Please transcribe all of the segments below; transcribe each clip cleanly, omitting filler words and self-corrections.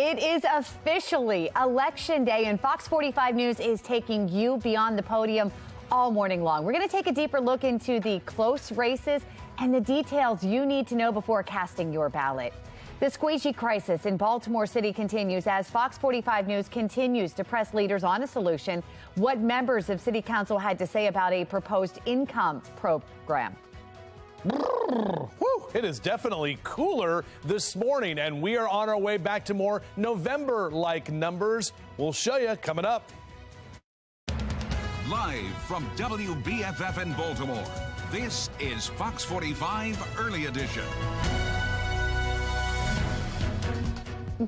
It is officially Election Day, and FOX45 News is taking you beyond the podium all morning long. We're going to take a deeper look into the close races and the details you need to know before casting your ballot. The Squeegee crisis in Baltimore City continues as FOX45 News continues to press leaders on a solution. What members of City Council had to say about a proposed income program. Whew, it is definitely cooler this morning, and we are on our way back to more November-like numbers. We'll show you coming up. Live from WBFF in Baltimore, this is Fox 45 Early Edition.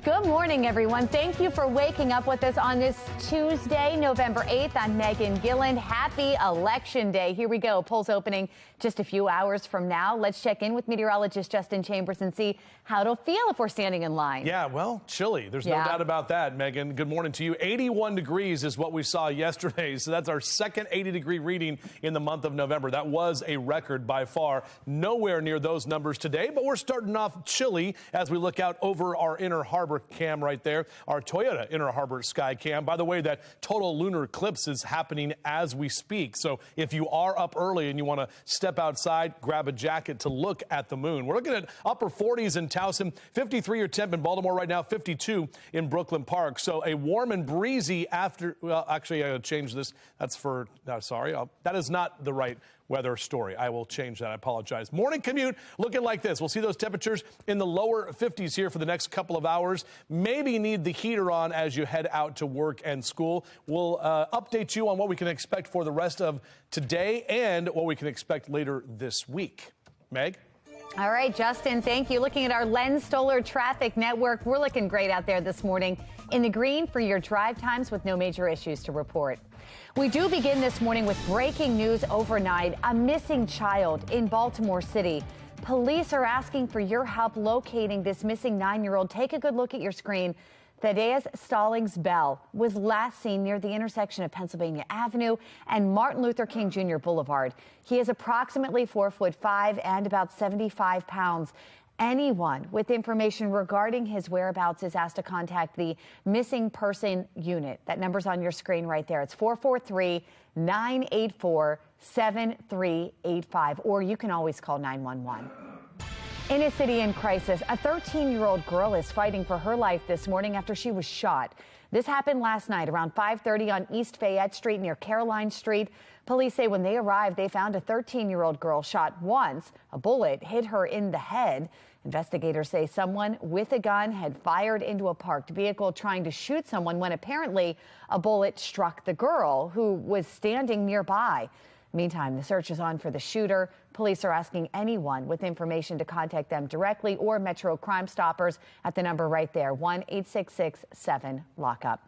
Good morning, everyone. Thank you for waking up with us on this Tuesday, November 8th. I'm Megan Gilland. Happy Election Day. Here we go. Polls opening just a few hours from now. Let's check in with meteorologist Justin Chambers and see how it'll feel if we're standing in line. Yeah, well, chilly. There's no doubt about that, Megan. Good morning to you. 81 degrees is what we saw yesterday. So that's our second 80-degree reading in the month of November. That was a record by far. Nowhere near those numbers today, but we're starting off chilly as we look out over our inner harbor cam right there, our Toyota inner harbor sky cam. By the way, that total lunar eclipse is happening as we speak. So if you are up early and you want to step outside, grab a jacket to look at the moon. We're looking at upper 40s in Towson, 53 your temp in Baltimore right now, 52 in Brooklyn Park. So a warm and breezy after, well, actually, I gotta change this. That's for, sorry, that is not the right weather story. I will change that. I apologize. Morning commute looking like this. We'll see those temperatures in the lower 50s here for the next couple of hours. Maybe need the heater on as you head out to work and school. We'll update you on what we can expect for the rest of today and what we can expect later this week. Meg? All right, Justin, thank you. Looking at our Len Stoller traffic network, we're looking great out there this morning in the green for your drive times with no major issues to report. We do begin this morning with breaking news overnight, a missing child in Baltimore City. Police are asking for your help locating this missing 9-year-old. Take a good look at your screen. Thaddeus Stallings Bell was last seen near the intersection of Pennsylvania Avenue and Martin Luther King Jr. Boulevard. He is approximately 4'5" and about 75 pounds. Anyone with information regarding his whereabouts is asked to contact the missing person unit. That number's on your screen right there. It's 443-984-7385, or you can always call 911. In a city in crisis, a 13-year-old girl is fighting for her life this morning after she was shot. This happened last night around 5:30 on East Fayette Street near Caroline Street. Police say when they arrived, they found a 13-year-old girl shot once. A bullet hit her in the head. Investigators say someone with a gun had fired into a parked vehicle trying to shoot someone when apparently a bullet struck the girl who was standing nearby. Meantime, the search is on for the shooter. Police are asking anyone with information to contact them directly or Metro Crime Stoppers at the number right there, 1-866-7-LOCK-UP.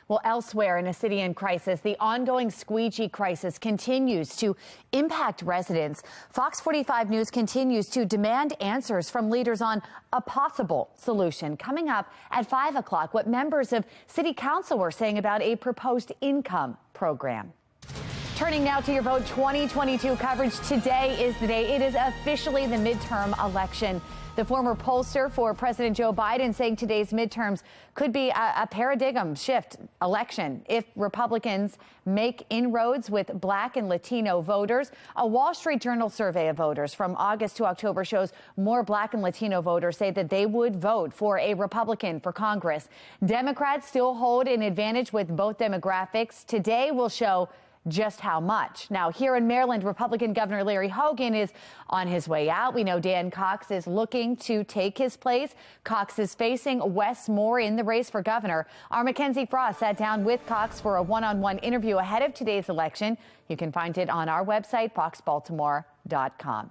Well, elsewhere in a city in crisis, the ongoing Squeegee crisis continues to impact residents. FOX45 News continues to demand answers from leaders on a possible solution. Coming up at 5 o'clock, what members of City Council are saying about a proposed income program. Turning now to your Vote 2022 coverage. Today is the day. It is officially the midterm election. The former pollster for President Joe Biden saying today's midterms could be a paradigm shift election if Republicans make inroads with Black and Latino voters. A Wall Street Journal survey of voters from August to October shows more Black and Latino voters say that they would vote for a Republican for Congress. Democrats still hold an advantage with both demographics. Today will show just how much. Now, here in Maryland, Republican Governor Larry Hogan is on his way out. We know Dan Cox is looking to take his place. Cox is facing Wes Moore in the race for governor. Our Mackenzie Frost sat down with Cox for a one-on-one interview ahead of today's election. You can find it on our website, foxbaltimore.com.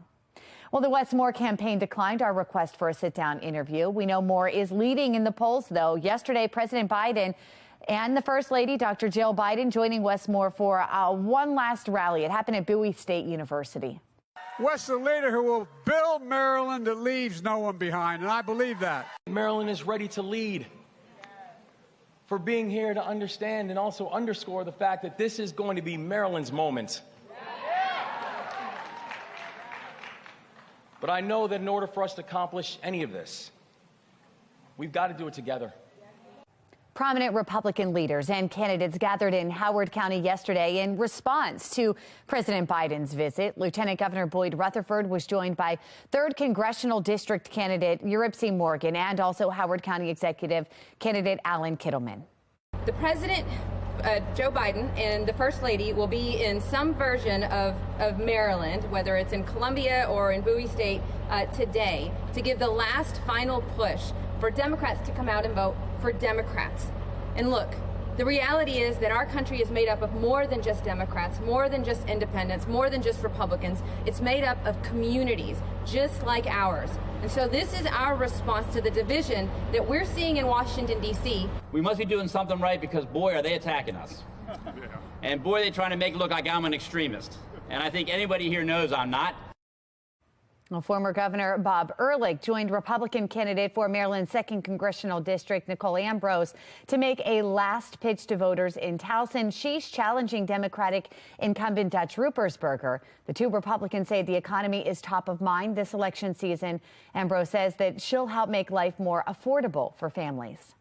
Well, the Wes Moore campaign declined our request for a sit-down interview. We know Moore is leading in the polls, though. Yesterday, President Biden and the First Lady, Dr. Jill Biden, joining Wes Moore for one last rally. It happened at Bowie State University. Wes is a leader who will build Maryland that leaves no one behind, and I believe that. Maryland is ready to lead. For being here to understand and also underscore the fact that this is going to be Maryland's moment. But I know that in order for us to accomplish any of this, We've got to do it together. Prominent Republican leaders and candidates gathered in Howard County yesterday in response to President Biden's visit. Lieutenant Governor Boyd Rutherford was joined by 3rd Congressional District candidate Uripsy Morgan and also Howard County Executive candidate Alan Kittleman. The President, Joe Biden, and the First Lady will be in some version of Maryland, whether it's in Columbia or in Bowie State, today to give the last final push for Democrats to come out and vote for Democrats. And look, the reality is that our country is made up of more than just Democrats, more than just independents, more than just Republicans. It's made up of communities just like ours. And so this is our response to the division that we're seeing in Washington, D.C. We must be doing something right because, boy, are they attacking us. And boy, they're trying to make it look like I'm an extremist. And I think anybody here knows I'm not. Well, former Governor Bob Ehrlich joined Republican candidate for Maryland's 2nd Congressional District, Nicole Ambrose, to make a last pitch to voters in Towson. She's challenging Democratic incumbent Dutch Ruppersberger. The two Republicans say the economy is top of mind this election season. Ambrose says that she'll help make life more affordable for families.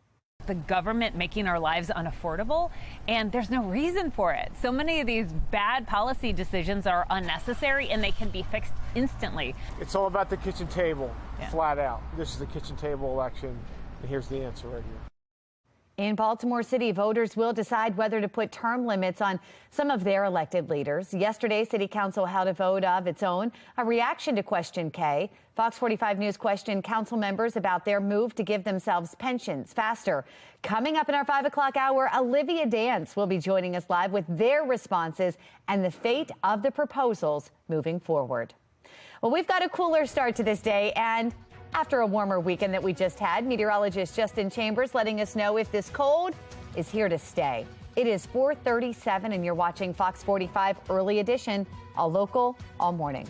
The government making our lives unaffordable, and there's no reason for it. So many of these bad policy decisions are unnecessary and they can be fixed instantly. It's all about the kitchen table, flat out. This is the kitchen table election, and here's the answer right here. In Baltimore City, voters will decide whether to put term limits on some of their elected leaders. Yesterday, City Council held a vote of its own, a reaction to Question K. Fox 45 News questioned council members about their move to give themselves pensions faster. Coming up in our 5 o'clock hour, Olivia Dance will be joining us live with their responses and the fate of the proposals moving forward. Well, we've got a cooler start to this day, and after a warmer weekend that we just had, meteorologist Justin Chambers letting us know if this cold is here to stay. It is 4:37 and you're watching Fox 45 Early Edition, all local, all morning.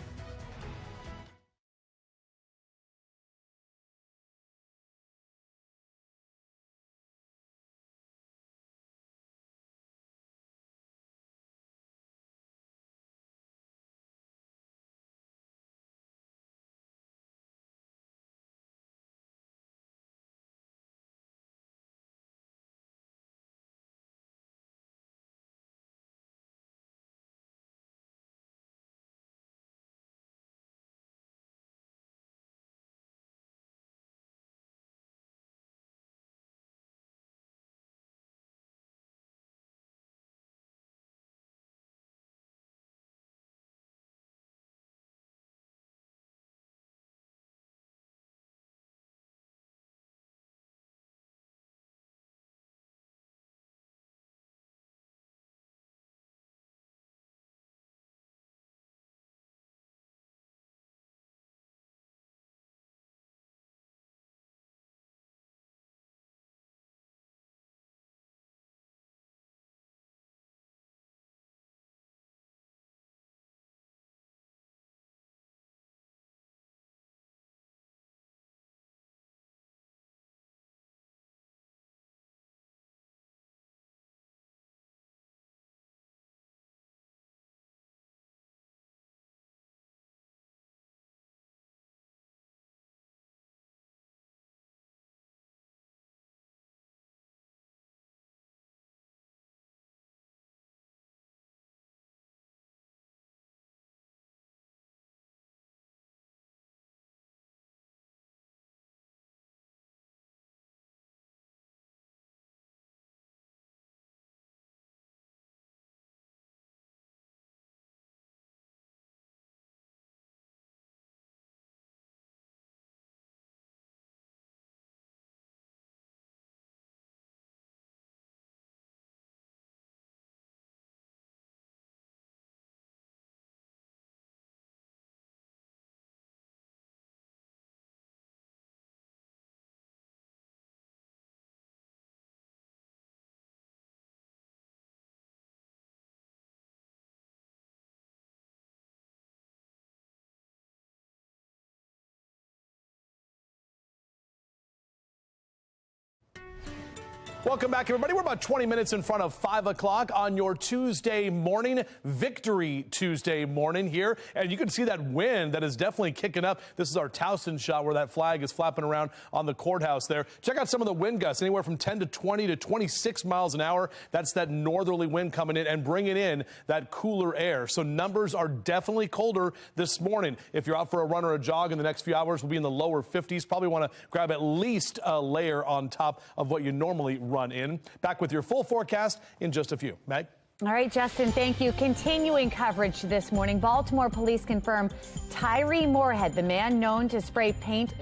Welcome back, everybody. We're about 20 minutes in front of 5 o'clock on your Tuesday morning, Victory Tuesday morning here. And you can see that wind that is definitely kicking up. This is our Towson shot where that flag is flapping around on the courthouse there. Check out some of the wind gusts, anywhere from 10 to 20 to 26 miles an hour. That's that northerly wind coming in and bringing in that cooler air. So numbers are definitely colder this morning. If you're out for a run or a jog in the next few hours, we'll be in the lower 50s. Probably want to grab at least a layer on top of what you normally run in. Back with your full forecast in just a few. Meg? All right, Justin, thank you. Continuing coverage this morning, Baltimore police confirm Tyree Moorhead, the man known to spray paint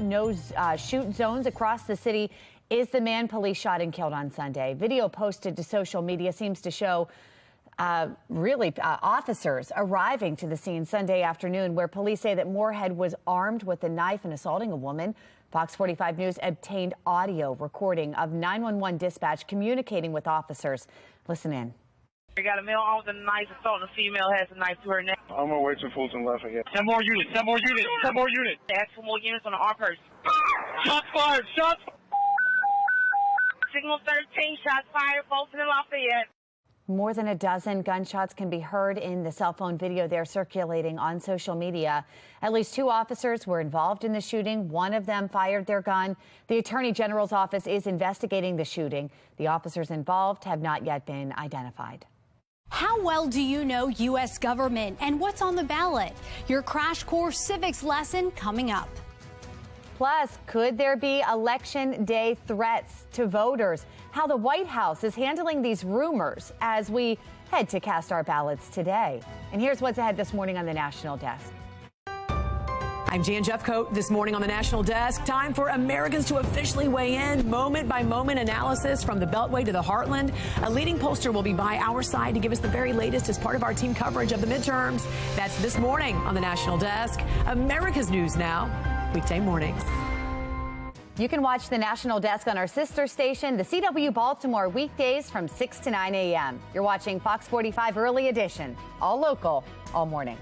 shoot zones across the city, is the man police shot and killed on Sunday. Video posted to social media seems to show officers arriving to the scene Sunday afternoon, where police say that Moorhead was armed with a knife and assaulting a woman. Fox 45 News obtained audio recording of 911 dispatch communicating with officers. Listen in. We got a male armed with a knife assaulting a female, has a knife to her neck. I'm gonna wait till Fulton left again. 10 more units, 10 more units, 10 more units. Ask for more units on the armed person. Shots fired, shots. Signal 13, shots fired, Fulton and Lafayette. More than a dozen gunshots can be heard in the cell phone video there circulating on social media. At least 2 officers were involved in the shooting. One of them fired their gun. The Attorney General's office is investigating the shooting. The officers involved have not yet been identified. How well do you know U.S. government and what's on the ballot? Your Crash Course Civics lesson coming up. Plus, could there be Election Day threats to voters? How the White House is handling these rumors as we head to cast our ballots today. And here's what's ahead this morning on the National Desk. I'm Jan Jeffcoat. This morning on the National Desk, time for Americans to officially weigh in. Moment-by-moment analysis from the Beltway to the Heartland. A leading pollster will be by our side to give us the very latest as part of our team coverage of the midterms. That's this morning on the National Desk. America's News Now, weekday mornings. You can watch the National Desk on our sister station, the CW Baltimore, weekdays from 6 to 9 a.m. You're watching Fox 45 Early Edition, all local, all morning.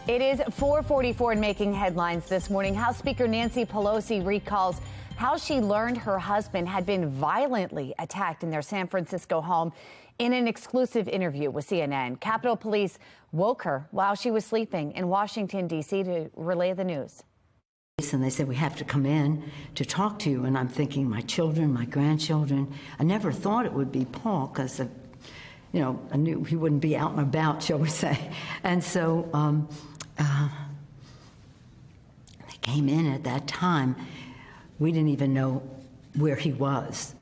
It is 4:44 and making headlines this morning. House Speaker Nancy Pelosi recalls how she learned her husband had been violently attacked in their San Francisco home in an exclusive interview with CNN. Capitol Police woke her while she was sleeping in Washington, D.C. to relay the news. And they said, we have to come in to talk to you. And I'm thinking, my children, my grandchildren. I never thought it would be Paul because, you know, I knew he wouldn't be out and about, shall we say. And so they came in at that time. We didn't even know where he was.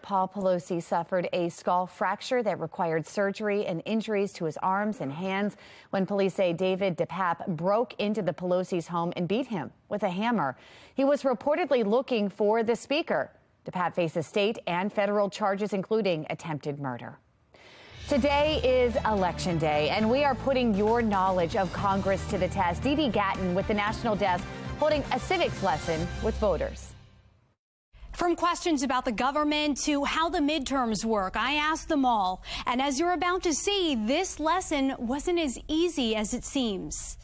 Paul Pelosi suffered a skull fracture that required surgery and injuries to his arms and hands when police say David DePape broke into the Pelosi's home and beat him with a hammer. He was reportedly looking for the speaker. DePape faces state and federal charges, including attempted murder. Today is Election Day, and we are putting your knowledge of Congress to the test. Dee Gatton with the National Desk holding a civics lesson with voters. From questions about the government to how the midterms work, I asked them all. And as you're about to see, this lesson wasn't as easy as it seems.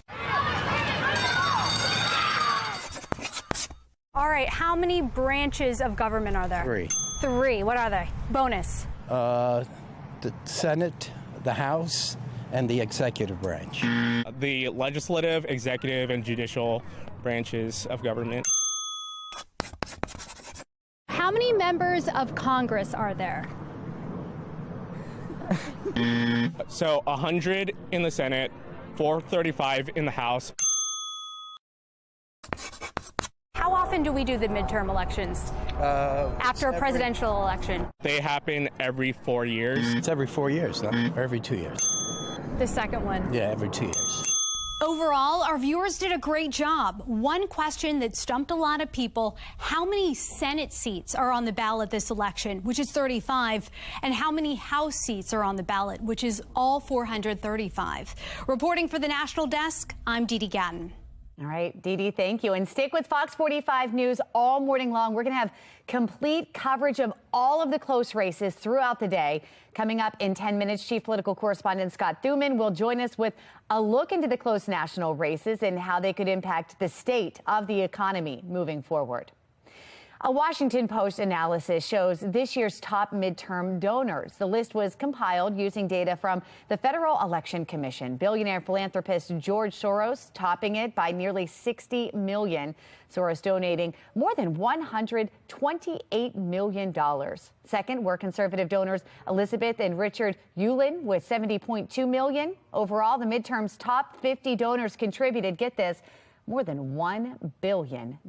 All right, how many branches of government are there? 3. 3. What are they? Bonus. The Senate, the House, and the executive branch. The legislative, executive, and judicial branches of government. How many members of Congress are there? So 100 in the Senate, 435 in the House. How often do we do the midterm elections? After a presidential election? They happen every 4 years. It's every 4 years, or every 2 years. The second one? Yeah, every 2 years. Overall, our viewers did a great job. One question that stumped a lot of people: how many Senate seats are on the ballot this election, which is 35, and how many House seats are on the ballot, which is all 435. Reporting for the National Desk, I'm Dee Gatton. All right, Dee, thank you. And stick with Fox 45 News all morning long. We're going to have complete coverage of all of the close races throughout the day. Coming up in 10 minutes, Chief Political Correspondent Scott Thuman will join us with a look into the close national races and how they could impact the state of the economy moving forward. A Washington Post analysis shows this year's top midterm donors. The list was compiled using data from the Federal Election Commission. Billionaire philanthropist George Soros topping it by nearly $60 million. Soros donating more than $128 million. Second were conservative donors Elizabeth and Richard Uihlein with $70.2 million. Overall, the midterm's top 50 donors contributed, get this, more than $1 billion.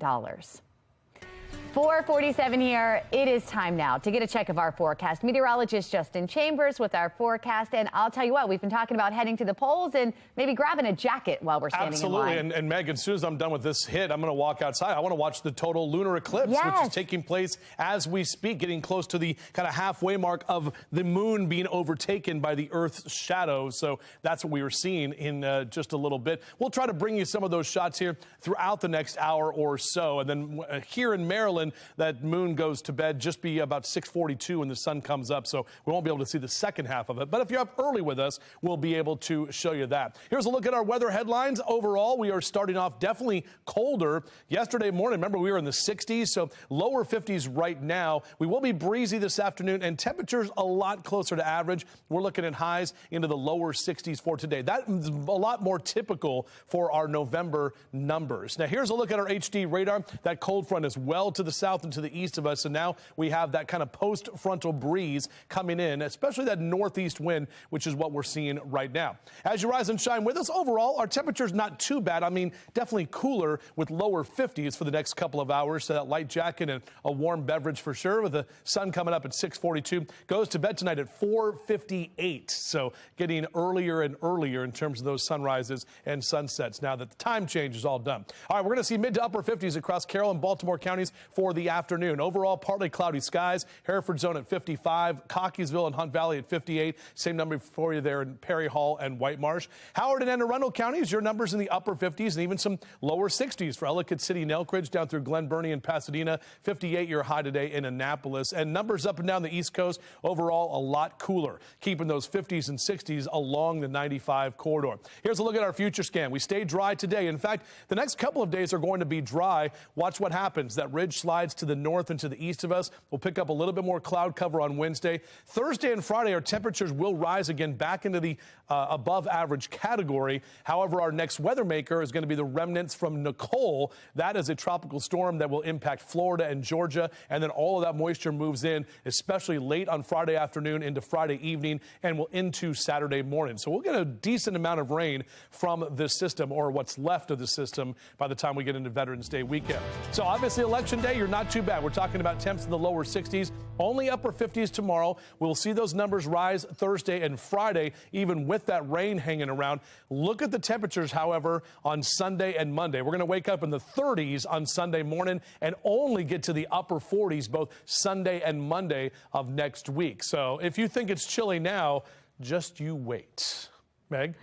4:47 here. It is time now to get a check of our forecast. Meteorologist Justin Chambers with our forecast. And I'll tell you what, we've been talking about heading to the polls and maybe grabbing a jacket while we're standing in line. Absolutely. And Meg, as soon as I'm done with this hit, I'm going to walk outside. I want to watch the total lunar eclipse, which is taking place as we speak, getting close to the kind of halfway mark of the moon being overtaken by the Earth's shadow. So that's what we were seeing in just a little bit. We'll try to bring you some of those shots here throughout the next hour or so. And then here in Maryland, that moon goes to bed just be about 6:42 when the sun comes up, so we won't be able to see the second half of it. But if you're up early with us, we'll be able to show you that. Here's a look at our weather headlines. Overall, we are starting off definitely colder. Yesterday morning, remember, we were in the 60s, so lower 50s right now. We will be breezy this afternoon, and temperatures a lot closer to average. We're looking at highs into the lower 60s for today. That is a lot more typical for our November numbers. Now, here's a look at our HD radar. That cold front is well to the south and to the east of us, and now we have that kind of post-frontal breeze coming in, especially that northeast wind, which is what we're seeing right now. As you rise and shine with us, overall, our temperature's not too bad. I mean, definitely cooler with lower 50s for the next couple of hours. So that light jacket and a warm beverage for sure, with the sun coming up at 6:42. Goes to bed tonight at 4:58. So getting earlier and earlier in terms of those sunrises and sunsets now that the time change is all done. All right, we're going to see mid to upper 50s across Carroll and Baltimore counties for for the afternoon. Overall, partly cloudy skies. Hereford zone at 55. Cockeysville and Hunt Valley at 58. Same number for you there in Perry Hall and White Marsh. Howard and Anne Arundel counties, your numbers in the upper 50s and even some lower 60s for Ellicott City and Elk Ridge down through Glen Burnie and Pasadena. 58 your high today in Annapolis. And numbers up and down the East Coast. Overall, a lot cooler, keeping those 50s and 60s along the 95 corridor. Here's a look at our future scan. We stay dry today. In fact, the next couple of days are going to be dry. Watch what happens. That ridge slides to the north and to the east of us. We'll pick up a little bit more cloud cover on Wednesday. Thursday and Friday, our temperatures will rise again back into the above average category. However, our next weather maker is going to be the remnants from Nicole. That is a tropical storm that will impact Florida and Georgia. And then all of that moisture moves in, especially late on Friday afternoon into Friday evening and will into Saturday morning. So we'll get a decent amount of rain from this system, or what's left of the system, by the time we get into Veterans Day weekend. So obviously election day, you're not too bad. We're talking about temps in the lower 60s, only upper 50s tomorrow. We'll see those numbers rise Thursday and Friday, even with that rain hanging around. Look at the temperatures, however, on Sunday and Monday. We're going to wake up in the 30s on Sunday morning and only get to the upper 40s both Sunday and Monday of next week. So if you think it's chilly now, just you wait. Meg?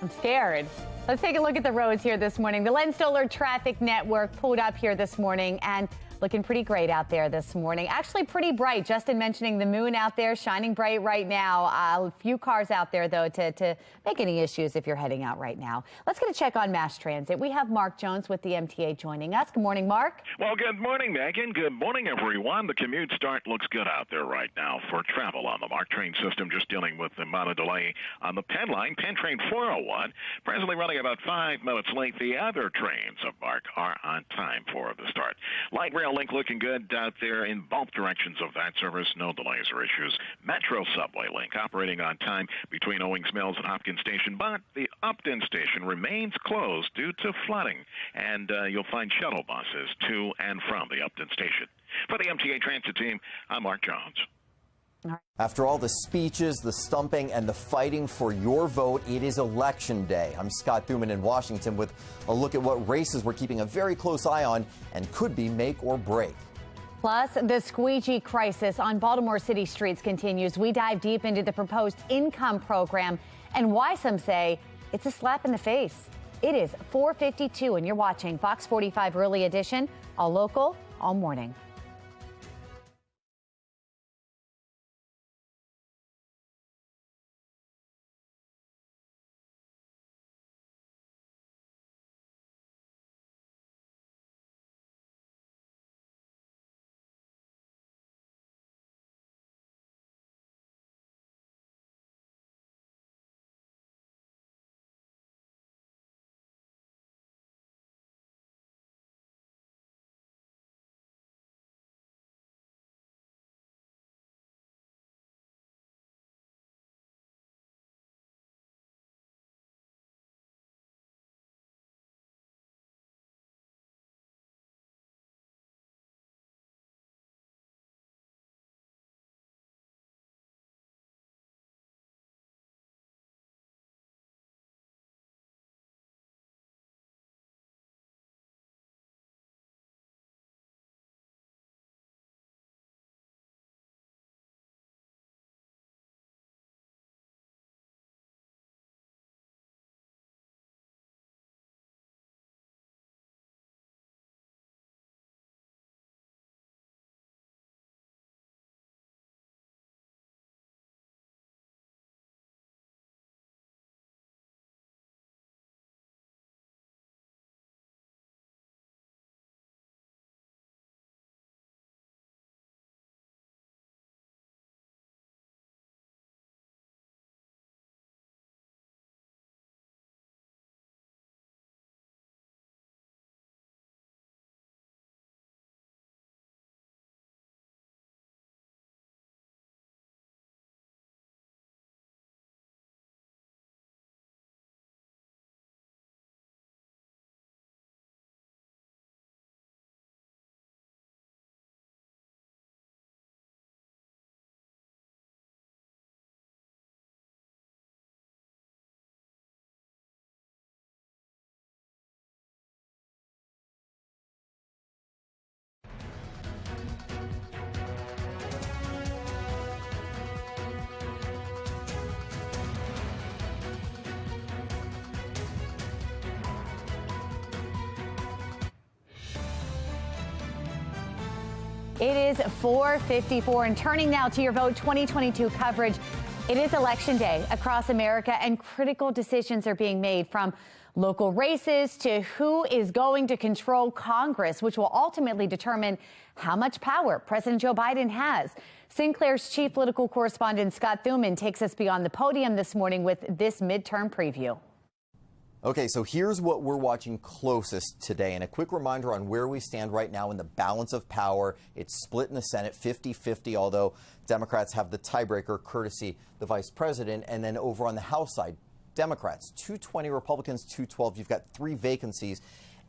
I'm scared. Let's take a look at the roads here this morning. The Len Stoller Traffic Network pulled up here this morning and looking pretty great out there this morning. Actually pretty bright. Justin mentioning the moon out there shining bright right now. A few cars out there, though, to make any issues if you're heading out right now. Let's get a check on mass transit. We have Mark Jones with the MTA joining us. Good morning, Mark. Well, good morning, Megan. Good morning, everyone. The commute start looks good out there right now for travel on the MARC train system. Just dealing with the amount of delay on the Penn line. Penn train 401, presently running about 5 minutes late. The other trains of MARC are on time for the start. Light rail link looking good out there in both directions of that service. No delays or issues. Metro subway link operating on time between Owings Mills and Hopkins Station, but the Upton station remains closed due to flooding, and you'll find shuttle buses to and from the Upton station. For the MTA Transit team, I'm Mark Jones. After all the speeches, the stumping, and the fighting for your vote, it is Election Day. I'm Scott Thuman in Washington with a look at what races we're keeping a very close eye on and could be make or break. Plus, the Squeegee crisis on Baltimore city streets continues. We dive deep into the proposed income program and why some say it's a slap in the face. It is 4:52 and you're watching Fox 45 Early Edition, all local, all morning. It is 4:54, and turning now to your Vote 2022 coverage. It is Election Day across America, and critical decisions are being made, from local races to who is going to control Congress, which will ultimately determine how much power President Joe Biden has. Sinclair's chief political correspondent Scott Thuman takes us beyond the podium this morning with this midterm preview. Okay, so here's what we're watching closest today, and a quick reminder on where we stand right now in the balance of power. It's split in the Senate 50-50, although Democrats have the tiebreaker courtesy the vice president. And then over on the House side, Democrats 220, Republicans 212. You've got 3 vacancies,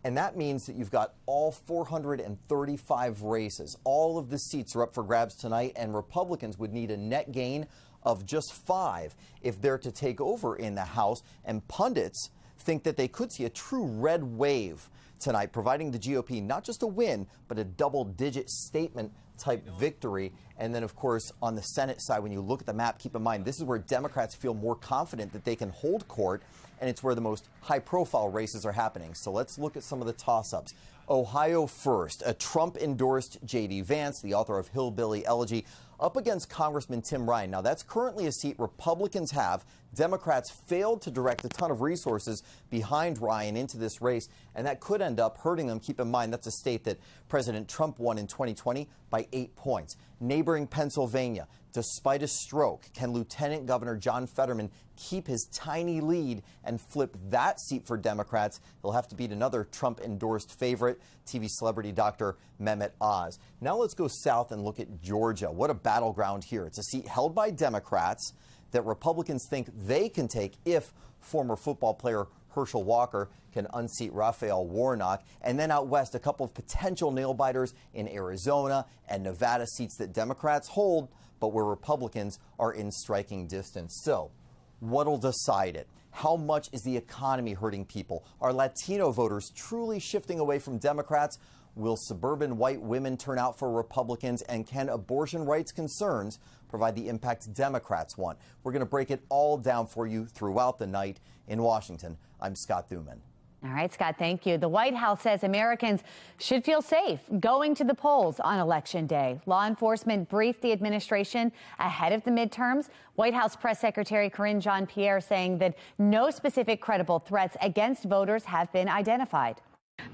and that means that you've got all 435 races. All of the seats are up for grabs tonight, and Republicans would need a net gain of just 5 if they're to take over in the House. And pundits think that they could see a true red wave tonight, providing the GOP not just a win, but a double-digit statement-type victory. And then, of course, on the Senate side, when you look at the map, keep in mind, this is where Democrats feel more confident that they can hold court, and it's where the most high-profile races are happening. So let's look at some of the toss-ups. Ohio first, a Trump-endorsed J.D. Vance, the author of Hillbilly Elegy, up against Congressman Tim Ryan. Now, that's currently a seat Republicans have. Democrats failed to direct a ton of resources behind Ryan into this race, and that could end up hurting them. Keep in mind, that's a state that President Trump won in 2020 by 8 points. Neighboring Pennsylvania, despite a stroke, can Lieutenant Governor John Fetterman keep his tiny lead and flip that seat for Democrats? He'll have to beat another Trump-endorsed favorite, TV celebrity Dr. Mehmet Oz. Now let's go south and look at Georgia. What a battleground here. It's a seat held by Democrats that Republicans think they can take if former football player Herschel Walker can unseat Raphael Warnock. And then out west, a couple of potential nail-biters in Arizona and Nevada, seats that Democrats hold, but where Republicans are in striking distance. So what'll decide it? How much is the economy hurting people? Are Latino voters truly shifting away from Democrats? Will suburban white women turn out for Republicans? And can abortion rights concerns provide the impact Democrats want? We're going to break it all down for you throughout the night. In Washington, I'm Scott Thuman. All right, Scott, thank you. The White House says Americans should feel safe going to the polls on Election Day. Law enforcement briefed the administration ahead of the midterms. White House Press Secretary Karine Jean-Pierre saying that no specific credible threats against voters have been identified.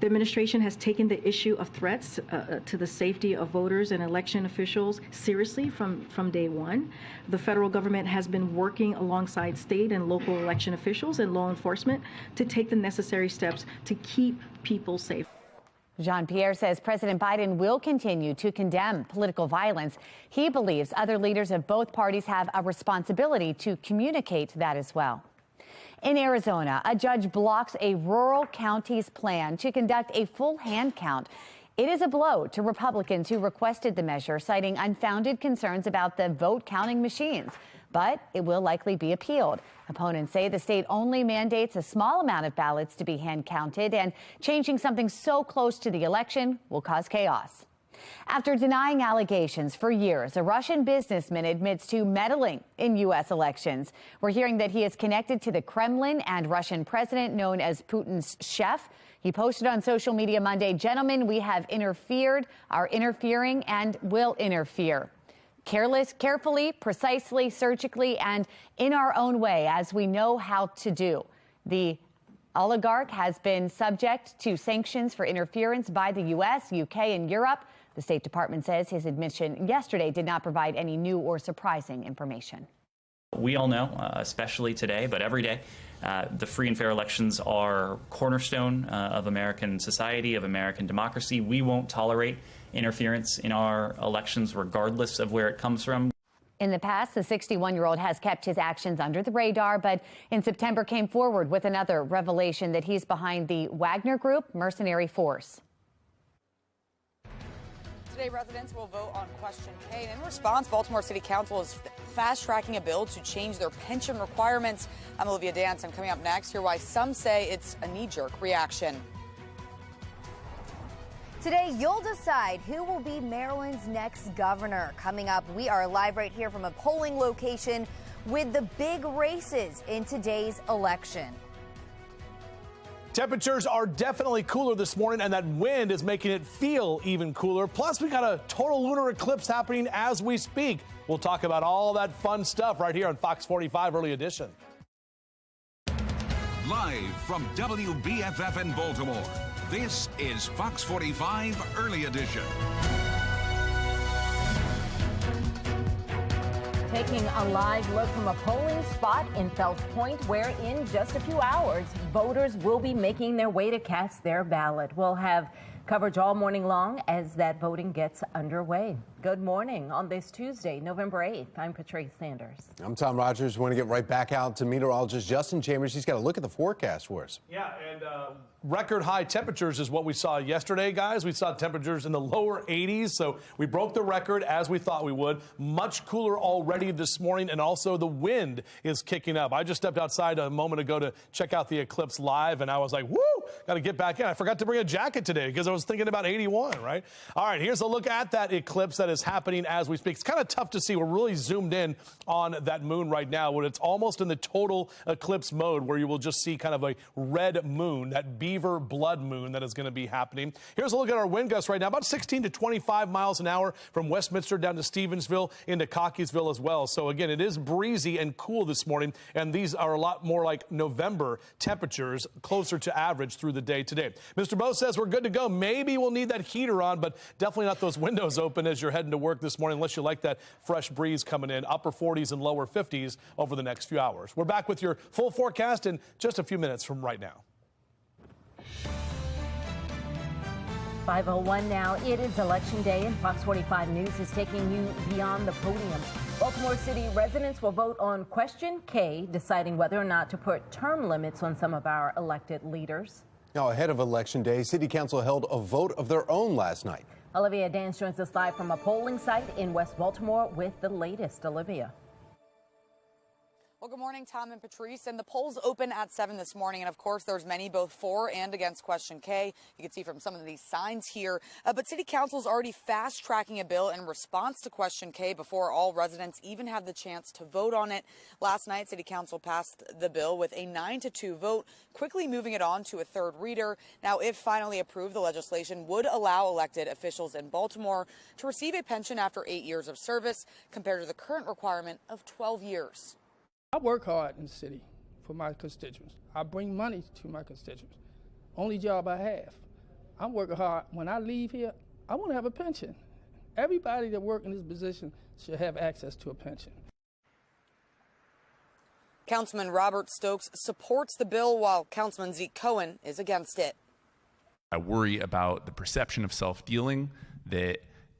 The administration has taken the issue of threats to the safety of voters and election officials seriously from day one. The federal government has been working alongside state and local election officials and law enforcement to take the necessary steps to keep people safe. Jean-Pierre says President Biden will continue to condemn political violence. He believes other leaders of both parties have a responsibility to communicate that as well. In Arizona, a judge blocks a rural county's plan to conduct a full hand count. It is a blow to Republicans who requested the measure, citing unfounded concerns about the vote counting machines. But it will likely be appealed. Opponents say the state only mandates a small amount of ballots to be hand counted, and changing something so close to the election will cause chaos. After denying allegations for years, a Russian businessman admits to meddling in U.S. elections. We're hearing that he is connected to the Kremlin and Russian president known as Putin's chef. He posted on social media Monday, "Gentlemen, we have interfered, are interfering, and will interfere. Carefully, precisely, surgically, and in our own way, as we know how to do." The oligarch has been subject to sanctions for interference by the U.S., U.K., and Europe. The State Department says his admission yesterday did not provide any new or surprising information. We all know, especially today, but every day, the free and fair elections are cornerstone of American society, of American democracy. We won't tolerate interference in our elections, regardless of where it comes from. In the past, the 61-year-old has kept his actions under the radar, but in September came forward with another revelation that he's behind the Wagner Group mercenary force. Today, residents will vote on Question K. And in response, Baltimore City Council is fast-tracking a bill to change their pension requirements. I'm Olivia Dance, and coming up next, hear why some say it's a knee-jerk reaction. Today, you'll decide who will be Maryland's next governor. Coming up, we are live right here from a polling location with the big races in today's election. Temperatures are definitely cooler this morning, and that wind is making it feel even cooler. Plus, we got a total lunar eclipse happening as we speak. We'll talk about all that fun stuff right here on Fox 45 Early Edition. Live from WBFF in Baltimore, this is Fox 45 Early Edition. Taking a live look from a polling spot in Fells Point, where in just a few hours, voters will be making their way to cast their ballot. We'll have coverage all morning long as that voting gets underway. Good morning on this Tuesday, November 8th. I'm Patrice Sanders. I'm Tom Rogers. Want to get right back out to meteorologist Justin Chambers. He's got a look at the forecast for us. Yeah, and record high temperatures is what we saw yesterday, guys. We saw temperatures in the lower 80s, so we broke the record as we thought we would. Much cooler already this morning, and also the wind is kicking up. I just stepped outside a moment ago to check out the eclipse live, and I was like, woo, got to get back in. I forgot to bring a jacket today because I was thinking about 81, right? All right, here's a look at that eclipse that is happening as we speak. It's kind of tough to see. We're really zoomed in on that moon right now, when it's almost in the total eclipse mode, where you will just see kind of a red moon, that beaver blood moon that is going to be happening. Here's a look at our wind gusts right now, about 16 to 25 miles an hour from Westminster down to Stevensville into Cockeysville as well. So again, it is breezy and cool this morning, and these are a lot more like November temperatures, closer to average through the day today. Mr. Bo says we're good to go. Maybe we'll need that heater on, but definitely not those windows open as you're heading to work this morning, unless you like that fresh breeze coming in. Upper 40s and lower 50s over the next few hours. We're back with your full forecast in just a few minutes from right now. 5:01 now. It is Election Day, and Fox 45 News is taking you beyond the podium. Baltimore City residents will vote on Question K, deciding whether or not to put term limits on some of our elected leaders. Now, ahead of Election Day, City Council held a vote of their own last night. Olivia Dance joins us live from a polling site in West Baltimore with the latest. Olivia. Well, good morning, Tom and Patrice. And the polls open at 7 this morning. And of course, there's many both for and against Question K. You can see from some of these signs here. But City Council is already fast tracking a bill in response to Question K before all residents even have the chance to vote on it. Last night, City Council passed the bill with a 9-2 vote, quickly moving it on to a third reader. Now, if finally approved, the legislation would allow elected officials in Baltimore to receive a pension after 8 years of service, compared to the current requirement of 12 years. I work hard in the city for my constituents. I bring money to my constituents. Only job I have. I'm working hard. When I leave here, I want to have a pension. Everybody that works in this position should have access to a pension. Councilman Robert Stokes supports the bill, while Councilman Zeke Cohen is against it. I worry about the perception of self-dealing, that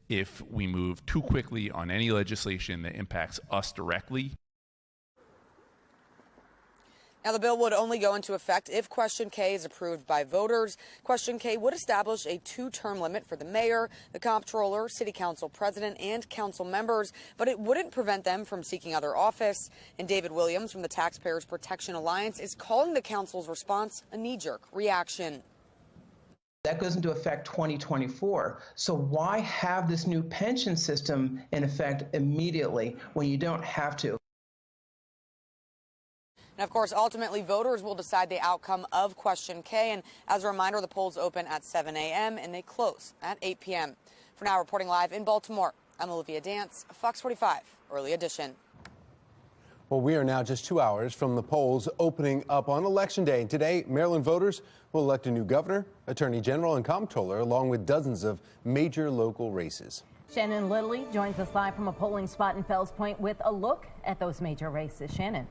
if we move too quickly on any legislation that impacts us directly. Now, the bill would only go into effect if Question K is approved by voters. Question K would establish a 2-term limit for the mayor, the comptroller, city council president, and council members, but it wouldn't prevent them from seeking other office. And David Williams from the Taxpayers Protection Alliance is calling the council's response a knee-jerk reaction. That goes into effect 2024. So why have this new pension system in effect immediately when you don't have to? And of course, ultimately, voters will decide the outcome of Question K. And as a reminder, the polls open at 7 a.m. and they close at 8 p.m. For now, reporting live in Baltimore, I'm Olivia Dance, Fox 45 Early Edition. Well, we are now just 2 hours from the polls opening up on Election Day. And today, Maryland voters will elect a new governor, attorney general, and comptroller, along with dozens of major local races. Shannon Lilly joins us live from a polling spot in Fells Point with a look at those major races. Shannon.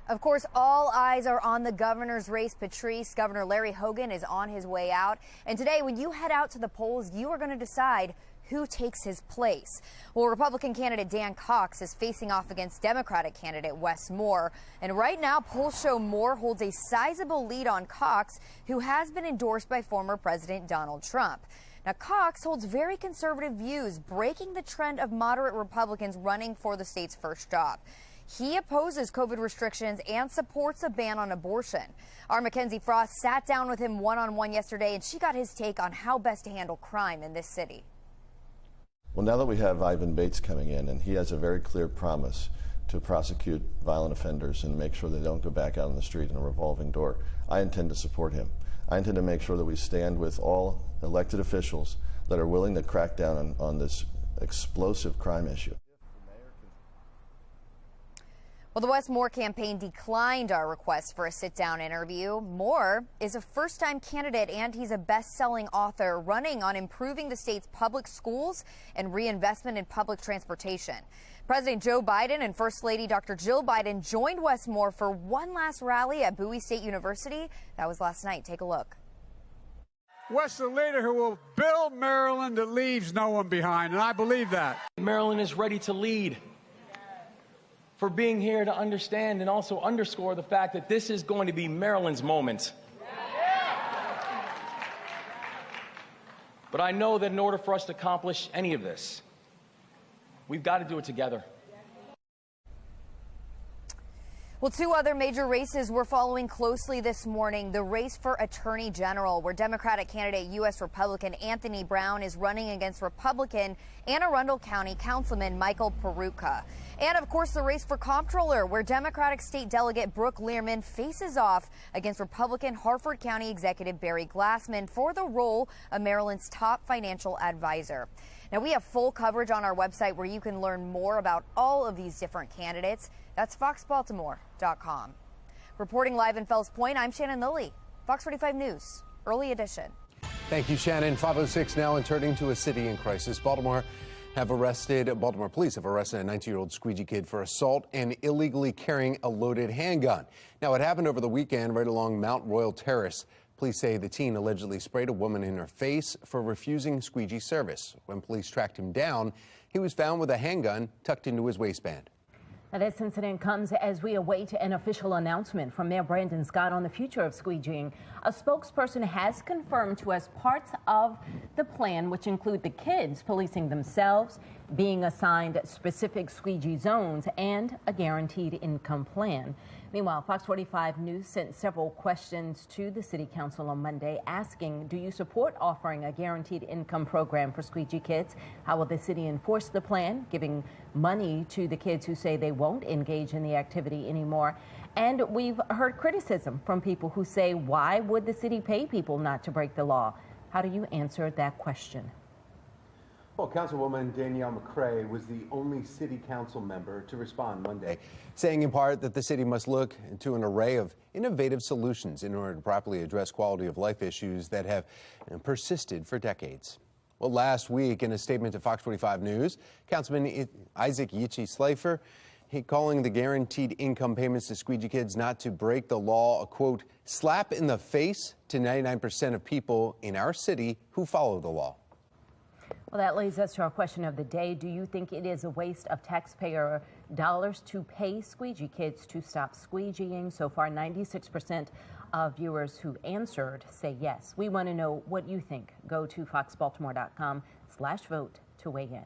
Of course, all eyes are on the governor's race, Patrice. Governor Larry Hogan is on his way out. And today, when you head out to the polls, you are going to decide who takes his place. Well, Republican candidate Dan Cox is facing off against Democratic candidate Wes Moore. And right now, polls show Moore holds a sizable lead on Cox, who has been endorsed by former President Donald Trump. Now, Cox holds very conservative views, breaking the trend of moderate Republicans running for the state's first job. He opposes COVID restrictions and supports a ban on abortion. Our Mackenzie Frost sat down with him one-on-one yesterday, and she got his take on how best to handle crime in this city. Well, now that we have Ivan Bates coming in, and he has a very clear promise to prosecute violent offenders and make sure they don't go back out on the street in a revolving door. I intend to support him. I intend to make sure that we stand with all elected officials that are willing to crack down on this explosive crime issue. Well, the Wes Moore campaign declined our request for a sit-down interview. Moore is a first-time candidate, and he's a best-selling author running on improving the state's public schools and reinvestment in public transportation. President Joe Biden and First Lady Dr. Jill Biden joined Wes Moore for one last rally at Bowie State University. That was last night. Take a look. Wes, the leader who will build Maryland that leaves no one behind, and I believe that. Maryland is ready to lead. For being here to understand and also underscore the fact that this is going to be Maryland's moment. But I know that in order for us to accomplish any of this, we've got to do it together. Well, two other major races we're following closely this morning. The race for Attorney General, where Democratic candidate U.S. Republican Anthony Brown is running against Republican Anne Arundel County Councilman Michael Peruka. And, of course, the race for Comptroller, where Democratic State Delegate Brooke Learman faces off against Republican Harford County Executive Barry Glassman for the role of Maryland's top financial advisor. Now, we have full coverage on our website where you can learn more about all of these different candidates. That's foxbaltimore.com. Reporting live in Fells Point, I'm Shannon Lilly, Fox 45 News, Early Edition. Thank you, Shannon. 5:06 now, and turning to a city in crisis. Baltimore police have arrested a 19-year-old Squeegee kid for assault and illegally carrying a loaded handgun. Now, it happened over the weekend right along Mount Royal Terrace. Police say the teen allegedly sprayed a woman in her face for refusing Squeegee service. When police tracked him down, he was found with a handgun tucked into his waistband. Now, this incident comes as we await an official announcement from Mayor Brandon Scott on the future of squeegeeing. A spokesperson has confirmed to us parts of the plan, which include the kids policing themselves, being assigned specific squeegee zones, and a guaranteed income plan. Meanwhile, Fox 45 News sent several questions to the City Council on Monday asking, do you support offering a guaranteed income program for squeegee kids? How will the city enforce the plan, giving money to the kids who say they won't engage in the activity anymore? And we've heard criticism from people who say, why would the city pay people not to break the law? How do you answer that question? Well, Councilwoman Danielle McCrae was the only city council member to respond Monday, saying in part that the city must look into an array of innovative solutions in order to properly address quality of life issues that have persisted for decades. Well, last week in a statement to Fox 45 News, Councilman Isaac Yichie-Slifer, calling the guaranteed income payments to squeegee kids not to break the law a, quote, slap in the face to 99% of people in our city who follow the law. Well, that leads us to our question of the day. Do you think it is a waste of taxpayer dollars to pay squeegee kids to stop squeegeeing? So far, 96% of viewers who answered say yes. We want to know what you think. Go to foxbaltimore.com/vote to weigh in.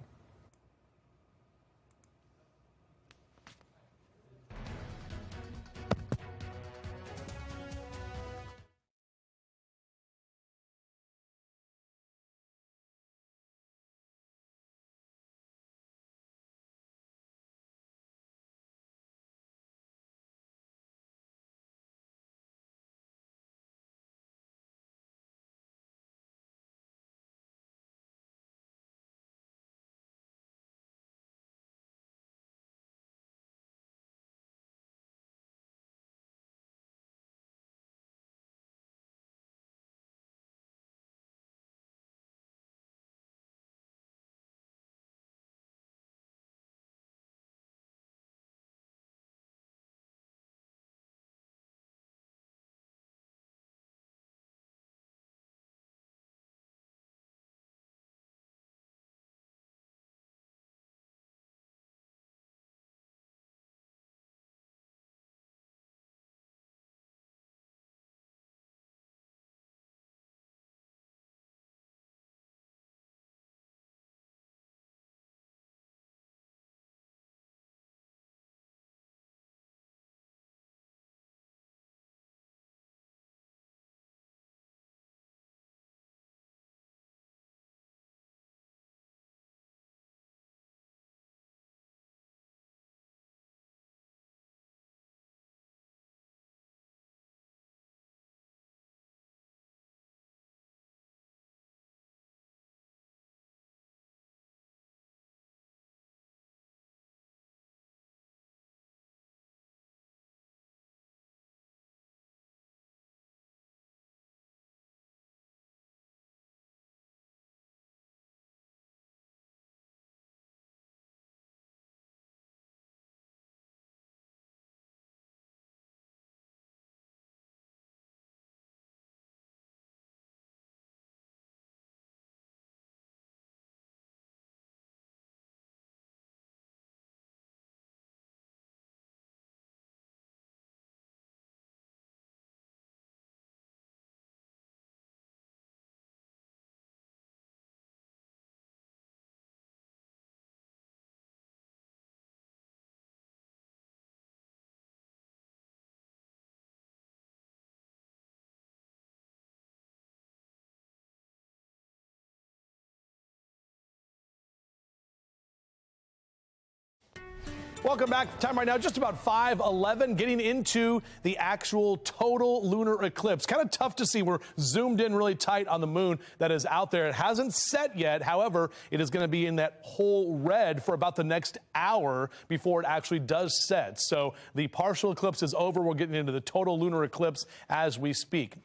Welcome back. Time right now, just about 5:11, getting into the actual total lunar eclipse. Kind of tough to see. We're zoomed in really tight on the moon that is out there. It hasn't set yet. However, it is going to be in that whole red for about the next hour before it actually does set. So the partial eclipse is over. We're getting into the total lunar eclipse as we speak.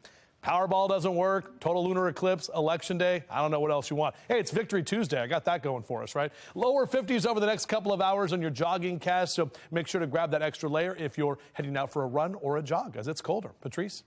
Powerball doesn't work, total lunar eclipse, election day. I don't know what else you want. Hey, it's Victory Tuesday. I got that going for us, right? Lower 50s over the next couple of hours on your jogging cast, so make sure to grab that extra layer if you're heading out for a run or a jog as it's colder. Patrice?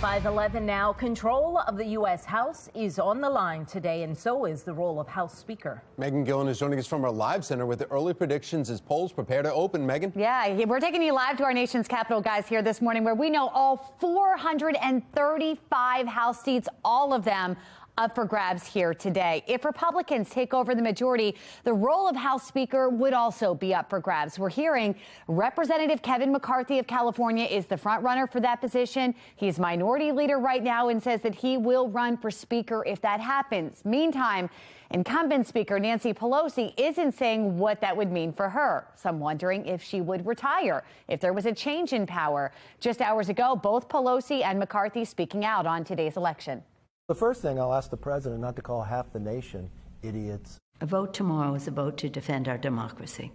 5:11 now. Control of the U.S. House is on the line today, and so is the role of House Speaker. Megan Gillen is joining us from our live center with the early predictions as polls prepare to open. Megan? Yeah, we're taking you live to our nation's capital, guys, here this morning, where we know all 435 House seats, all of them up for grabs here today. If Republicans take over the majority, the role of House Speaker would also be up for grabs. We're hearing Representative Kevin McCarthy of California is the front runner for that position. He's minority leader right now and says that he will run for Speaker if that happens. Meantime, incumbent Speaker Nancy Pelosi isn't saying what that would mean for her. Some wondering if she would retire if there was a change in power. Just hours ago, both Pelosi and McCarthy speaking out on today's election. The first thing, I'll ask the president not to call half the nation idiots. A vote tomorrow is a vote to defend our democracy.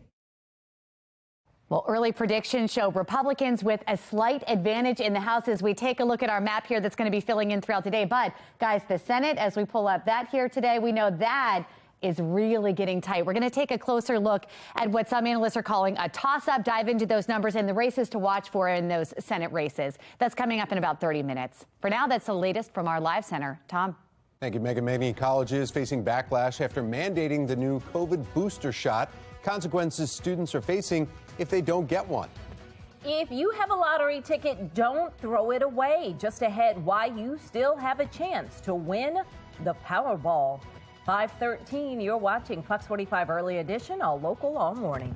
Well, early predictions show Republicans with a slight advantage in the House as we take a look at our map here that's going to be filling in throughout the day. But, guys, the Senate, as we pull up that here today, we know that is really getting tight. We're going to take a closer look at what some analysts are calling a toss-up, dive into those numbers and the races to watch for in those Senate races. That's coming up in about 30 minutes. For now, that's the latest from our live center. Tom. Thank you, Megan. Many colleges facing backlash after mandating the new COVID booster shot. Consequences students are facing if they don't get one. If you have a lottery ticket, don't throw it away. Just ahead, why you still have a chance to win the Powerball. 5:13, you're watching Fox 45 Early Edition, all local, all morning.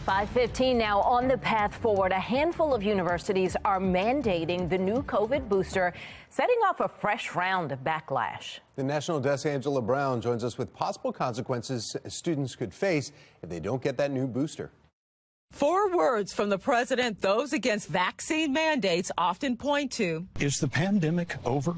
5:15 now. On the path forward, a handful of universities are mandating the new COVID booster, setting off a fresh round of backlash. The National Desk Angela Brown joins us with possible consequences students could face if they don't get that new booster. 4 words from the president those against vaccine mandates often point to. Is the pandemic over?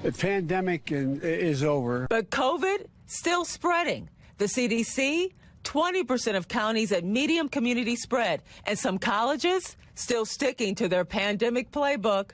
The pandemic is over. But COVID still spreading. The CDC, 20% of counties at medium community spread, and some colleges still sticking to their pandemic playbook.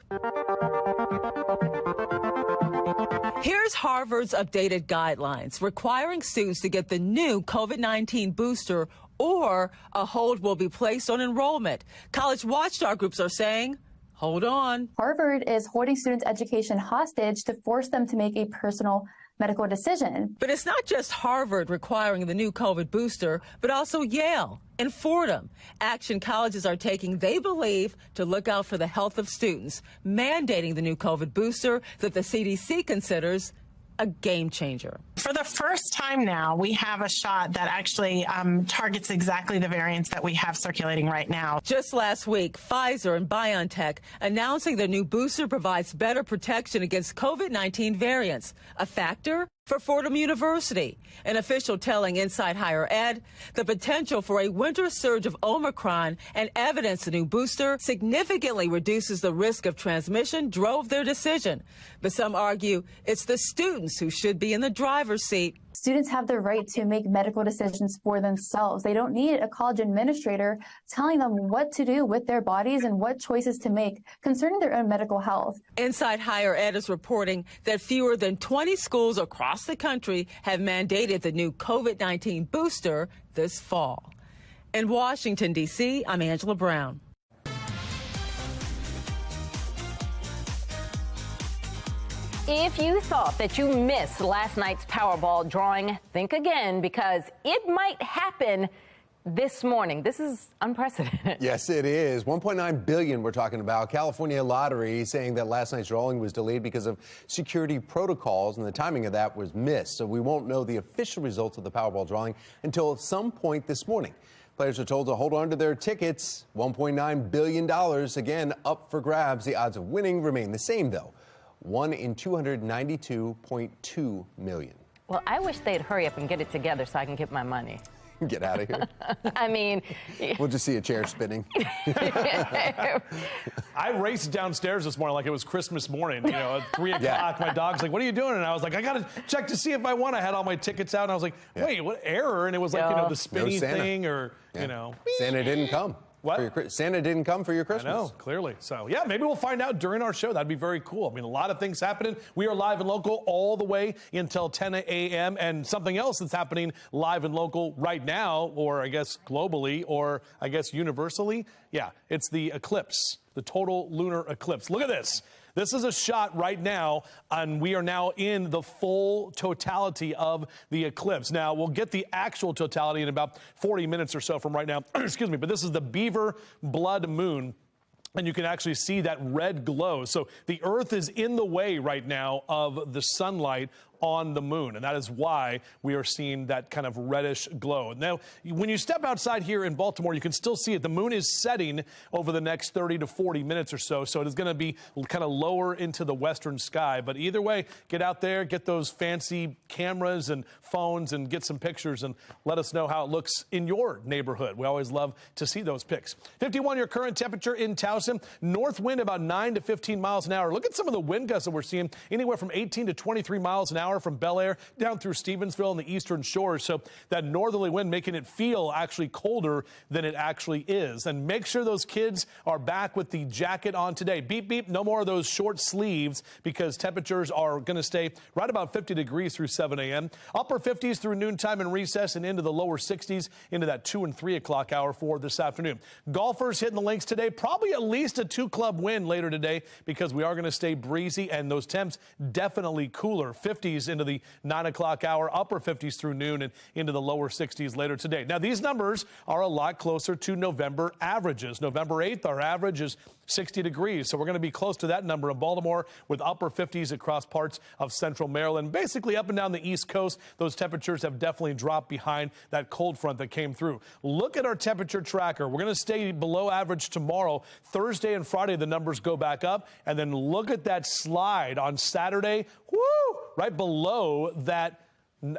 Here's Harvard's updated guidelines requiring students to get the new COVID-19 booster, or a hold will be placed on enrollment. College watchdog groups are saying, hold on. Harvard is holding students' education hostage to force them to make a personal medical decision. But it's not just Harvard requiring the new COVID booster, but also Yale and Fordham. Action colleges are taking, they believe, to look out for the health of students, mandating the new COVID booster that the CDC considers a game changer. For the first time now, we have a shot that actually targets exactly the variants that we have circulating right now. Just last week, Pfizer and BioNTech announcing the new booster provides better protection against COVID-19 variants, a factor for Fordham University. An official telling Inside Higher Ed the potential for a winter surge of Omicron and evidence the new booster significantly reduces the risk of transmission drove their decision. But some argue it's the students who should be in the driver's seat. Students have the right to make medical decisions for themselves. They don't need a college administrator telling them what to do with their bodies and what choices to make concerning their own medical health. Inside Higher Ed is reporting that fewer than 20 schools across the country have mandated the new COVID-19 booster this fall. In Washington, D.C., I'm Angela Brown. If you thought that you missed last night's Powerball drawing, think again, because it might happen this morning. This is unprecedented. Yes, it is. $1.9 billion we're talking about. California Lottery saying that last night's drawing was delayed because of security protocols, and the timing of that was missed. So we won't know the official results of the Powerball drawing until some point this morning. Players are told to hold on to their tickets. $1.9 billion, again, up for grabs. The odds of winning remain the same, though. 1 in 292.2 million. Well, I wish they'd hurry up and get it together so I can get my money. Get out of here. I mean, we'll just see a chair spinning. I raced downstairs this morning like it was Christmas morning, you know, at 3 o'clock. Yeah. My dog's like, what are you doing? And I was like, I got to check to see if I won. I had all my tickets out, and I was like, wait, what error? And it was like, you know, the spinny thing or, you know. Santa didn't come. What? Santa didn't come for your Christmas. I know, clearly. So, yeah, maybe we'll find out during our show. That'd be very cool. I mean, a lot of things happening. We are live and local all the way until 10 a.m. And something else that's happening live and local right now, or I guess globally, or I guess universally. Yeah, it's the eclipse, the total lunar eclipse. Look at this. This is a shot right now, and we are now in the full totality of the eclipse. Now, we'll get the actual totality in about 40 minutes or so from right now. Excuse me, but this is the Beaver blood moon. And you can actually see that red glow. So the Earth is in the way right now of the sunlight on the moon, and that is why we are seeing that kind of reddish glow. Now, when you step outside here in Baltimore, you can still see it. The moon is setting over the next 30 to 40 minutes or so, so it is going to be kind of lower into the western sky. But either way, get out there, get those fancy cameras and phones, and get some pictures, and let us know how it looks in your neighborhood. We always love to see those pics. 51 your current temperature in Towson. North wind about 9 to 15 miles an hour. Look at some of the wind gusts that we're seeing, anywhere from 18 to 23 miles an hour from Bel Air down through Stevensville and the eastern shores. So that northerly wind making it feel actually colder than it actually is. And make sure those kids are back with the jacket on today. Beep, beep, no more of those short sleeves, because temperatures are going to stay right about 50 degrees through 7 a.m. Upper 50s through noontime and recess, and into the lower 60s into that 2 and 3 o'clock hour for this afternoon. Golfers hitting the links today, probably at least a 2-club win later today, because we are going to stay breezy, and those temps definitely cooler. 50s 50s into the 9 o'clock hour, upper 50s through noon, and into the lower 60s later today. Now, these numbers are a lot closer to November averages. November 8th, our average is 60 degrees. So we're going to be close to that number in Baltimore, with upper 50s across parts of central Maryland. Basically up and down the East Coast, those temperatures have definitely dropped behind that cold front that came through. Look at our temperature tracker. We're going to stay below average tomorrow. Thursday and Friday, the numbers go back up. And then look at that slide on Saturday. Woo! Right below that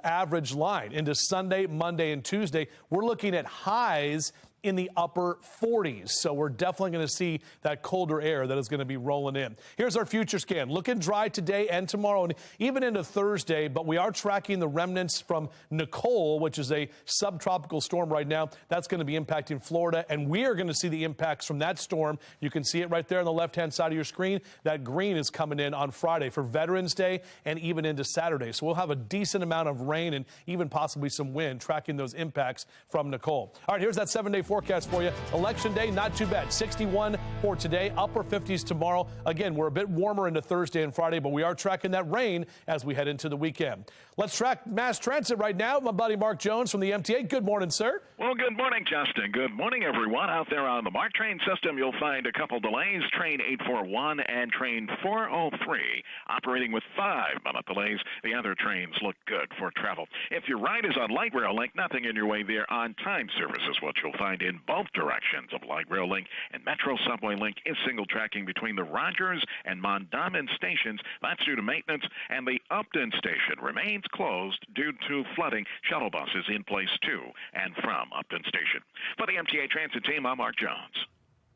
average line into Sunday, Monday, and Tuesday. We're looking at highs in the upper 40s. So we're definitely going to see that colder air that is going to be rolling in. Here's our future scan. Looking dry today and tomorrow, and even into Thursday, but we are tracking the remnants from Nicole, which is a subtropical storm right now. That's going to be impacting Florida, and we are going to see the impacts from that storm. You can see it right there on the left-hand side of your screen. That green is coming in on Friday for Veterans Day and even into Saturday. So we'll have a decent amount of rain and even possibly some wind tracking those impacts from Nicole. All right, here's that 7-day forecast for you. Election day, not too bad. 61 for today, upper 50s tomorrow. Again, we're a bit warmer into Thursday and Friday, but we are tracking that rain as we head into the weekend. Let's track mass transit right now. My buddy Mark Jones from the MTA. Good morning, sir. Well, good morning, Justin. Good morning, everyone. Out there on the MARC train system, you'll find a couple delays. Train 841 and train 403 operating with 5-minute delays. The other trains look good for travel. If your ride is on Light Rail Link, nothing in your way there. On time service is what you'll find in both directions of Light Rail Link, and Metro Subway Link is single tracking between the Rogers and Mondawmin stations. That's due to maintenance, and the Upton station remains closed due to flooding. Shuttle buses in place to and from Upton station. For the MTA Transit team, I'm Mark Jones.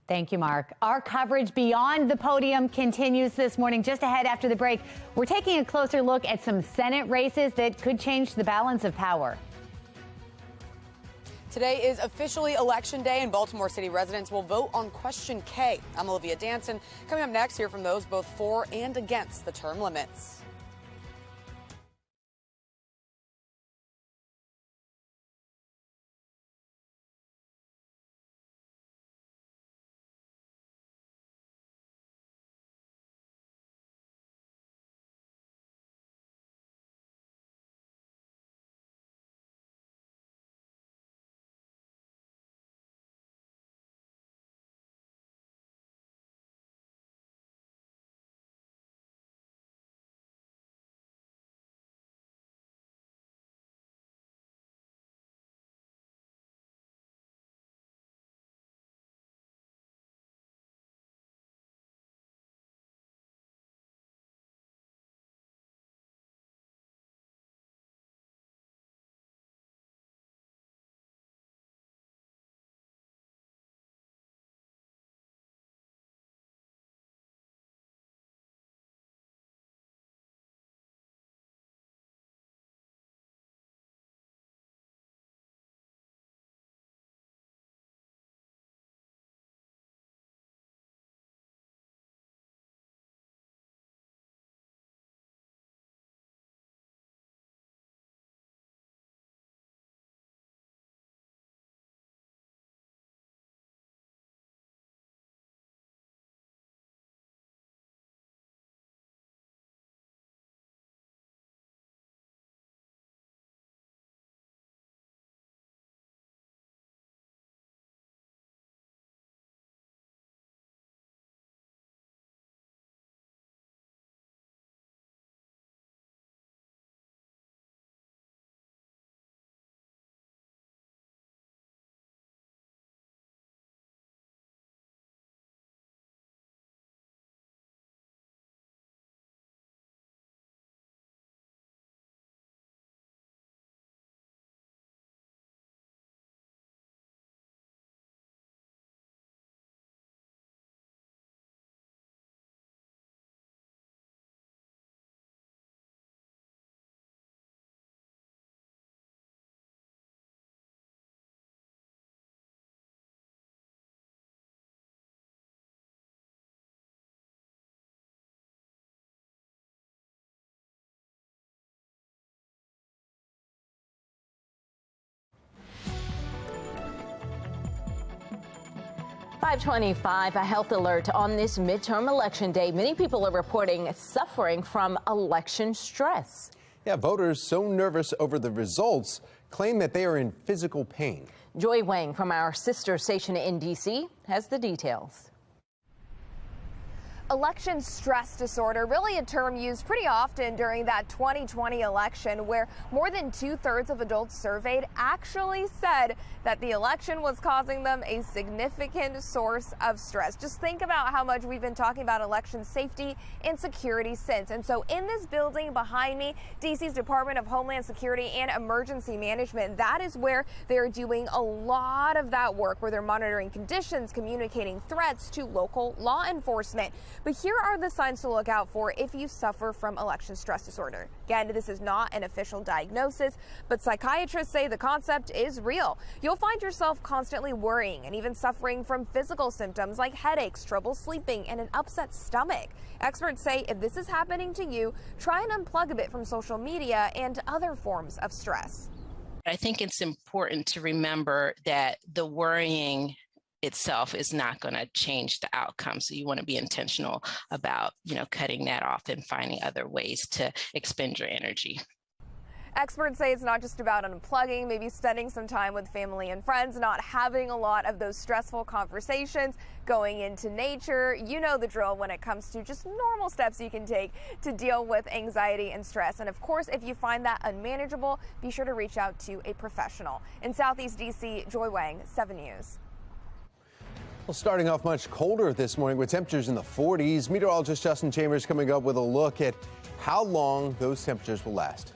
Thank you, Mark. Our coverage beyond the podium continues this morning. Just ahead after the break, we're taking a closer look at some Senate races that could change the balance of power. Today is officially Election Day, and Baltimore City residents will vote on Question K. I'm Olivia Danson. Coming up next, hear from those both for and against the term limits. .25, a health alert on this midterm election day. Many people are reporting suffering from election stress. Yeah, voters so nervous over the results claim that they are in physical pain. Joy Wang from our sister station in D.C. has the details. Election stress disorder, really a term used pretty often during that 2020 election, where more than 2/3 of adults surveyed actually said that the election was causing them a significant source of stress. Just think about how much we've been talking about election safety and security since. And so in this building behind me, DC's Department of Homeland Security and Emergency Management, that is where they're doing a lot of that work, where they're monitoring conditions, communicating threats to local law enforcement. But here are the signs to look out for if you suffer from election stress disorder. Again, this is not an official diagnosis, but psychiatrists say the concept is real. You'll find yourself constantly worrying and even suffering from physical symptoms like headaches, trouble sleeping, and an upset stomach. Experts say if this is happening to you, try and unplug a bit from social media and other forms of stress. I think it's important to remember that the worrying itself is not going to change the outcome. So you want to be intentional about, cutting that off and finding other ways to expend your energy. Experts say it's not just about unplugging, maybe spending some time with family and friends, not having a lot of those stressful conversations, going into nature. You know the drill when it comes to just normal steps you can take to deal with anxiety and stress. And of course, if you find that unmanageable, be sure to reach out to a professional. In Southeast DC, Joy Wang, 7 News. Well, starting off much colder this morning with temperatures in the 40s. Meteorologist Justin Chambers coming up with a look at how long those temperatures will last.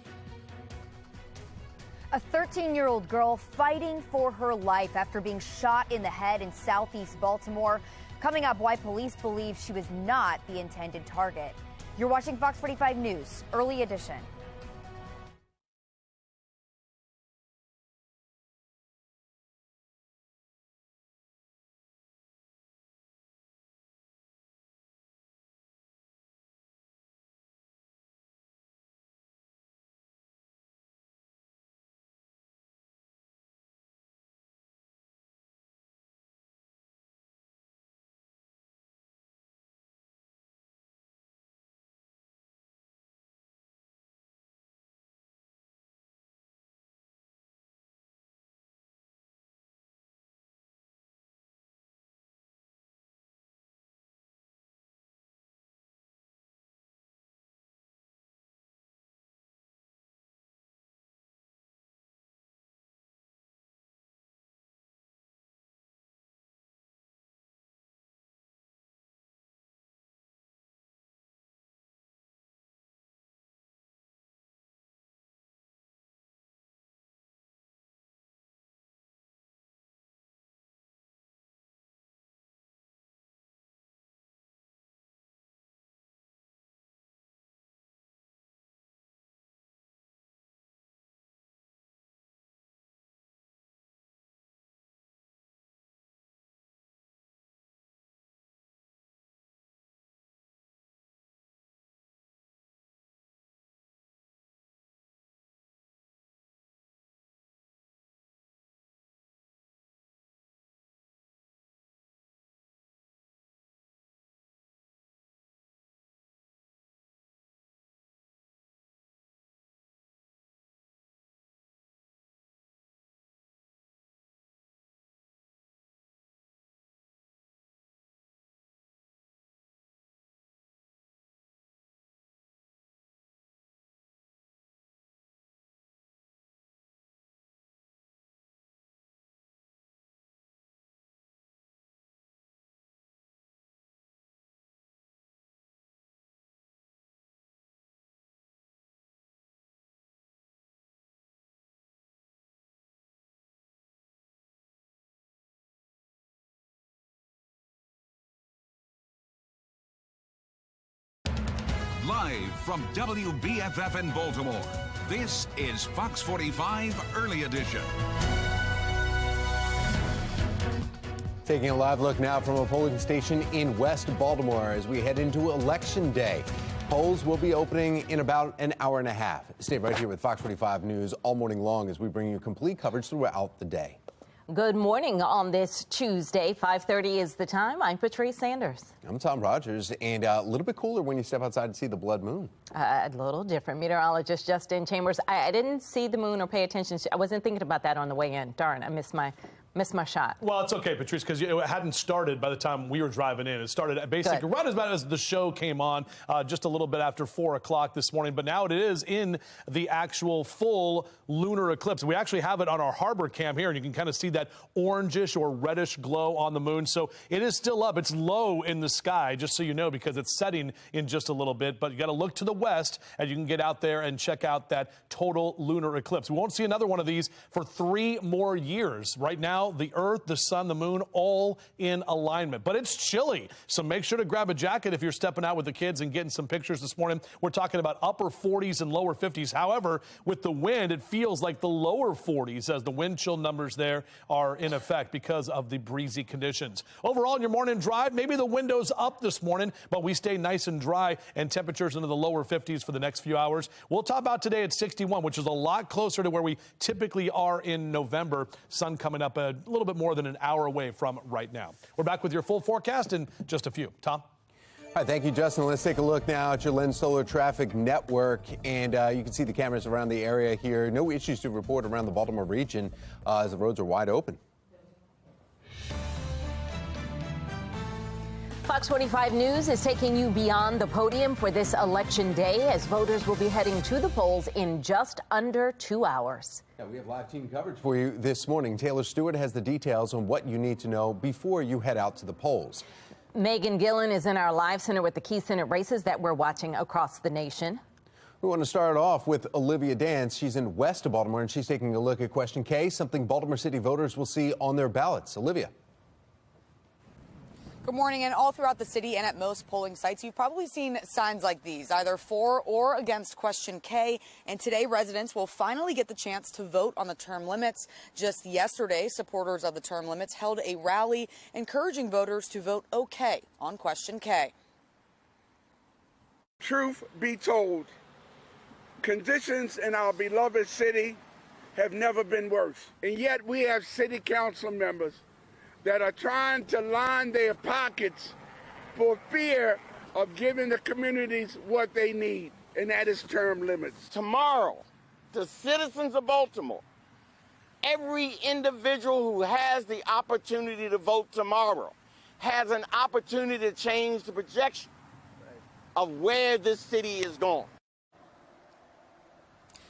A 13-year-old girl fighting for her life after being shot in the head in Southeast Baltimore. Coming up, why police believe she was not the intended target. You're watching Fox 45 News, Early Edition. Live from WBFF in Baltimore, this is Fox 45 Early Edition. Taking a live look now from a polling station in West Baltimore as we head into Election Day. Polls will be opening in about an hour and a half. Stay right here with Fox 45 News all morning long as we bring you complete coverage throughout the day. Good morning on this Tuesday. 5:30 is the time. I'm Patrice Sanders. I'm Tom Rogers, and a little bit cooler when you step outside and see the blood moon. A little different. Meteorologist Justin Chambers. I didn't see the moon or pay attention. I wasn't thinking about that on the way in. Darn, I missed my shot. Well, it's okay, Patrice, because it hadn't started by the time we were driving in. It started basically right about as the show came on, just a little bit after 4 o'clock this morning. But now it is in the actual full lunar eclipse. We actually have it on our harbor cam here, and you can kind of see that orangish or reddish glow on the moon. So it is still up. It's low in the sky, just so you know, because it's setting in just a little bit. But you got to look to the west, and you can get out there and check out that total lunar eclipse. We won't see another one of these for 3 more years. Right now, the Earth, the sun, the moon, all in alignment. But it's chilly, so make sure to grab a jacket if you're stepping out with the kids and getting some pictures this morning. We're talking about upper 40s and lower 50s. However, with the wind, it feels like the lower 40s as the wind chill numbers there are in effect because of the breezy conditions. Overall, in your morning drive, maybe the window's up this morning, but we stay nice and dry and temperatures into the lower 50s for the next few hours. We'll top out today at 61, which is a lot closer to where we typically are in November. Sun coming up a little bit more than an hour away from right now. We're back with your full forecast in just a few. Tom? All right, thank you, Justin. Let's take a look now at your Lens Solar Traffic Network, and you can see the cameras around the area here. No issues to report around the Baltimore region as the roads are wide open. Fox 45 News is taking you beyond the podium for this election day as voters will be heading to the polls in just under 2 hours. Yeah, we have live team coverage for you this morning. Taylor Stewart has the details on what you need to know before you head out to the polls. Megan Gillen is in our live center with the key Senate races that we're watching across the nation. We want to start off with Olivia Dance. She's in west of Baltimore, and she's taking a look at Question K, something Baltimore City voters will see on their ballots. Olivia. Good morning. And all throughout the city and at most polling sites, you've probably seen signs like these, either for or against Question K. And today, residents will finally get the chance to vote on the term limits. Just yesterday, supporters of the term limits held a rally encouraging voters to vote OK on Question K. Truth be told, conditions in our beloved city have never been worse. And yet we have city council members that are trying to line their pockets for fear of giving the communities what they need, and that is term limits. Tomorrow, the citizens of Baltimore, every individual who has the opportunity to vote tomorrow has an opportunity to change the projection of where this city is going.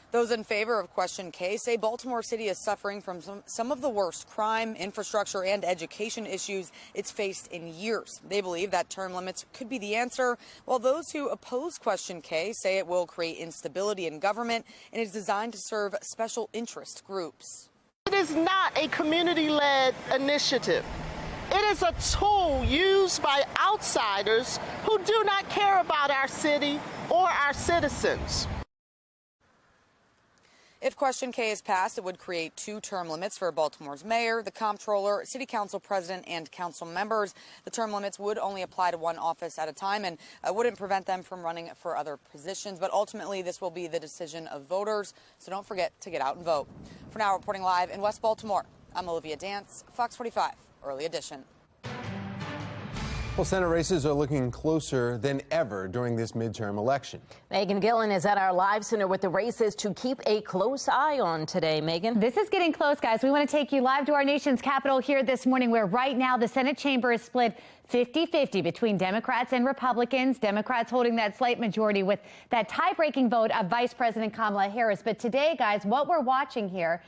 Those in favor of Question K say Baltimore City is suffering from some of the worst crime, infrastructure, and education issues it's faced in years. They believe that term limits could be the answer, while those who oppose Question K say it will create instability in government and is designed to serve special interest groups. It is not a community-led initiative. It is a tool used by outsiders who do not care about our city or our citizens. If Question K is passed, it would create 2 term limits for Baltimore's mayor, the comptroller, city council president, and council members. The term limits would only apply to one office at a time and wouldn't prevent them from running for other positions. But ultimately, this will be the decision of voters. So don't forget to get out and vote. For now, reporting live in West Baltimore, I'm Olivia Dance, Fox 45, Early Edition. Well, Senate races are looking closer than ever during this midterm election. Megan Gillen is at our live center with the races to keep a close eye on today. Megan. This is getting close, guys. We want to take you live to our nation's capital here this morning, where right now the Senate chamber is split 50-50 between Democrats and Republicans. Democrats holding that slight majority with that tie-breaking vote of Vice President Kamala Harris. But today, guys, what we're watching here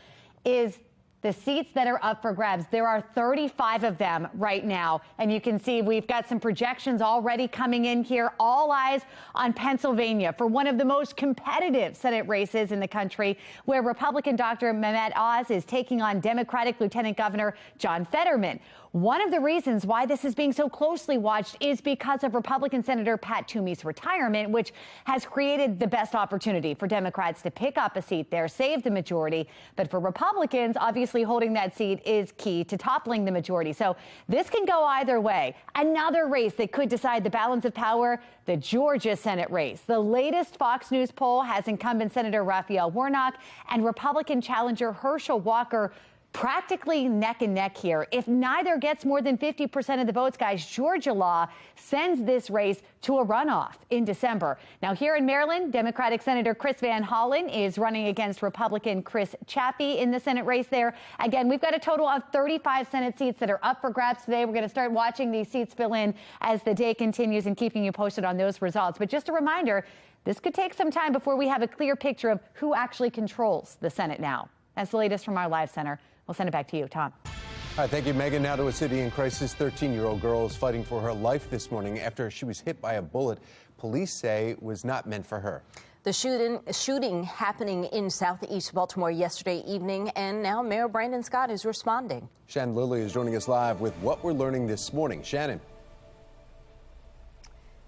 is the seats that are up for grabs. There are 35 of them right now. And you can see we've got some projections already coming in here. All eyes on Pennsylvania for one of the most competitive Senate races in the country, where Republican Dr. Mehmet Oz is taking on Democratic Lieutenant Governor John Fetterman. One of the reasons why this is being so closely watched is because of Republican Senator Pat Toomey's retirement, which has created the best opportunity for Democrats to pick up a seat there, save the majority. But for Republicans, obviously holding that seat is key to toppling the majority. So this can go either way. Another race that could decide the balance of power, the Georgia Senate race. The latest Fox News poll has incumbent Senator Raphael Warnock and Republican challenger Herschel Walker practically neck and neck here. If neither gets more than 50% of the votes, guys, Georgia law sends this race to a runoff in December. Now, here in Maryland, Democratic Senator Chris Van Hollen is running against Republican Chris Chappie in the Senate race there. Again, we've got a total of 35 Senate seats that are up for grabs today. We're going to start watching these seats fill in as the day continues and keeping you posted on those results. But just a reminder, this could take some time before we have a clear picture of who actually controls the Senate now. That's the latest from our live center. We'll send it back to you, Tom. All right, thank you, Megan. Now to a city in crisis. 13-year-old girl is fighting for her life this morning after she was hit by a bullet police say was not meant for her. The shooting happening in southeast Baltimore yesterday evening, and now Mayor Brandon Scott is responding. Shannon Lilly is joining us live with what we're learning this morning. Shannon.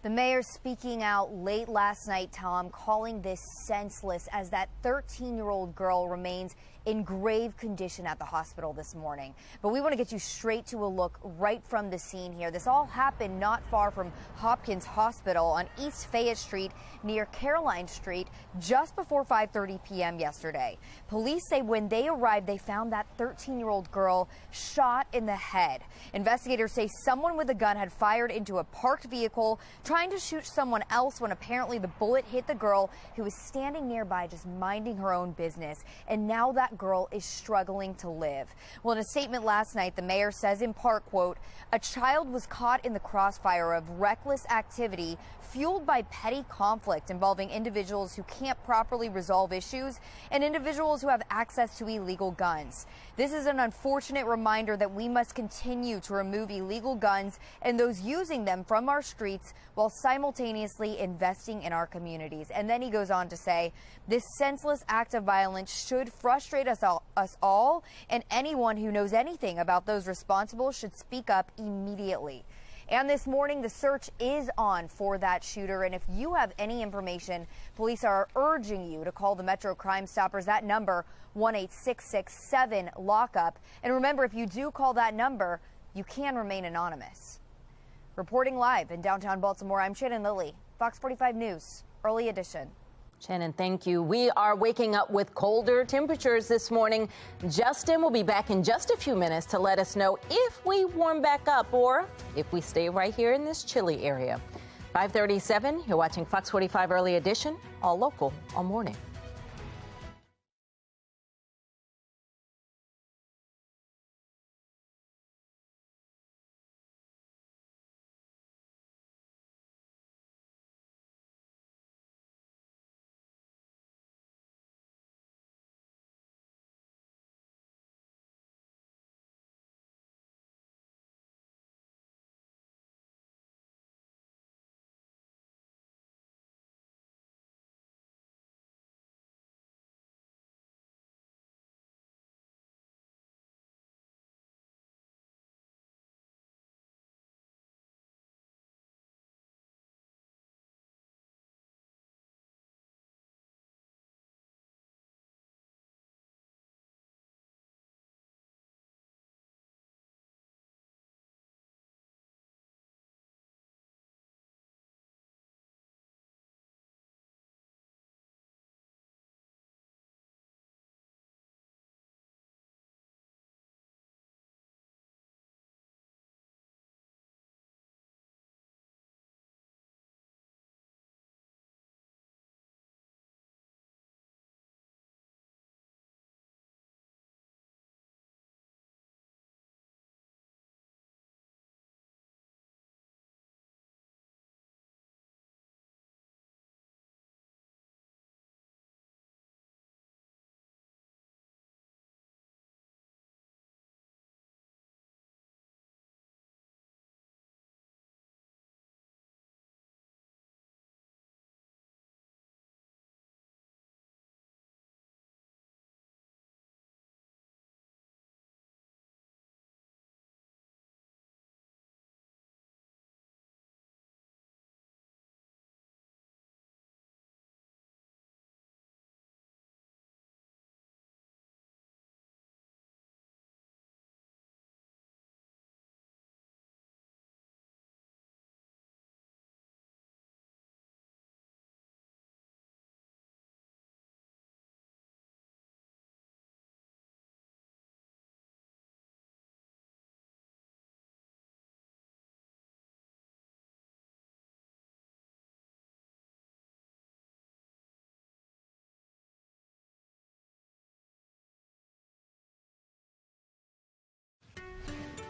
The mayor speaking out late last night, Tom, calling this senseless as that 13-year-old girl remains in grave condition at the hospital this morning. But we want to get you straight to a look right from the scene here. This all happened not far from Hopkins Hospital on East Fayette Street near Caroline Street just before 5:30 p.m. yesterday. Police say when they arrived, they found that 13-year-old girl shot in the head. Investigators say someone with a gun had fired into a parked vehicle, trying to shoot someone else when apparently the bullet hit the girl who was standing nearby just minding her own business. And now that girl is struggling to live. Well, in a statement last night, the mayor says in part, quote, "A child was caught in the crossfire of reckless activity fueled by petty conflict involving individuals who can't properly resolve issues and individuals who have access to illegal guns. This is an unfortunate reminder that we must continue to remove illegal guns and those using them from our streets while simultaneously investing in our communities." And then he goes on to say, "This senseless act of violence should frustrate us all, and anyone who knows anything about those responsible should speak up immediately." And this morning, the search is on for that shooter. And if you have any information, police are urging you to call the Metro Crime Stoppers. That number, 1-866-7-LOCK-UP. And remember, if you do call that number, you can remain anonymous. Reporting live in downtown Baltimore, I'm Shannon Lilly, Fox 45 News, Early Edition. Shannon, thank you. We are waking up with colder temperatures this morning. Justin will be back in just a few minutes to let us know if we warm back up or if we stay right here in this chilly area. 5:37, you're watching Fox 45 Early Edition, all local, all morning.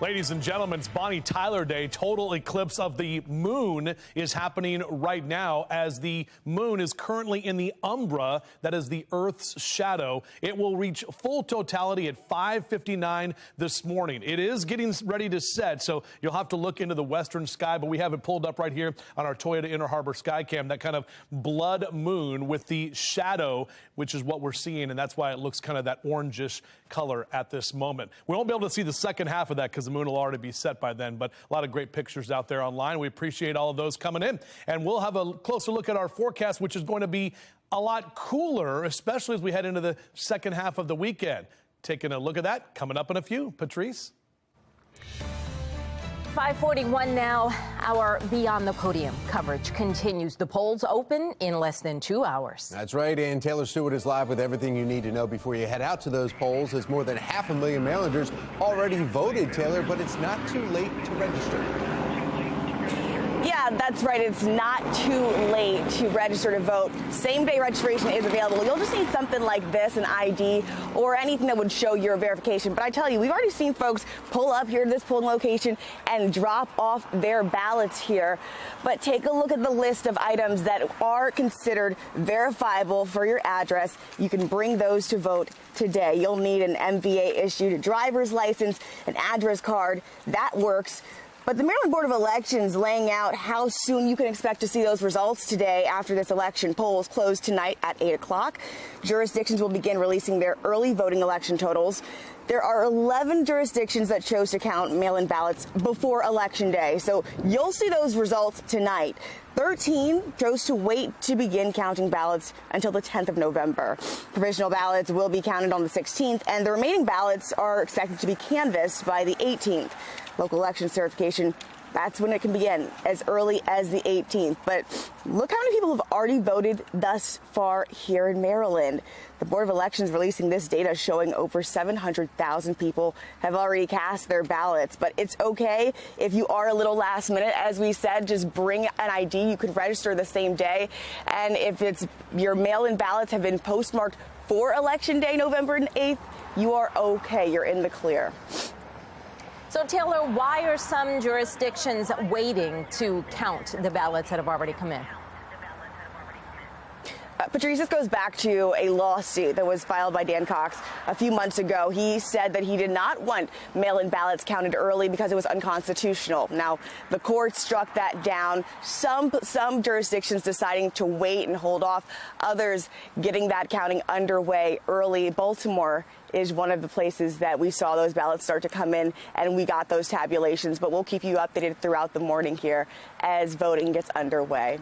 Ladies and gentlemen, it's Bonnie Tyler Day. Total eclipse of the moon is happening right now as the moon is currently in the umbra, that is the Earth's shadow. It will reach full totality at 5:59 this morning. It is getting ready to set, so you'll have to look into the western sky, but we have it pulled up right here on our Toyota Inner Harbor Skycam, that kind of blood moon with the shadow, which is what we're seeing, and that's why it looks kind of that orangish color at this moment. We won't be able to see the second half of that because the moon will already be set by then, but a lot of great pictures out there online. We appreciate all of those coming in, and we'll have a closer look at our forecast, which is going to be a lot cooler, especially as we head into the second half of the weekend. Taking a look at that coming up in a few. Patrice? 5:41 now. Our Beyond the Podium coverage continues. The polls open in less than 2 hours. That's right, and Taylor Stewart is live with everything you need to know before you head out to those polls, as more than 500,000 Marylanders already voted, Taylor, but it's not too late to register. Yeah, that's right. It's not too late to register to vote. Same-day registration is available. You'll just need something like this, an ID, or anything that would show your verification. But I tell you, we've already seen folks pull up here to this polling location and drop off their ballots here. But take a look at the list of items that are considered verifiable for your address. You can bring those to vote today. You'll need an MVA-issued driver's license, an address card. That works. But the Maryland Board of Elections laying out how soon you can expect to see those results today after this election. Polls close tonight at 8 o'clock. Jurisdictions will begin releasing their early voting election totals. There are 11 jurisdictions that chose to count mail-in ballots before Election Day, so you'll see those results tonight. 13 chose to wait to begin counting ballots until the 10th of November. Provisional ballots will be counted on the 16th, and the remaining ballots are expected to be canvassed by the 18th. Local election certification, that's when it can begin, as early as the 18th. But look how many people have already voted thus far here in Maryland. The Board of Elections releasing this data showing over 700,000 people have already cast their ballots. But it's okay if you are a little last minute. As we said, just bring an ID. You can register the same day. And if it's your mail-in ballots have been postmarked for Election Day, November 8th, you are okay. You're in the clear. So, Taylor, why are some jurisdictions waiting to count the ballots that have already come in? Patrice, this goes back to a lawsuit that was filed by Dan Cox a few months ago. He said that he did not want mail-in ballots counted early because it was unconstitutional. Now, the court struck that down. Some jurisdictions deciding to wait and hold off, others getting that counting underway early. Baltimore is one of the places that we saw those ballots start to come in, and we got those tabulations. But we'll keep you updated throughout the morning here as voting gets underway.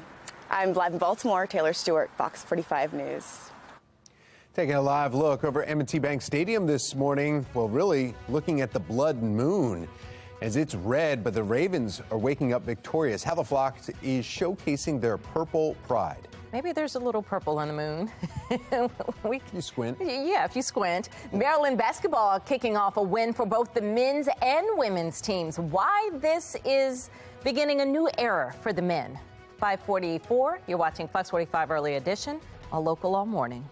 I'm live in Baltimore. Taylor Stewart, Fox 45 News. Taking a live look over M&T Bank Stadium this morning. Well, really looking at the blood moon as it's red, but the Ravens are waking up victorious. How the flock is showcasing their purple pride. Maybe there's a little purple on the moon. You squint. Yeah, if you squint. Maryland basketball kicking off a win for both the men's and women's teams. Why this is beginning a new era for the men. 5:44, you're watching Fox 45 Early Edition, a local all morning.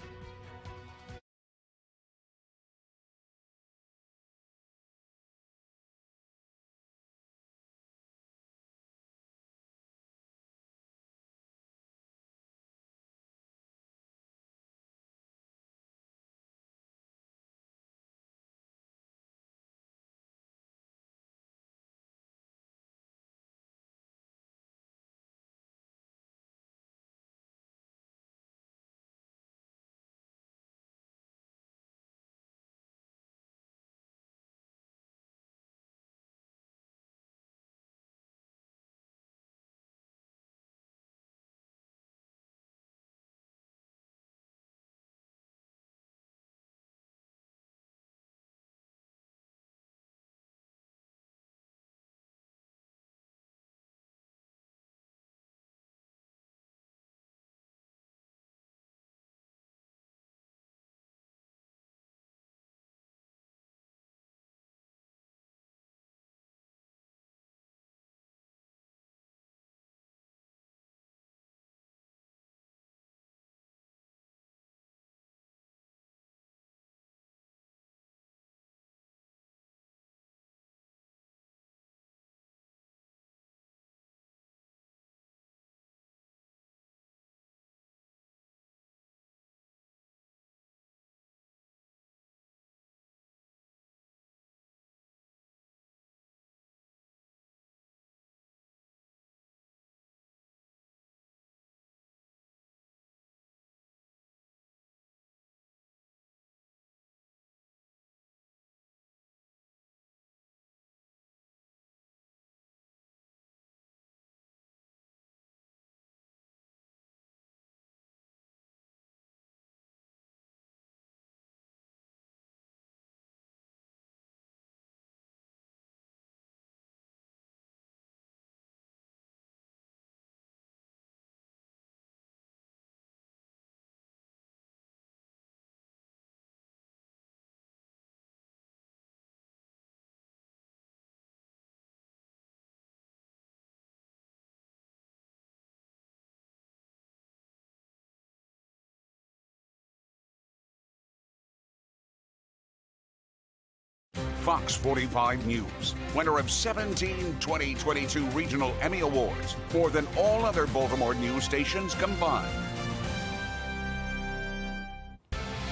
Fox 45 News, winner of 17 2022 Regional Emmy Awards, more than all other Baltimore news stations combined.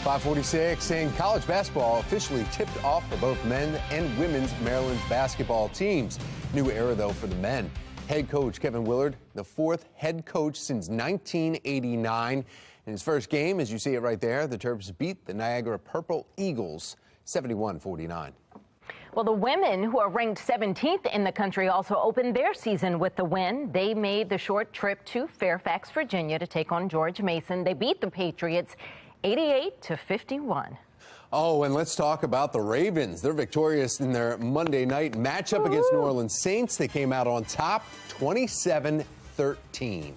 546, and college basketball officially tipped off for both men and women's Maryland basketball teams. New era, though, for the men. Head coach Kevin Willard, the fourth head coach since 1989. In his first game, as you see it right there, the Terps beat the Niagara Purple Eagles 71-49. Well, the women, who are ranked 17th in the country, also opened their season with the win. They made the short trip to Fairfax, Virginia to take on George Mason. They beat the Patriots 88-51. Oh, and let's talk about the Ravens. They're victorious in their Monday night matchup against New Orleans Saints. They came out on top 27-13.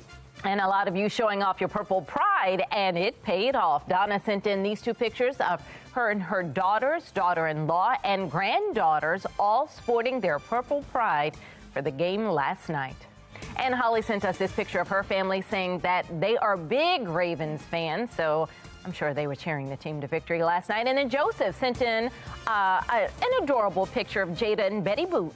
And a lot of you showing off your purple pride, and it paid off. Donna sent in these two pictures of her and her daughters, daughter-in-law, and granddaughters all sporting their purple pride for the game last night. And Holly sent us this picture of her family saying that they are big Ravens fans, so I'm sure they were cheering the team to victory last night. And then Joseph sent in an adorable picture of Jada and Betty Boop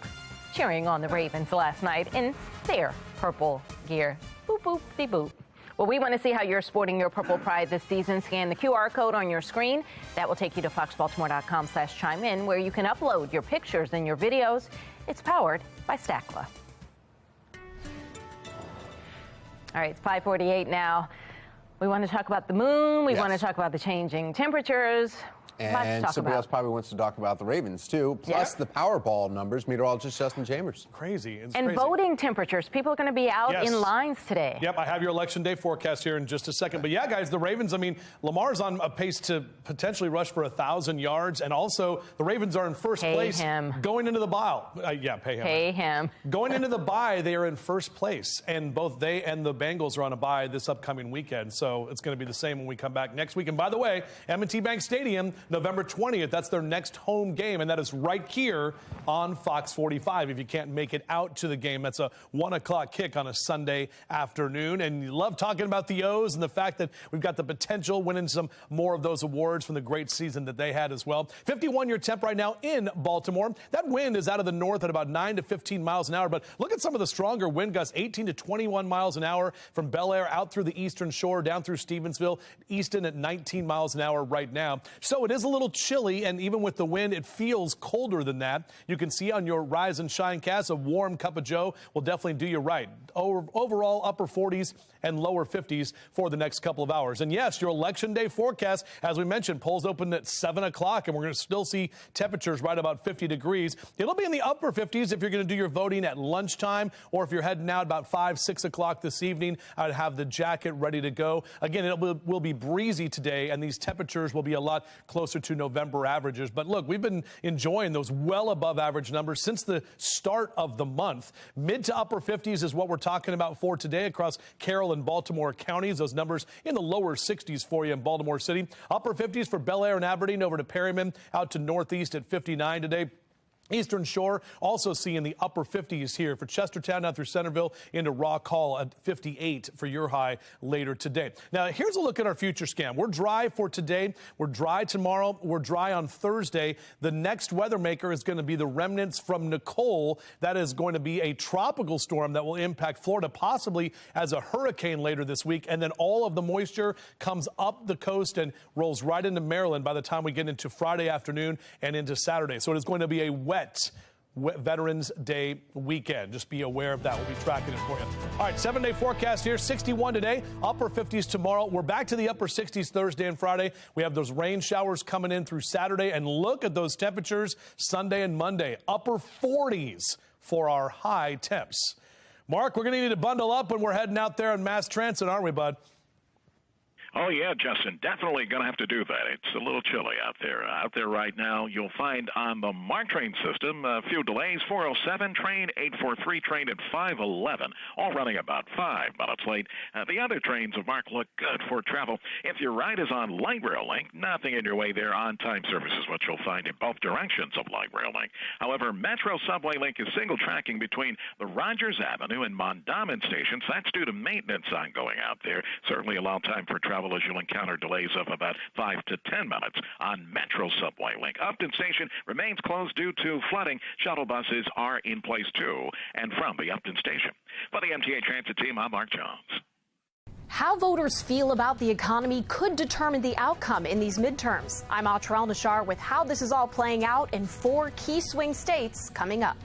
cheering on the Ravens last night in their purple gear. Boop, boop, de boop. Well, we want to see how you're sporting your purple pride this season. Scan the QR code on your screen. That will take you to foxbaltimore.com/chime in, where you can upload your pictures and your videos. It's powered by Stackla. All right, it's 5:48 now. We want to talk about the moon. We want to talk about the changing temperatures. And somebody else probably wants to talk about the Ravens, too, plus the Powerball numbers. Meteorologist Justin Chambers. Crazy. It's and crazy. Voting temperatures. People are going to be out in lines today. Yep, I have your Election Day forecast here in just a second. But yeah, guys, the Ravens, I mean, Lamar's on a pace to potentially rush for 1,000 yards. And also, the Ravens are in first place going into the bye. Pay him. Going into the bye, they are in first place. And both they and the Bengals are on a bye this upcoming weekend. So it's going to be the same when we come back next week. And by the way, M&T Bank Stadium, November 20th, that's their next home game, and that is right here on Fox 45. If you can't make it out to the game, that's a 1 o'clock kick on a Sunday afternoon. And you love talking about the O's and the fact that we've got the potential winning some more of those awards from the great season that they had as well. 51-year temp right now in Baltimore. That wind is out of the north at about 9 to 15 miles an hour, but look at some of the stronger wind gusts, 18 to 21 miles an hour from Bel Air out through the eastern shore, down through Stevensville, Easton at 19 miles an hour right now. So it is a little chilly, and even with the wind, it feels colder than that. You can see on your Rise and Shine cast, a warm cup of joe will definitely do you right. Overall, upper 40s and lower 50s for the next couple of hours. And yes, your Election Day forecast, as we mentioned, polls open at 7 o'clock, and we're going to still see temperatures right about 50 degrees. It'll be in the upper 50s if you're going to do your voting at lunchtime, or if you're heading out about 5, 6 o'clock this evening. I'd have the jacket ready to go. Again, it will be breezy today, and these temperatures will be a lot closer to November averages. But look, we've been enjoying those well above average numbers since the start of the month. Mid to upper 50s is what we're talking about for today across Carroll and Baltimore counties. Those numbers in the lower 60s for you in Baltimore City. Upper 50s for Bel Air and Aberdeen, over to Perryman, out to Northeast at 59 today. Eastern Shore also seeing the upper 50s here for Chestertown down through Centerville into Rock Hall at 58 for your high later today. Now, here's a look at our future scan. We're dry for today. We're dry tomorrow. We're dry on Thursday. The next weather maker is going to be the remnants from Nicole. That is going to be a tropical storm that will impact Florida, possibly as a hurricane later this week. And then all of the moisture comes up the coast and rolls right into Maryland by the time we get into Friday afternoon and into Saturday. So it is going to be a wet Veterans Day weekend. Just be aware of that. We'll be tracking it for you. All right, 7-day forecast here. 61 today, upper 50s tomorrow. We're back to the upper 60s Thursday and Friday. We have those rain showers coming in through Saturday. And look at those temperatures Sunday and Monday. Upper 40s for our high temps. Mark, we're going to need to bundle up when we're heading out there in mass transit, aren't we, bud? Oh, yeah, Justin, definitely going to have to do that. It's a little chilly out there. Out there right now, you'll find on the MARC train system a few delays. 407 train, 843 train at 511, all running about 5 minutes late. The other trains of MARC look good for travel. If your ride is on Light Rail Link, nothing in your way there. On-time service is what you'll find in both directions of Light Rail Link. However, Metro Subway Link is single tracking between the Rogers Avenue and Mondawmin stations. That's due to maintenance ongoing out there. Certainly allow time for travel travel as you'll encounter delays of about 5 to 10 minutes on Metro subway link. Upton Station remains closed due to flooding. Shuttle buses are in place too, and from the Upton Station. For the MTA Transit Team, I'm Mark Jones. How voters feel about the economy could determine the outcome in these midterms. I'm Atra Al-Nashar with how this is all playing out in 4 key swing states coming up.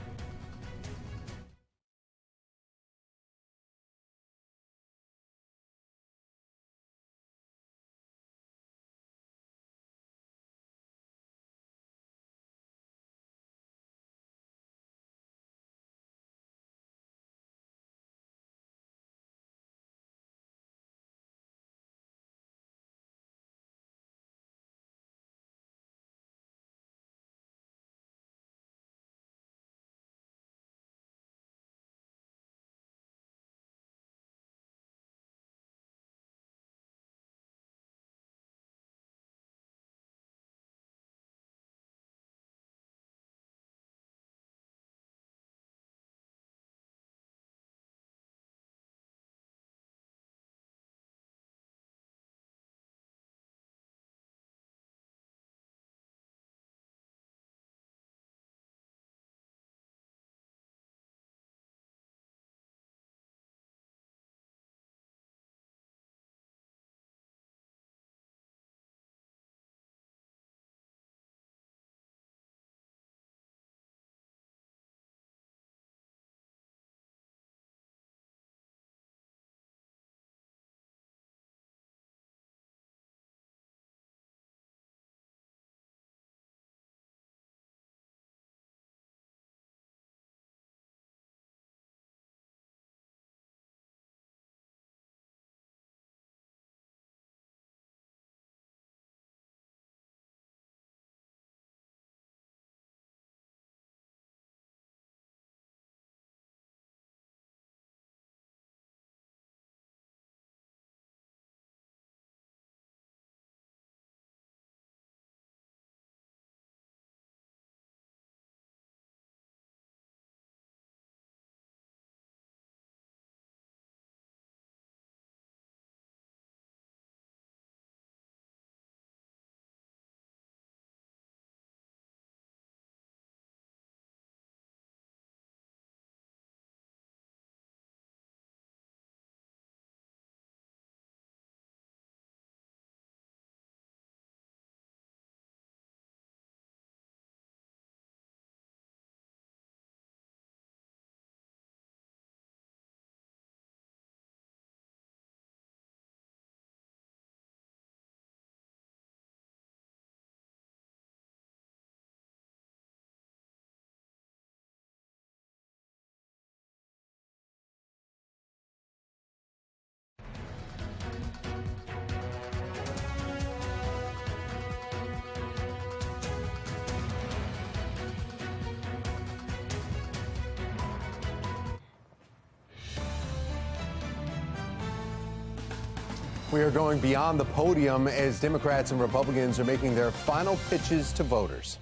We are going beyond the podium as Democrats and Republicans are making their final pitches to voters.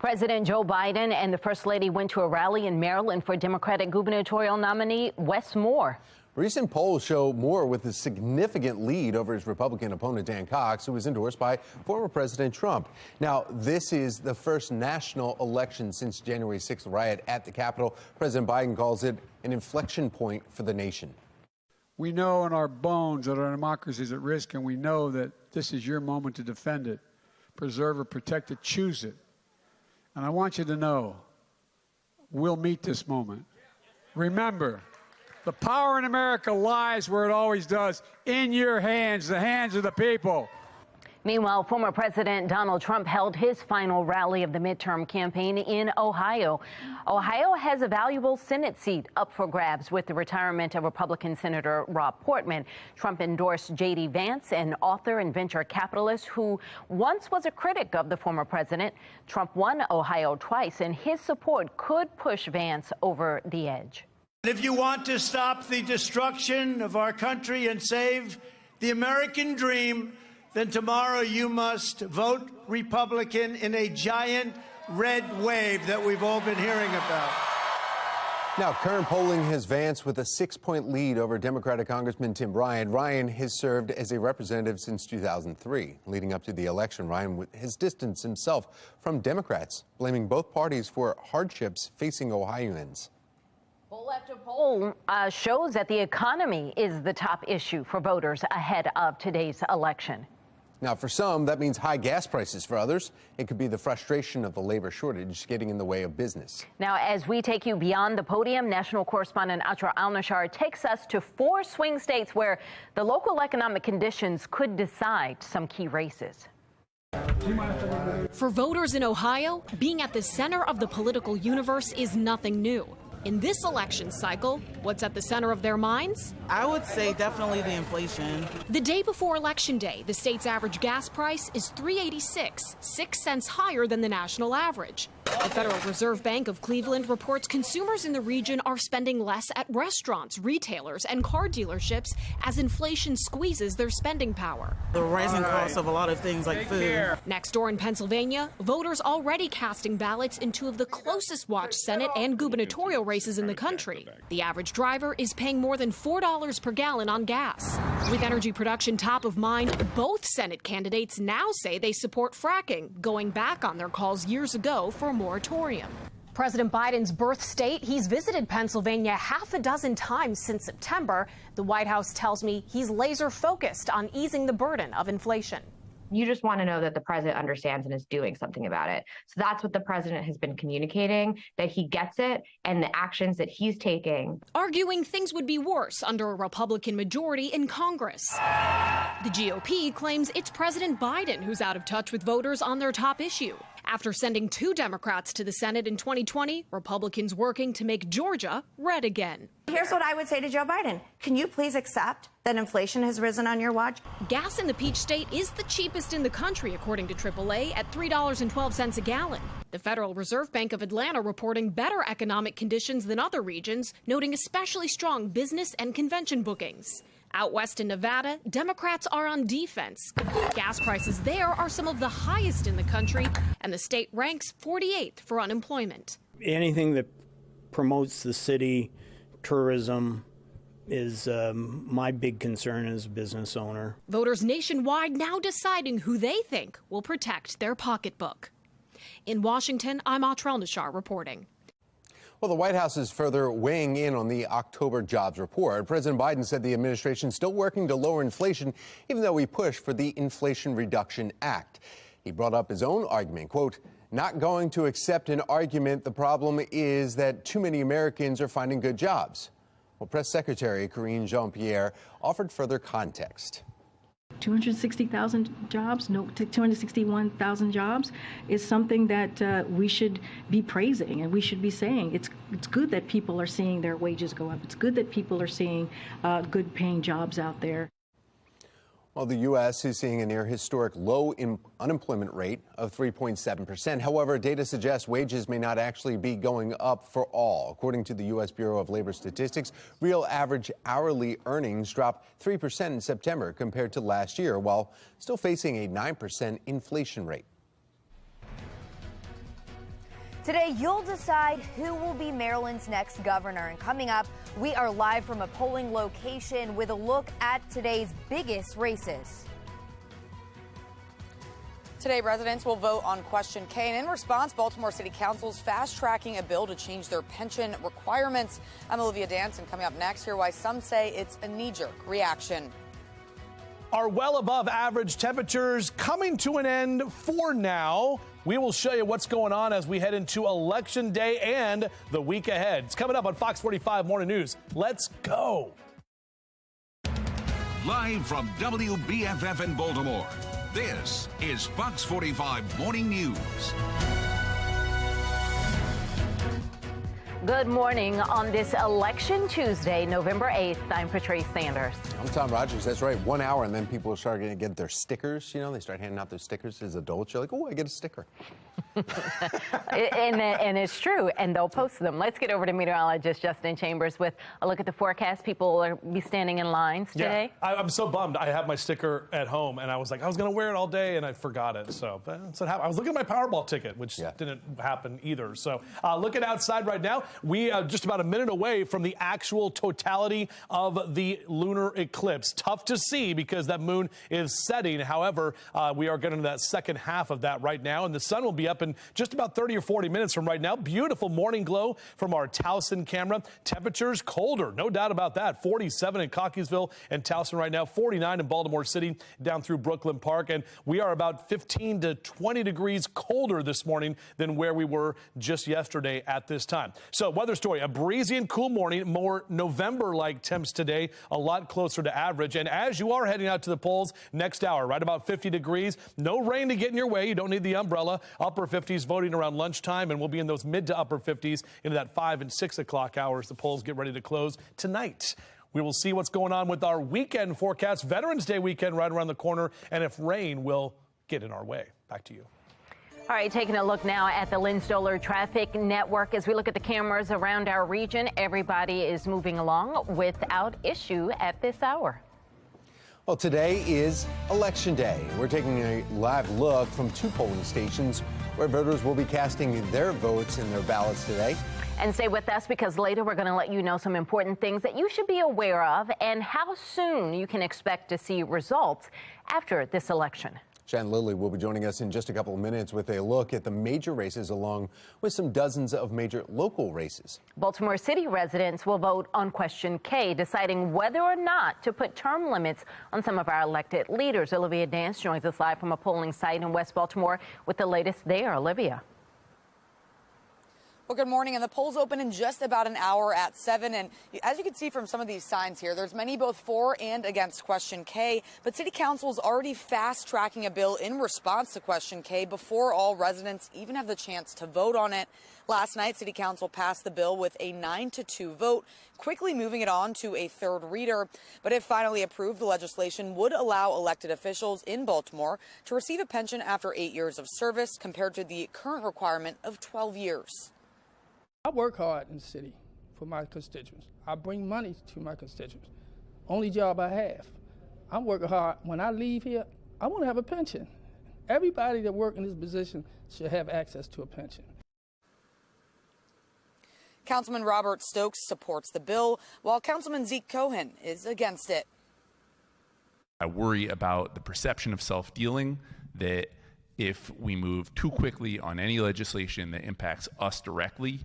President Joe Biden and the First Lady went to a rally in Maryland for Democratic gubernatorial nominee Wes Moore. Recent polls show Moore with a significant lead over his Republican opponent Dan Cox, who was endorsed by former President Trump. Now, this is the first national election since January 6th riot at the Capitol. President Biden calls it an inflection point for the nation. We know in our bones that our democracy is at risk, and we know that this is your moment to defend it, preserve it, protect it, choose it. And I want you to know, we'll meet this moment. Remember, the power in America lies where it always does, in your hands, the hands of the people. Meanwhile, former President Donald Trump held his final rally of the midterm campaign in Ohio. Ohio has a valuable Senate seat up for grabs with the retirement of Republican Senator Rob Portman. Trump endorsed J.D. Vance, an author and venture capitalist who once was a critic of the former president. Trump won Ohio twice, and his support could push Vance over the edge. If you want to stop the destruction of our country and save the American dream, then tomorrow you must vote Republican in a giant red wave that we've all been hearing about. Now, current polling has Vance with a 6-point lead over Democratic Congressman Tim Ryan. Ryan has served as a representative since 2003. Leading up to the election, Ryan has distanced himself from Democrats, blaming both parties for hardships facing Ohioans. Poll after poll shows that the economy is the top issue for voters ahead of today's election. Now, for some, that means high gas prices. For others, it could be the frustration of the labor shortage getting in the way of business. Now, as we take you beyond the podium, national correspondent Atra Al-Nashar takes us to 4 swing states where the local economic conditions could decide some key races. For voters in Ohio, being at the center of the political universe is nothing new. In this election cycle, what's at the center of their minds? I would say definitely the inflation. The day before Election Day, the state's average gas price is $3.86, 6 cents higher than the national average. The Federal Reserve Bank of Cleveland reports consumers in the region are spending less at restaurants, retailers, and car dealerships as inflation squeezes their spending power. The rising cost of a lot of things like food. Next door in Pennsylvania, voters already casting ballots in 2 of the closest watched Senate and gubernatorial races in the country. The average driver is paying more than $4 per gallon on gas. With energy production top of mind, both Senate candidates now say they support fracking, going back on their calls years ago for a moratorium. President Biden's birth state, he's visited Pennsylvania half a dozen times since September. The White House tells me he's laser focused on easing the burden of inflation. You just want to know that the president understands and is doing something about it. So that's what the president has been communicating, that he gets it and the actions that he's taking. Arguing things would be worse under a Republican majority in Congress. The GOP claims it's President Biden who's out of touch with voters on their top issue. After sending 2 Democrats to the Senate in 2020, Republicans working to make Georgia red again. Here's what I would say to Joe Biden. Can you please accept that inflation has risen on your watch? Gas in the Peach State is the cheapest in the country, according to AAA, at $3.12 a gallon. The Federal Reserve Bank of Atlanta reporting better economic conditions than other regions, noting especially strong business and convention bookings. Out west in Nevada, Democrats are on defense. Gas prices there are some of the highest in the country, and the state ranks 48th for unemployment. Anything that promotes the city, tourism, is my big concern as a business owner. Voters nationwide now deciding who they think will protect their pocketbook. In Washington, I'm Atra Al-Nashar reporting. Well, the White House is further weighing in on the October jobs report. President Biden said the administration is still working to lower inflation, even though he pushed for the Inflation Reduction Act. He brought up his own argument, quote, not going to accept an argument. The problem is that too many Americans are finding good jobs. Well, Press Secretary Karine Jean-Pierre offered further context. 260,000 jobs, no, 261,000 jobs is something that we should be praising, and we should be saying it's good that people are seeing their wages go up. It's good that people are seeing good paying jobs out there. Well, the U.S. is seeing a near historic low unemployment rate of 3.7%. However, data suggests wages may not actually be going up for all. According to the U.S. Bureau of Labor Statistics, real average hourly earnings dropped 3% in September compared to last year, while still facing a 9% inflation rate. Today, you'll decide who will be Maryland's next governor. And coming up, we are live from a polling location with a look at today's biggest races. Today, residents will vote on Question K. And in response, Baltimore City Council is fast-tracking a bill to change their pension requirements. I'm Olivia Danson. Coming up next, hear why some say it's a knee-jerk reaction. Are well above average temperatures coming to an end for now? We will show you what's going on as we head into Election Day and the week ahead. It's coming up on Fox 45 Morning News. Let's go. Live from WBFF in Baltimore, this is Fox 45 Morning News. Good morning on this Election Tuesday, November 8th. I'm Patrice Sanders. I'm Tom Rogers. That's right. 1 hour, and then people start going to get their stickers. You know, they start handing out their stickers as adults. You're like, oh, I get a sticker. and it's true, and they'll post them. Let's get over to meteorologist Justin Chambers with a look at the forecast. People will be standing in lines today. Yeah, I'm so bummed. I have my sticker at home, and I was like, I was going to wear it all day, and I forgot it. So that's what happened. I was looking at my Powerball ticket, which didn't happen either. So looking outside right now, we are just about a minute away from the actual totality of the lunar eclipse. Tough to see because that moon is setting. However, we are getting to that second half of that right now, and the sun will be up in just about 30 or 40 minutes from right now. Beautiful morning glow from our Towson camera. Temperatures colder, no doubt about that. 47 in Cockeysville and Towson right now, 49 in Baltimore City down through Brooklyn Park, and we are about 15 to 20 degrees colder this morning than where we were just yesterday at this time. So weather story, a breezy and cool morning, more November-like temps today, a lot closer to average. And as you are heading out to the polls next hour, right about 50 degrees, no rain to get in your way. You don't need the umbrella. Upper 50s voting around lunchtime, and we'll be in those mid to upper 50s into that 5 and 6 o'clock hours. The polls get ready to close tonight. We will see what's going on with our weekend forecast. Veterans Day weekend right around the corner, and if rain will get in our way. Back to you. All right, taking a look now at the Lynn Stoller Traffic Network. As we look at the cameras around our region, everybody is moving along without issue at this hour. Well, today is Election Day. We're taking a live look from 2 polling stations where voters will be casting their votes and their ballots today. And stay with us because later we're going to let you know some important things that you should be aware of and how soon you can expect to see results after this election. Shannon Lilly will be joining us in just a couple of minutes with a look at the major races along with some dozens of major local races. Baltimore City residents will vote on Question K, deciding whether or not to put term limits on some of our elected leaders. Olivia Dance joins us live from a polling site in West Baltimore with the latest there. Olivia. Well, good morning, and the polls open in just about an hour at 7. And as you can see from some of these signs here, there's many both for and against Question K. But City Council is already fast-tracking a bill in response to Question K before all residents even have the chance to vote on it. Last night, City Council passed the bill with a 9-2 vote, quickly moving it on to a third reader. But if finally approved, the legislation would allow elected officials in Baltimore to receive a pension after 8 years of service compared to the current requirement of 12 years. I work hard in the city for my constituents. I bring money to my constituents. Only job I have. I'm working hard. When I leave here, I want to have a pension. Everybody that works in this position should have access to a pension. Councilman Robert Stokes supports the bill, while Councilman Zeke Cohen is against it. I worry about the perception of self-dealing, that if we move too quickly on any legislation that impacts us directly.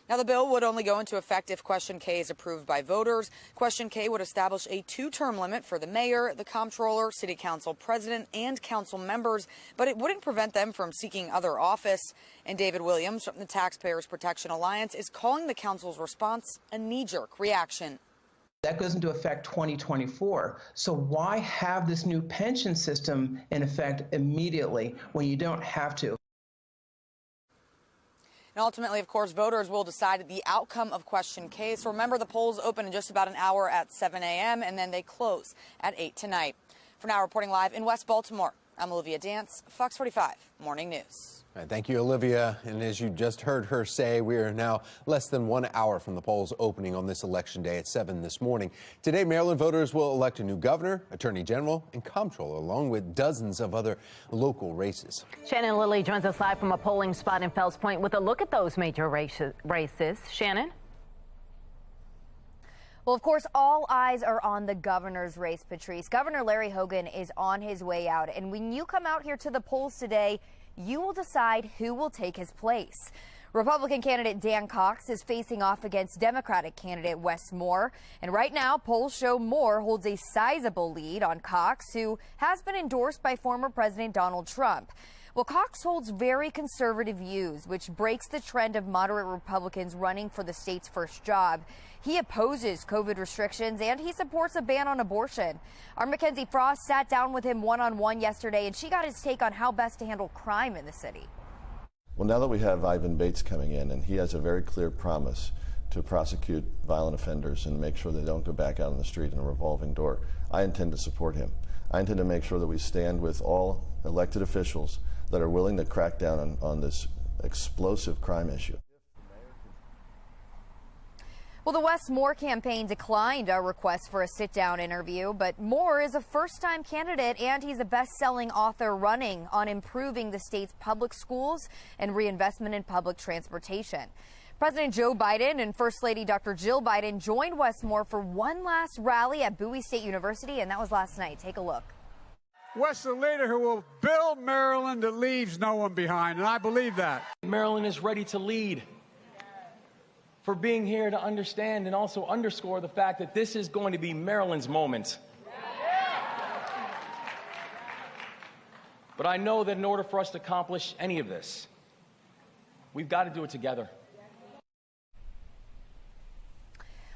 Now, the bill would only go into effect if Question K is approved by voters. Question K would establish a 2-term limit for the mayor, the comptroller, city council president, and council members, but it wouldn't prevent them from seeking other office. And David Williams from the Taxpayers Protection Alliance is calling the council's response a knee-jerk reaction. That goes into effect 2024. So why have this new pension system in effect immediately when you don't have to? And ultimately, of course, voters will decide the outcome of Question K. So remember, the polls open in just about an hour at 7 a.m. and then they close at 8 tonight. For now, reporting live in West Baltimore, I'm Olivia Dance, Fox 45 Morning News. All right, thank you, Olivia. And as you just heard her say, we are now less than 1 hour from the polls opening on this election day at 7 this morning. Today, Maryland voters will elect a new governor, attorney general, and comptroller, along with dozens of other local races. Shannon Lilly joins us live from a polling spot in Fells Point with a look at those major races. Shannon? Well, of course, all eyes are on the governor's race, Patrice. Governor Larry Hogan is on his way out. And when you come out here to the polls today, you will decide who will take his place. Republican candidate Dan Cox is facing off against Democratic candidate Wes Moore. And right now, polls show Moore holds a sizable lead on Cox, who has been endorsed by former President Donald Trump. Well, Cox holds very conservative views, which breaks the trend of moderate Republicans running for the state's first job. He opposes COVID restrictions and he supports a ban on abortion. Our Mackenzie Frost sat down with him one-on-one yesterday, and she got his take on how best to handle crime in the city. Well, now that we have Ivan Bates coming in, and he has a very clear promise to prosecute violent offenders and make sure they don't go back out on the street in a revolving door, I intend to support him. I intend to make sure that we stand with all elected officials that are willing to crack down on this explosive crime issue. Well, the Wes Moore campaign declined a request for a sit-down interview, but Moore is a first-time candidate and he's a best-selling author running on improving the state's public schools and reinvestment in public transportation. President Joe Biden and First Lady Dr. Jill Biden joined Wes Moore for one last rally at Bowie State University, and that was last night. Take a look. Wes is a leader who will build Maryland that leaves no one behind, and I believe that. Maryland is ready to lead. For being here to understand and also underscore the fact that this is going to be Maryland's moment. But I know that in order for us to accomplish any of this, we've got to do it together.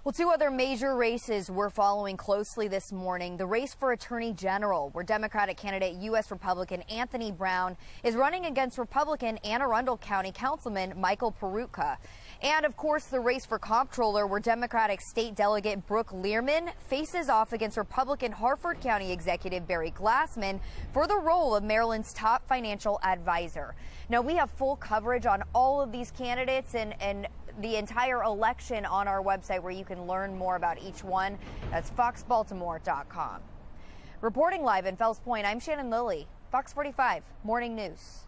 Well, two other major races we're following closely this morning. The race for Attorney General, where Democratic candidate U.S. Republican Anthony Brown is running against Republican Anne Arundel County Councilman Michael Peroutka. And, of course, the race for Comptroller, where Democratic State Delegate Brooke Learman faces off against Republican Harford County Executive Barry Glassman for the role of Maryland's top financial advisor. Now, we have full coverage on all of these candidates and the entire election on our website, where you can learn more about each one. That's foxbaltimore.com. Reporting live in Fells Point, I'm Shannon Lilly, Fox 45 Morning News.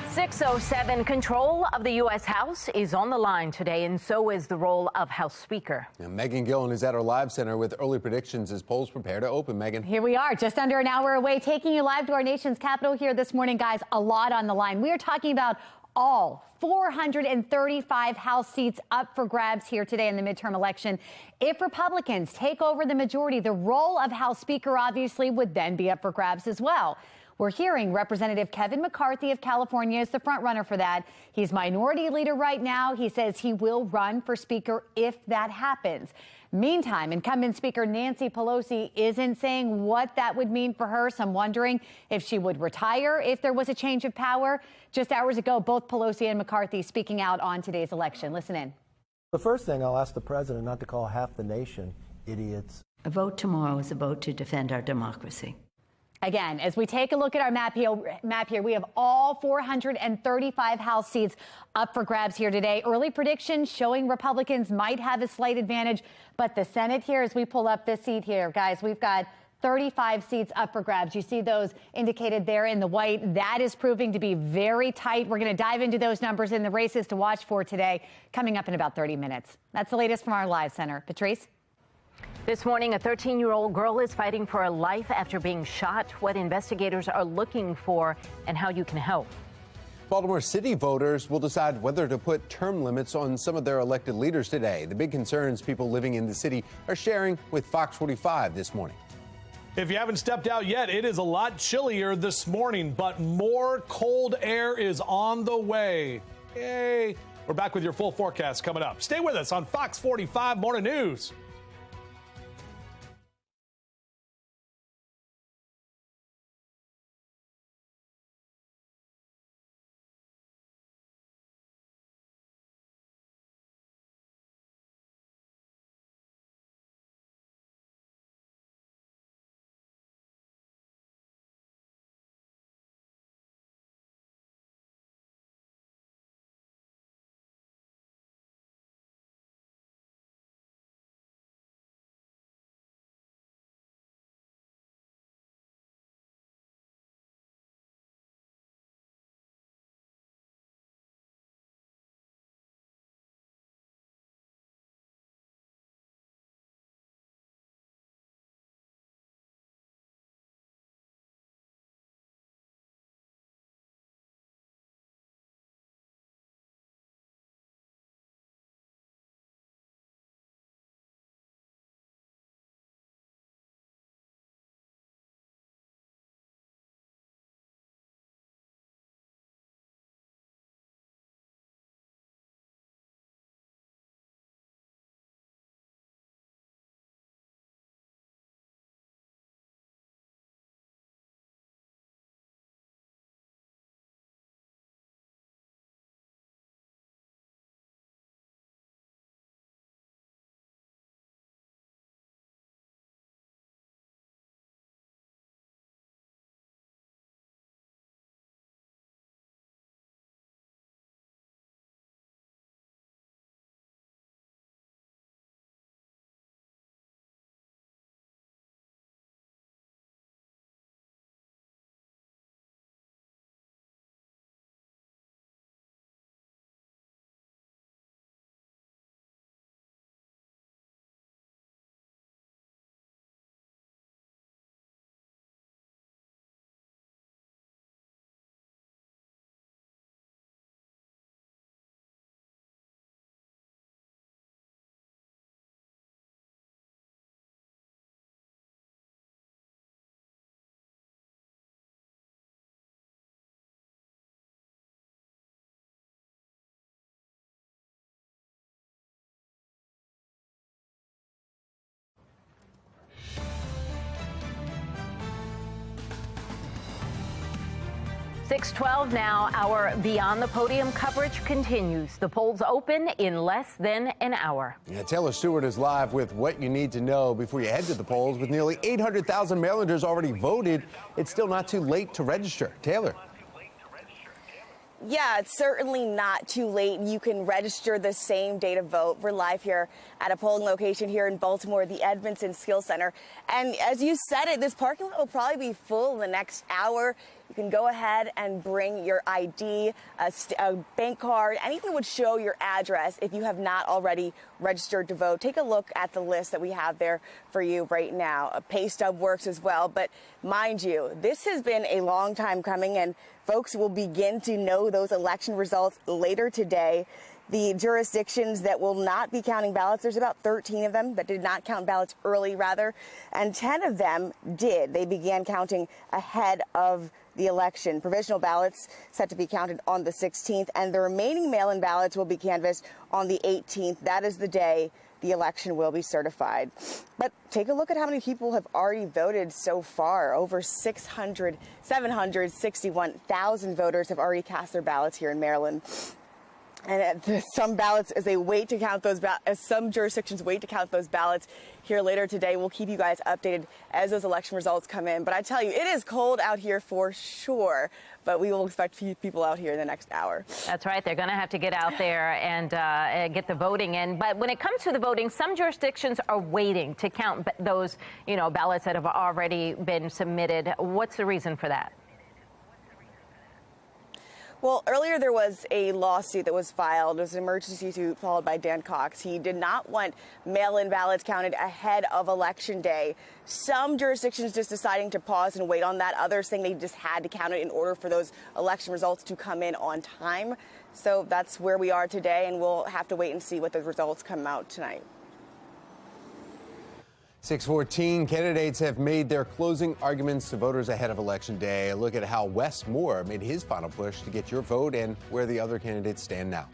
6:07, control of the U.S. House is on the line today, and so is the role of House Speaker. And Megan Gillen is at our live center with early predictions as polls prepare to open. Megan. Here we are, just under an hour away, taking you live to our nation's capital here this morning, guys. A lot on the line. We are talking about all 435 House seats up for grabs here today in the midterm election. If Republicans take over the majority, the role of House Speaker obviously would then be up for grabs as well. We're hearing Representative Kevin McCarthy of California is the front runner for that. He's minority leader right now. He says he will run for Speaker if that happens. Meantime, incumbent Speaker Nancy Pelosi isn't saying what that would mean for her. Some wondering if she would retire if there was a change of power. Just hours ago, both Pelosi and McCarthy speaking out on today's election. Listen in. The first thing, I'll ask the president not to call half the nation idiots. A vote tomorrow is a vote to defend our democracy. Again, as we take a look at our map here, we have all 435 House seats up for grabs here today. Early predictions showing Republicans might have a slight advantage, but the Senate here, as we pull up this seat here, guys, we've got 35 seats up for grabs. You see those indicated there in the white. That is proving to be very tight. We're going to dive into those numbers in the races to watch for today, coming up in about 30 minutes. That's the latest from our live center. Patrice? This morning, a 13-year-old girl is fighting for her life after being shot. What investigators are looking for and how you can help. Baltimore City voters will decide whether to put term limits on some of their elected leaders today. The big concerns people living in the city are sharing with Fox 45 this morning. If you haven't stepped out yet, it is a lot chillier this morning, but more cold air is on the way. Yay. We're back with your full forecast coming up. Stay with us on Fox 45 Morning News. 6:12 now. Our Beyond the Podium coverage continues. The polls open in less than an hour. Yeah, Taylor Stewart is live with what you need to know before you head to the polls. With nearly 800,000 Marylanders already voted, it's still not too late to register. Taylor. Yeah, it's certainly not too late. You can register the same day to vote. We're live here at a polling location here in Baltimore, the Edmondson Skills Center. And as you said it, this parking lot will probably be full in the next hour. You can go ahead and bring your ID, a bank card, anything that would show your address if you have not already registered to vote. Take a look at the list that we have there for you right now. A pay stub works as well. But mind you, this has been a long time coming, and folks will begin to know those election results later today. The jurisdictions that will not be counting ballots, there's about 13 of them that did not count ballots early, rather, and 10 of them did. They began counting ahead of the election. Provisional ballots set to be counted on the 16th, and the remaining mail-in ballots will be canvassed on the 18th. That is the day the election will be certified. But take a look at how many people have already voted so far. Over 761,000 voters have already cast their ballots here in Maryland. And some ballots, as they wait to count those, as some jurisdictions wait to count those ballots here later today, we'll keep you guys updated as those election results come in. But I tell you, it is cold out here for sure. But we will expect few people out here in the next hour. That's right. They're going to have to get out there and get the voting in. But when it comes to the voting, some jurisdictions are waiting to count those, ballots that have already been submitted. What's the reason for that? Well, earlier there was a lawsuit that was filed. It was an emergency suit followed by Dan Cox. He did not want mail-in ballots counted ahead of Election Day. Some jurisdictions just deciding to pause and wait on that. Others saying they just had to count it in order for those election results to come in on time. So that's where we are today, and we'll have to wait and see what the results come out tonight. 6:14, candidates have made their closing arguments to voters ahead of Election Day. A look at how Wes Moore made his final push to get your vote and where the other candidates stand now.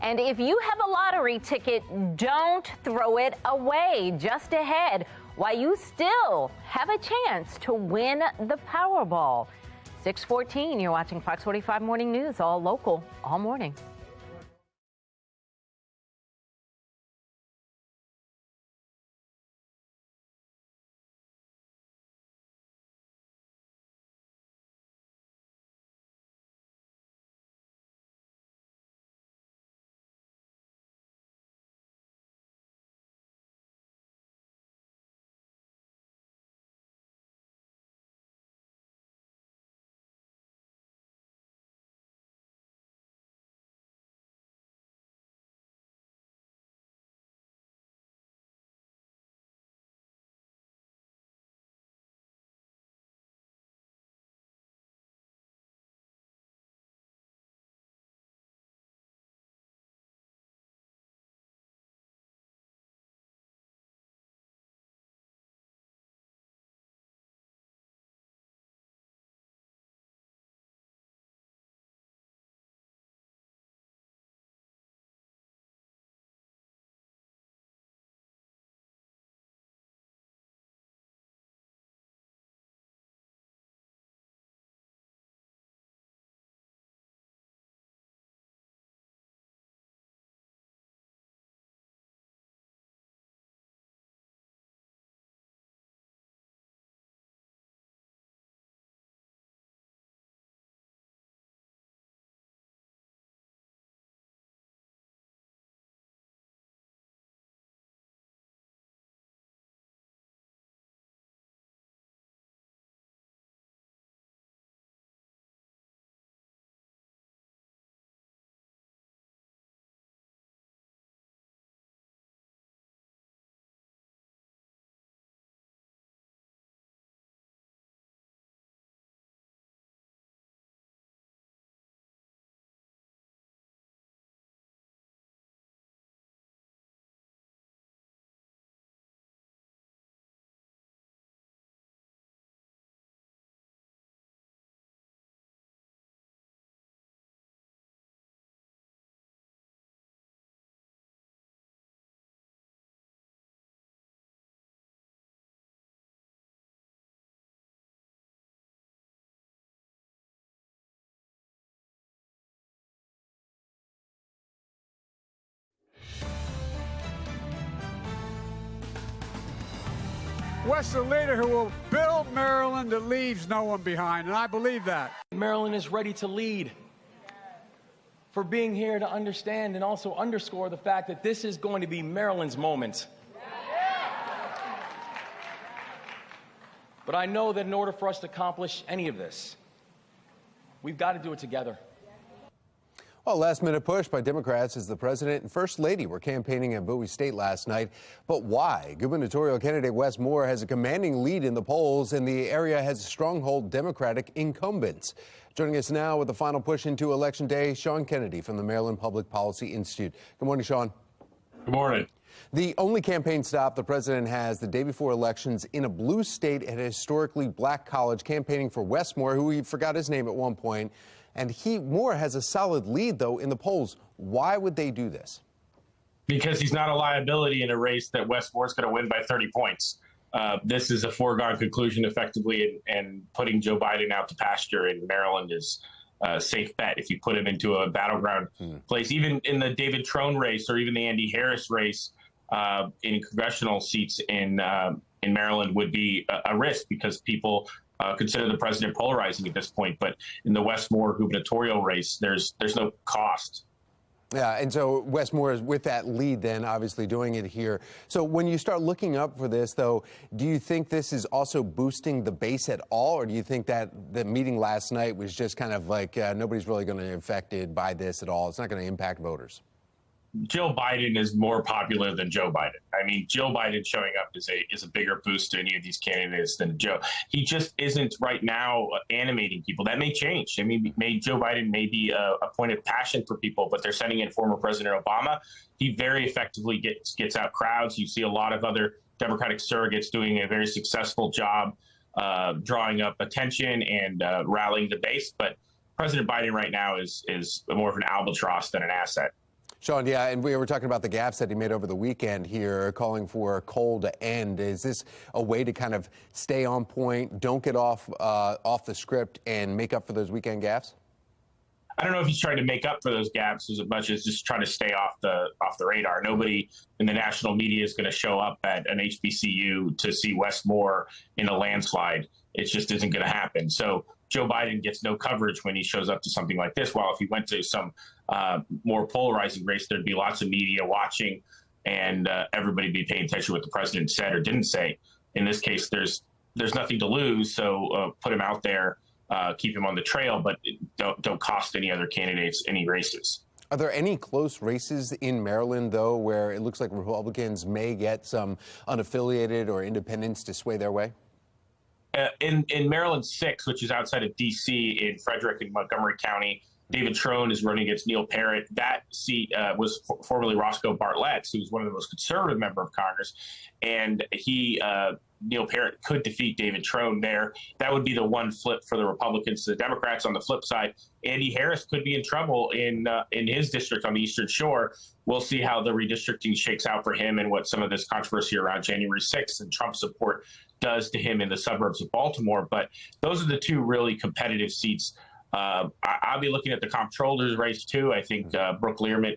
And if you have a lottery ticket, don't throw it away. Just ahead, while you still have a chance to win the Powerball. 6:14, you're watching Fox 45 Morning News, all local, all morning. Wes the leader who will build Maryland that leaves no one behind, and I believe that. Maryland is ready to lead. For being here to understand and also underscore the fact that this is going to be Maryland's moment. But I know that in order for us to accomplish any of this, we've got to do it together. Well, last-minute push by Democrats as the president and first lady were campaigning at Bowie State last night. But why? Gubernatorial candidate Wes Moore has a commanding lead in the polls, and the area has a stronghold Democratic incumbents. Joining us now with the final push into Election Day, Sean Kennedy from the Maryland Public Policy Institute. Good morning, Sean. Good morning. The only campaign stop the president has the day before elections in a blue state at a historically black college, campaigning for Wes Moore, who he forgot his name at one point. And Moore has a solid lead, though, in the polls. Why would they do this? Because he's not a liability in a race that Wes Moore's going to win by 30 points. This is a foregone conclusion, effectively, and putting Joe Biden out to pasture in Maryland is a safe bet. If you put him into a battleground place, even in the David Trone race or even the Andy Harris race in congressional seats in Maryland would be a risk because people consider the president polarizing at this point. But in the Wes Moore gubernatorial race, there's no cost. Yeah, and so Wes Moore is with that lead then, obviously doing it here. So when you start looking up for this, though, do you think this is also boosting the base at all? Or do you think that the meeting last night was just kind of like nobody's really going to be affected by this at all? It's not going to impact voters. Joe Biden is more popular than Joe Biden. I mean, Joe Biden showing up is a bigger boost to any of these candidates than Joe. He just isn't right now animating people. That may change. I mean, Joe Biden may be a point of passion for people, but they're sending in former President Obama. He very effectively gets out crowds. You see a lot of other Democratic surrogates doing a very successful job drawing up attention and rallying the base. But President Biden right now is more of an albatross than an asset. Sean, yeah, and we were talking about the gaffes that he made over the weekend here, calling for coal to end. Is this a way to kind of stay on point, don't get off the script, and make up for those weekend gaffes? I don't know if he's trying to make up for those gaps as much as just trying to stay off the radar. Nobody in the national media is going to show up at an HBCU to see Wes Moore in a landslide. It just isn't going to happen. So Joe Biden gets no coverage when he shows up to something like this. While if he went to some more polarizing race, there'd be lots of media watching and everybody be paying attention to what the president said or didn't say. In this case, there's nothing to lose. So put him out there, keep him on the trail, but don't cost any other candidates any races. Are there any close races in Maryland, though, where it looks like Republicans may get some unaffiliated or independents to sway their way? In Maryland 6, which is outside of D.C. in Frederick and Montgomery County, David Trone is running against Neil Parrott. That seat was formerly Roscoe Bartlett's, who's one of the most conservative members of Congress. And Neil Parrott could defeat David Trone there. That would be the one flip for the Republicans to the Democrats. On the flip side, Andy Harris could be in trouble in his district on the Eastern Shore. We'll see how the redistricting shakes out for him and what some of this controversy around January 6th and Trump support does to him in the suburbs of Baltimore. But those are the two really competitive seats. I'll be looking at the comptroller's race, too. I think Brooke Learment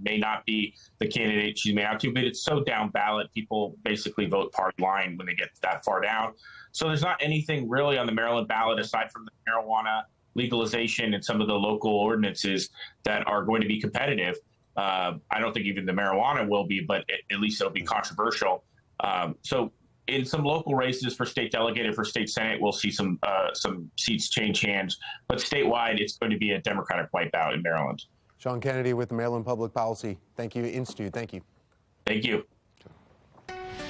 may not be the candidate she's made out to, but it's so down ballot. People basically vote party line when they get that far down. So there's not anything really on the Maryland ballot aside from the marijuana legalization and some of the local ordinances that are going to be competitive. I don't think even the marijuana will be, but at least it'll be controversial. So in some local races for state delegate and for state senate, we'll see some seats change hands. But statewide, it's going to be a Democratic wipeout in Maryland. Sean Kennedy with the Maryland Public Policy. Thank you, Institute. Thank you. Thank you.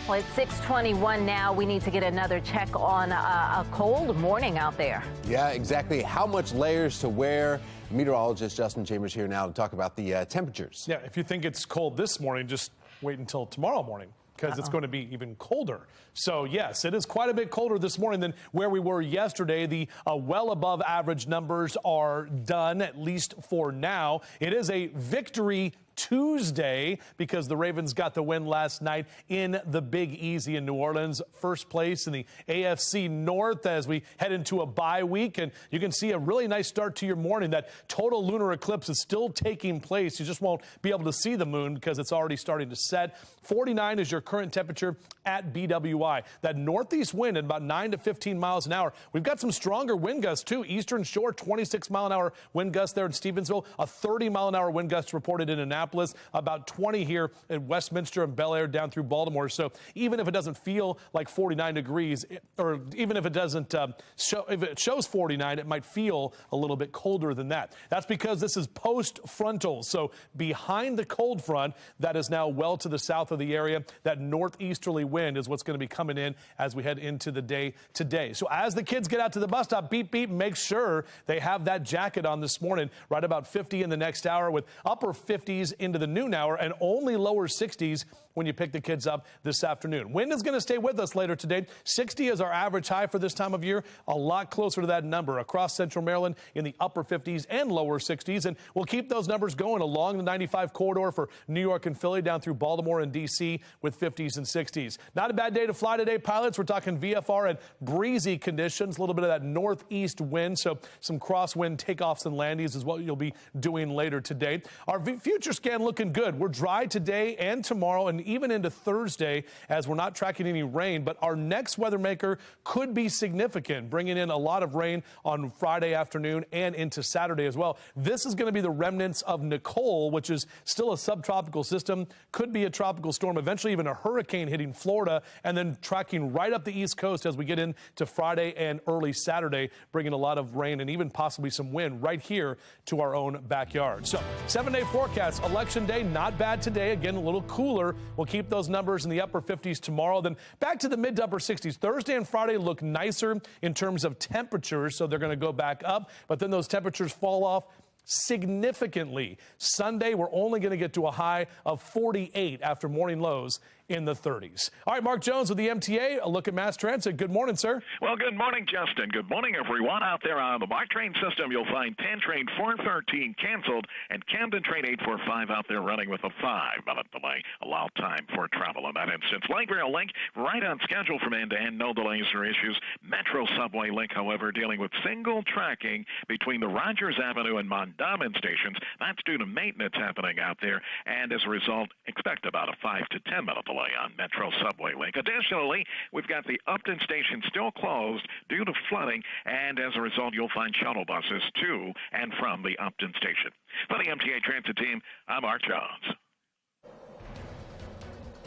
Well, it's 6:21 now. We need to get another check on a cold morning out there. Yeah, exactly. How much layers to wear? Meteorologist Justin Chambers here now to talk about the temperatures. Yeah, if you think it's cold this morning, just wait until tomorrow morning, because it's going to be even colder. So, yes, it is quite a bit colder this morning than where we were yesterday. The well above average numbers are done, at least for now. It is a victory Tuesday because the Ravens got the win last night in the Big Easy in New Orleans. First place in the AFC North as we head into a bye week. And you can see a really nice start to your morning. That total lunar eclipse is still taking place. You just won't be able to see the moon because it's already starting to set. 49 is your current temperature at BWI. That northeast wind at about 9 to 15 miles an hour. We've got some stronger wind gusts too. Eastern Shore, 26 mile an hour wind gust there in Stevensville. A 30 mile an hour wind gust reported in Annapolis. About 20 here in Westminster and Bel Air down through Baltimore. So even if it doesn't feel like 49 degrees, or even if it doesn't if it shows 49, it might feel a little bit colder than that. That's because this is post-frontal. So behind the cold front that is now well to the south of the area, that northeasterly wind is what's going to be coming in as we head into the day today. So as the kids get out to the bus stop, beep, beep, make sure they have that jacket on this morning. Right about 50 in the next hour with upper 50s into the noon hour and only lower 60s when you pick the kids up this afternoon. Wind is going to stay with us later today. 60 is our average high for this time of year, a lot closer to that number across central Maryland in the upper 50s and lower 60s. And we'll keep those numbers going along the 95 corridor for New York and Philly down through Baltimore and D.C. with 50s and 60s. Not a bad day to fly today, pilots. We're talking VFR and breezy conditions, a little bit of that northeast wind. So some crosswind takeoffs and landings is what you'll be doing later today. Our future scan looking good. We're dry today and tomorrow and even into Thursday as we're not tracking any rain, but our next weather maker could be significant, bringing in a lot of rain on Friday afternoon and into Saturday as well. This is going to be the remnants of Nicole, which is still a subtropical system, could be a tropical storm, eventually even a hurricane hitting Florida, and then tracking right up the East Coast as we get into Friday and early Saturday, bringing a lot of rain and even possibly some wind right here to our own backyard. So 7-day forecast, election day, not bad today. Again, a little cooler. We'll keep those numbers in the upper 50s tomorrow. Then back to the mid to upper 60s. Thursday and Friday look nicer in terms of temperatures, so they're going to go back up. But then those temperatures fall off significantly. Sunday, we're only going to get to a high of 48 after morning lows in the 30s. All right, Mark Jones with the MTA, a look at mass transit. Good morning, sir. Well, good morning, Justin. Good morning, everyone. Out there on the BART train system, you'll find Penn train 413 canceled and Camden train 845 out there running with a 5-minute delay. Allow time for travel in that instance. Light rail link right on schedule from end to end. No delays or issues. Metro subway link, however, dealing with single tracking between the Rogers Avenue and Mondawmin stations. That's due to maintenance happening out there. And as a result, expect about a 5 to 10 minute delay on Metro subway link. Additionally, we've got the Upton station still closed due to flooding, and as a result, you'll find shuttle buses to and from the Upton station. For the MTA Transit team, I'm Art Jones.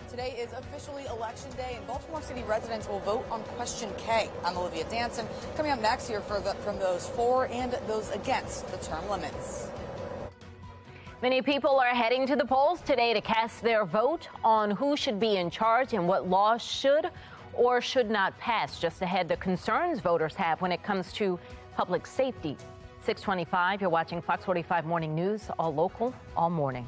Today is officially Election Day, and Baltimore City residents will vote on Question K. I'm Olivia Danson. Coming up next here from those for and those against the term limits. Many people are heading to the polls today to cast their vote on who should be in charge and what laws should or should not pass. Just ahead, the concerns voters have when it comes to public safety. 6:25, you're watching Fox 45 Morning News, all local, all morning.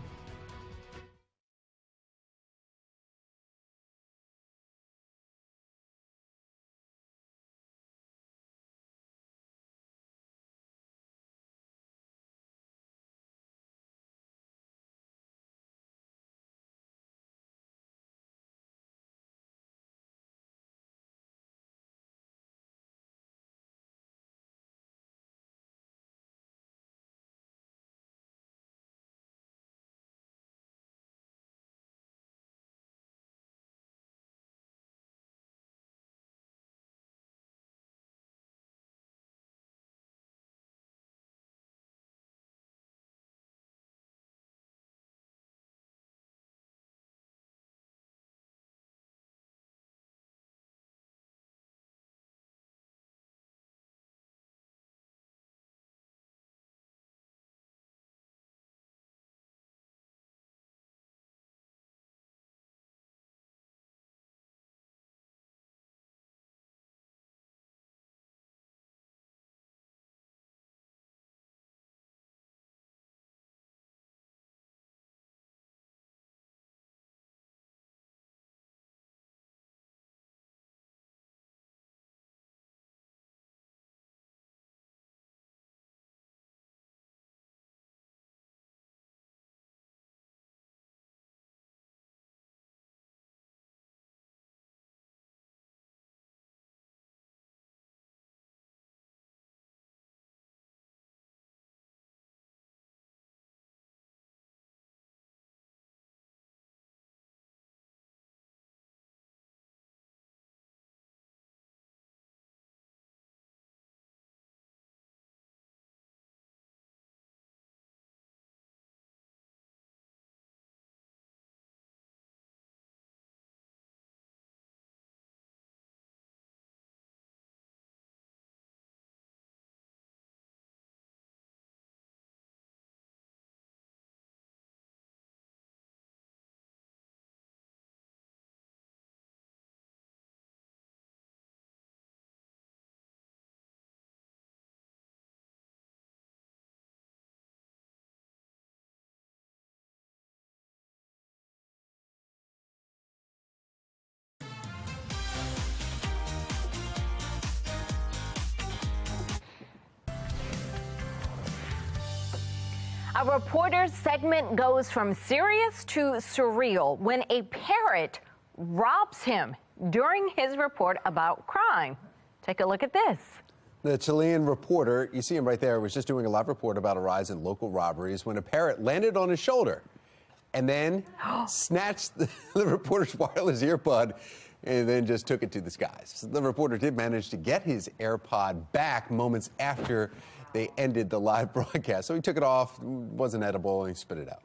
A reporter's segment goes from serious to surreal when a parrot robs him during his report about crime. Take a look at this. The Chilean reporter, you see him right there, was just doing a live report about a rise in local robberies when a parrot landed on his shoulder and then snatched the reporter's wireless earbud and then just took it to the skies. The reporter did manage to get his AirPod back moments after they ended the live broadcast. So he took it off, wasn't edible, and he spit it out.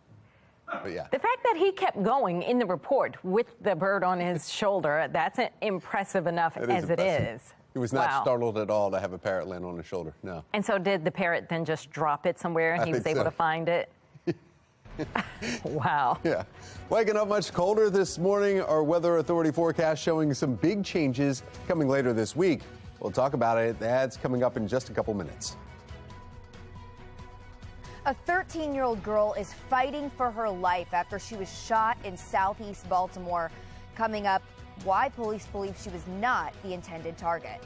But yeah. The fact that he kept going in the report with the bird on his shoulder, that's impressive enough as it is. He was not startled at all to have a parrot land on his shoulder, no. And so did the parrot then just drop it somewhere and he was able to find it? Wow. Yeah. Waking up much colder this morning. Our weather authority forecast showing some big changes coming later this week. We'll talk about it. That's coming up in just a couple minutes. A 13-year-old girl is fighting for her life after she was shot in southeast Baltimore. Coming up, why police believe she was not the intended target.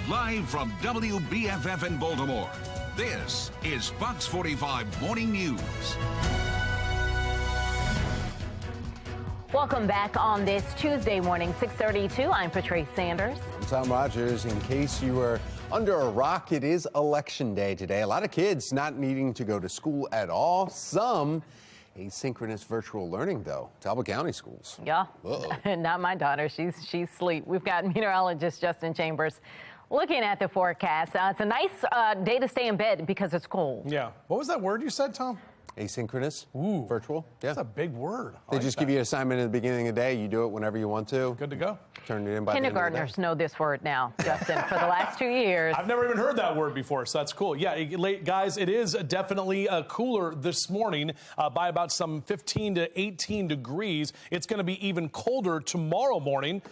Live from WBFF in Baltimore, this is Fox 45 Morning News. Welcome back on this Tuesday morning, 6:32. I'm Patrice Sanders. I'm Tom Rogers. In case you were under a rock, it is Election Day today. A lot of kids not needing to go to school at all. Some asynchronous virtual learning, though. Talbot County schools. Yeah. Not my daughter. She's asleep. We've got meteorologist Justin Chambers looking at the forecast. It's a nice day to stay in bed because it's cold. Yeah. What was that word you said, Tom? Asynchronous. Ooh. Virtual. Yeah. That's a big word. They just give you an assignment at the beginning of the day. You do it whenever you want to. Good to go. Turn it in by the end of the day. Kindergartners know this word now, Justin, for the last 2 years. I've never even heard that word before, so that's cool. Yeah, guys, it is definitely cooler this morning by about some 15 to 18 degrees. It's going to be even colder tomorrow morning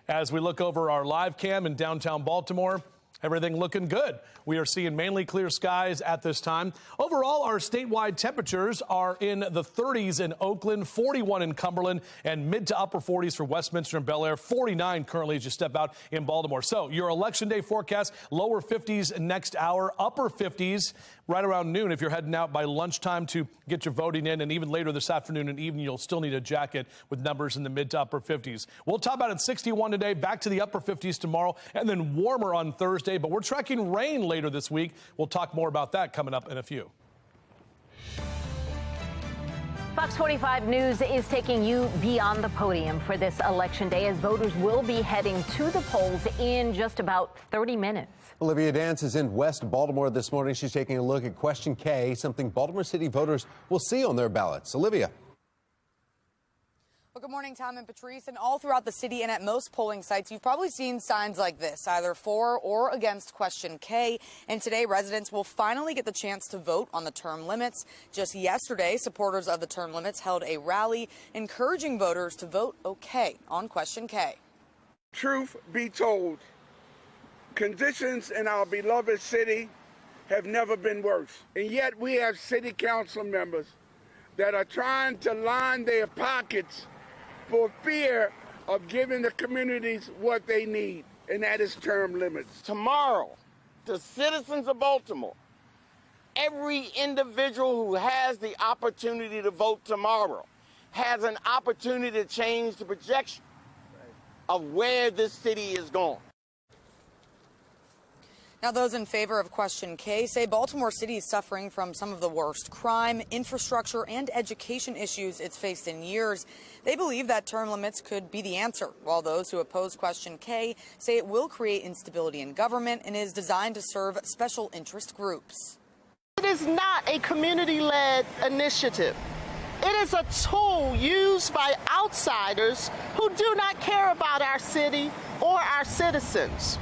as we look over our live cam in downtown Baltimore. everything looking good. We are seeing mainly clear skies at this time. Overall, our statewide temperatures are in the 30s in Oakland, 41 in Cumberland, and mid to upper 40s for Westminster and Bel Air, 49 currently as you step out in Baltimore. So your Election Day forecast, lower 50s next hour, upper 50s right around noon if you're heading out by lunchtime to get your voting in, and even later this afternoon and evening you'll still need a jacket with numbers in the mid to upper 50s. We'll top out at 61 today, back to the upper 50s tomorrow, and then warmer on Thursday, but we're tracking rain later this week. We'll talk more about that coming up in a few. Fox 45 News is taking you beyond the podium for this Election Day as voters will be heading to the polls in just about 30 minutes. Olivia Dance is in West Baltimore this morning. She's taking a look at Question K, something Baltimore City voters will see on their ballots. Olivia. Well, good morning, Tom and Patrice. And all throughout the city and at most polling sites, you've probably seen signs like this, either for or against Question K. And today, residents will finally get the chance to vote on the term limits. Just yesterday, supporters of the term limits held a rally encouraging voters to vote okay on Question K. Truth be told, conditions in our beloved city have never been worse. And yet we have city council members that are trying to line their pockets for fear of giving the communities what they need, and that is term limits. Tomorrow, the citizens of Baltimore, every individual who has the opportunity to vote tomorrow has an opportunity to change the projection of where this city is going. Now, those in favor of Question K say Baltimore City is suffering from some of the worst crime, infrastructure, and education issues it's faced in years. They believe that term limits could be the answer, while those who oppose Question K say it will create instability in government and is designed to serve special interest groups. It is not a community-led initiative. It is a tool used by outsiders who do not care about our city or our citizens.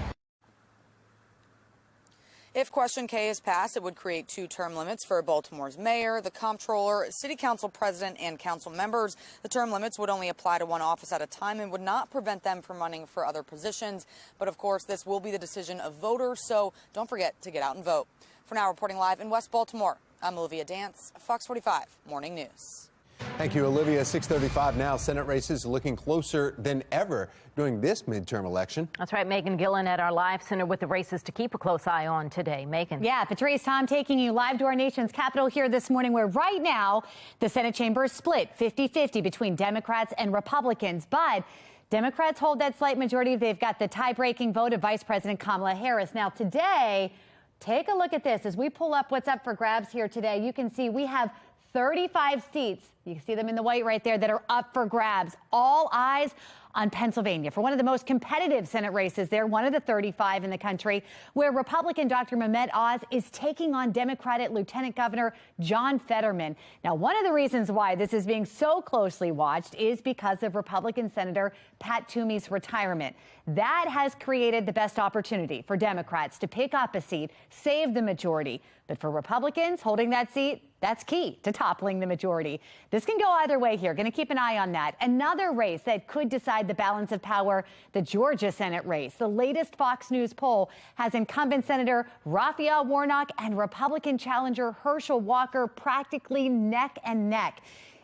If Question K is passed, it would create 2 term limits for Baltimore's mayor, the comptroller, city council president, and council members. The term limits would only apply to one office at a time and would not prevent them from running for other positions. But of course, this will be the decision of voters, so don't forget to get out and vote. For now, reporting live in West Baltimore, I'm Olivia Dance, Fox 45 Morning News. Thank you, Olivia. 6:35 now. Senate races looking closer than ever during this midterm election. That's right. Megan Gillen at our live center with the races to keep a close eye on today. Megan. Yeah, Patrice, Tom taking you live to our nation's capital here this morning, where right now the Senate chamber is split 50-50 between Democrats and Republicans. But Democrats hold that slight majority. They've got the tie-breaking vote of Vice President Kamala Harris. Now today, take a look at this. As we pull up what's up for grabs here today, you can see we have 35 seats. You can see them in the white right there that are up for grabs. All eyes on Pennsylvania for one of the most competitive Senate races there, one of the 35 in the country, where Republican Dr. Mehmet Oz is taking on Democratic Lieutenant Governor John Fetterman. Now, one of the reasons why this is being so closely watched is because of Republican Senator Pat Toomey's retirement. That has created the best opportunity for Democrats to pick up a seat, save the majority. But for Republicans, holding that seat, that's key to toppling the majority. This can go either way here. Going to keep an eye on that. Another race that could decide the balance of power, the Georgia Senate race. The latest Fox News poll has incumbent Senator Raphael Warnock and Republican challenger Herschel Walker practically neck and neck.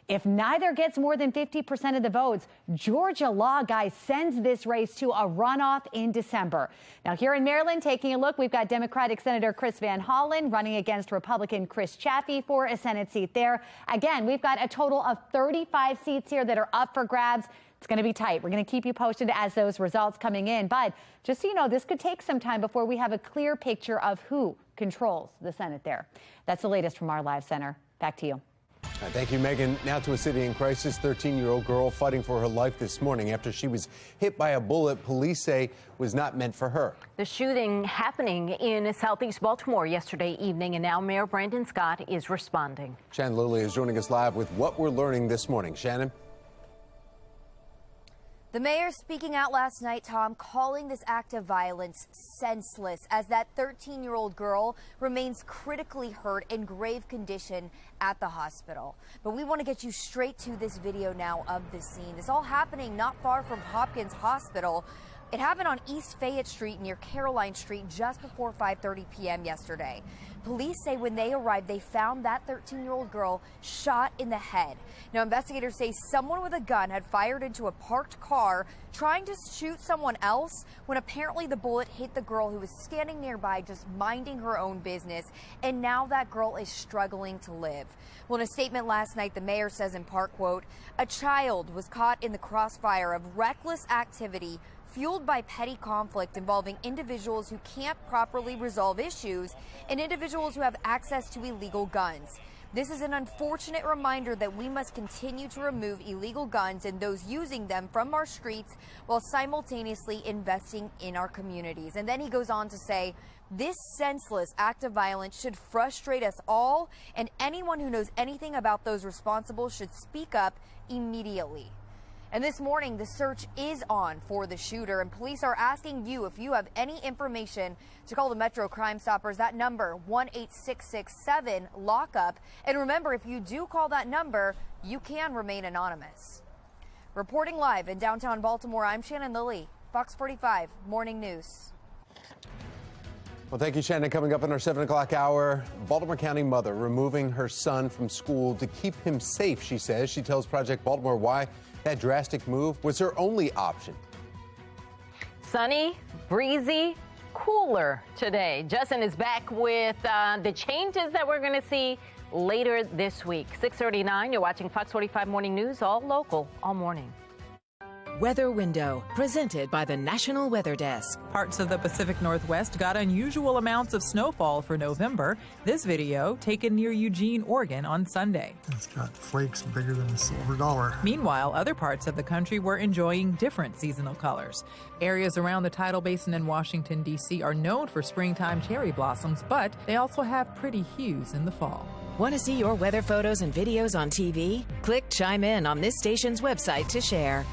If neither gets more than 50% of the votes, Georgia law guy sends this race to a runoff in December. Now, here in Maryland, taking a look, we've got Democratic Senator Chris Van Hollen running against Republican Chris Chaffee for a Senate seat there. Again, we've got a total of 35 seats here that are up for grabs. It's going to be tight. We're going to keep you posted as those results coming in. But just so you know, this could take some time before we have a clear picture of who controls the Senate there. That's the latest from our live center. Back to you. Thank you, Megan. Now to a city in crisis. 13-year-old girl fighting for her life this morning after she was hit by a bullet police say was not meant for her. The shooting happening in southeast Baltimore yesterday evening, and now Mayor Brandon Scott is responding. Shannon Lilly is joining us live with what we're learning this morning. Shannon? The mayor speaking out last night, Tom, calling this act of violence senseless as that 13-year-old girl remains critically hurt in grave condition at the hospital. But we want to get you straight to this video now of the scene. This all happening not far from Hopkins Hospital. It happened on East Fayette Street near Caroline Street just before 5:30 p.m. yesterday. Police say when they arrived, they found that 13-year-old girl shot in the head. Now, investigators say someone with a gun had fired into a parked car trying to shoot someone else when apparently the bullet hit the girl who was standing nearby just minding her own business. And now that girl is struggling to live. Well, in a statement last night, the mayor says in part, quote, "A child was caught in the crossfire of reckless activity fueled by petty conflict involving individuals who can't properly resolve issues and individuals who have access to illegal guns. This is an unfortunate reminder that we must continue to remove illegal guns and those using them from our streets while simultaneously investing in our communities." And then he goes on to say, "This senseless act of violence should frustrate us all, and anyone who knows anything about those responsible should speak up immediately." And this morning, the search is on for the shooter, and police are asking you if you have any information to call the Metro Crime Stoppers. That number, 1-866-7-LOCK-UP. And remember, if you do call that number, you can remain anonymous. Reporting live in downtown Baltimore, I'm Shannon Lilly, Fox 45 Morning News. Well, thank you, Shannon. Coming up in our 7 o'clock hour, Baltimore County mother removing her son from school to keep him safe, she says. She tells Project Baltimore why that drastic move was her only option. Sunny, breezy, cooler today. Justin is back with the changes that we're going to see later this week. 6:39, you're watching Fox 45 Morning News, all local, all morning. Weather Window, presented by the National Weather Desk. Parts of the Pacific Northwest got unusual amounts of snowfall for November. This video taken near Eugene, Oregon on Sunday. It's got flakes bigger than a silver dollar. Meanwhile, other parts of the country were enjoying different seasonal colors. Areas around the Tidal Basin in Washington, D.C. are known for springtime cherry blossoms, but they also have pretty hues in the fall. Want to see your weather photos and videos on TV? Click Chime In on this station's website to share.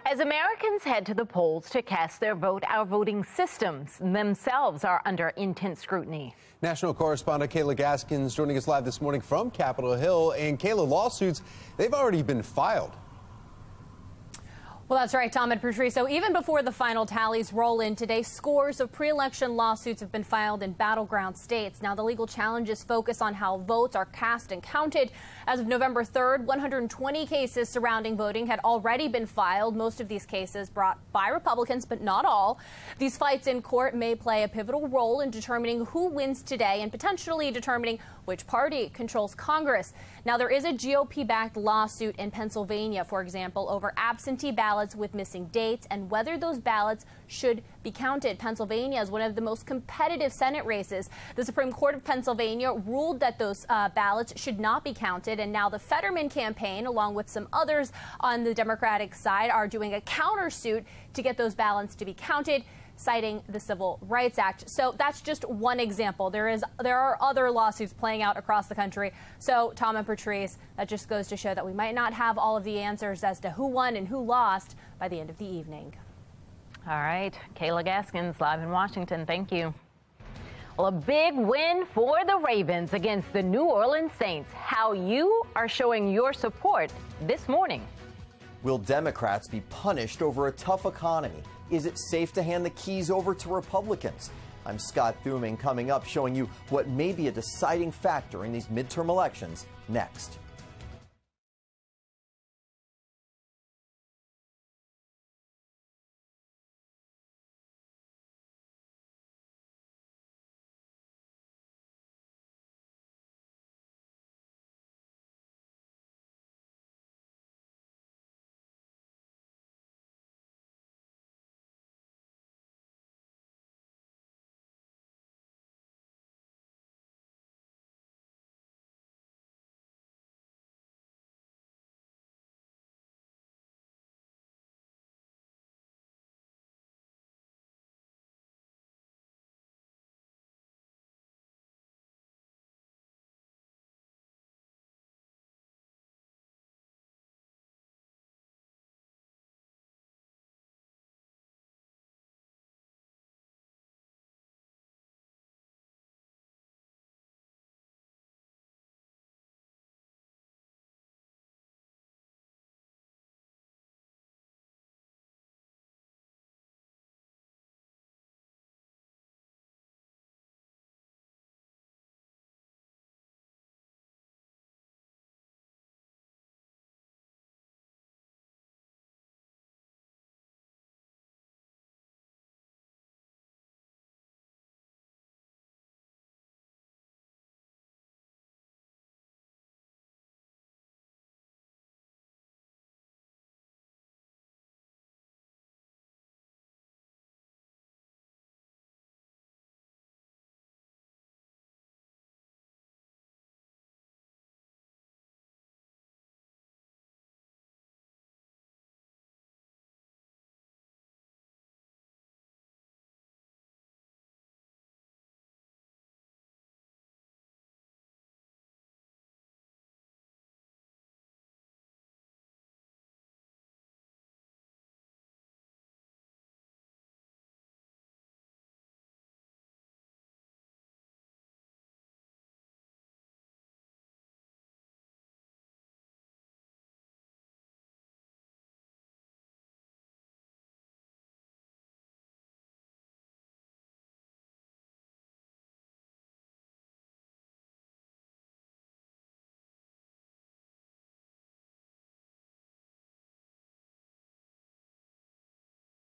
As Americans head to the polls to cast their vote, our voting systems themselves are under intense scrutiny. National correspondent Kayla Gaskins joining us live this morning from Capitol Hill. And Kayla, lawsuits, they've already been filed. Well, that's right, Tom and Patrice. So even before the final tallies roll in today, scores of pre-election lawsuits have been filed in battleground states. Now, the legal challenges focus on how votes are cast and counted. As of November 3rd, 120 cases surrounding voting had already been filed. Most of these cases brought by Republicans, but not all. These fights in court may play a pivotal role in determining who wins today and potentially determining which party controls Congress. Now, there is a GOP-backed lawsuit in Pennsylvania, for example, over absentee ballots with missing dates and whether those ballots should be counted. Pennsylvania is one of the most competitive Senate races. The Supreme Court of Pennsylvania ruled that those ballots should not be counted, and now the Fetterman campaign, along with some others on the Democratic side, are doing a countersuit to get those ballots to be counted, citing the Civil Rights Act. So that's just one example. There are other lawsuits playing out across the country. So, Tom and Patrice, that just goes to show that we might not have all of the answers as to who won and who lost by the end of the evening. All right, Kayla Gaskins live in Washington. Thank you. Well, a big win for the Ravens against the New Orleans Saints. How you are showing your support this morning. Will Democrats be punished over a tough economy? Is it safe to hand the keys over to Republicans? I'm Scott Thuming, coming up showing you what may be a deciding factor in these midterm elections next.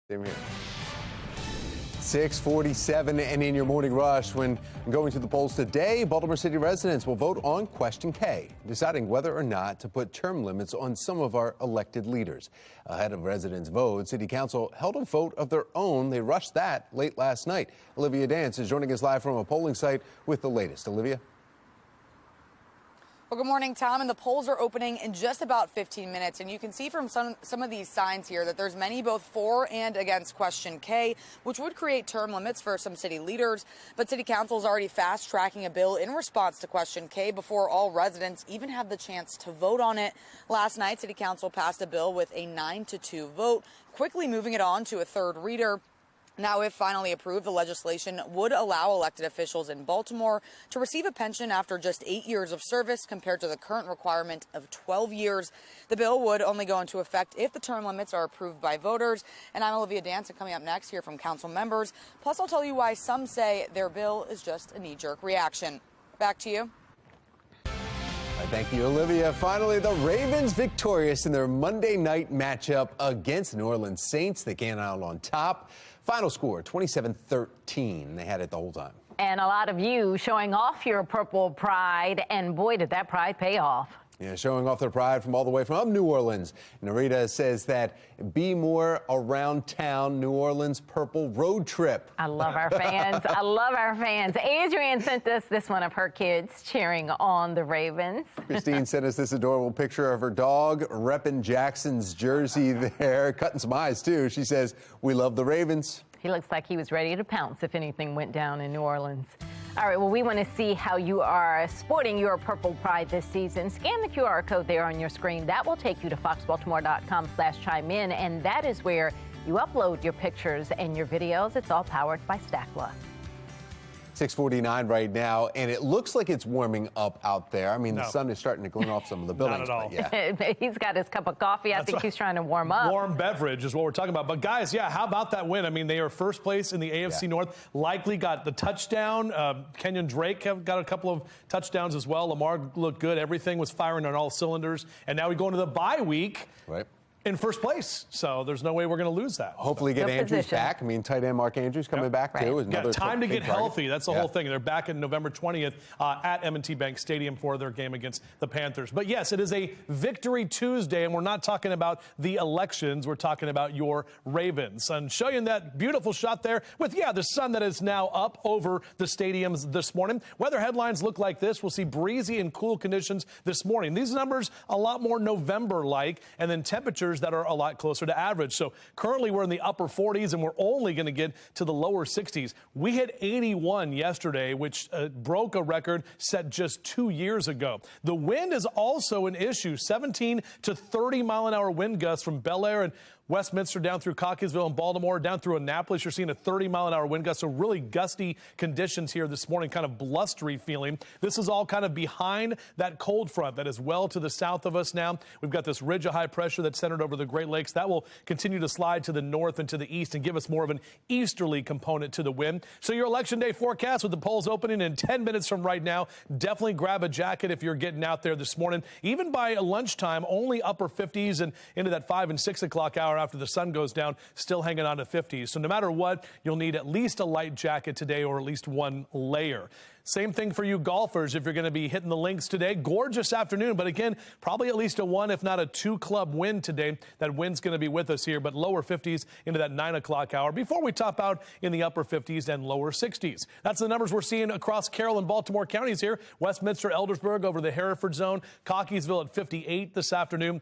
Same here. 6:47 and in your morning rush. When going to the polls today, Baltimore City residents will vote on Question K, deciding whether or not to put term limits on some of our elected leaders. Ahead of residents' vote, City Council held a vote of their own. They rushed that late last night. Olivia Dance is joining us live from a polling site with the latest. Olivia? Well, good morning, Tom. And the polls are opening in just about 15 minutes. And you can see from some of these signs here that there's many both for and against Question K, which would create term limits for some city leaders. But City Council is already fast tracking a bill in response to Question K before all residents even have the chance to vote on it. Last night, City Council passed a bill with a 9-2 vote, quickly moving it on to a third reader. Now, if finally approved, the legislation would allow elected officials in Baltimore to receive a pension after just 8 years of service compared to the current requirement of 12 years. The bill would only go into effect if the term limits are approved by voters. And I'm Olivia Danson, coming up next here from council members. Plus, I'll tell you why some say their bill is just a knee-jerk reaction. Back to you. Thank you, Olivia. Finally, the Ravens victorious in their Monday night matchup against the New Orleans Saints. They came out on top. Final score, 27-13. They had it the whole time. And a lot of you showing off your purple pride, and boy, did that pride pay off. Yeah, showing off their pride from all the way from New Orleans. Narita says that be more around town, New Orleans purple road trip. I love our fans. I love our fans. Adrienne sent us this one of her kids cheering on the Ravens. Christine sent us this adorable picture of her dog repping Jackson's jersey there, cutting some eyes too. She says, we love the Ravens. He looks like he was ready to pounce if anything went down in New Orleans. All right, well, we want to see how you are sporting your purple pride this season. Scan the QR code there on your screen. That will take you to foxbaltimore.com/chime in, and that is where you upload your pictures and your videos. It's all powered by Stackla. 6:49 right now, and it looks like it's warming up out there. I mean, the sun is starting to glint off some of the buildings. Not at all. Yeah. He's got his cup of coffee. I think he's trying to warm up. Warm beverage is what we're talking about. But, guys, yeah, how about that win? I mean, they are first place in the AFC North. Likely got the touchdown. Kenyon Drake got a couple of touchdowns as well. Lamar looked good. Everything was firing on all cylinders. And now we go into the bye week. Right. In first place, so there's no way we're going to lose that. Hopefully get Andrews back. I mean, tight end Mark Andrews coming back too. Got time to get healthy. That's the whole thing. They're back in November 20th at M&T Bank Stadium for their game against the Panthers. But yes, it is a Victory Tuesday, and we're not talking about the elections. We're talking about your Ravens. And show you that beautiful shot there with, the sun that is now up over the stadiums this morning. Weather headlines look like this. We'll see breezy and cool conditions this morning. These numbers a lot more November-like, and then temperatures that are a lot closer to average. So currently we're in the upper 40s, and we're only going to get to the lower 60s. We hit 81 yesterday, which broke a record set just 2 years ago. The wind is also an issue. 17 to 30 mile an hour wind gusts from Bel Air and Westminster down through Cockeysville and Baltimore, down through Annapolis. You're seeing a 30 mile an hour wind gust. So really gusty conditions here this morning, kind of blustery feeling. This is all kind of behind that cold front that is well to the south of us now. We've got this ridge of high pressure that's centered over the Great Lakes. That will continue to slide to the north and to the east and give us more of an easterly component to the wind. So your election day forecast with the polls opening in 10 minutes from right now. Definitely grab a jacket if you're getting out there this morning. Even by lunchtime, only upper 50s and into that 5 and 6 o'clock hour after the sun goes down, still hanging on to 50s. So no matter what, you'll need at least a light jacket today or at least one layer. Same thing for you golfers if you're going to be hitting the links today. Gorgeous afternoon, but again, probably at least a 1, if not a 2 club wind today. That wind's going to be with us here, but lower 50s into that 9 o'clock hour before we top out in the upper 50s and lower 60s. That's the numbers we're seeing across Carroll and Baltimore counties here. Westminster, Eldersburg over the Hereford zone. Cockeysville at 58 this afternoon.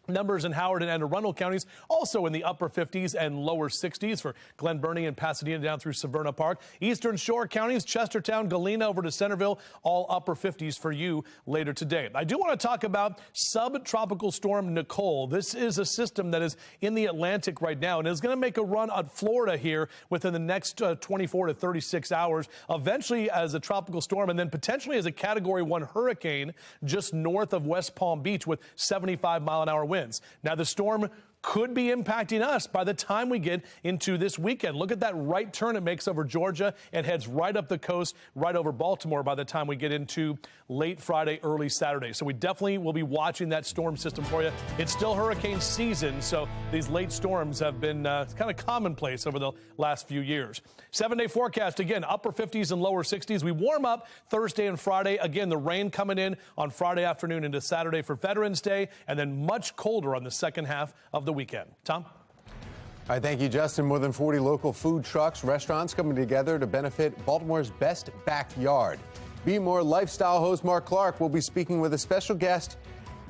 Numbers in Howard and Anne Arundel counties also in the upper 50s and lower 60s for Glen Burnie and Pasadena down through Severna Park. Eastern Shore counties, Chestertown, Galena over to Centerville, all upper 50s for you later today. I do want to talk about subtropical storm Nicole. This is a system that is in the Atlantic right now and is going to make a run on Florida here within the next 24 to 36 hours, eventually as a tropical storm and then potentially as a Category 1 hurricane just north of West Palm Beach with 75 mile an hour winds. Now, the storm could be impacting us by the time we get into this weekend. Look at that right turn it makes over Georgia and heads right up the coast, right over Baltimore by the time we get into late Friday, early Saturday. So we definitely will be watching that storm system for you. It's still hurricane season, so these late storms have been kind of commonplace over the last few years. 7-day forecast, again, upper 50s and lower 60s. We warm up Thursday and Friday. Again, the rain coming in on Friday afternoon into Saturday for Veterans Day, and then much colder on the second half of the weekend. Tom? All right, thank you, Justin. More than 40 local food trucks, restaurants coming together to benefit Baltimore's best backyard. Be More lifestyle host Mark Clark will be speaking with a special guest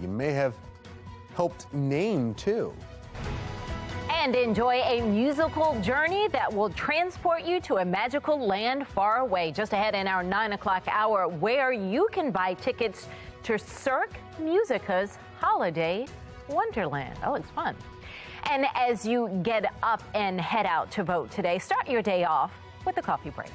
you may have helped name, too. And enjoy a musical journey that will transport you to a magical land far away. Just ahead in our 9 o'clock hour, where you can buy tickets to Cirque Musica's Holiday Wonderland. Oh, it's fun. And as you get up and head out to vote today, start your day off with a coffee break.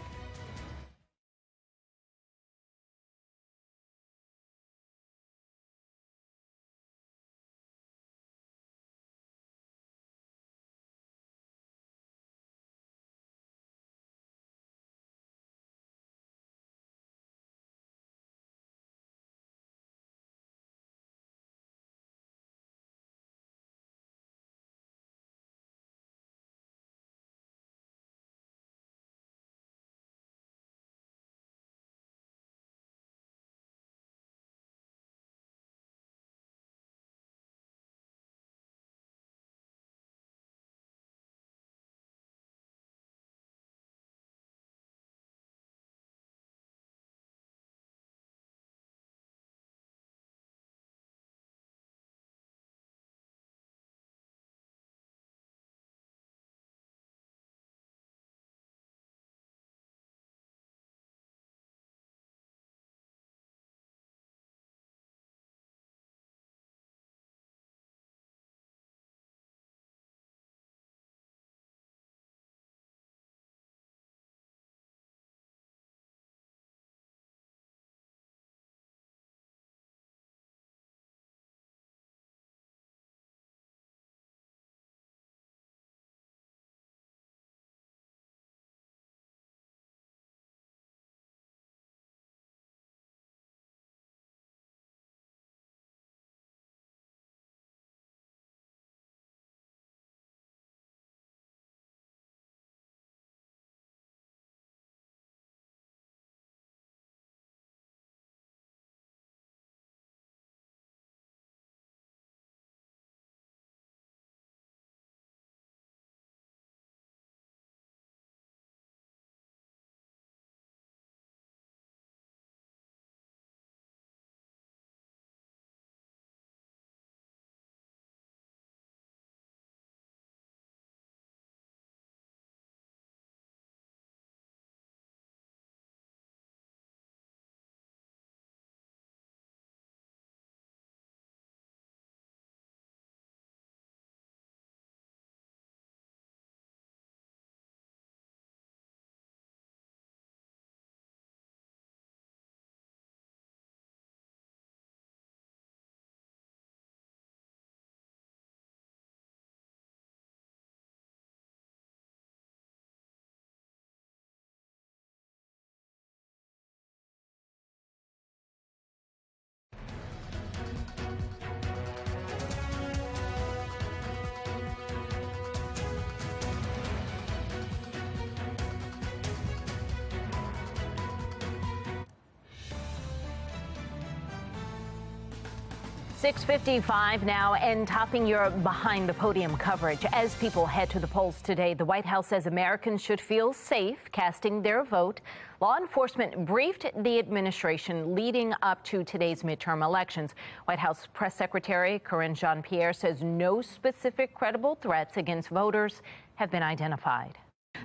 .55 now, and topping your behind the podium coverage. As people head to the polls today, the White House says Americans should feel safe casting their vote. Law enforcement briefed the administration leading up to today's midterm elections. White House Press Secretary Karine Jean-Pierre says no specific credible threats against voters have been identified.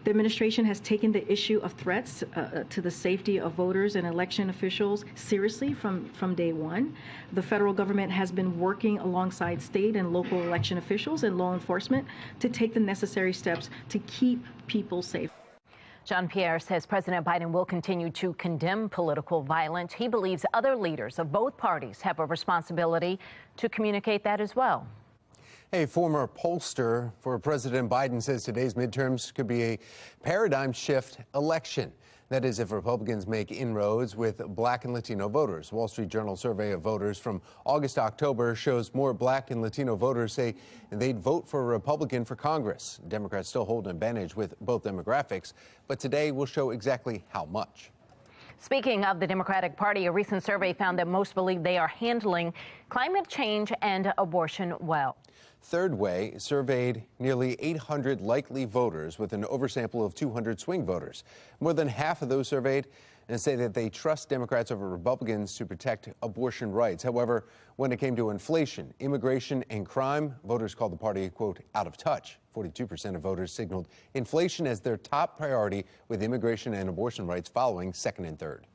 The administration has taken the issue of threats to the safety of voters and election officials seriously from day one. The federal government has been working alongside state and local election officials and law enforcement to take the necessary steps to keep people safe. Jean-Pierre says President Biden will continue to condemn political violence. He believes other leaders of both parties have a responsibility to communicate that as well. A former pollster for President Biden says today's midterms could be a paradigm shift election. That is, if Republicans make inroads with Black and Latino voters. Wall Street Journal survey of voters from August to October shows more Black and Latino voters say they'd vote for a Republican for Congress. Democrats still hold an advantage with both demographics, but today will show exactly how much. Speaking of the Democratic Party, a recent survey found that most believe they are handling climate change and abortion well. Third Way surveyed nearly 800 likely voters with an oversample of 200 swing voters. More than half of those surveyed and say that they trust Democrats over Republicans to protect abortion rights. However, when it came to inflation, immigration, and crime, voters called the party, quote, out of touch. 42% of voters signaled inflation as their top priority, with immigration and abortion rights following second and third.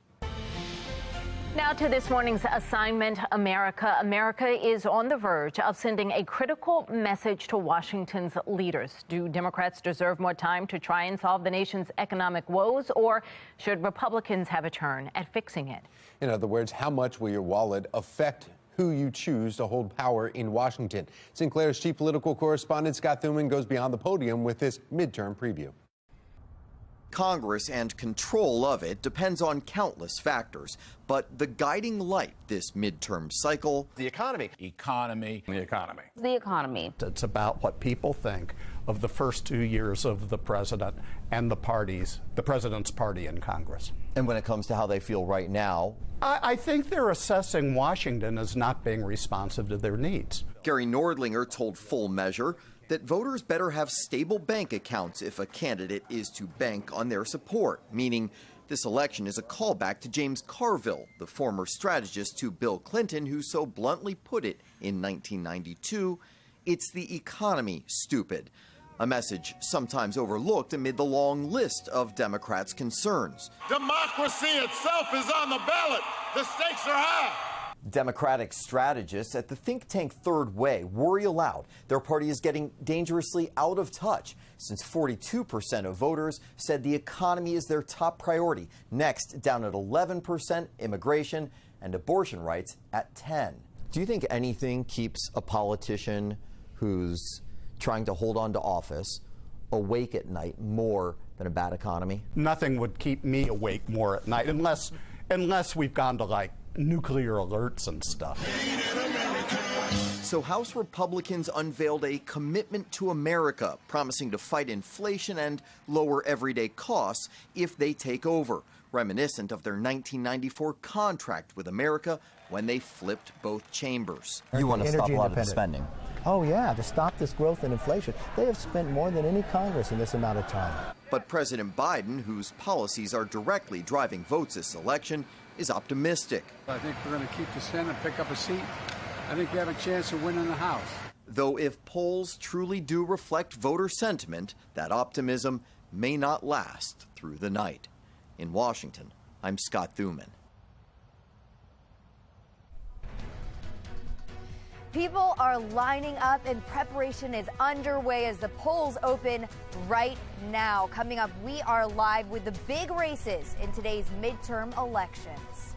Now to this morning's assignment, America. America is on the verge of sending a critical message to Washington's leaders. Do Democrats deserve more time to try and solve the nation's economic woes, or should Republicans have a turn at fixing it? In other words, how much will your wallet affect who you choose to hold power in Washington? Sinclair's chief political correspondent Scott Thuman goes beyond the podium with this midterm preview. Congress and control of it depends on countless factors, but the guiding light this midterm cycle: the economy. The economy. The economy. It's about what people think of the first 2 years of the president and the president's party in Congress. And when it comes to how they feel right now, I think they're assessing Washington as not being responsive to their needs. Gary Nordlinger told Full Measure that voters better have stable bank accounts if a candidate is to bank on their support, meaning this election is a callback to James Carville, the former strategist to Bill Clinton, who so bluntly put it in 1992, "It's the economy, stupid." A message sometimes overlooked amid the long list of Democrats' concerns. Democracy itself is on the ballot. The stakes are high. Democratic strategists at the think tank Third Way worry aloud their party is getting dangerously out of touch, since 42% of voters said the economy is their top priority. Next, down at 11%, immigration, and abortion rights at 10. Do you think anything keeps a politician who's trying to hold on to office awake at night more than a bad economy? Nothing would keep me awake more at night, unless we've gone to like nuclear alerts and stuff. So House Republicans unveiled a commitment to America, promising to fight inflation and lower everyday costs if they take over, reminiscent of their 1994 contract with America when they flipped both chambers. You want to stop a lot of the spending? Oh yeah, to stop this growth in inflation. They have spent more than any Congress in this amount of time. But President Biden, whose policies are directly driving votes this election, is optimistic. I think we're going to keep the Senate and pick up a seat. I think we have a chance of winning the House. Though if polls truly do reflect voter sentiment, that optimism may not last through the night. In Washington, I'm Scott Thuman. People are lining up and preparation is underway as the polls open right now. Coming up, we are live with the big races in today's midterm elections.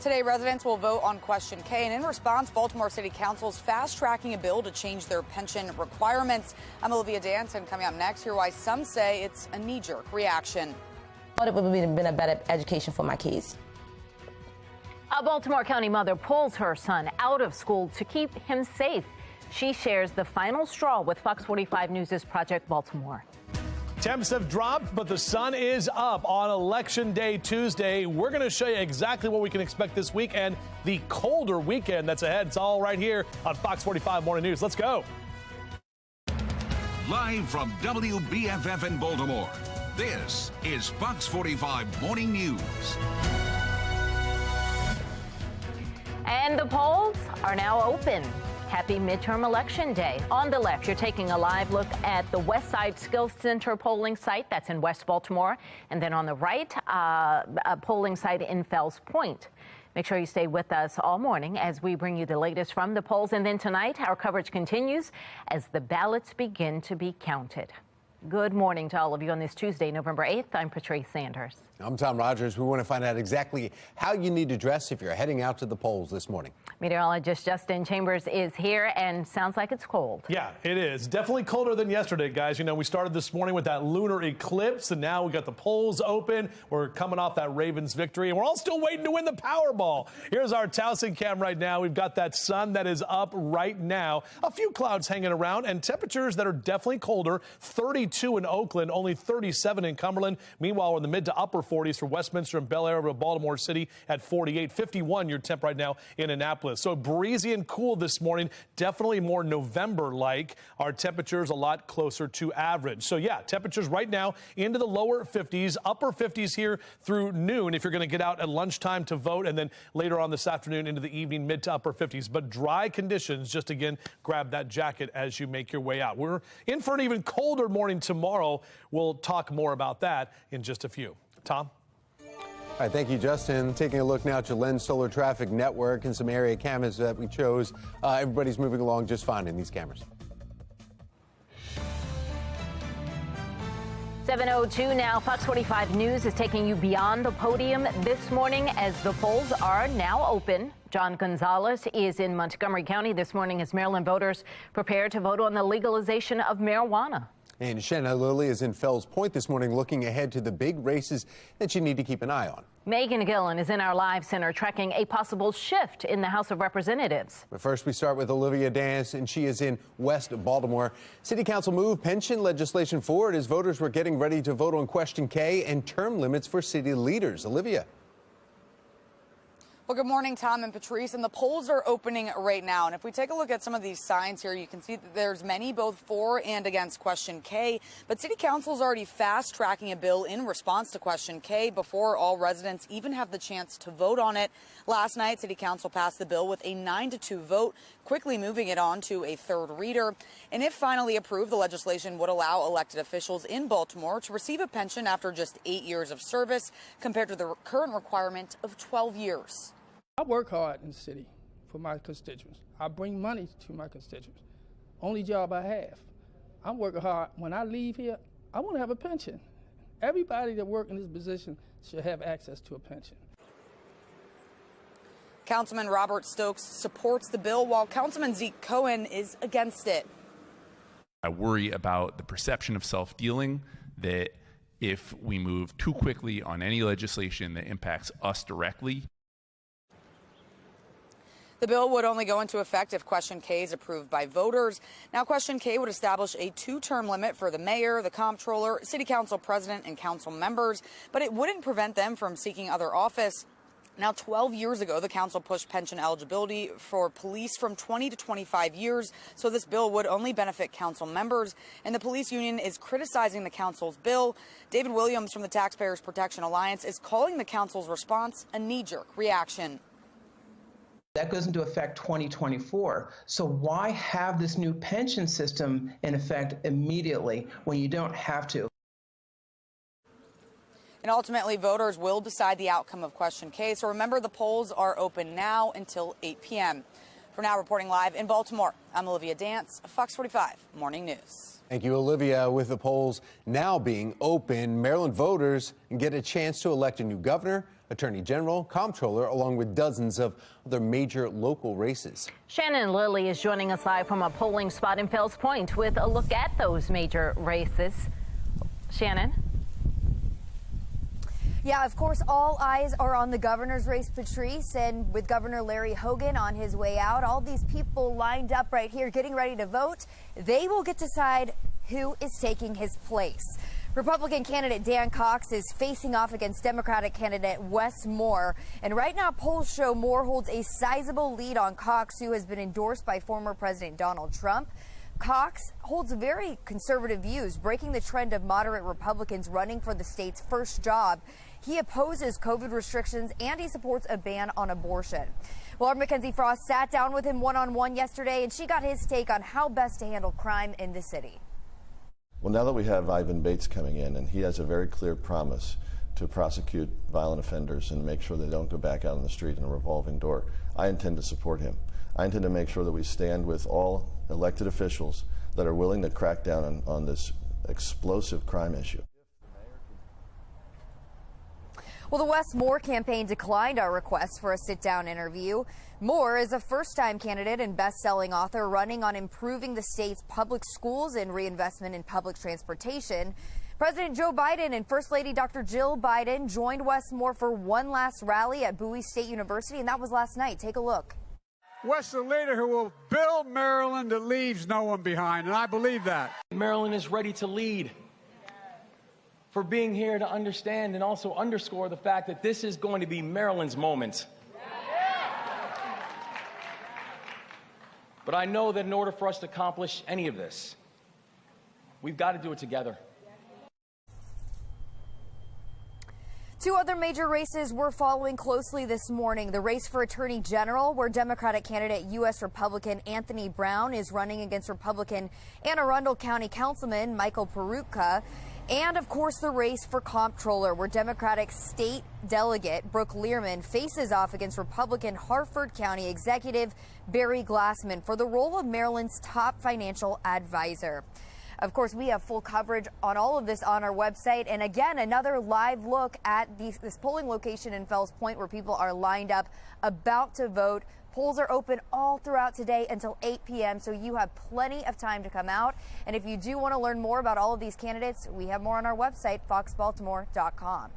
Today, residents will vote on Question K, and in response, Baltimore City Council is fast-tracking a bill to change their pension requirements. I'm Olivia Danson. Coming up next, hear why some say it's a knee-jerk reaction. It would have been a better education for my kids. A Baltimore County mother pulls her son out of school to keep him safe. She shares the final straw with Fox 45 News' Project Baltimore. Temps have dropped, but the sun is up on Election Day Tuesday. We're going to show you exactly what we can expect this week and the colder weekend that's ahead. It's all right here on Fox 45 Morning News. Let's go. Live from WBFF in Baltimore, this is Fox 45 Morning News. And the polls are now open. Happy midterm election day. On the left, you're taking a live look at the West Side Skills Center polling site. That's in West Baltimore. And then on the right, a polling site in Fells Point. Make sure you stay with us all morning as we bring you the latest from the polls. And then tonight, our coverage continues as the ballots begin to be counted. Good morning to all of you on this Tuesday, November 8th. I'm Patrice Sanders. I'm Tom Rogers. We want to find out exactly how you need to dress if you're heading out to the polls this morning. Meteorologist Justin Chambers is here and sounds like it's cold. Yeah, it is. Definitely colder than yesterday, guys. You know, we started this morning with that lunar eclipse, and now we got the polls open. We're coming off that Ravens victory, and we're all still waiting to win the Powerball. Here's our Towson cam right now. We've got that sun that is up right now. A few clouds hanging around, and temperatures that are definitely colder. 32 42 in Oakland, only 37 in Cumberland. Meanwhile, we're in the mid to upper 40s for Westminster and Bel Air, Baltimore City at 48. 51 your temp right now in Annapolis. So breezy and cool this morning, definitely more November-like. Our temperatures a lot closer to average. So yeah, temperatures right now into the lower 50s, upper 50s here through noon if you're going to get out at lunchtime to vote, and then later on this afternoon into the evening, mid to upper 50s. But dry conditions, just again, grab that jacket as you make your way out. We're in for an even colder morning tomorrow. We'll talk more about that in just a few. Tom? All right, thank you, Justin. Taking a look now at your Lens Solar Traffic Network and some area cameras that we chose. Everybody's moving along just fine in these cameras. 7:02 now. Fox 45 News is taking you beyond the podium this morning as the polls are now open. John Gonzalez is in Montgomery County this morning as Maryland voters prepare to vote on the legalization of marijuana. And Shanna Lilly is in Fells Point this morning looking ahead to the big races that you need to keep an eye on. Megan Gillen is in our live center tracking a possible shift in the House of Representatives. But first we start with Olivia Dance, and she is in West Baltimore. City Council moved pension legislation forward as voters were getting ready to vote on Question K and term limits for city leaders. Olivia. Well, good morning, Tom and Patrice. And the polls are opening right now. And if we take a look at some of these signs here, you can see that there's many both for and against Question K. But City Council is already fast tracking a bill in response to Question K before all residents even have the chance to vote on it. Last night, City Council passed the bill with a 9-2 vote, quickly moving it on to a third reader. And if finally approved, the legislation would allow elected officials in Baltimore to receive a pension after just 8 years of service, compared to the current requirement of 12 years. I work hard in the city for my constituents. I bring money to my constituents. Only job I have. I'm working hard. When I leave here, I want to have a pension. Everybody that works in this position should have access to a pension. Councilman Robert Stokes supports the bill, while Councilman Zeke Cohen is against it. I worry about the perception of self-dealing, that if we move too quickly on any legislation that impacts us directly. The bill would only go into effect if Question K is approved by voters. Now, Question K would establish a 2-term limit for the mayor, the comptroller, city council president, and council members, but it wouldn't prevent them from seeking other office. Now, 12 years ago, the council pushed pension eligibility for police from 20 to 25 years, so this bill would only benefit council members. And the police union is criticizing the council's bill. David Williams from the Taxpayers Protection Alliance is calling the council's response a knee-jerk reaction. That goes into effect 2024. So why have this new pension system in effect immediately when you don't have to? And ultimately, voters will decide the outcome of Question K. So remember, the polls are open now until 8 p.m. For now, reporting live in Baltimore, I'm Olivia Dance, Fox 45 Morning News. Thank you, Olivia. With the polls now being open, Maryland voters get a chance to elect a new governor, attorney general, comptroller, along with dozens of other major local races. Shannon Lilly is joining us live from a polling spot in Fells Point with a look at those major races. Shannon? Yeah, of course, all eyes are on the governor's race, Patrice, and with Governor Larry Hogan on his way out, all these people lined up right here getting ready to vote, they will get to decide who is taking his place. Republican candidate Dan Cox is facing off against Democratic candidate Wes Moore. And right now, polls show Moore holds a sizable lead on Cox, who has been endorsed by former President Donald Trump. Cox holds very conservative views, breaking the trend of moderate Republicans running for the state's first job. He opposes COVID restrictions and he supports a ban on abortion. Well, our Mackenzie Frost sat down with him one-on-one yesterday, and she got his take on how best to handle crime in the city. Well, now that we have Ivan Bates coming in, and he has a very clear promise to prosecute violent offenders and make sure they don't go back out on the street in a revolving door, I intend to support him. I intend to make sure that we stand with all elected officials that are willing to crack down on this explosive crime issue. Well, the Wes Moore campaign declined our request for a sit-down interview. Moore is a first-time candidate and best-selling author running on improving the state's public schools and reinvestment in public transportation. President Joe Biden and First Lady Dr. Jill Biden joined Wes Moore for one last rally at Bowie State University, and that was last night. Take a look. Wes is a leader who will build Maryland that leaves no one behind, and I believe that. Maryland is ready to lead. for being here to understand and also underscore the fact that this is going to be Maryland's moment. But I know that in order for us to accomplish any of this, we've got to do it together. Two other major races we're following closely this morning. The race for Attorney General, where Democratic candidate U.S. Republican Anthony Brown is running against Republican Anne Arundel County Councilman Michael Perutka. And, of course, the race for Comptroller, where Democratic State Delegate Brooke Learman faces off against Republican Harford County Executive Barry Glassman for the role of Maryland's top financial advisor. Of course, we have full coverage on all of this on our website. And again, another live look at this polling location in Fells Point where people are lined up about to vote. Polls are open all throughout today until 8 p.m., so you have plenty of time to come out. And if you do want to learn more about all of these candidates, we have more on our website, foxbaltimore.com.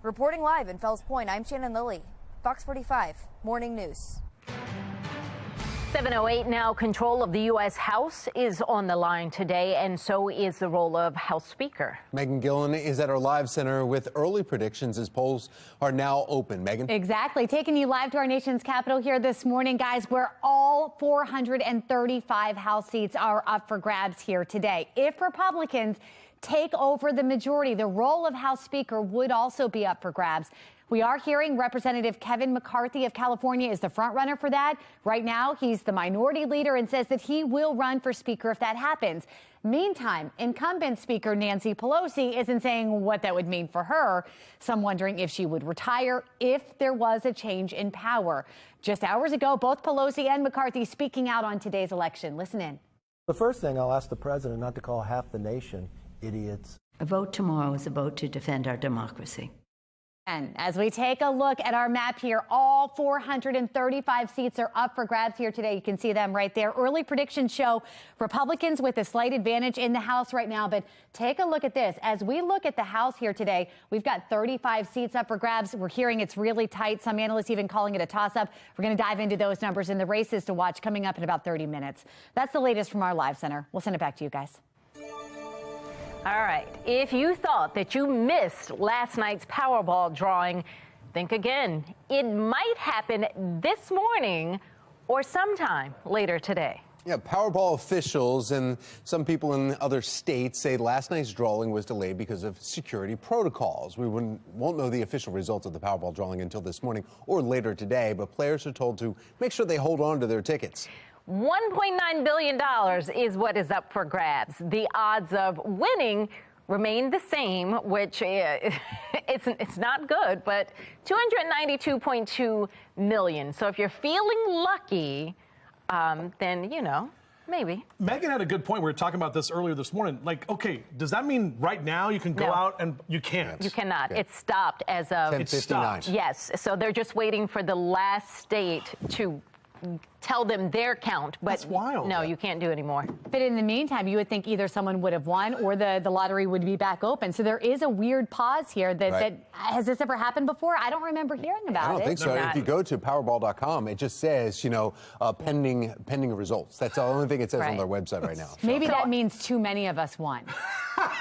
Reporting live in Fells Point, I'm Shannon Lilly, Fox 45 Morning News. 7:08 now. Control of the U.S. House is on the line today, and so is the role of House Speaker. Megan Gillen is at our live center with early predictions as polls are now open. Megan? Exactly. Taking you live to our nation's capital here this morning, guys, where all 435 House seats are up for grabs here today. If Republicans take over the majority, the role of House Speaker would also be up for grabs. We are hearing Representative Kevin McCarthy of California is the front runner for that. Right now, he's the minority leader and says that he will run for Speaker if that happens. Meantime, incumbent Speaker Nancy Pelosi isn't saying what that would mean for her. Some wondering if she would retire if there was a change in power. Just hours ago, both Pelosi and McCarthy speaking out on today's election. Listen in. The first thing I'll ask the president not to call half the nation idiots. A vote tomorrow is a vote to defend our democracy. And as we take a look at our map here, all 435 seats are up for grabs here today. You can see them right there. Early predictions show Republicans with a slight advantage in the House right now. But take a look at this. As we look at the House here today, we've got 35 seats up for grabs. We're hearing it's really tight. Some analysts even calling it a toss-up. We're going to dive into those numbers and the races to watch coming up in about 30 minutes. That's the latest from our live center. We'll send it back to you guys. All right. If you thought that you missed last night's Powerball drawing, think again. It might happen this morning or sometime later today. Yeah, Powerball officials and some people in other states say last night's drawing was delayed because of security protocols. We won't know the official results of the Powerball drawing until this morning or later today, but players are told to make sure they hold on to their tickets. $1.9 billion is what is up for grabs. The odds of winning remain the same, which it's not good, but 292.2 million. So if you're feeling lucky, then, you know, maybe. Megan had a good point. We were talking about this earlier this morning. Like, okay, does that mean right now you can go out and you can't? You cannot. Okay. It's stopped as of 10:59. Yes. So they're just waiting for the last state to tell them their count, but that's wild. No, you can't do anymore. But in the meantime, you would think either someone would have won or the lottery would be back open. So there is a weird pause here that has this ever happened before? I don't remember hearing about it. I don't think so. If you go to Powerball.com, it just says, you know, pending results. That's the only thing it says on their website right now. Maybe that means too many of us won.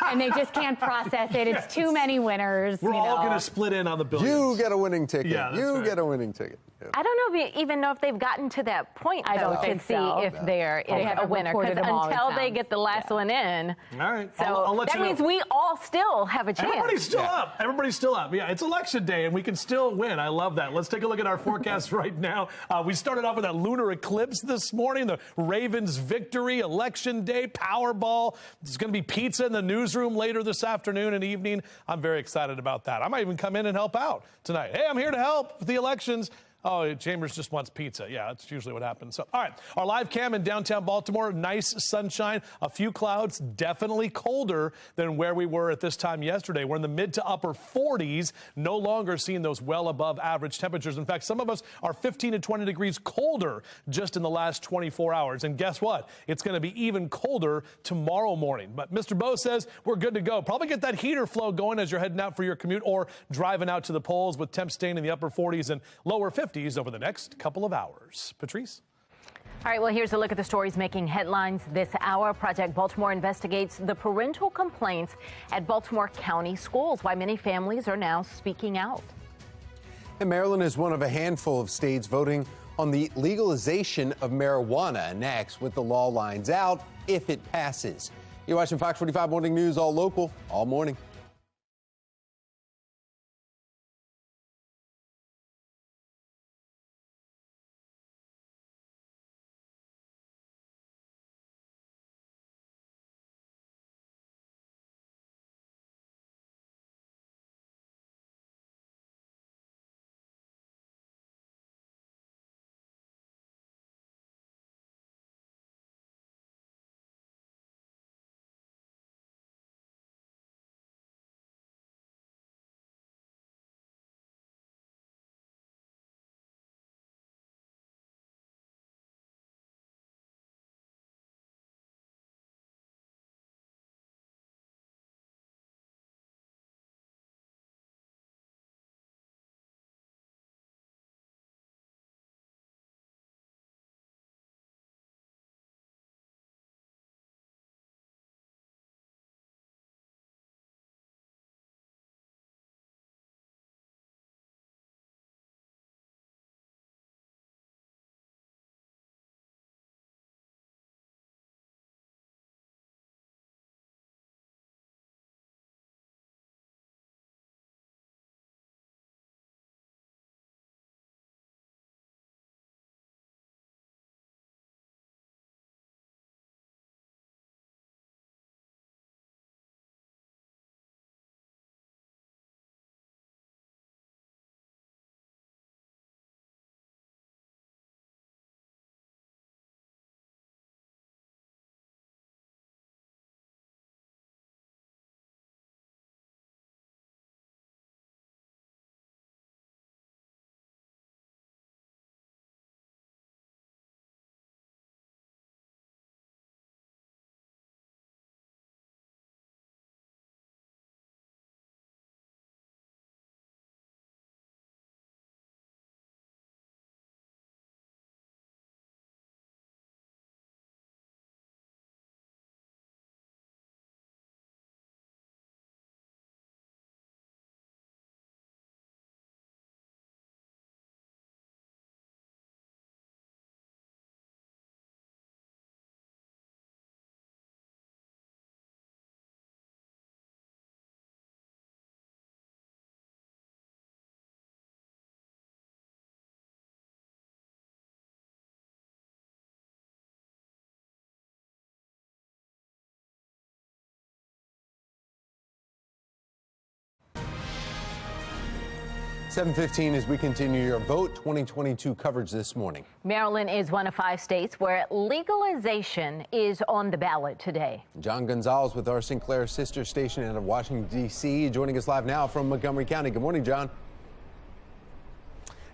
And they just can't process it. It's too many winners. We're all going to split in on the billions. You get a winning ticket. Yeah, you get a winning ticket. Yeah. I don't know even know if they've gotten to that point, though, I don't think to see so. if they're a winner. Because until they get the last one in. All right. So I'll let that you know. means we all still have a chance. Everybody's still up. Everybody's still up. Yeah, it's election day, and we can still win. I love that. Let's take a look at our forecast right now. We started off with that lunar eclipse this morning, the Ravens' victory, election day, Powerball. There's going to be pizza in the newsroom later this afternoon and evening. I'm very excited about that. I might even come in and help out tonight. Hey, I'm here to help with the elections. Oh, Chambers just wants pizza. Yeah, that's usually what happens. So, all right, our live cam in downtown Baltimore, nice sunshine, a few clouds, definitely colder than where we were at this time yesterday. We're in the mid to upper 40s, no longer seeing those well above average temperatures. In fact, some of us are 15 to 20 degrees colder just in the last 24 hours. And guess what? It's going to be even colder tomorrow morning. But Mr. Bo says we're good to go. Probably get that heater flow going as you're heading out for your commute or driving out to the polls with temps staying in the upper 40s and lower 50s over the next couple of hours. Patrice? All right, well, here's a look at the stories making headlines this hour. Project Baltimore investigates the parental complaints at Baltimore County schools, why many families are now speaking out. And Maryland is one of a handful of states voting on the legalization of marijuana. Next, with the law lines out, if it passes. You're watching Fox 45 Morning News, all local, all morning. (7:15) as we continue your Vote 2022 coverage this morning. Maryland is one of 5 states where legalization is on the ballot today. John Gonzalez with our Sinclair sister station out of Washington, D.C., joining us live now from Montgomery County. Good morning, John.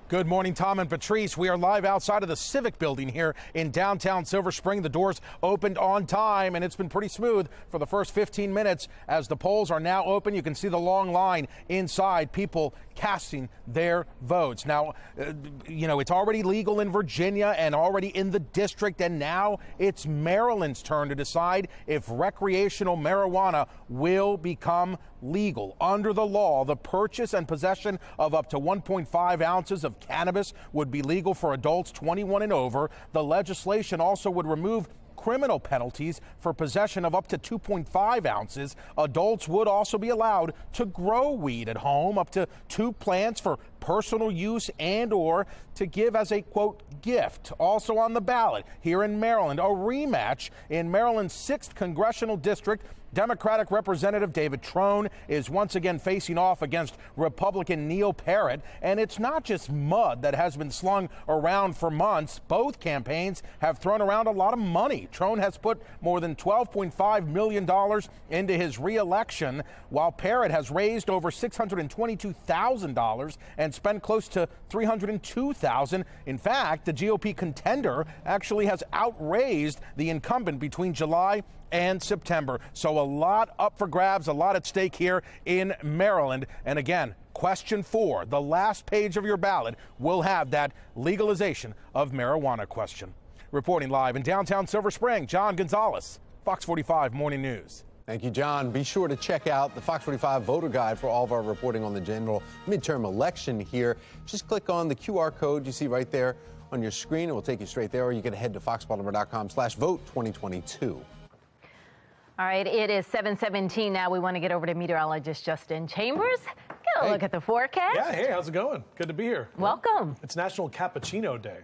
Good morning, Tom and Patrice. We are live outside of the Civic building here in downtown Silver Spring. The doors opened on time, and it's been pretty smooth for the first 15 minutes as the polls are now open. You can see the long line inside, people casting their votes. Now, it's already legal in Virginia and already in the district, and now it's Maryland's turn to decide if recreational marijuana will become legal. Under the law, the purchase and possession of up to 1.5 ounces of cannabis would be legal for adults 21 and over. The legislation also would remove criminal penalties for possession of up to 2.5 ounces. Adults would also be allowed to grow weed at home, up to 2 plants for personal use and or to give as a, quote, gift. Also on the ballot here in Maryland, a rematch in Maryland's 6th Congressional District. Democratic Representative David Trone is once again facing off against Republican Neil Parrott. And it's not just mud that has been slung around for months. Both campaigns have thrown around a lot of money. Trone has put more than $12.5 million into his reelection, while Parrott has raised over $622,000 and spent close to $302,000. In fact, the GOP contender actually has outraised the incumbent between July and September. So a lot up for grabs, a lot at stake here in Maryland. And again, question 4, the last page of your ballot will have that legalization of marijuana question. Reporting live in downtown Silver Spring, John Gonzalez, Fox 45 Morning News. Thank you, John. Be sure to check out the Fox 45 voter guide for all of our reporting on the general midterm election here. Just click on the QR code you see right there on your screen. It will take you straight there, or you can head to foxbaltimore.com/vote2022. All right, it is 7:17 now. We want to get over to meteorologist Justin Chambers. Get a look at the forecast. Yeah, hey, how's it going? Good to be here. Welcome. It's National Cappuccino Day.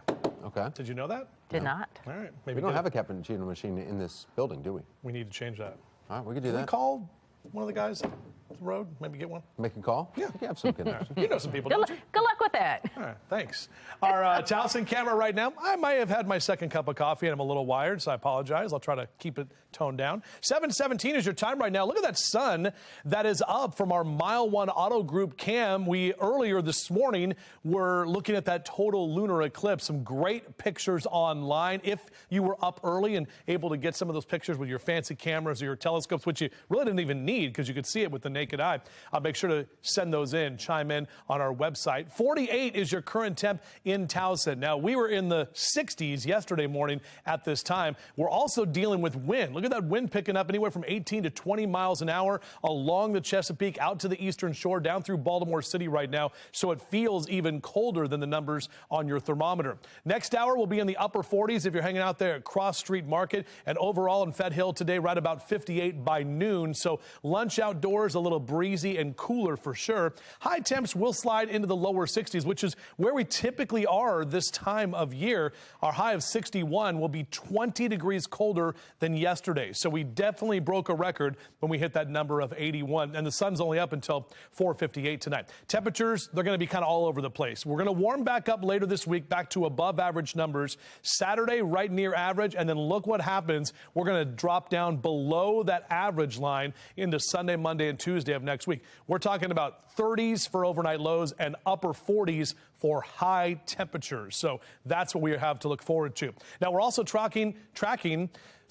Okay. Did you know that? Did not. All right. Maybe we don't have a cappuccino machine in this building, do we? We need to change that. All right, we could do Can that. we call one of the guys at the road? Maybe get one? Make a call? Yeah. We have some connections. You know some people, don't you? Good luck with that. All right, thanks. Our Towson camera right now, I might have had my second cup of coffee and I'm a little wired, so I apologize. I'll try to keep it toned down. 7:17 is your time right now. Look at that sun that is up from our Mile 1 Auto Group cam. We earlier this morning were looking at that total lunar eclipse. Some great pictures online. If you were up early and able to get some of those pictures with your fancy cameras or your telescopes, which you really didn't even need because you could see it with the naked eye, I'll make sure to send those in, chime in on our website. 48 is your current temp in Towson. Now, we were in the 60s yesterday morning at this time. We're also dealing with wind. Look at that wind picking up anywhere from 18 to 20 miles an hour along the Chesapeake, out to the eastern shore, down through Baltimore City right now. So it feels even colder than the numbers on your thermometer. Next hour will be in the upper 40s if you're hanging out there at Cross Street Market. And overall in Fed Hill today, right about 58 by noon. So lunch outdoors, a little breezy and cooler for sure. High temps will slide into the lower 60s, which is where we typically are this time of year. Our high of 61 will be 20 degrees colder than yesterday. So we definitely broke a record when we hit that number of 81. And the sun's only up until 4:58 tonight. Temperatures, they're going to be kind of all over the place. We're going to warm back up later this week, back to above average numbers. Saturday, right near average. And then look what happens. We're going to drop down below that average line into Sunday, Monday, and Tuesday of next week. We're talking about 30s for overnight lows and upper 40s for high temperatures. So that's what we have to look forward to. Now, we're also tracking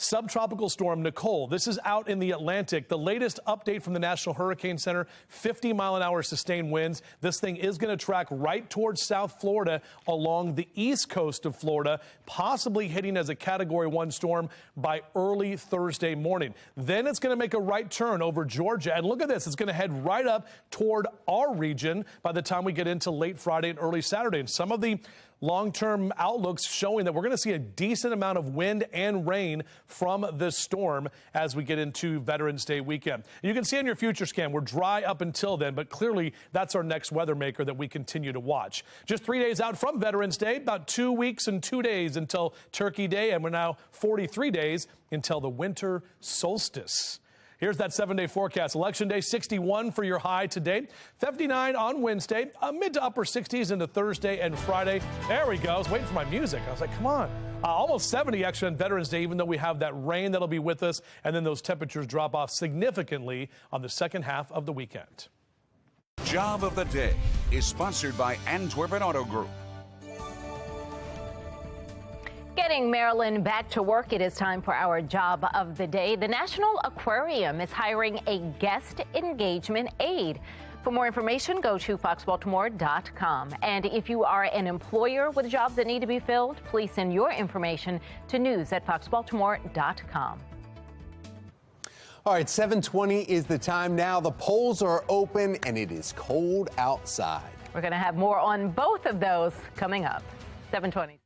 subtropical storm Nicole. This is out in the Atlantic. The latest update from the National Hurricane Center, 50-mile-an-hour sustained winds. This thing is going to track right towards South Florida along the east coast of Florida, possibly hitting as a Category 1 storm by early Thursday morning. Then it's going to make a right turn over Georgia. And look at this. It's going to head right up toward our region by the time we get into late Friday and early Saturday. And some of the long-term outlooks showing that we're going to see a decent amount of wind and rain from this storm as we get into Veterans Day weekend. You can see on your future scan, we're dry up until then, but clearly that's our next weather maker that we continue to watch. Just 3 days out from Veterans Day, about 2 weeks and 2 days until Turkey Day, and we're now 43 days until the winter solstice. Here's that 7-day forecast. Election Day, 61 for your high today. 59 on Wednesday. Mid to upper 60s into Thursday and Friday. There we go. I was waiting for my music. I was like, come on. Almost 70 extra on Veterans Day, even though we have that rain that'll be with us. And then those temperatures drop off significantly on the second half of the weekend. Job of the Day is sponsored by Antwerpen Auto Group. Getting Maryland back to work, it is time for our job of the day. The National Aquarium is hiring a guest engagement aide. For more information, go to foxbaltimore.com. And if you are an employer with jobs that need to be filled, please send your information to news@foxbaltimore.com. All right, 7:20 is the time now. The polls are open and it is cold outside. We're going to have more on both of those coming up. 7:20.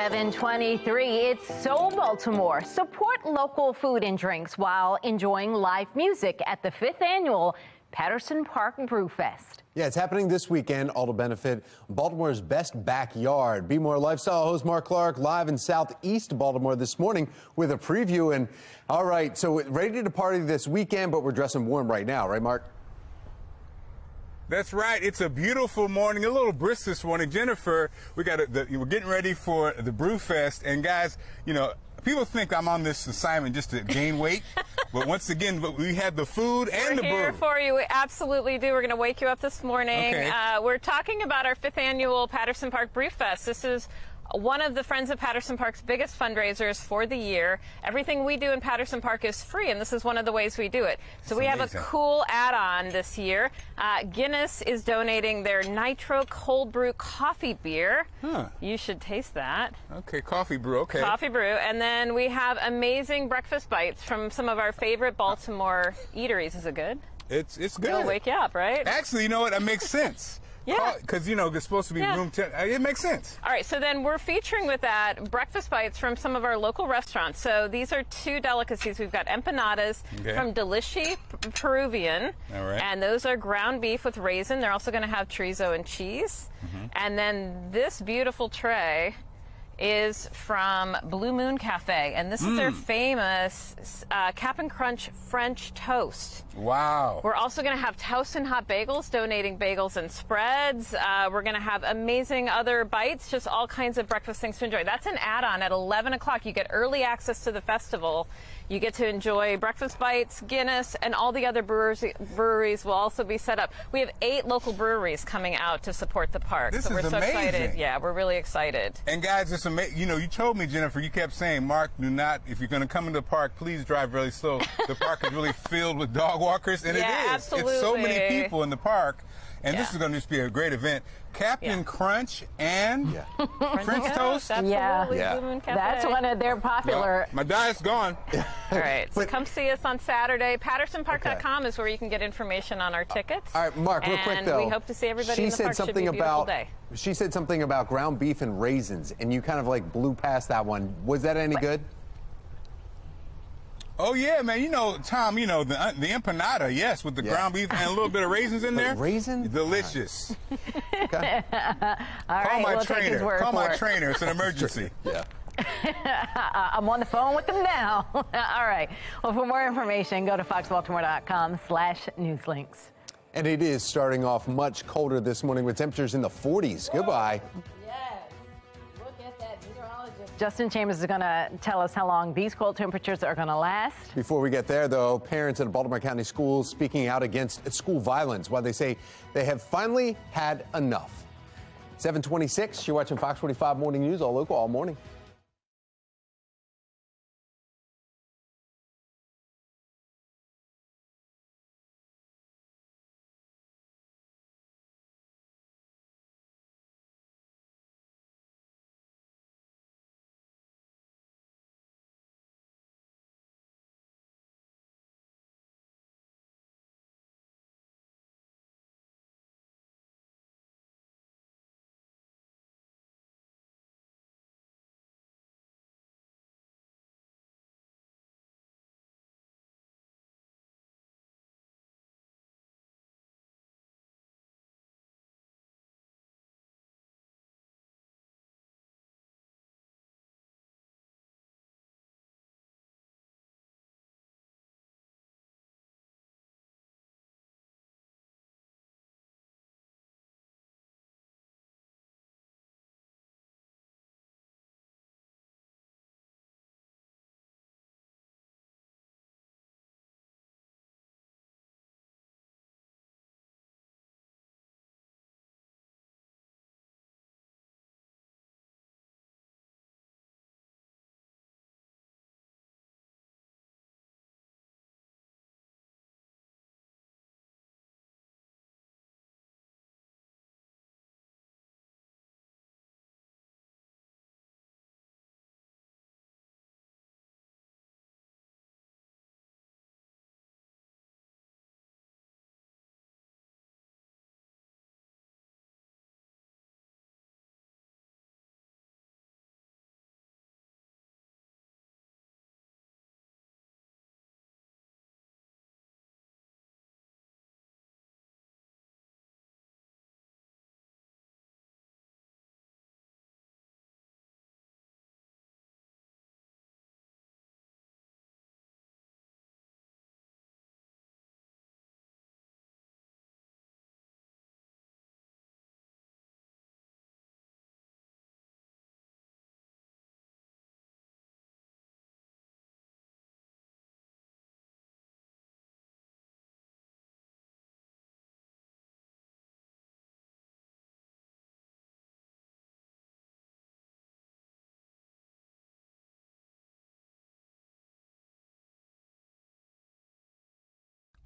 7:23. It's So Baltimore. Support local food and drinks while enjoying live music at the 5th annual Patterson Park Brewfest. Yeah, it's happening this weekend, all to benefit Baltimore's best backyard. Be More Lifestyle host Mark Clark live in Southeast Baltimore this morning with a preview. And all right, so ready to party this weekend, but we're dressing warm right now, right, Mark? That's right. It's a beautiful morning, a little brisk this morning. Jennifer, we're getting ready for the Brewfest. And guys, you know, people think I'm on this assignment just to gain weight. But once again, we have the food and the brew. We're here for you. We absolutely do. We're going to wake you up this morning. Okay. We're talking about our 5th annual Patterson Park Brewfest. This is one of the Friends of Patterson Park's biggest fundraisers for the year. Everything we do in Patterson Park is free, and this is one of the ways we do it. So we have a cool add-on this year. Guinness is donating their Nitro Cold Brew Coffee Beer. Huh. You should taste that. Okay, coffee brew, okay. Coffee brew. And then we have amazing breakfast bites from some of our favorite Baltimore eateries. Is it good? It's good. It'll wake you up, right? Actually, you know what? That makes sense. Yeah. Because, you know, it's supposed to be room 10. It makes sense. All right, so then we're featuring with that breakfast bites from some of our local restaurants. So these are 2 delicacies. We've got empanadas from Delici Peruvian. All right. And those are ground beef with raisin. They're also going to have chorizo and cheese. And then this beautiful tray is from Blue Moon Cafe, and this is their famous Cap and Crunch French toast. Wow. We're also going to have Toast and Hot Bagels, donating bagels and spreads. We're going to have amazing other bites, just all kinds of breakfast things to enjoy. That's an add-on at 11 o'clock. You get early access to the festival. You get to enjoy breakfast bites, Guinness, and all the other breweries will also be set up. We have 8 local breweries coming out to support the park. This so we're is so amazing. excited. Yeah, we're really excited. And guys, it's amazing. You know, you told me, Jennifer, you kept saying, Mark, do not, if you're going to come into the park, please drive really slow. The park is really filled with dog walkers, and it is. Absolutely. It's so many people in the park, and this is going to just be a great event. Captain Crunch and French toast. Absolutely. Blue Moon Cafe. That's one of their popular. Well, my diet's gone. All right, so come see us on Saturday. PattersonPark.com is where you can get information on our tickets. All right, Mark, real quick though. And we hope to see everybody in the park. Should be a beautiful day. She said something about ground beef and raisins, and you kind of like blew past that one. Was that any good? Oh, yeah, man. You know, Tom, you know, the empanada, yes, with the ground beef and a little bit of raisins in there. Raisins? Delicious. All right, we'll take his word Call for my it. trainer. It's an emergency. I'm on the phone with them now. All right. Well, for more information, go to foxbaltimore.com/newslinks. And it is starting off much colder this morning with temperatures in the 40s. Goodbye. Justin Chambers is going to tell us how long these cold temperatures are going to last. Before we get there, though, parents at Baltimore County schools speaking out against school violence while they say they have finally had enough. 7:26, you're watching Fox 45 Morning News, all local, all morning.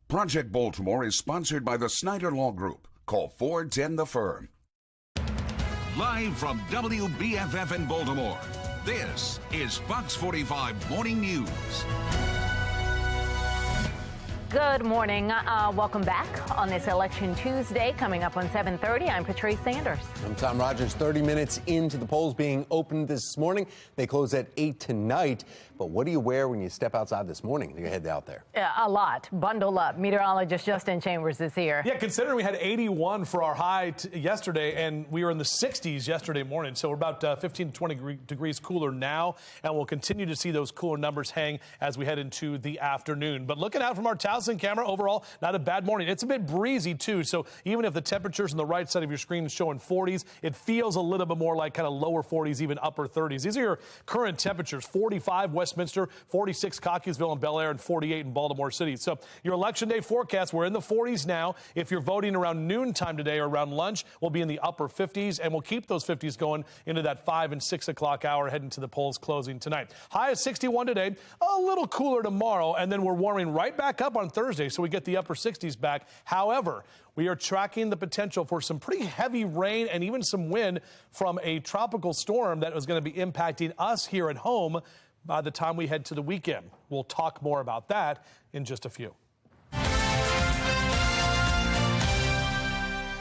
Project Baltimore is sponsored by the Snyder Law Group. Call 410 the Firm. Live from WBFF in Baltimore, this is Fox 45 Morning News. Good morning. Welcome back on this Election Tuesday. Coming up on 7:30, I'm Patrice Sanders. I'm Tom Rogers. 30 minutes into the polls being opened this morning. They close at 8 tonight. But what do you wear when you step outside this morning to head out there? Yeah, a lot. Bundle up. Meteorologist Justin Chambers is here. Yeah, considering we had 81 for our high yesterday, and we were in the 60s yesterday morning, so we're about 15 to 20 degrees cooler now, and we'll continue to see those cooler numbers hang as we head into the afternoon. But looking out from our Towson camera, overall, not a bad morning. It's a bit breezy, too, so even if the temperatures on the right side of your screen is showing 40s, it feels a little bit more like kind of lower 40s, even upper 30s. These are your current temperatures: 45 Westminster, 46 Cockeysville and Bel Air, and 48 in Baltimore City. So your Election Day forecast, we're in the 40s now. If you're voting around noontime today or around lunch, we'll be in the upper 50s, and we'll keep those 50s going into that 5 and 6 o'clock hour heading to the polls closing tonight. High is 61 today, a little cooler tomorrow, and then we're warming right back up on Thursday, so we get the upper 60s back. However, we are tracking the potential for some pretty heavy rain and even some wind from a tropical storm that is going to be impacting us here at home by the time we head to the weekend. We'll talk more about that in just a few.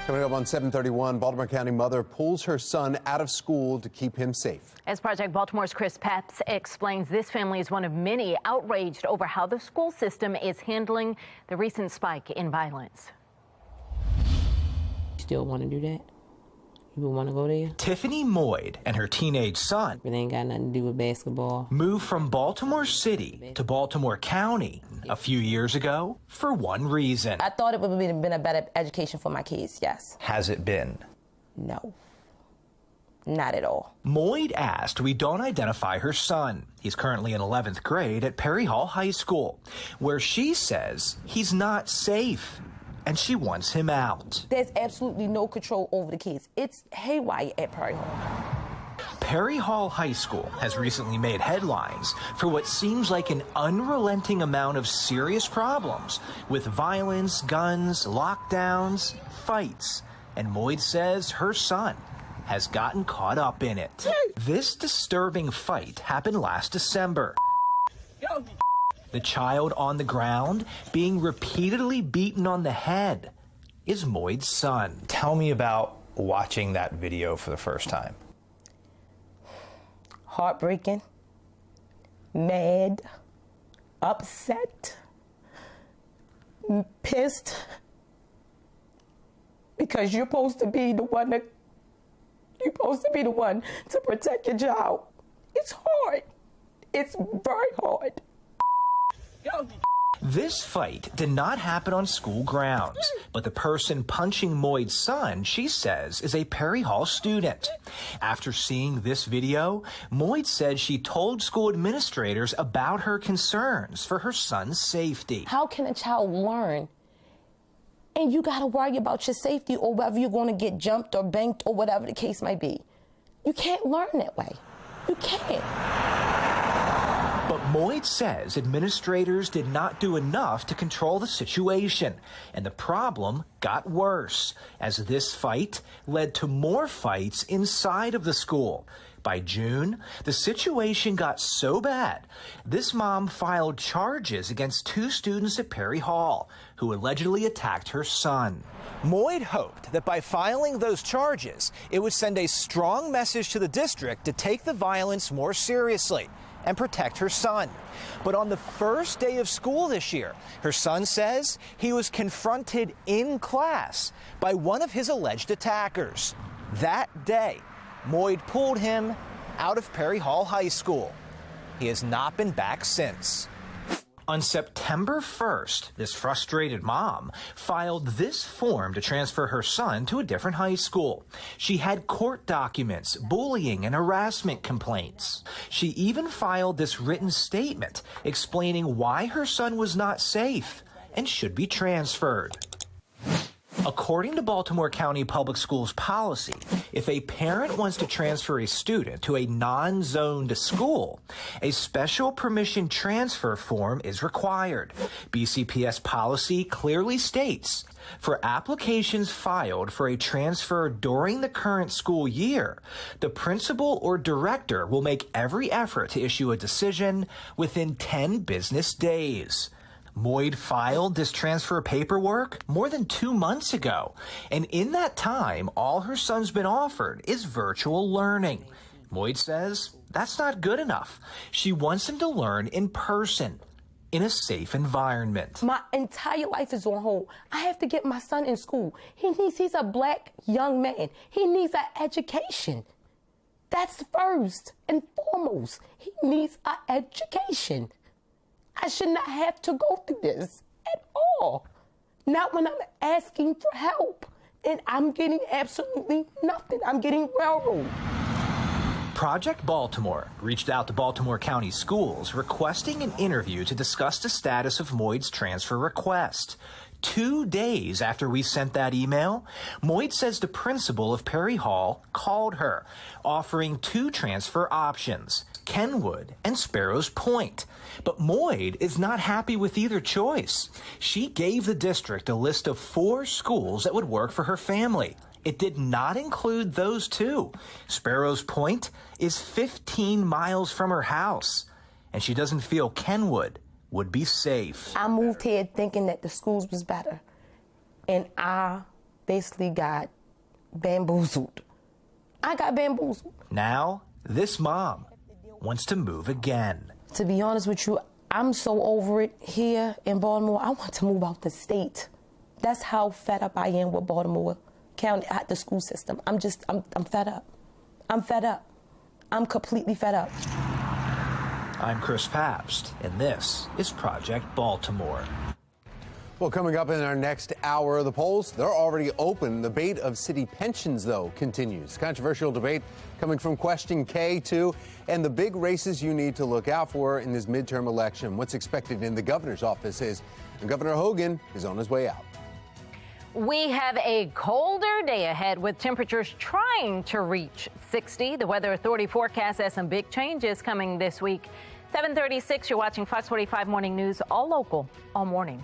Coming up on 7:31, Baltimore County mother pulls her son out of school to keep him safe. As Project Baltimore's Chris Peps explains, this family is one of many outraged over how the school system is handling the recent spike in violence. Still want to do that? You would want to go there? Tiffany Moyd and her teenage son. It ain't got nothing to do with basketball. Moved from Baltimore City to Baltimore County a few years ago for one reason. I thought it would have been a better education for my kids, yes. Has it been? No. Not at all. Moyd asked we don't identify her son. He's currently in 11th grade at Perry Hall High School, where she says he's not safe. And she wants him out. There's absolutely no control over the kids. It's haywire at Perry Hall. Perry Hall High School has recently made headlines for what seems like an unrelenting amount of serious problems with violence, guns, lockdowns, fights. And Moyd says her son has gotten caught up in it. This disturbing fight happened last December. The child on the ground being repeatedly beaten on the head is Moyd's son. Tell me about watching that video for the first time. Heartbreaking, mad, upset, pissed, because you're supposed to be the one to protect your child. It's hard. It's very hard. This fight did not happen on school grounds, but the person punching Moyd's son, she says, is a Perry Hall student. After seeing this video, Moyd said she told school administrators about her concerns for her son's safety. How can a child learn? And you got to worry about your safety or whether you're going to get jumped or banked or whatever the case might be. You can't learn that way. You can't. But Moyd says administrators did not do enough to control the situation, and the problem got worse as this fight led to more fights inside of the school. By June, the situation got so bad, this mom filed charges against 2 students at Perry Hall who allegedly attacked her son. Moyd hoped that by filing those charges, it would send a strong message to the district to take the violence more seriously and protect her son. But on the first day of school this year, her son says he was confronted in class by one of his alleged attackers. That day, Moyd pulled him out of Perry Hall High School. He has not been back since. On September 1st, this frustrated mom filed this form to transfer her son to a different high school. She had court documents, bullying and harassment complaints. She even filed this written statement explaining why her son was not safe and should be transferred. According to Baltimore County Public Schools policy, If a parent wants to transfer a student to a non-zoned school, a special permission transfer form is required. BCPS policy clearly states for applications filed for a transfer during the current school year, the principal or director will make every effort to issue a decision within 10 business days. Moyd filed this transfer paperwork more than 2 months ago, and in that time, all her son's been offered is virtual learning. Moyd says that's not good enough. She wants him to learn in person, in a safe environment. My entire life is on hold. I have to get my son in school. He's a black young man. He needs an education. That's first and foremost. He needs an education. I should not have to go through this at all. Not when I'm asking for help and I'm getting absolutely nothing. I'm getting railroaded. Project Baltimore reached out to Baltimore County schools requesting an interview to discuss the status of Moyd's transfer request. 2 days after we sent that email, Moyd says the principal of Perry Hall called her, offering 2 transfer options, Kenwood and Sparrows Point. But Moyd is not happy with either choice. She gave the district a list of 4 schools that would work for her family. It did not include those 2. Sparrows Point is 15 miles from her house, and she doesn't feel Kenwood would be safe. I moved here thinking that the schools was better, and I basically got bamboozled. I got bamboozled. Now, this mom wants to move again. To be honest with you, I'm so over it here in Baltimore. I want to move out the state. That's how fed up I am with Baltimore County, the school system. I'm fed up. I'm fed up. I'm completely fed up. I'm Chris Pabst, and this is Project Baltimore. Well, coming up in our next hour of the polls, they're already open. The debate of city pensions, though, continues. Controversial debate coming from Question K, too, and the big races you need to look out for in this midterm election. What's expected in the governor's office is, and Governor Hogan is on his way out. We have a colder day ahead with temperatures trying to reach 60. The Weather Authority forecast has some big changes coming this week. 7:36, you're watching Fox 45 Morning News, all local, all morning.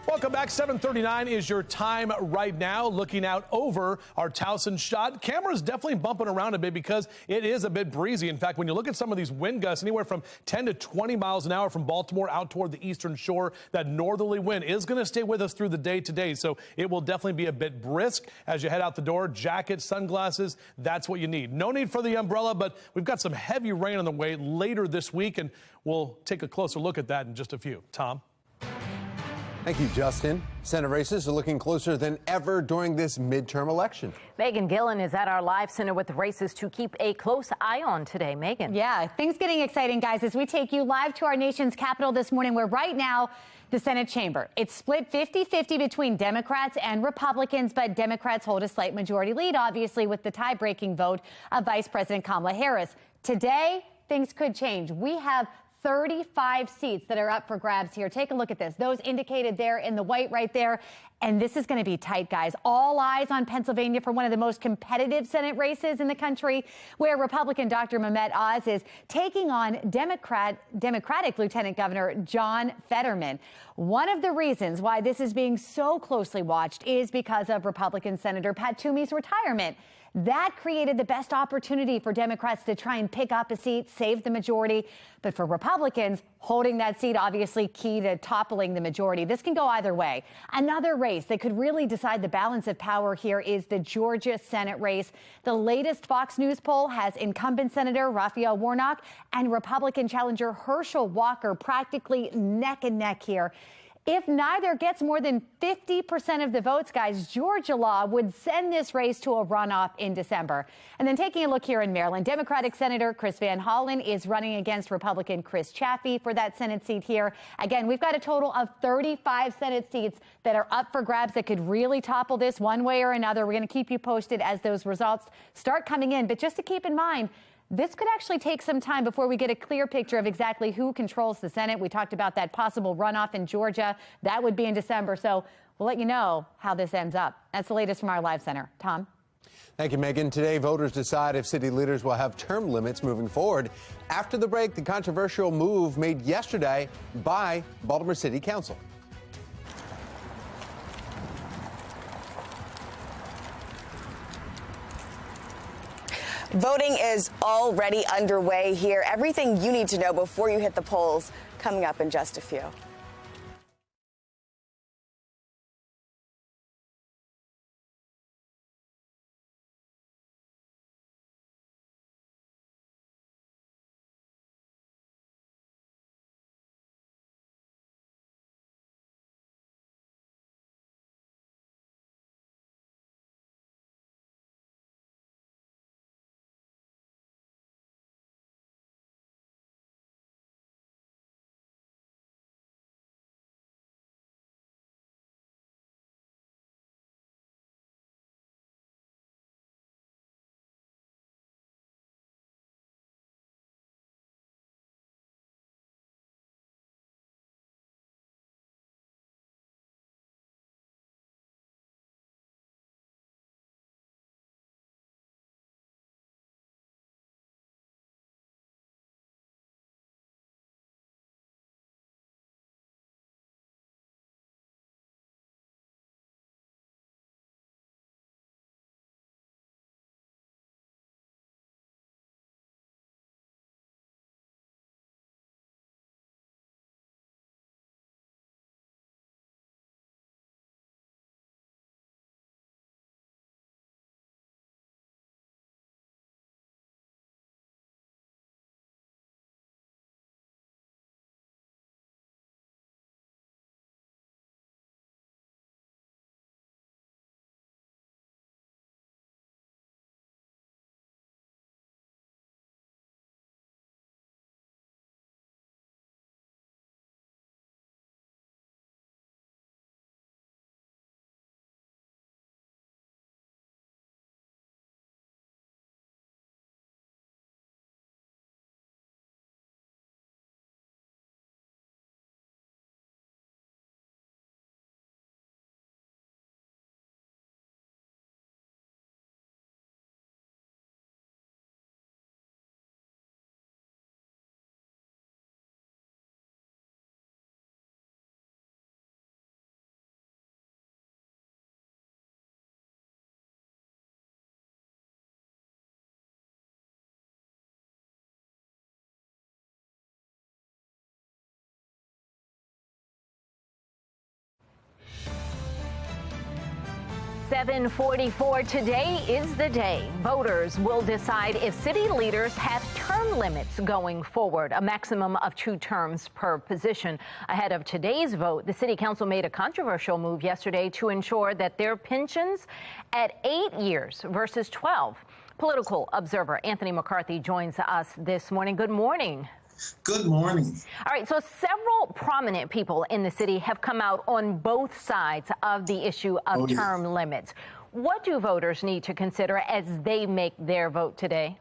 Welcome back. 7:39 is your time right now. Looking out over our Towson shot. Camera's definitely bumping around a bit because it is a bit breezy. In fact, when you look at some of these wind gusts, anywhere from 10 to 20 miles an hour from Baltimore out toward the eastern shore, that northerly wind is going to stay with us through the day today. So it will definitely be a bit brisk as you head out the door. Jacket, sunglasses, that's what you need. No need for the umbrella, but we've got some heavy rain on the way later this week, and we'll take a closer look at that in just a few. Tom? Thank you, Justin. Senate races are looking closer than ever during this midterm election. Megan Gillen is at our live center with the races to keep a close eye on today. Megan. Yeah, things getting exciting, guys, as we take you live to our nation's capital this morning, where right now the Senate chamber, it's split 50-50 between Democrats and Republicans, but Democrats hold a slight majority lead, obviously, with the tie-breaking vote of Vice President Kamala Harris. Today, things could change. We have 35 seats that are up for grabs here. Take a look at this. Those indicated there in the white right there. And this is going to be tight, guys. All eyes on Pennsylvania for one of the most competitive Senate races in the country, where Republican Dr. Mehmet Oz is taking on Democratic Lieutenant Governor John Fetterman. One of the reasons why this is being so closely watched is because of Republican Senator Pat Toomey's retirement. That created the best opportunity for Democrats to try and pick up a seat, save the majority. But for Republicans, holding that seat, obviously key to toppling the majority. This can go either way. Another race that could really decide the balance of power here is the Georgia Senate race. The latest Fox News poll has incumbent Senator Raphael Warnock and Republican challenger Herschel Walker practically neck and neck here. If neither gets more than 50% of the votes, guys, Georgia law would send this race to a runoff in December. And then taking a look here in Maryland, Democratic Senator Chris Van Hollen is running against Republican Chris Chaffee for that Senate seat here. Again, we've got a total of 35 Senate seats that are up for grabs that could really topple this one way or another. We're going to keep you posted as those results start coming in. But just to keep in mind, this could actually take some time before we get a clear picture of exactly who controls the Senate. We talked about that possible runoff in Georgia. That would be in December. So we'll let you know how this ends up. That's the latest from our live center. Tom? Thank you, Megan. Today, voters decide if city leaders will have term limits moving forward. After the break, the controversial move made yesterday by Baltimore City Council. Voting is already underway here. Everything you need to know before you hit the polls coming up in just a few. 7:44. Today is the day voters will decide if city leaders have term limits going forward, a maximum of 2 terms per position. Ahead of today's vote, the city council made a controversial move yesterday to ensure that their pensions at 8 years versus 12. Political observer Anthony McCarthy joins us this morning. Good morning. Good morning. All right, so several prominent people in the city have come out on both sides of the issue of term limits. What do voters need to consider as they make their vote today?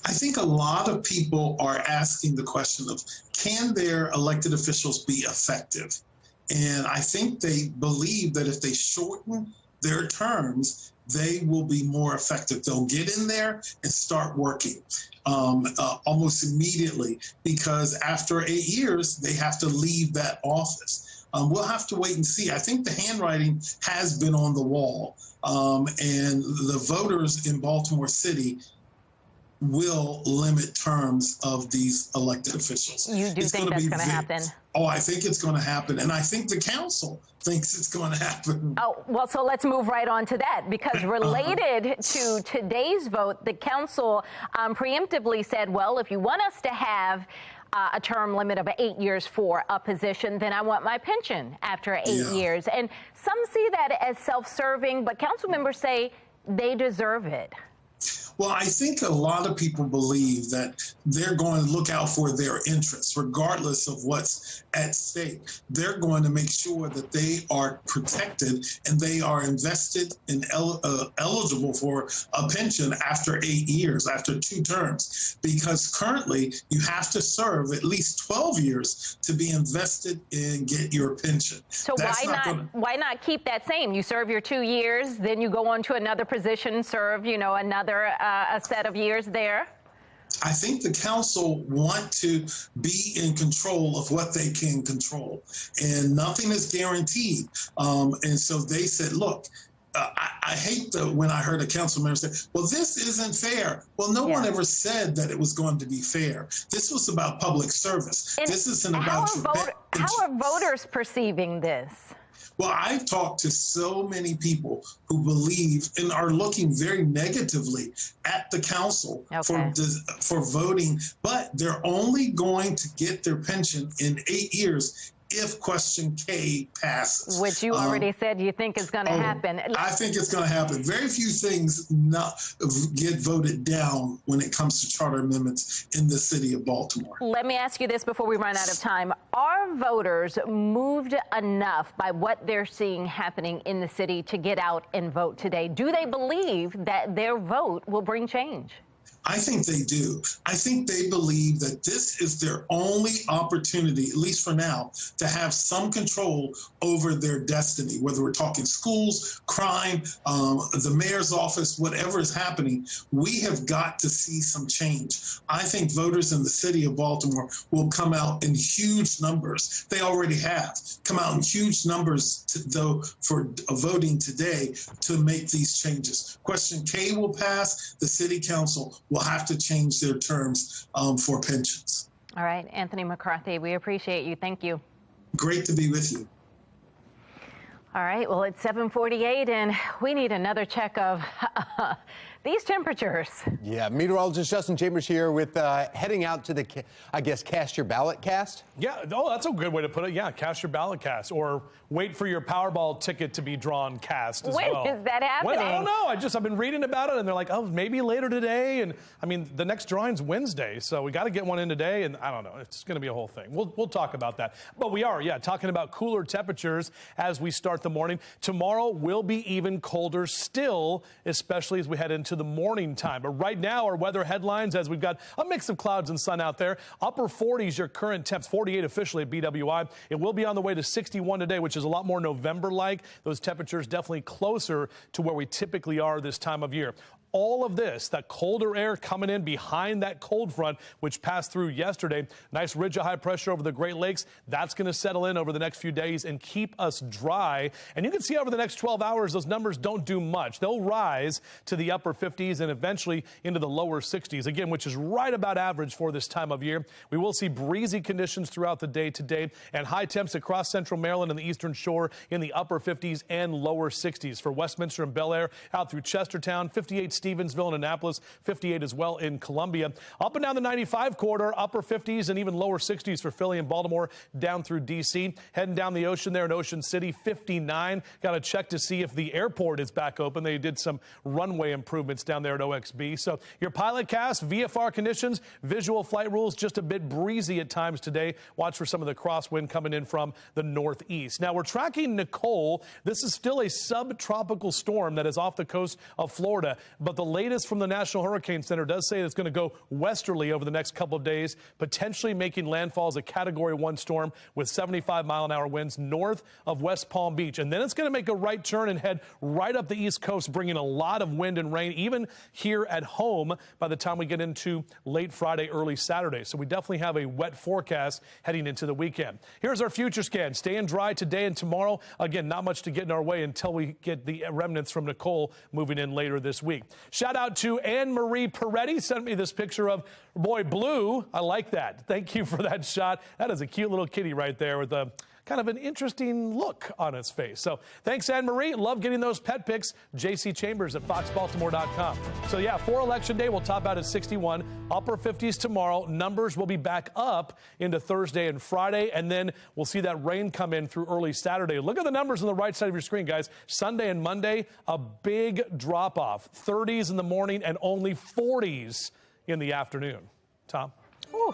I think a lot of people are asking the question of, can their elected officials be effective? And I think they believe that if they shorten their terms, they will be more effective. They'll get in there and start working almost immediately, because after 8 years, they have to leave that office. We'll have to wait and see. I think the handwriting has been on the wall, and the voters in Baltimore City will limit terms of these elected officials. You do think that's going to happen? Oh, I think it's going to happen. And I think the council thinks it's going to happen. Oh, well, so let's move right on to that, because related to today's vote, the council preemptively said, well, if you want us to have a term limit of 8 years for a position, then I want my pension after 8 years. And some see that as self-serving, but council members say they deserve it. Well, I think a lot of people believe that they're going to look out for their interests, regardless of what's at stake. They're going to make sure that they are protected and they are invested and eligible for a pension after 8 years, after 2 terms, because currently you have to serve at least 12 years to be invested and get your pension. So why not keep that same? You serve your 2 years, then you go on to another position, serve, another a set of years there? I think the council want to be in control of what they can control, and nothing is guaranteed. And so they said, look, I hate when I heard a council member say, well, this isn't fair. Well, no one ever said that it was going to be fair. This was about public service. And this isn't about how are voters perceiving this? Well, I've talked to so many people who believe and are looking very negatively at the council for voting, but they're only going to get their pension in 8 years if question K passes. Which you already said you think is going to happen. I think it's going to happen. Very few things not get voted down when it comes to charter amendments in the city of Baltimore. Let me ask you this before we run out of time. Are voters moved enough by what they're seeing happening in the city to get out and vote today? Do they believe that their vote will bring change? I think they do. I think they believe that this is their only opportunity, at least for now, to have some control over their destiny, whether we're talking schools, crime, the mayor's office, whatever is happening. We have got to see some change. I think voters in the city of Baltimore will come out in huge numbers. They already have come out in huge numbers for voting today to make these changes. Question K will pass. The city council will have to change their terms for pensions. All right, Anthony McCarthy, we appreciate you. Thank you. Great to be with you. All right, well, it's 7:48, and we need another check of these temperatures. Yeah, meteorologist Justin Chambers here with heading out to the, I guess, cast your ballot cast? Yeah, that's a good way to put it. Yeah, cast your ballot cast, or wait for your Powerball ticket to be drawn cast as well. When is that happening? Well, I don't know. I've been reading about it, and they're like, oh, maybe later today. And I mean, the next drawing's Wednesday, so we got to get one in today. And I don't know. It's going to be a whole thing. We'll talk about that. But we are, talking about cooler temperatures as we start the morning. Tomorrow will be even colder still, especially as we head into the morning time. But right now, our weather headlines, as we've got a mix of clouds and sun out there. Upper 40s, your current temps, 48 officially at BWI. It will be on the way to 61 today, which is a lot more November-like. Those temperatures definitely closer to where we typically are this time of year. all of this, that colder air coming in behind that cold front, which passed through yesterday. Nice ridge of high pressure over the Great Lakes. That's going to settle in over the next few days and keep us dry. And you can see over the next 12 hours, those numbers don't do much. They'll rise to the upper 50s and eventually into the lower 60s, again, which is right about average for this time of year. We will see breezy conditions throughout the day today and high temps across central Maryland and the eastern shore in the upper 50s and lower 60s. For Westminster and Bel Air out through Chestertown, 58 Stevensville and Annapolis, 58 as well in Columbia. Up and down the 95 corridor, upper 50s and even lower 60s for Philly and Baltimore down through D.C. Heading down the ocean there in Ocean City, 59. Got to check to see if the airport is back open. They did some runway improvements down there at OXB. So your pilot cast, VFR conditions, visual flight rules, just a bit breezy at times today. Watch for some of the crosswind coming in from the northeast. Now we're tracking Nicole. This is still a subtropical storm that is off the coast of Florida, but the latest from the National Hurricane Center does say it's going to go westerly over the next couple of days, potentially making landfall as a Category 1 storm with 75-mile-an-hour winds north of West Palm Beach. And then it's going to make a right turn and head right up the East Coast, bringing a lot of wind and rain, even here at home by the time we get into late Friday, early Saturday. So we definitely have a wet forecast heading into the weekend. Here's our future scan. Staying dry today and tomorrow. Again, not much to get in our way until we get the remnants from Nicole moving in later this week. Shout out to Anne-Marie Peretti. Sent me this picture of boy Blue. I like that. Thank you for that shot. That is a cute little kitty right there with a kind of an interesting look on its face. So thanks, Anne-Marie. Love getting those pet pics. JC Chambers at foxbaltimore.com. So yeah, for Election Day, we'll top out at 61, upper 50s tomorrow. Numbers will be back up into Thursday and Friday, and then we'll see that rain come in through early Saturday. Look at the numbers on the right side of your screen, guys. Sunday and Monday, a big drop-off. 30s in the morning and only 40s in the afternoon. Tom? Ooh.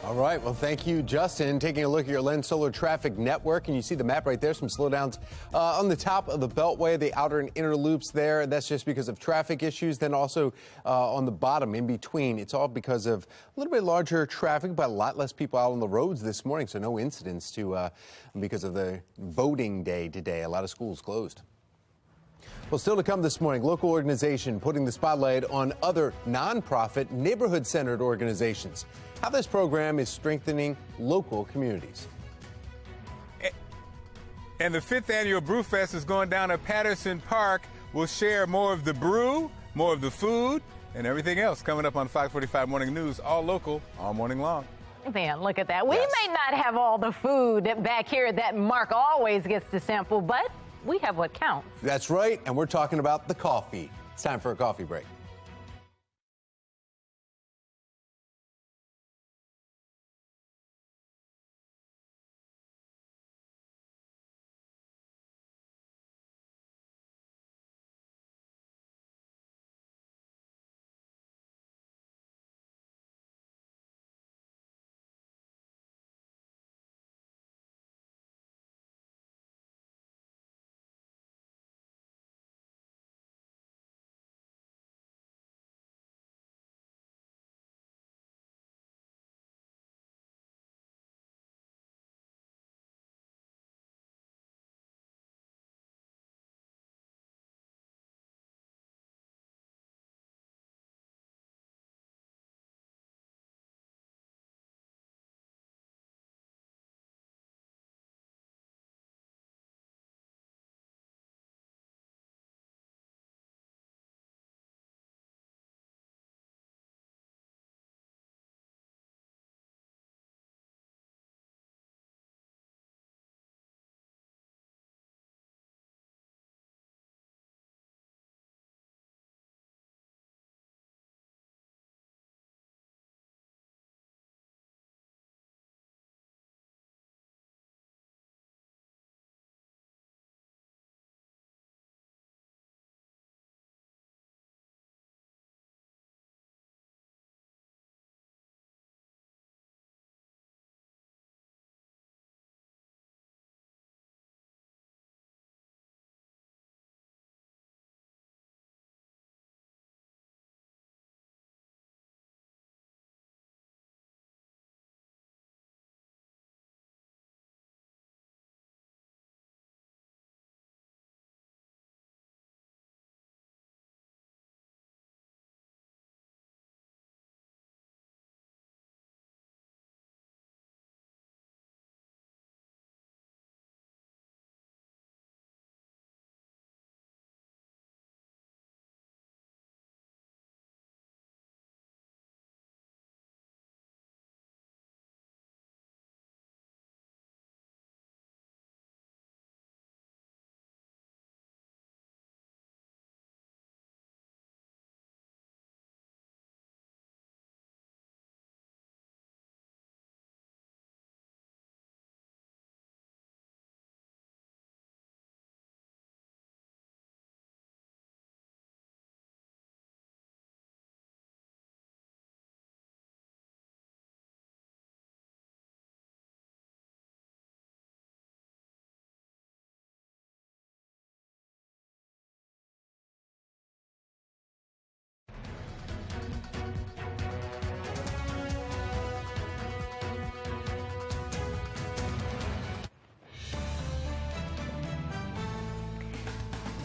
All right. Well, thank you, Justin. Taking a look at your Lens Solar traffic network, and you see the map right there, some slowdowns on the top of the Beltway, the outer and inner loops there. That's just because of traffic issues. Then also on the bottom in between, it's all because of a little bit larger traffic, but a lot less people out on the roads this morning. So no incidents because of the voting day today. A lot of schools closed. Well, still to come this morning, local organization putting the spotlight on other nonprofit, neighborhood-centered organizations. How this program is strengthening local communities. And the 5th annual Brewfest is going down at Patterson Park. We'll share more of the brew, more of the food, and everything else coming up on Fox 45 Morning News, all local, all morning long. Man, look at that. We may not have all the food back here that Mark always gets to sample, but we have what counts. That's right, and we're talking about the coffee. It's time for a coffee break.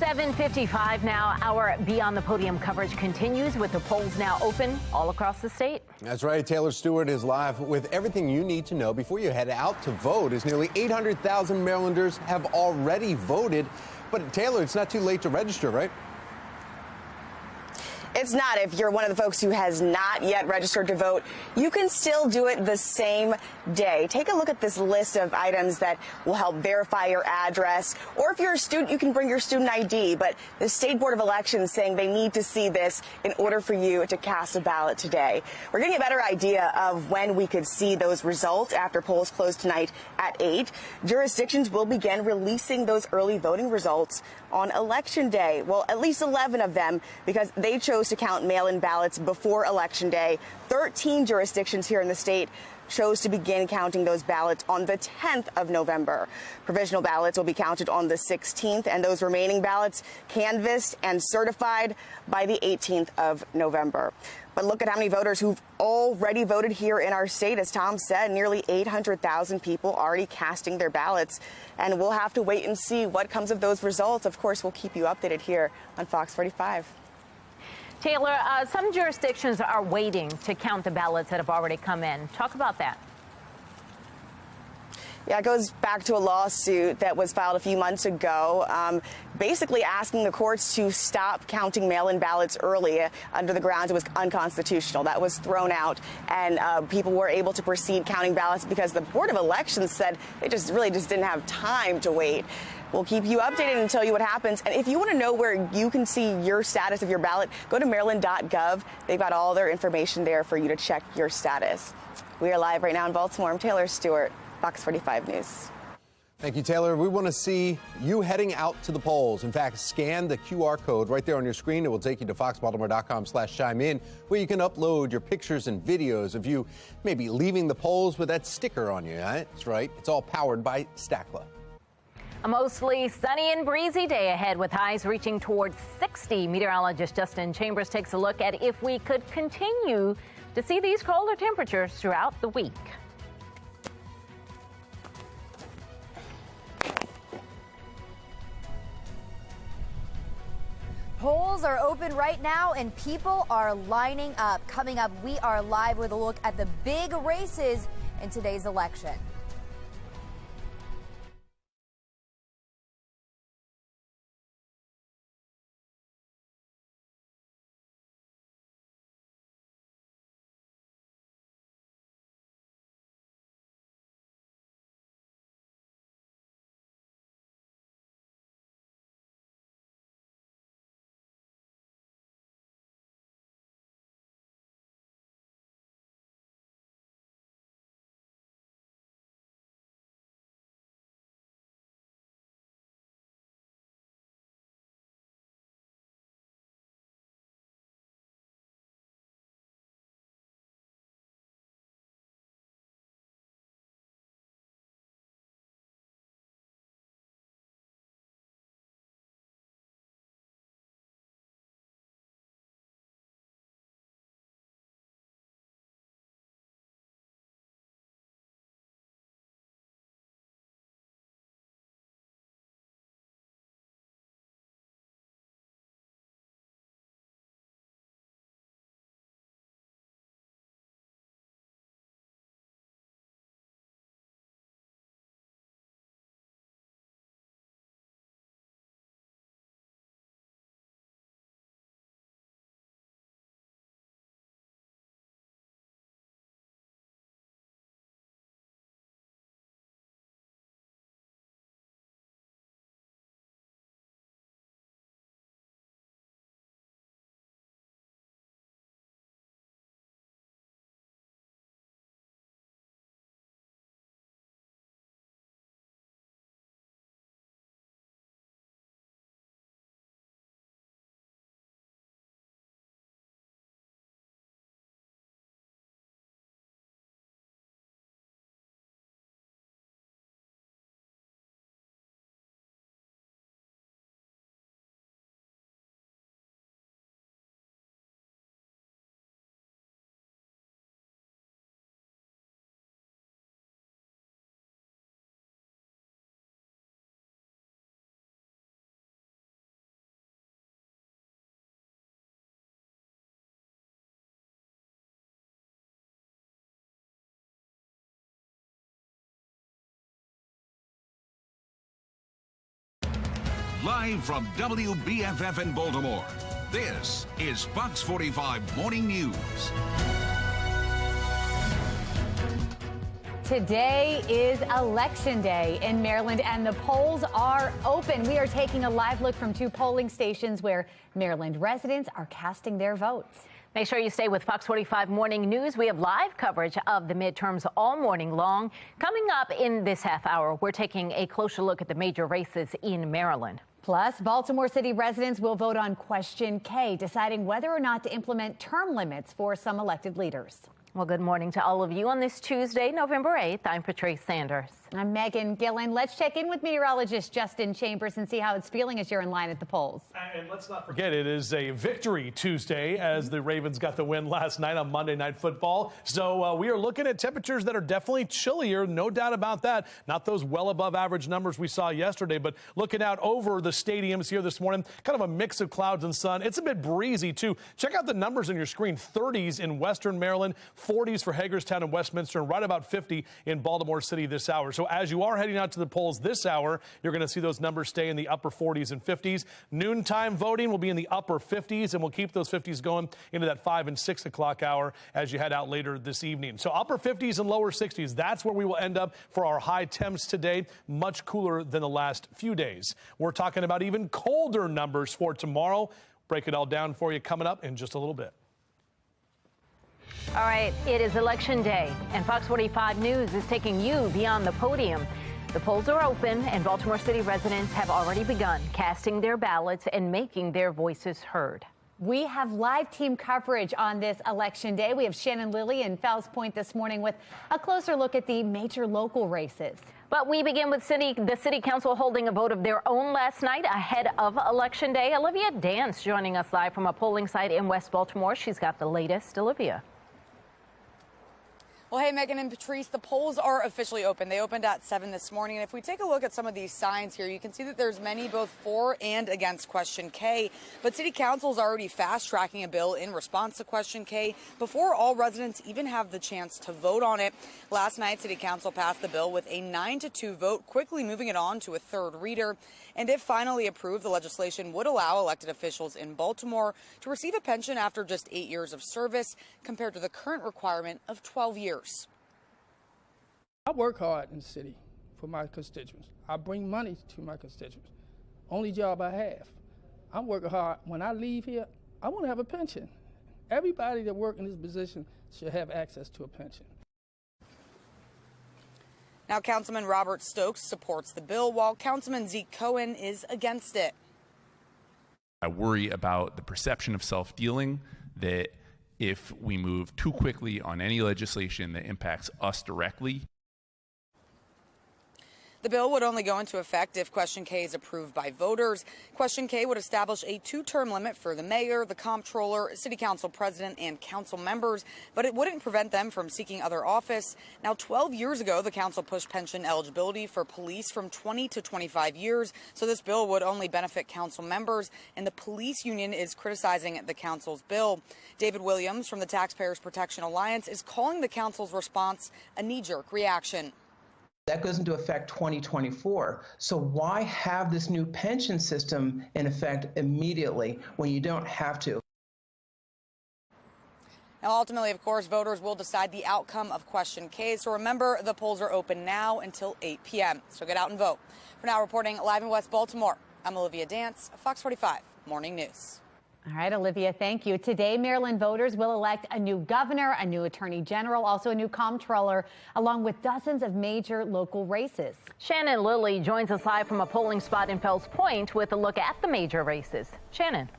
7:55 now. Our Beyond the Podium coverage continues with the polls now open all across the state. That's right. Taylor Stewart is live with everything you need to know before you head out to vote, as nearly 800,000 Marylanders have already voted. But Taylor, it's not too late to register, right? It's not. If you're one of the folks who has not yet registered to vote, you can still do it the same day. Take a look at this list of items that will help verify your address. Or if you're a student, you can bring your student ID. But the State Board of Elections saying they need to see this in order for you to cast a ballot today. We're getting a better idea of when we could see those results after polls close tonight at 8. Jurisdictions will begin releasing those early voting results on Election Day. Well, at least 11 of them, because they chose to count mail-in ballots before Election Day. 13 jurisdictions here in the state chose to begin counting those ballots on the 10th of November. Provisional ballots will be counted on the 16th, and those remaining ballots canvassed and certified by the 18th of November. But look at how many voters who've already voted here in our state. As Tom said, nearly 800,000 people already casting their ballots. And we'll have to wait and see what comes of those results. Of course, we'll keep you updated here on Fox 45. Taylor, some jurisdictions are waiting to count the ballots that have already come in. Talk about that. Yeah, it goes back to a lawsuit that was filed a few months ago, basically asking the courts to stop counting mail-in ballots early under the grounds it was unconstitutional. That was thrown out, and people were able to proceed counting ballots because the Board of Elections said they really didn't have time to wait. We'll keep you updated and tell you what happens. And if you want to know where you can see your status of your ballot, go to maryland.gov. They've got all their information there for you to check your status. We are live right now in Baltimore. I'm Taylor Stewart, Fox 45 News. Thank you, Taylor. We want to see you heading out to the polls. In fact, scan the QR code right there on your screen. It will take you to foxbaltimore.com/chime in, where you can upload your pictures and videos of you maybe leaving the polls with that sticker on you. That's right. It's all powered by Stackla. A mostly sunny and breezy day ahead with highs reaching towards 60. Meteorologist Justin Chambers takes a look at if we could continue to see these colder temperatures throughout the week. Polls are open right now and people are lining up. Coming up, we are live with a look at the big races in today's election. Live from WBFF in Baltimore, this is Fox 45 Morning News. Today is Election Day in Maryland, and the polls are open. We are taking a live look from 2 polling stations where Maryland residents are casting their votes. Make sure you stay with Fox 45 Morning News. We have live coverage of the midterms all morning long. Coming up in this half hour, we're taking a closer look at the major races in Maryland. Plus, Baltimore City residents will vote on Question K, deciding whether or not to implement term limits for some elected leaders. Well, good morning to all of you on this Tuesday, November 8th. I'm Patrice Sanders. I'm Megan Gillen. Let's check in with meteorologist Justin Chambers and see how it's feeling as you're in line at the polls. And let's not forget, it is a victory Tuesday as the Ravens got the win last night on Monday Night Football. So we are looking at temperatures that are definitely chillier, no doubt about that. Not those well above average numbers we saw yesterday, but looking out over the stadiums here this morning, kind of a mix of clouds and sun. It's a bit breezy, too. Check out the numbers on your screen. 30s in Western Maryland, 40s for Hagerstown and Westminster, and right about 50 in Baltimore City this hour. So as you are heading out to the polls this hour, you're going to see those numbers stay in the upper 40s and 50s. Noontime voting will be in the upper 50s, and we'll keep those 50s going into that 5 and 6 o'clock hour as you head out later this evening. So upper 50s and lower 60s, that's where we will end up for our high temps today. Much cooler than the last few days. We're talking about even colder numbers for tomorrow. Break it all down for you coming up in just a little bit. All right, it is Election Day, and Fox 45 News is taking you beyond the podium. The polls are open, and Baltimore City residents have already begun casting their ballots and making their voices heard. We have live team coverage on this Election Day. We have Shannon Lilly in Fells Point this morning with a closer look at the major local races. But we begin with the City Council holding a vote of their own last night ahead of Election Day. Olivia Dance joining us live from a polling site in West Baltimore. She's got the latest. Olivia. Well, hey, Megan and Patrice, the polls are officially open. They opened at 7 this morning. And if we take a look at some of these signs here, you can see that there's many both for and against Question K. But City Council is already fast-tracking a bill in response to Question K before all residents even have the chance to vote on it. Last night, City Council passed the bill with a 9-2 vote, quickly moving it on to a third reader. And if finally approved, the legislation would allow elected officials in Baltimore to receive a pension after just 8 years of service, compared to the current requirement of 12 years. I work hard in the city for my constituents. I bring money to my constituents. Only job I have. I'm working hard. When I leave here, I want to have a pension. Everybody that works in this position should have access to a pension. Now, Councilman Robert Stokes supports the bill, while Councilman Zeke Cohen is against it. I worry about the perception of self-dealing, that if we move too quickly on any legislation that impacts us directly. The bill would only go into effect if Question K is approved by voters. Question K would establish a 2-term limit for the mayor, the comptroller, city council president, and council members, but it wouldn't prevent them from seeking other office. Now, 12 years ago, the council pushed pension eligibility for police from 20 to 25 years, so this bill would only benefit council members, and the police union is criticizing the council's bill. David Williams from the Taxpayers Protection Alliance is calling the council's response a knee-jerk reaction. That goes into effect 2024. So why have this new pension system in effect immediately when you don't have to? Now, ultimately, of course, voters will decide the outcome of Question K. So remember, the polls are open now until 8 p.m. So get out and vote. For now, reporting live in West Baltimore, I'm Olivia Dance, Fox 45 Morning News. All right, Olivia, thank you. Today, Maryland voters will elect a new governor, a new attorney general, also a new comptroller, along with dozens of major local races. Shannon Lilly joins us live from a polling spot in Fells Point with a look at the major races. Shannon.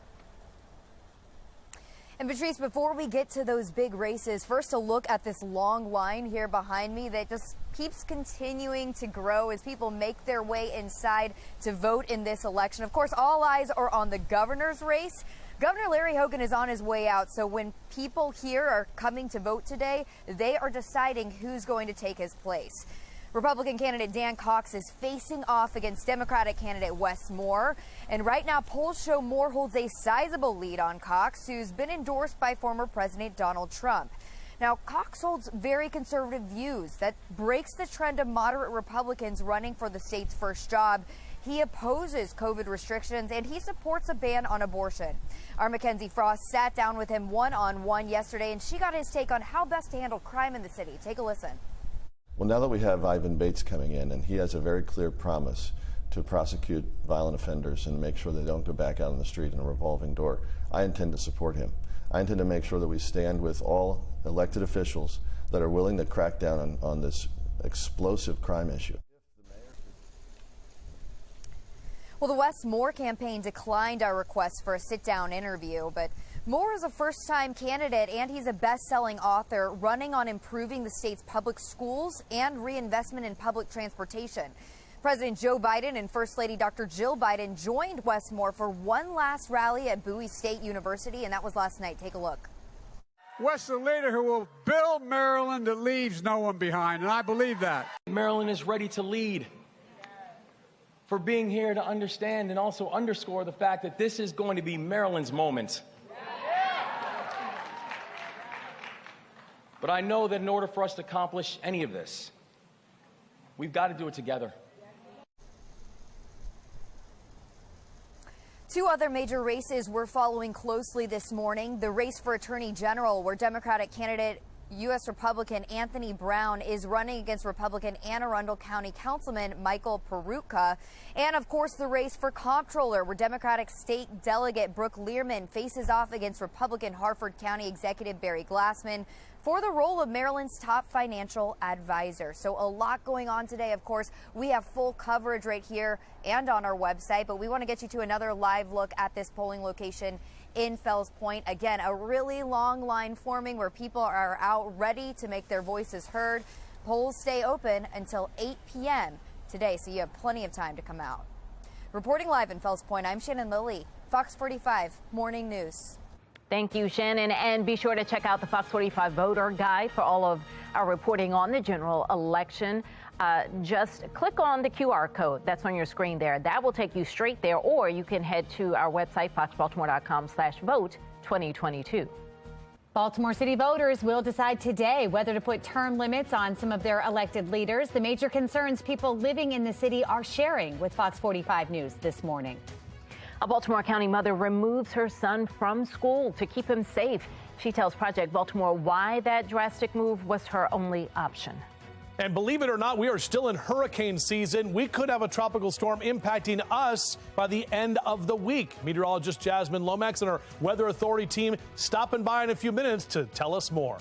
And Patrice, before we get to those big races, first a look at this long line here behind me that just keeps continuing to grow as people make their way inside to vote in this election. Of course, all eyes are on the governor's race. Governor Larry Hogan is on his way out, so when people here are coming to vote today, they are deciding who's going to take his place. Republican candidate Dan Cox is facing off against Democratic candidate Wes Moore. And right now, polls show Moore holds a sizable lead on Cox, who's been endorsed by former President Donald Trump. Now, Cox holds very conservative views that breaks the trend of moderate Republicans running for the state's first job. He opposes COVID restrictions and he supports a ban on abortion. Our Mackenzie Frost sat down with him one-on-one yesterday, and she got his take on how best to handle crime in the city. Take a listen. Well, now that we have Ivan Bates coming in, and he has a very clear promise to prosecute violent offenders and make sure they don't go back out on the street in a revolving door, I intend to support him. I intend to make sure that we stand with all elected officials that are willing to crack down on this explosive crime issue. Well, the Wes Moore campaign declined our request for a sit-down interview, but Moore is a first-time candidate and he's a best-selling author running on improving the state's public schools and reinvestment in public transportation. President Joe Biden and First Lady Dr. Jill Biden joined Wes Moore for one last rally at Bowie State University, and that was last night. Take a look. Wes, the leader who will build Maryland that leaves no one behind, and I believe that. Maryland is ready to lead. For being here to understand and also underscore the fact that this is going to be Maryland's moment. But I know that in order for us to accomplish any of this, we've got to do it together. Two other major races we're following closely this morning. The race for Attorney General, where Democratic candidate U.S. Republican Anthony Brown is running against Republican Anne Arundel County Councilman Michael Perutka. And, of course, the race for Comptroller, where Democratic State Delegate Brooke Learman faces off against Republican Harford County Executive Barry Glassman for the role of Maryland's top financial advisor. So a lot going on today. Of course, we have full coverage right here and on our website, but we want to get you to another live look at this polling location in Fells Point. Again, a really long line forming where people are out ready to make their voices heard. Polls stay open until 8 p.m. today, so you have plenty of time to come out. Reporting live in Fells Point, I'm Shannon Lilly, Fox 45 Morning News. Thank you, Shannon. And be sure to check out the Fox 45 voter guide for all of our reporting on the general election. Just click on the QR code that's on your screen there. That will take you straight there, or you can head to our website, foxbaltimore.com/vote2022. Baltimore City voters will decide today whether to put term limits on some of their elected leaders. The major concerns people living in the city are sharing with Fox 45 News this morning. A Baltimore County mother removes her son from school to keep him safe. She tells Project Baltimore why that drastic move was her only option. And believe it or not, we are still in hurricane season. We could have a tropical storm impacting us by the end of the week. Meteorologist Jasmine Lomax and our Weather Authority team stopping by in a few minutes to tell us more.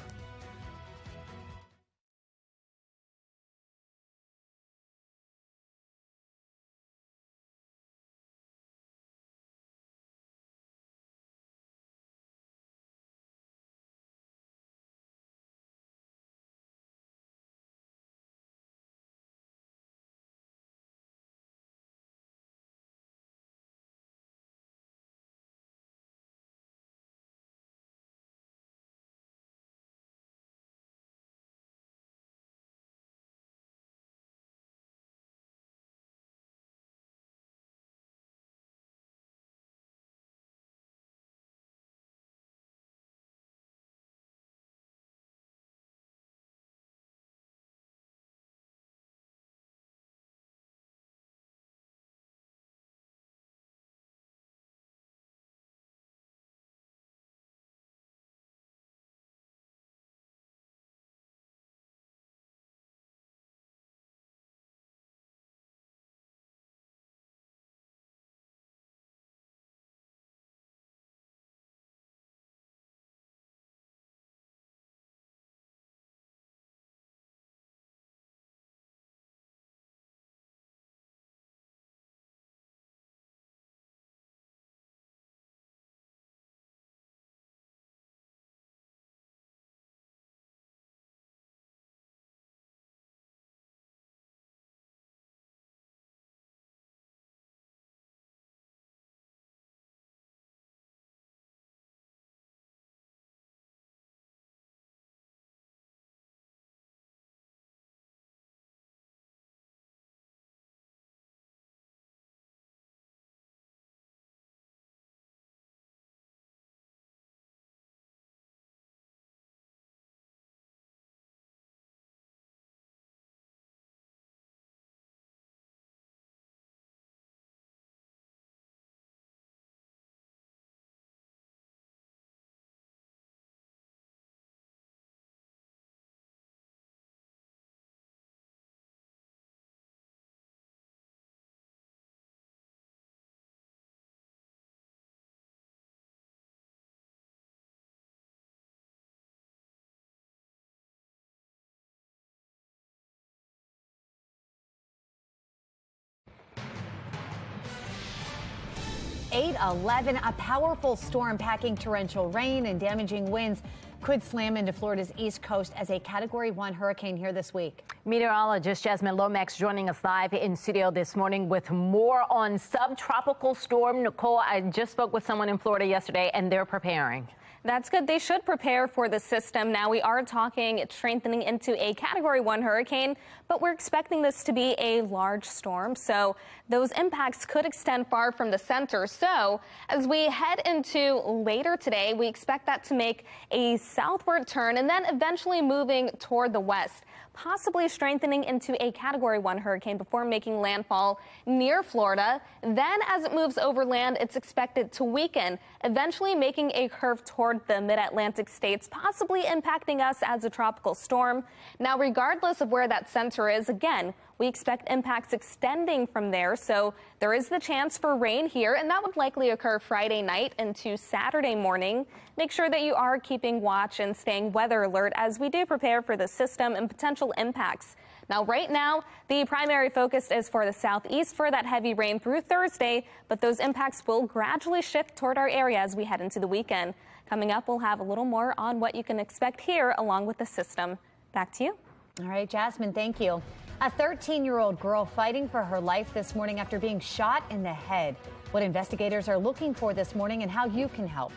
8:11. A powerful storm packing torrential rain and damaging winds could slam into Florida's east coast as a Category 1 hurricane here this week. Meteorologist Jasmine Lomax joining us live in studio this morning with more on subtropical storm. Nicole, I just spoke with someone in Florida yesterday, and they're preparing. That's good. They should prepare for the system. Now, we are talking strengthening into a Category 1 hurricane, but we're expecting this to be a large storm. So those impacts could extend far from the center. So as we head into later today, we expect that to make a southward turn and then eventually moving toward the west, possibly strengthening into a Category 1 hurricane before making landfall near Florida. Then as it moves overland, it's expected to weaken, eventually making a curve toward the mid-Atlantic states, possibly impacting us as a tropical storm. Now, regardless of where that center is, again, we expect impacts extending from there. So there is the chance for rain here, and that would likely occur Friday night into Saturday morning. Make sure that you are keeping watch and staying weather alert as we do prepare for the system and potential impacts. Now, right now, the primary focus is for the southeast for that heavy rain through Thursday, but those impacts will gradually shift toward our area as we head into the weekend. Coming up, we'll have a little more on what you can expect here along with the system. Back to you. All right, Jasmine, thank you. A 13-year-old girl fighting for her life this morning after being shot in the head. What investigators are looking for this morning and how you can help.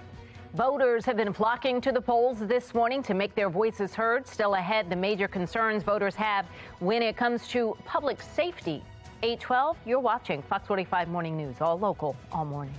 Voters have been flocking to the polls this morning to make their voices heard. Still ahead, the major concerns voters have when it comes to public safety. 8:12, you're watching Fox 45 Morning News, all local, all morning.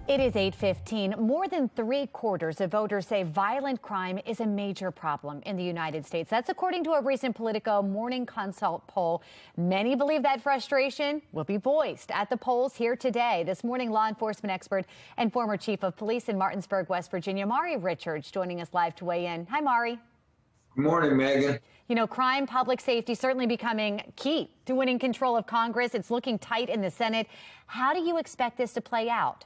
It is 8:15. More than 3/4 of voters say violent crime is a major problem in the United States. That's according to a recent Politico Morning Consult poll. Many believe that frustration will be voiced at the polls here today. This morning, law enforcement expert and former chief of police in Martinsburg, West Virginia, Mari Richards, joining us live to weigh in. Hi, Mari. Good morning, Megan. You know, crime, public safety certainly becoming key to winning control of Congress. It's looking tight in the Senate. How do you expect this to play out?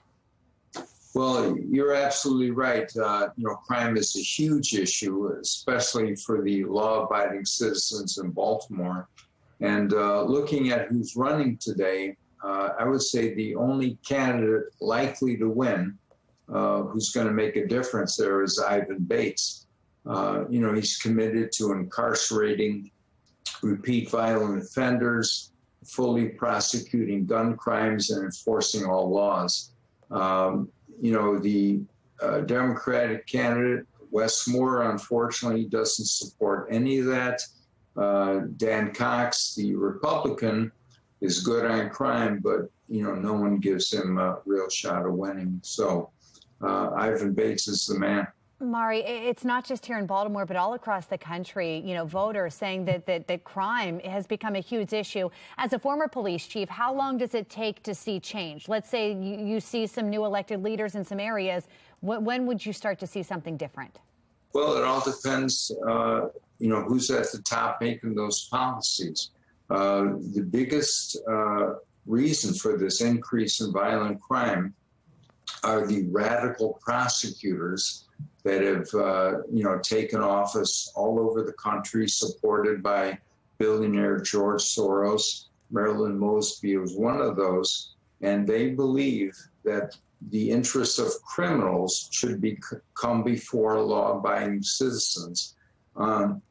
Well, you're absolutely right. Crime is a huge issue, especially for the law-abiding citizens in Baltimore. And looking at who's running today, I would say the only candidate likely to win who's going to make a difference there is Ivan Bates. He's committed to incarcerating repeat violent offenders, fully prosecuting gun crimes, and enforcing all laws. The Democratic candidate, Wes Moore, unfortunately doesn't support any of that. Dan Cox, the Republican, is good on crime, but no one gives him a real shot of winning. So Ivan Bates is the man. Mari, it's not just here in Baltimore, but all across the country, voters saying that crime has become a huge issue. As a former police chief, how long does it take to see change? Let's say you see some new elected leaders in some areas. When would you start to see something different? Well, it all depends, who's at the top making those policies. The biggest reason for this increase in violent crime are the radical prosecutors that have, taken office all over the country, supported by billionaire George Soros. Marilyn Mosby was one of those, and they believe that the interests of criminals should come before law-abiding citizens. And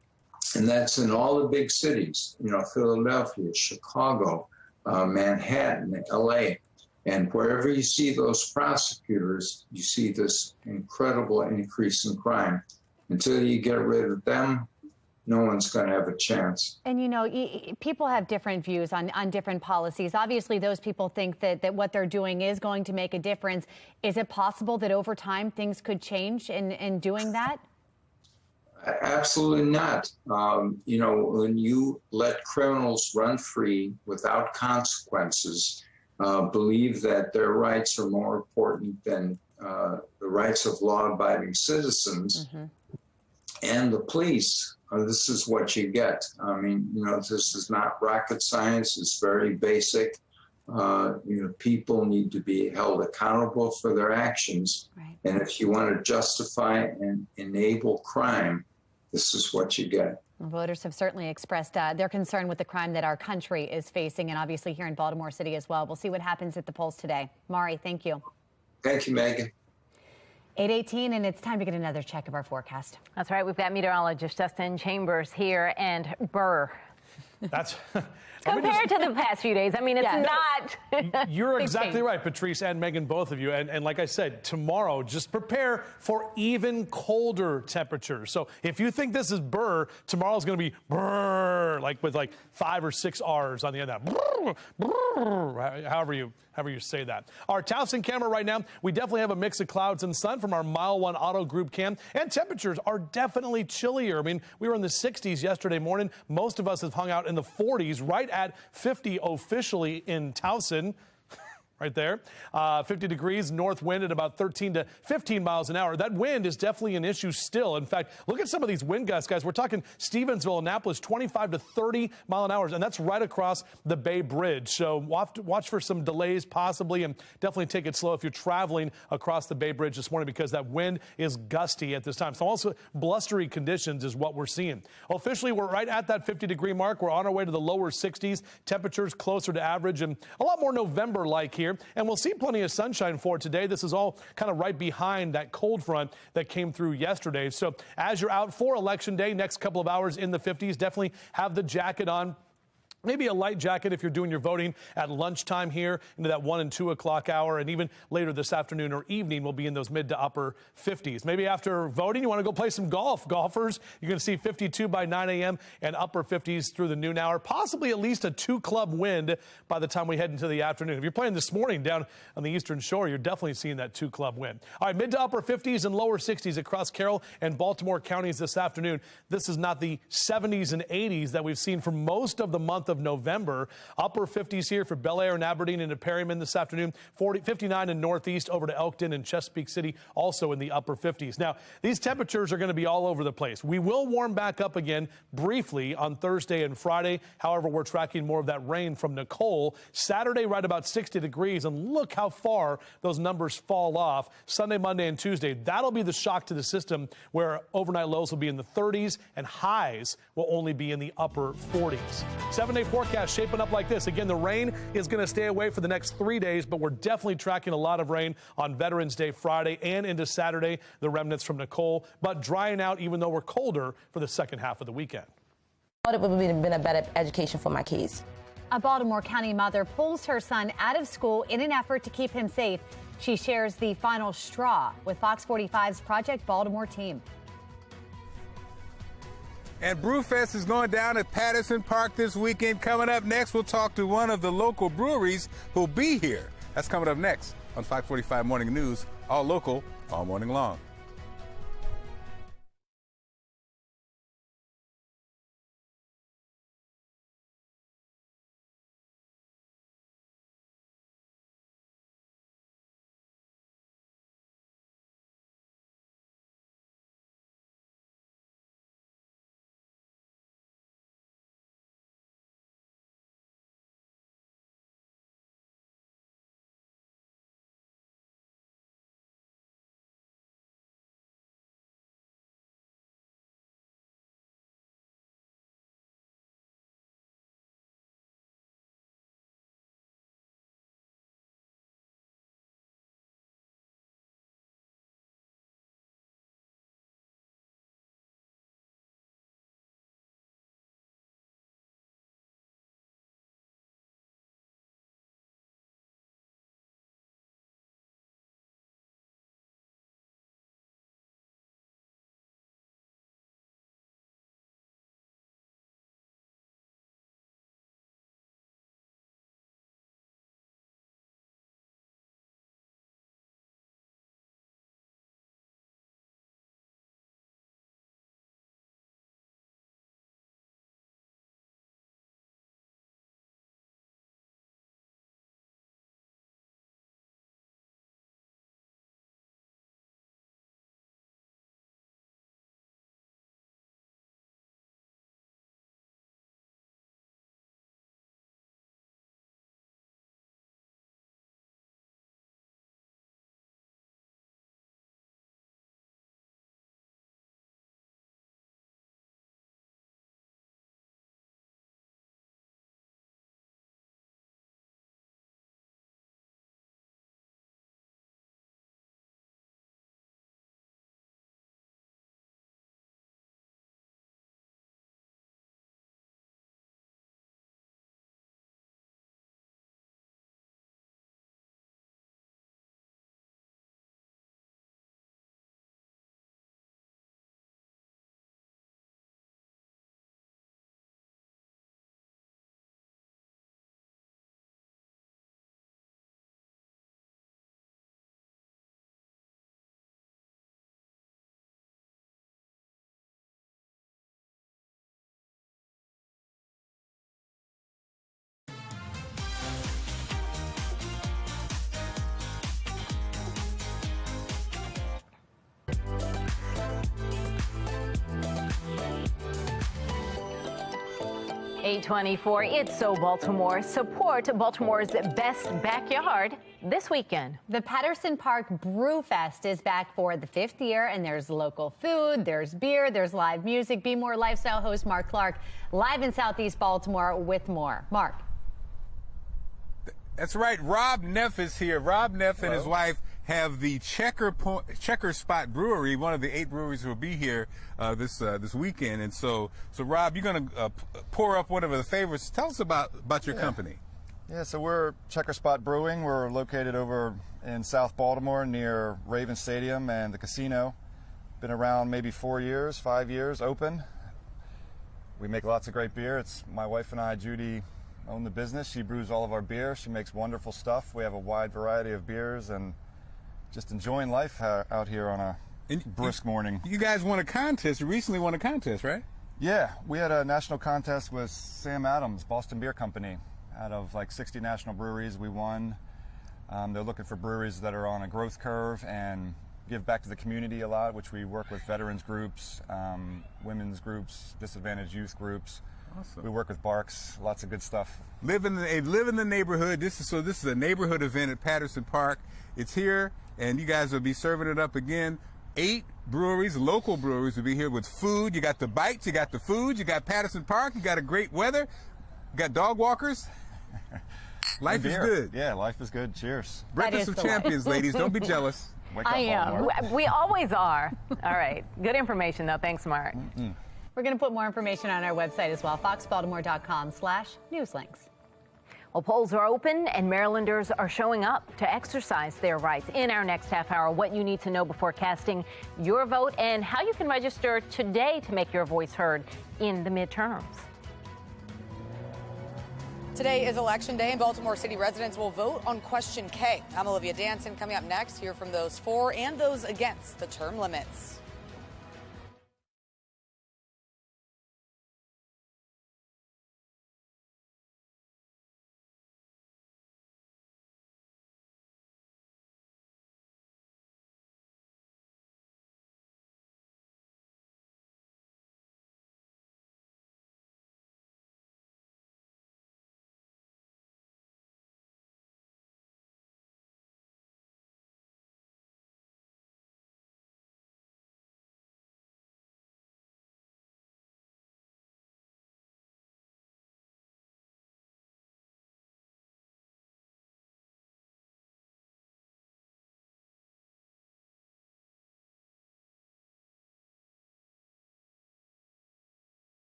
that's in all the big cities, Philadelphia, Chicago, Manhattan, LA. And wherever you see those prosecutors, you see this incredible increase in crime. Until you get rid of them, no one's going to have a chance. And, people have different views on different policies. Obviously, those people think that what they're doing is going to make a difference. Is it possible that over time things could change in doing that? Absolutely not. When you let criminals run free without consequences, believe that their rights are more important than the rights of law-abiding citizens and the police, this is what you get. I mean, this is not rocket science. It's very basic. People need to be held accountable for their actions. Right. And if you want to justify and enable crime, this is what you get. Voters have certainly expressed their concern with the crime that our country is facing, and obviously here in Baltimore City as well. We'll see what happens at the polls today. Mari, thank you. Thank you, Megan. 8:18, and it's time to get another check of our forecast. That's right. We've got meteorologist Justin Chambers here, and Burr. That's compared to the past few days. I mean, it's not. You're exactly right, Patrice and Megan, both of you. And like I said, tomorrow, just prepare for even colder temperatures. So if you think this is Burr, tomorrow's going to be Burr, with 5 or 6 R's on the end of that. Burr, Burr, however you say that. Our Towson camera right now, we definitely have a mix of clouds and sun from our Mile 1 Auto Group cam. And temperatures are definitely chillier. I mean, we were in the 60s yesterday morning. Most of us have hung out in the 40s, right at 50 officially in Towson. Right there. 50 degrees, north wind at about 13 to 15 miles an hour. That wind is definitely an issue still. In fact, look at some of these wind gusts, guys. We're talking Stevensville, Annapolis, 25 to 30 mile an hour, and that's right across the Bay Bridge. So watch for some delays possibly, and definitely take it slow if you're traveling across the Bay Bridge this morning, because that wind is gusty at this time. So also blustery conditions is what we're seeing. Officially, we're right at that 50-degree mark. We're on our way to the lower 60s. Temperatures closer to average and a lot more November-like here. And we'll see plenty of sunshine for today. This is all kind of right behind that cold front that came through yesterday. So as you're out for Election Day, next couple of hours in the 50s, definitely have the jacket on. Maybe a light jacket if you're doing your voting at lunchtime here into that 1 and 2 o'clock hour, and even later this afternoon or evening we'll be in those mid to upper 50s. Maybe after voting you want to go play some golf. Golfers, you're going to see 52 by 9 a.m. and upper 50s through the noon hour, possibly at least a 2-club wind by the time we head into the afternoon. If you're playing this morning down on the Eastern Shore, you're definitely seeing that 2-club wind. All right, mid to upper 50s and lower 60s across Carroll and Baltimore counties this afternoon. This is not the 70s and 80s that we've seen for most of the month of November. Upper 50s here for Bel Air and Aberdeen and Perryman this afternoon. 59 in Northeast over to Elkton and Chesapeake City, also in the upper 50s. Now, these temperatures are going to be all over the place. We will warm back up again briefly on Thursday and Friday. However, we're tracking more of that rain from Nicole. Saturday, right about 60 degrees, and look how far those numbers fall off. Sunday, Monday, and Tuesday, that'll be the shock to the system, where overnight lows will be in the 30s and highs will only be in the upper 40s. 7 days 7-day forecast shaping up like this. Again, the rain is going to stay away for the next 3 days, but we're definitely tracking a lot of rain on Veterans Day Friday and into Saturday, the remnants from Nicole, but drying out even though we're colder for the second half of the weekend. It would have been a better education for my kids. A Baltimore County mother pulls her son out of school in an effort to keep him safe. She shares the final straw with Fox 45's Project Baltimore team. And Brewfest is going down at Patterson Park this weekend. Coming up next, we'll talk to one of the local breweries who'll be here. That's coming up next on Fox 45 Morning News, all local, all morning long. .824, it's So Baltimore. Support Baltimore's best backyard this weekend. The Patterson Park Brewfest is back for the 5th year, and there's local food, there's beer, there's live music. Be More lifestyle host Mark Clark live in Southeast Baltimore with more. Mark. That's right. Rob Neff is here. Rob Neff and his wife have the Checker Spot Brewery, one of the 8 breweries who will be here this weekend. And so Rob, you're going to pour up one of the favorites. Tell us about your company. Yeah, so we're Checker Spot Brewing. We're located over in South Baltimore near Raven Stadium and the casino. Been around maybe 4 years, 5 years, open. We make lots of great beer. It's my wife and I, Judy, own the business. She brews all of our beer. She makes wonderful stuff. We have a wide variety of beers and just enjoying life out here on a brisk morning. You guys won a contest. You recently won a contest, right? Yeah, we had a national contest with Sam Adams, Boston Beer Company. Out of like 60 national breweries, we won. They're looking for breweries that are on a growth curve and give back to the community a lot, which we work with veterans groups, women's groups, disadvantaged youth groups. Awesome. We work with Barks, lots of good stuff. Live in the neighborhood. This is a neighborhood event at Patterson Park. It's here, and you guys will be serving it up again. 8 breweries, local breweries, will be here with food. You got the bites, you got the food, you got Patterson Park, you got a great weather. Got dog walkers? Life is good. Yeah, life is good. Cheers. Breakfast of champions, ladies. Don't be jealous. I am. We always are. All right. Good information, though. Thanks, Mark. We're going to put more information on our website as well, foxbaltimore.com/newslinks. Well, polls are open and Marylanders are showing up to exercise their rights. In our next half hour, what you need to know before casting your vote and how you can register today to make your voice heard in the midterms. Today is Election Day, and Baltimore City residents will vote on Question K. I'm Olivia Danson. Coming up next, hear from those for and those against the term limits.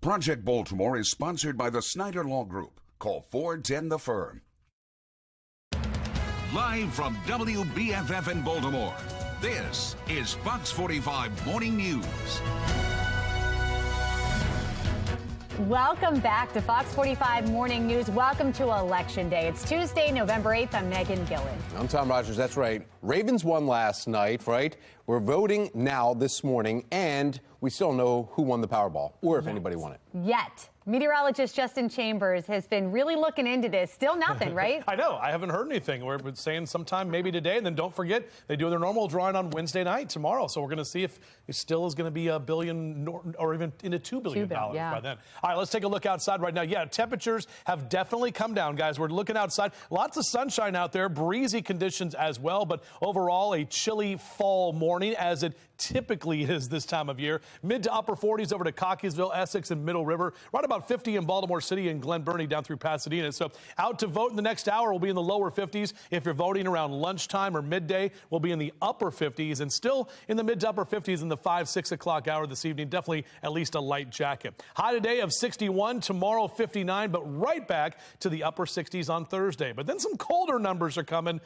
Project Baltimore is sponsored by the Snyder Law Group. Call 410 the Firm. Live from WBFF in Baltimore, this is Fox 45 Morning News. Welcome back to Fox 45 Morning News. Welcome to Election Day. It's Tuesday, November 8th. I'm Megan Gillen. I'm Tom Rogers. That's right. Ravens won last night, right? We're voting now this morning, and we still don't know who won the Powerball or if anybody won it. Yet. Meteorologist Justin Chambers has been really looking into this. Still nothing, right? I know. I haven't heard anything. We're saying sometime maybe today. And then don't forget, they do their normal drawing on Wednesday night tomorrow. So we're going to see if it still is going to be $1 billion or even into $2 billion by then. All right, let's take a look outside right now. Yeah, temperatures have definitely come down, guys. We're looking outside. Lots of sunshine out there, breezy conditions as well. But overall, a chilly fall morning as it typically is this time of year. Mid to upper 40s over to Cockeysville, Essex, and Middle River. Right about 50 in Baltimore City and Glen Burnie down through Pasadena. So out to vote in the next hour will be in the lower 50s. If you're voting around lunchtime or midday, we'll be in the upper 50s and still in the mid to upper 50s in the 5-6 o'clock hour this evening. Definitely at least a light jacket. High today of 61, tomorrow 59, but right back to the upper 60s on Thursday. But then some colder numbers are coming.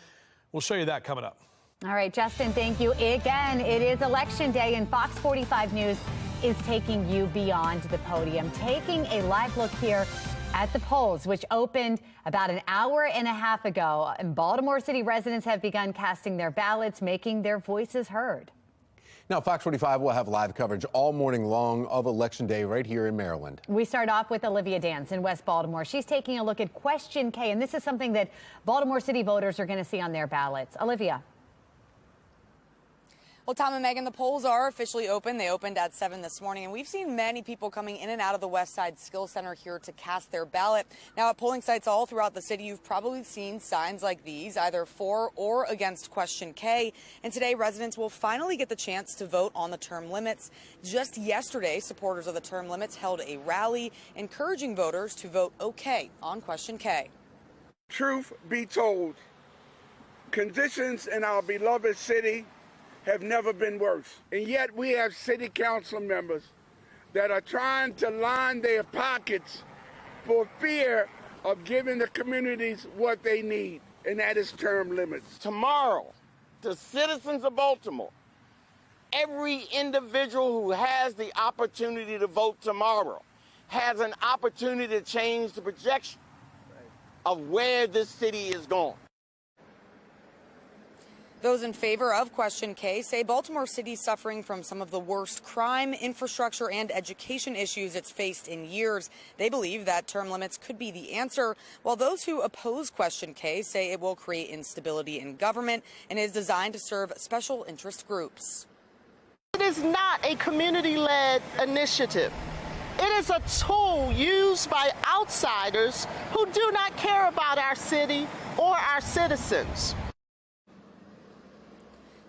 We'll show you that coming up. All right, Justin, thank you. Again, it is Election Day, and Fox 45 News is taking you beyond the podium, taking a live look here at the polls, which opened about an hour and a half ago. And Baltimore City residents have begun casting their ballots, making their voices heard. Now, Fox 45 will have live coverage all morning long of Election Day right here in Maryland. We start off with Olivia Dance in West Baltimore. She's taking a look at Question K, and this is something that Baltimore City voters are going to see on their ballots. Olivia. Well, Tom and Megan, the polls are officially open. They opened at 7 this morning, and we've seen many people coming in and out of the West Side Skills Center here to cast their ballot. Now, at polling sites all throughout the city, you've probably seen signs like these, either for or against Question K. And today, residents will finally get the chance to vote on the term limits. Just yesterday, supporters of the term limits held a rally encouraging voters to vote okay on Question K. Truth be told, conditions in our beloved city have never been worse. And yet we have city council members that are trying to line their pockets for fear of giving the communities what they need, and that is term limits. Tomorrow, the citizens of Baltimore, every individual who has the opportunity to vote tomorrow has an opportunity to change the projection of where this city is going. Those in favor of Question K say Baltimore City is suffering from some of the worst crime, infrastructure, and education issues it's faced in years. They believe that term limits could be the answer, while those who oppose Question K say it will create instability in government and is designed to serve special interest groups. It is not a community-led initiative. It is a tool used by outsiders who do not care about our city or our citizens.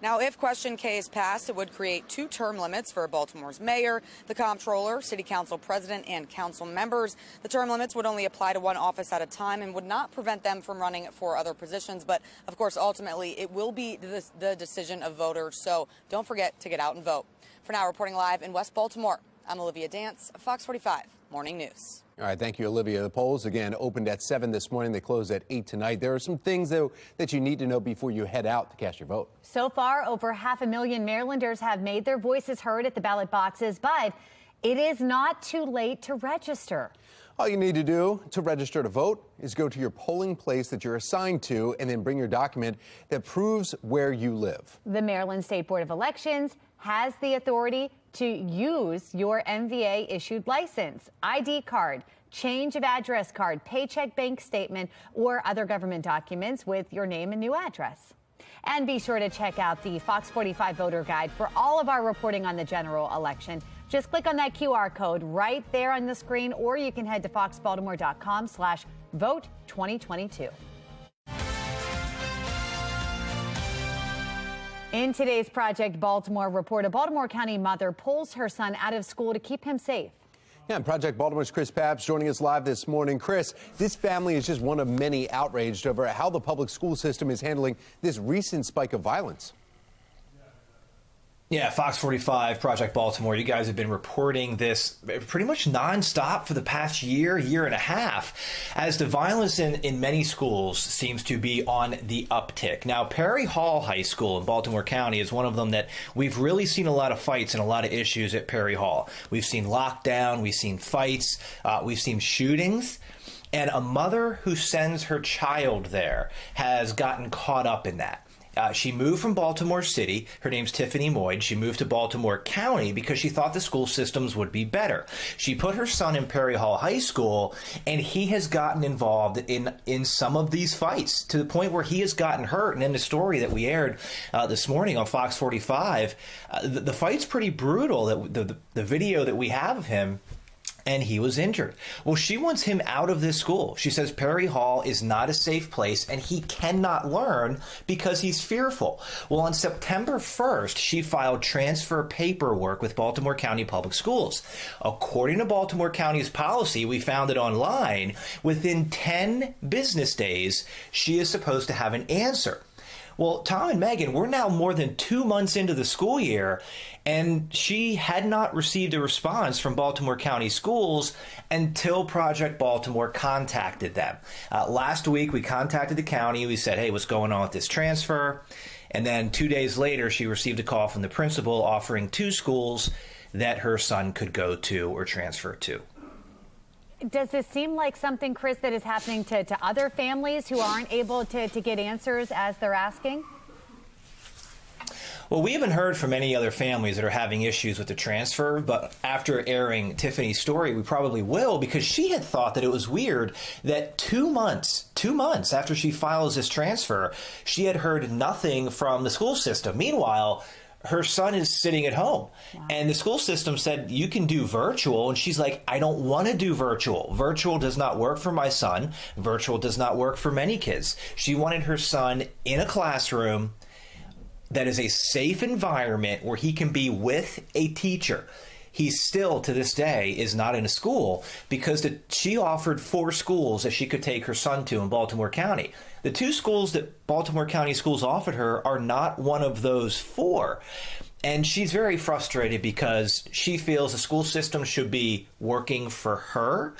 Now, if Question K is passed, it would create 2 term limits for Baltimore's mayor, the comptroller, city council president, and council members. The term limits would only apply to one office at a time and would not prevent them from running for other positions. But, of course, ultimately, it will be the decision of voters. So don't forget to get out and vote. For now, reporting live in West Baltimore, I'm Olivia Dance, Fox 45 Morning News. All right, thank you, Olivia. The polls, again, opened at 7 this morning. They close at 8 tonight. There are some things, though, that you need to know before you head out to cast your vote. So far, over 500,000 Marylanders have made their voices heard at the ballot boxes, but it is not too late to register. All you need to do to register to vote is go to your polling place that you're assigned to and then bring your document that proves where you live. The Maryland State Board of Elections has the authority to use your MVA-issued license, ID card, change of address card, paycheck bank statement, or other government documents with your name and new address. And be sure to check out the Fox 45 voter guide for all of our reporting on the general election. Just click on that QR code right there on the screen, or you can head to foxbaltimore.com/vote2022. In today's Project Baltimore report, a Baltimore County mother pulls her son out of school to keep him safe. Yeah, and Project Baltimore's Chris Papps joining us live this morning. Chris, this family is just one of many outraged over how the public school system is handling this recent spike of violence. Yeah, Fox 45, Project Baltimore, you guys have been reporting this pretty much nonstop for the past year and a half, as the violence in many schools seems to be on the uptick. Now, Perry Hall High School in Baltimore County is one of them that we've really seen a lot of fights and a lot of issues at Perry Hall. We've seen lockdown, we've seen fights, we've seen shootings. And a mother who sends her child there has gotten caught up in that. She moved from Baltimore City. Her name's Tiffany Moyd. She moved to Baltimore County because she thought the school systems would be better. She put her son in Perry Hall High School, and he has gotten involved in some of these fights to the point where he has gotten hurt. And in the story that we aired this morning on Fox 45, the fight's pretty brutal. The video that we have of him, and he was injured. Well, she wants him out of this school. She says Perry Hall is not a safe place and he cannot learn because he's fearful. Well, on September 1st, she filed transfer paperwork with Baltimore County Public Schools. According to Baltimore County's policy, we found it online, within 10 business days, she is supposed to have an answer. Well, Tom and Megan, we're now more than 2 months into the school year, and she had not received a response from Baltimore County Schools until Project Baltimore contacted them. Last week, we contacted the county. We said, hey, what's going on with this transfer? And then 2 days later, she received a call from the principal offering 2 schools that her son could go to or transfer to. Does this seem like something, Chris, that is happening to other families who aren't able to get answers as they're asking? Well, we haven't heard from any other families that are having issues with the transfer, but after airing Tiffany's story, we probably will, because she had thought that it was weird that 2 months after she files this transfer, she had heard nothing from the school system. Meanwhile, her son is sitting at home. Wow. And the school system said, you can do virtual. And she's like, I don't want to do virtual. Virtual does not work for my son. Virtual does not work for many kids. She wanted her son in a classroom that is a safe environment where he can be with a teacher. He still, to this day, is not in a school because she offered 4 schools that she could take her son to in Baltimore County. The 2 schools that Baltimore County schools offered her are not one of those 4. And she's very frustrated because she feels the school system should be working for her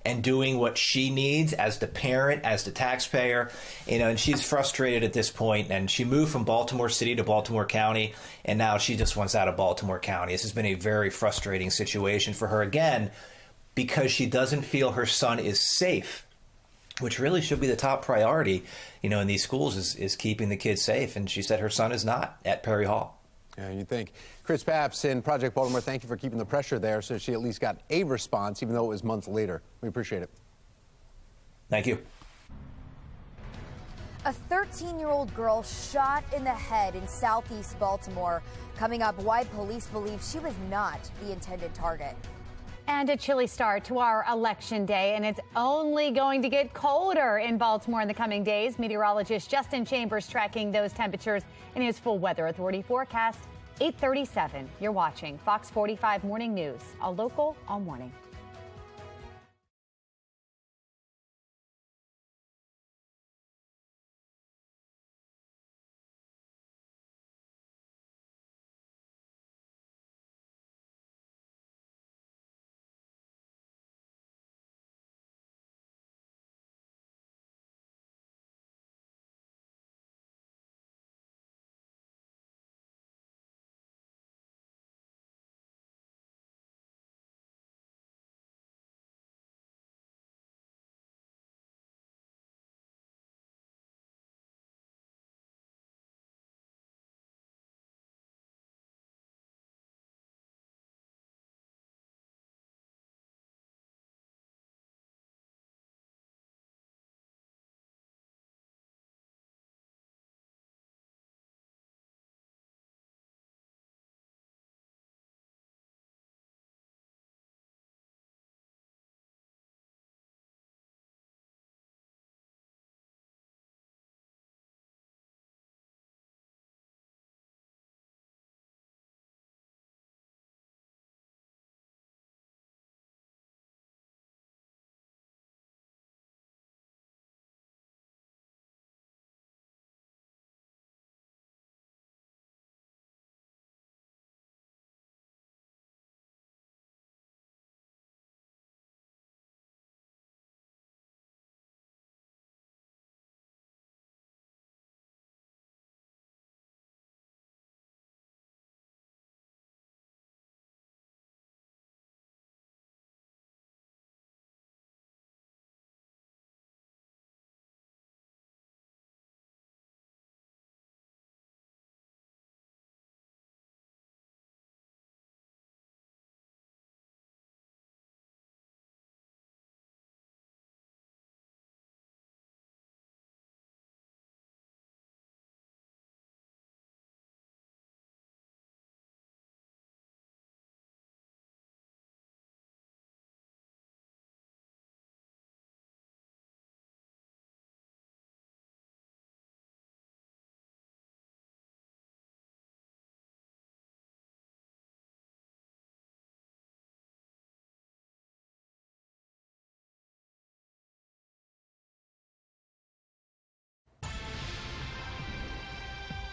and doing what she needs as the parent, as the taxpayer, and she's frustrated at this point. And she moved from Baltimore City to Baltimore County, and now she just wants out of Baltimore County. This has been a very frustrating situation for her, again, because she doesn't feel her son is safe, which really should be the top priority, in these schools is keeping the kids safe. And she said her son is not at Perry Hall. Yeah, you'd think. Chris Papps in Project Baltimore, thank you for keeping the pressure there so she at least got a response, even though it was months later. We appreciate it. Thank you. A 13-year-old girl shot in the head in southeast Baltimore. Coming up, why police believe she was not the intended target. And a chilly start to our election day, and it's only going to get colder in Baltimore in the coming days. Meteorologist Justin Chambers tracking those temperatures in his full weather authority forecast. 8:37. You're watching Fox 45 Morning News, a local all morning.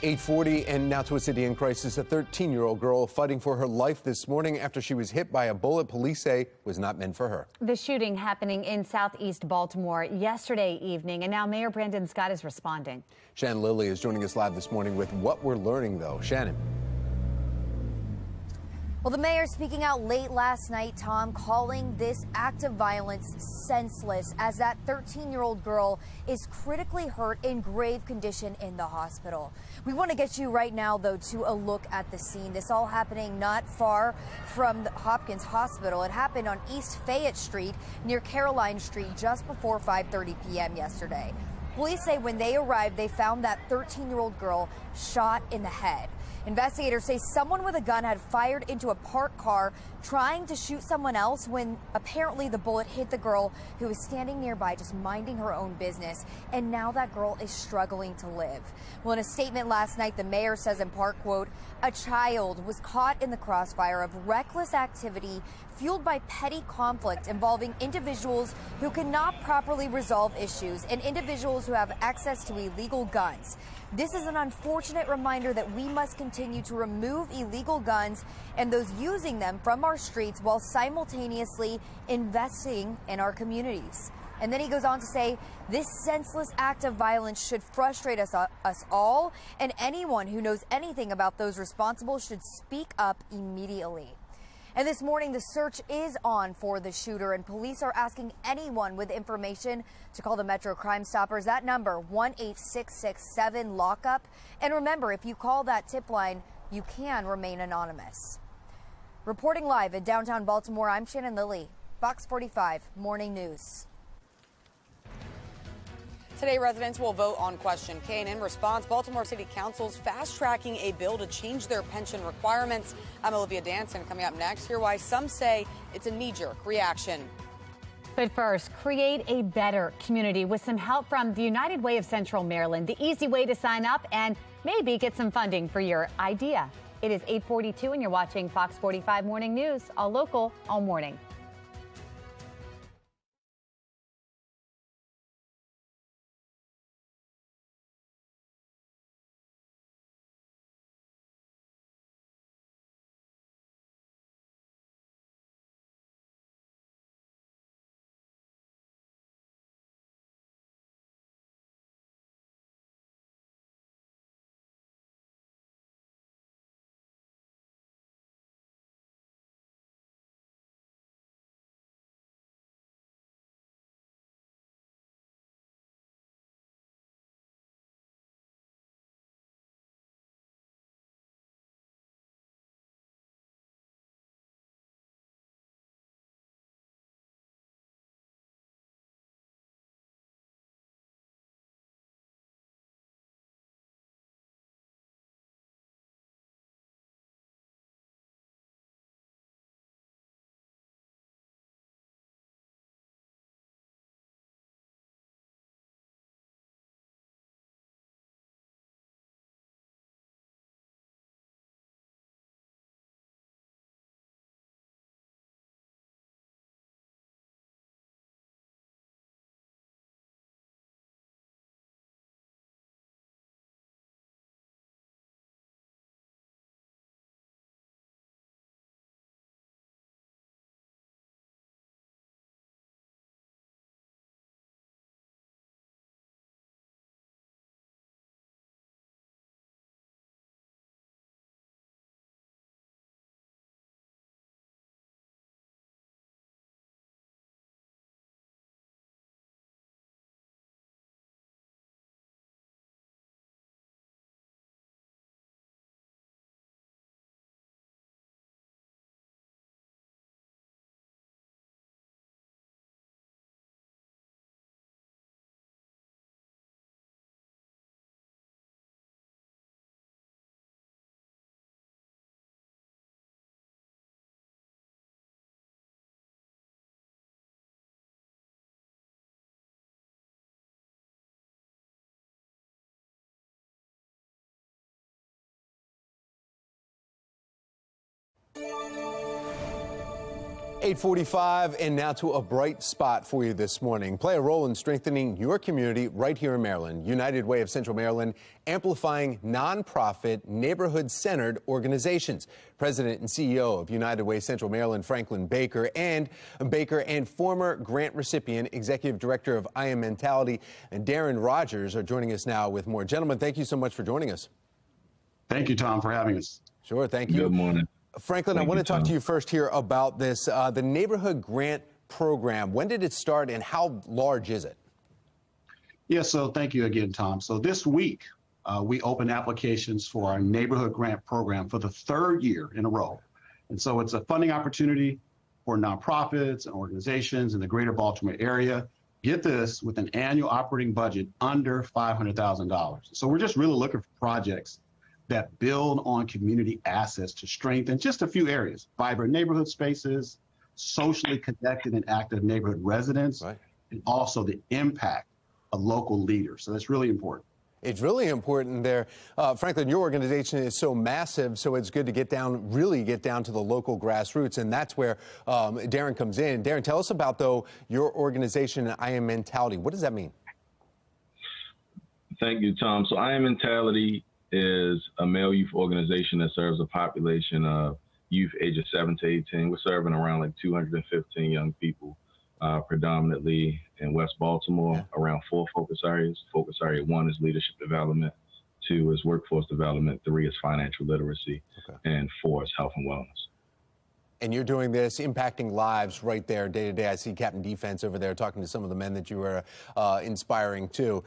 .840 and now to a city in crisis. A 13-year-old girl fighting for her life this morning after she was hit by a bullet police say was not meant for her. The shooting happening in southeast Baltimore yesterday evening, and now Mayor Brandon Scott is responding. Shannon Lilly is joining us live this morning with what we're learning, though. Shannon. Well, the mayor speaking out late last night, Tom, calling this act of violence senseless as that 13-year-old girl is critically hurt in grave condition in the hospital. We want to get you right now, though, to a look at the scene. This all happening not far from the Hopkins Hospital. It happened on East Fayette Street near Caroline Street just before 5:30 p.m. yesterday. Police say when they arrived, they found that 13-year-old girl shot in the head. Investigators say someone with a gun had fired into a parked car trying to shoot someone else when apparently the bullet hit the girl who was standing nearby just minding her own business. And now that girl is struggling to live. Well, in a statement last night, the mayor says in part, quote, "A child was caught in the crossfire of reckless activity fueled by petty conflict involving individuals who cannot properly resolve issues and individuals who have access to illegal guns. This is an unfortunate reminder that we must continue to remove illegal guns and those using them from our streets while simultaneously investing in our communities." And then he goes on to say, this senseless act of violence should frustrate us all, and anyone who knows anything about those responsible should speak up immediately. And this morning, the search is on for the shooter, and police are asking anyone with information to call the Metro Crime Stoppers. That number, 1-866-7-LOCK-UP. And remember, if you call that tip line, you can remain anonymous. Reporting live in downtown Baltimore, I'm Shannon Lilly, Fox 45 Morning News. Today, residents will vote on Question K, and in response, Baltimore City Council's fast-tracking a bill to change their pension requirements. I'm Olivia Danson. Coming up next, hear why some say it's a knee-jerk reaction. But first, create a better community with some help from the United Way of Central Maryland. The easy way to sign up and maybe get some funding for your idea. It is 8:42, and you're watching Fox 45 Morning News, all local, all morning. .45, and now to a bright spot for you this morning. Play a role in strengthening your community right here in Maryland. United Way of Central Maryland, amplifying nonprofit, neighborhood-centered organizations. President and CEO of United Way Central Maryland, Franklin Baker, and former grant recipient, Executive Director of I Am Mentality, Darren Rogers, are joining us now with more. Gentlemen, thank you so much for joining us. Thank you, Tom, for having us. Sure, thank you. Good morning. Franklin, I want to talk to you first here about this, the neighborhood grant program. When did it start and how large is it? Yeah, so thank you again, Tom. So this week, we opened applications for our neighborhood grant program for the 3rd year in a row. And so it's a funding opportunity for nonprofits and organizations in the greater Baltimore area. Get this, with an annual operating budget under $500,000. So we're just really looking for projects that build on community assets to strengthen just a few areas: vibrant neighborhood spaces, socially connected and active neighborhood residents, and also the impact of local leaders. So that's really important. It's really important there. Franklin, your organization is so massive, so it's good to really get down to the local grassroots, and that's where Darren comes in. Darren, tell us about, though, your organization, I Am Mentality. What does that mean? Thank you, Tom. So I Am Mentality is a male youth organization that serves a population of youth ages 7 to 18. We're serving around like 215 young people, predominantly in West Baltimore, around 4 focus areas. Focus area 1 is leadership development, 2 is workforce development, 3 is financial literacy, and 4 is health and wellness. And you're doing this, impacting lives right there day to day. I see Captain Defense over there talking to some of the men that you were inspiring too.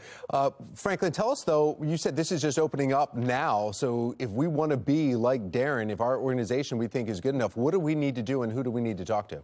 Franklin, tell us though, you said this is just opening up now. So if we want to be like Darren, if our organization we think is good enough, what do we need to do and who do we need to talk to?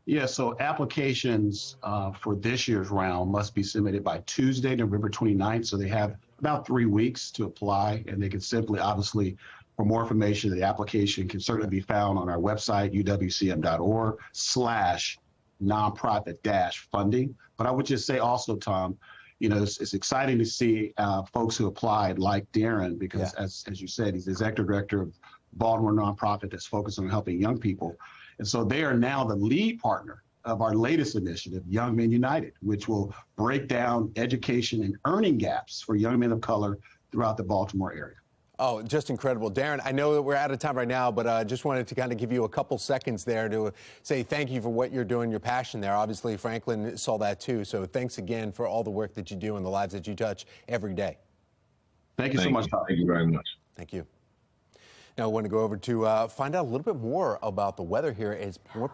Yeah, so applications for this year's round must be submitted by Tuesday, November 29th. So they have about 3 weeks to apply, and they can simply, obviously, for more information, the application can certainly be found on our website, uwcm.org/nonprofit-funding. But I would just say also, Tom, you know, it's exciting to see folks who applied like Darren, because as you said, he's the executive director of Baltimore nonprofit that's focused on helping young people. And so they are now the lead partner of our latest initiative, Young Men United, which will break down education and earning gaps for young men of color throughout the Baltimore area. Oh, just incredible. Darren, I know that we're out of time right now, but I just wanted to kind of give you a couple seconds there to say thank you for what you're doing, your passion there. Obviously, Franklin saw that too. So thanks again for all the work that you do and the lives that you touch every day. Thank you so much. Thank you very much. Thank you. Now, I want to go over to find out a little bit more about the weather here as more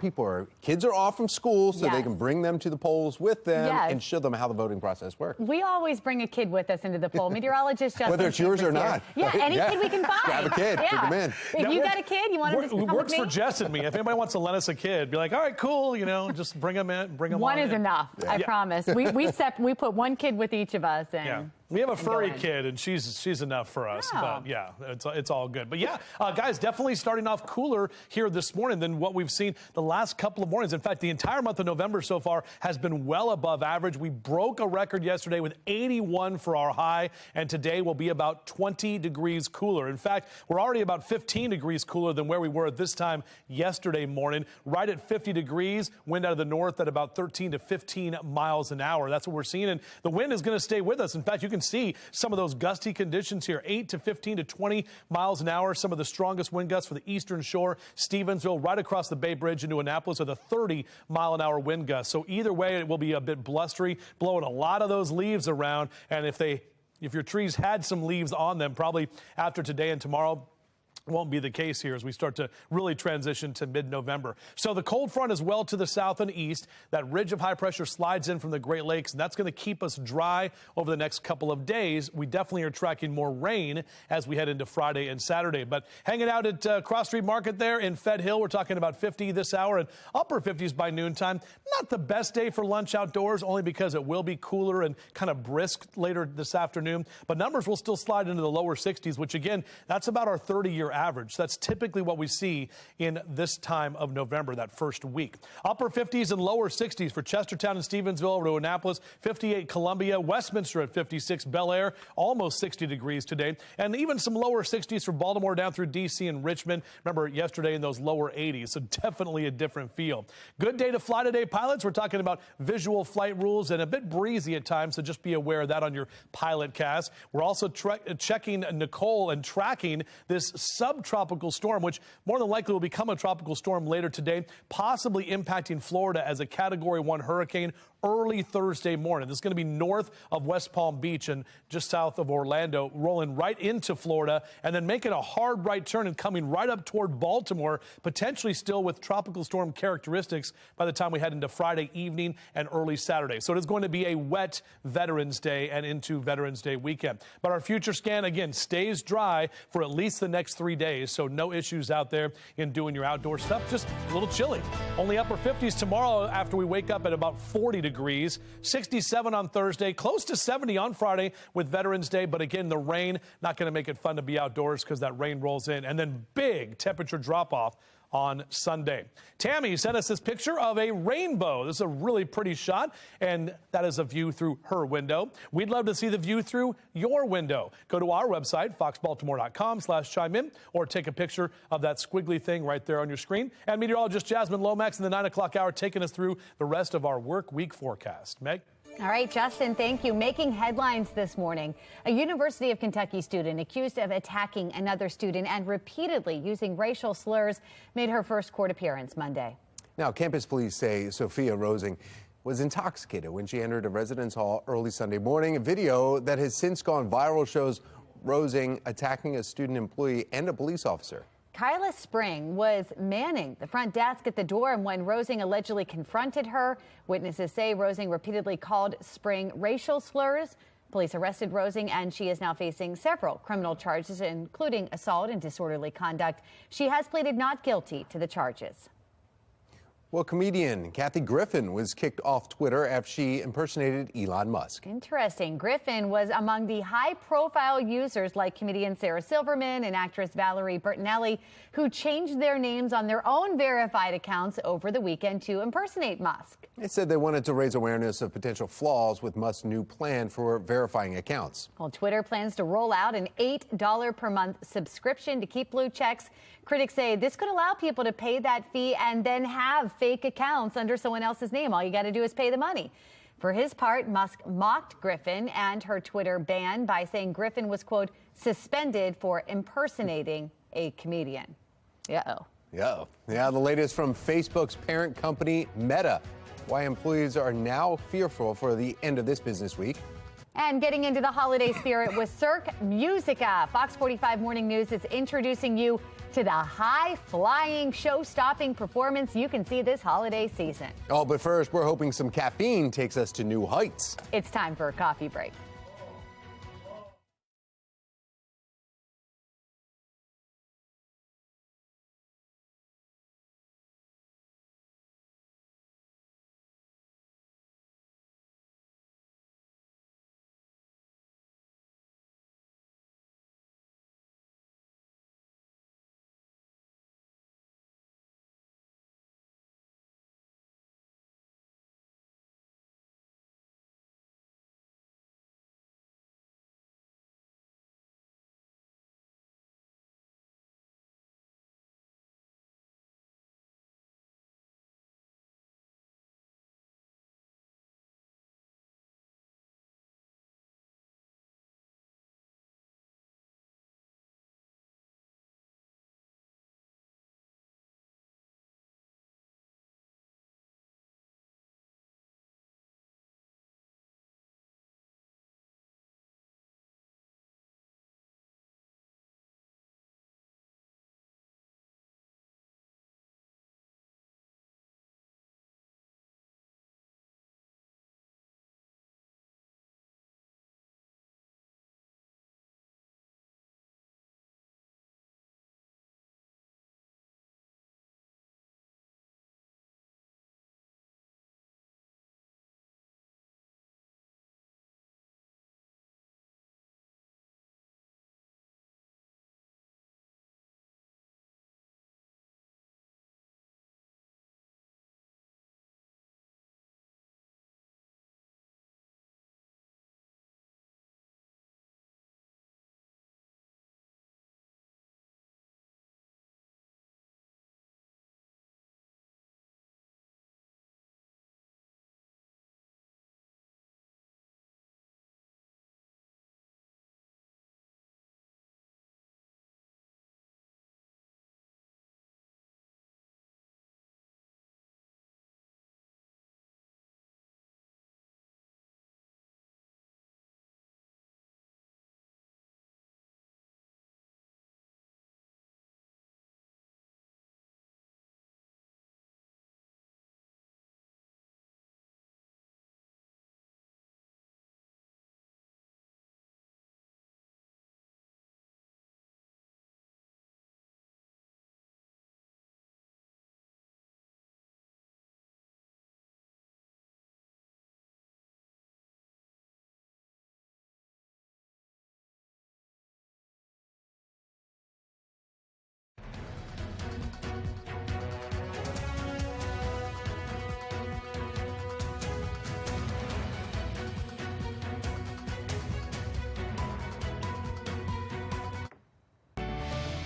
kids are off from school, so they can bring them to the polls with them and show them how the voting process works. We always bring a kid with us into the poll. Meteorologist Justin. Whether it's yours or not. Yeah, any kid we can find. Grab a kid, bring them in. If you got a kid, you want him to come with me? Works for Jess and me. If anybody wants to lend us a kid, be like, all right, cool, you know, just bring them in, bring them One is enough, I promise. We put one kid with each of us. And we have a furry kid, and she's enough for us. But yeah, it's all good. But yeah, guys, definitely starting off cooler here this morning than what we've seen the last couple of mornings. In fact, the entire month of November so far has been well above average. We broke a record yesterday with 81 for our high, and today will be about 20 degrees cooler. In fact, we're already about 15 degrees cooler than where we were at this time yesterday morning. Right at 50 degrees, wind out of the north at about 13 to 15 miles an hour. That's what we're seeing, and the wind is going to stay with us. In fact, you can see some of those gusty conditions here, 8 to 15 to 20 miles an hour. Some of the strongest wind gusts for the eastern shore, Stevensville, right across the Bay Bridge into Annapolis with a 30-mile-an-hour wind gust. So either way, it will be a bit blustery, blowing a lot of those leaves around. And if your trees had some leaves on them, probably after today and tomorrow, won't be the case here as we start to really transition to mid-November. So the cold front is well to the south and east. That ridge of high pressure slides in from the Great Lakes, and that's going to keep us dry over the next couple of days. We definitely are tracking more rain as we head into Friday and Saturday. But hanging out at Cross Street Market there in Fed Hill, we're talking about 50 this hour and upper 50s by noontime. Not the best day for lunch outdoors, only because it will be cooler and kind of brisk later this afternoon. But numbers will still slide into the lower 60s, which again, that's about our 30-year average. That's typically what we see in this time of November, that first week. Upper 50s and lower 60s for Chestertown and Stevensville over to Annapolis, 58 Columbia, Westminster at 56, Bel Air, almost 60 degrees today, and even some lower 60s for Baltimore down through D.C. and Richmond. Remember yesterday in those lower 80s, so definitely a different feel. Good day to fly today, pilots. We're talking about visual flight rules and a bit breezy at times, so just be aware of that on your pilot cast. We're also checking Nicole and tracking this subtropical storm, which more than likely will become a tropical storm later today, possibly impacting Florida as a Category 1 hurricane early Thursday morning. This is going to be north of West Palm Beach and just south of Orlando, rolling right into Florida and then making a hard right turn and coming right up toward Baltimore, potentially still with tropical storm characteristics by the time we head into Friday evening and early Saturday. So it is going to be a wet Veterans Day and into Veterans Day weekend. But our future scan, again, stays dry for at least the next 3 days, so no issues out there in doing your outdoor stuff. Just a little chilly. Only upper 50s tomorrow after we wake up at about 40 degrees. 67 on Thursday, close to 70 on Friday with Veterans Day. But again, the rain, not going to make it fun to be outdoors because that rain rolls in. And then big temperature drop off on Sunday. Tammy sent us this picture of a rainbow. This is a really pretty shot, and that is a view through her window. We'd love to see the view through your window. Go to our website, foxbaltimore.com/chime-in, or take a picture of that squiggly thing right there on your screen. And meteorologist Jasmine Lomax in the 9 o'clock hour taking us through the rest of our work week forecast. Meg? All right, Justin, thank you. Making headlines this morning. A University of Kentucky student accused of attacking another student and repeatedly using racial slurs made her first court appearance Monday. Now, campus police say Sophia Rosing was intoxicated when she entered a residence hall early Sunday morning. A video that has since gone viral shows Rosing attacking a student employee and a police officer. Kyla Spring was manning the front desk at the dorm when Rosing allegedly confronted her. Witnesses say Rosing repeatedly called Spring racial slurs. Police arrested Rosing, and she is now facing several criminal charges, including assault and disorderly conduct. She has pleaded not guilty to the charges. Well, comedian Kathy Griffin was kicked off Twitter after she impersonated Elon Musk. Interesting. Griffin was among the high-profile users like comedian Sarah Silverman and actress Valerie Bertinelli, who changed their names on their own verified accounts over the weekend to impersonate Musk. They said they wanted to raise awareness of potential flaws with Musk's new plan for verifying accounts. Well, Twitter plans to roll out an $8 per month subscription to keep blue checks. Critics say this could allow people to pay that fee and then have fake accounts under someone else's name. All you got to do is pay the money. For his part, Musk mocked Griffin and her Twitter ban by saying Griffin was, quote, suspended for impersonating a comedian. Uh-oh. Yeah, the latest from Facebook's parent company, Meta. Why employees are now fearful for the end of this business week. And getting into the holiday spirit with Cirque Musica. Fox 45 Morning News is introducing you to the high-flying, show-stopping performance you can see this holiday season. Oh, but first, we're hoping some caffeine takes us to new heights. It's time for a coffee break.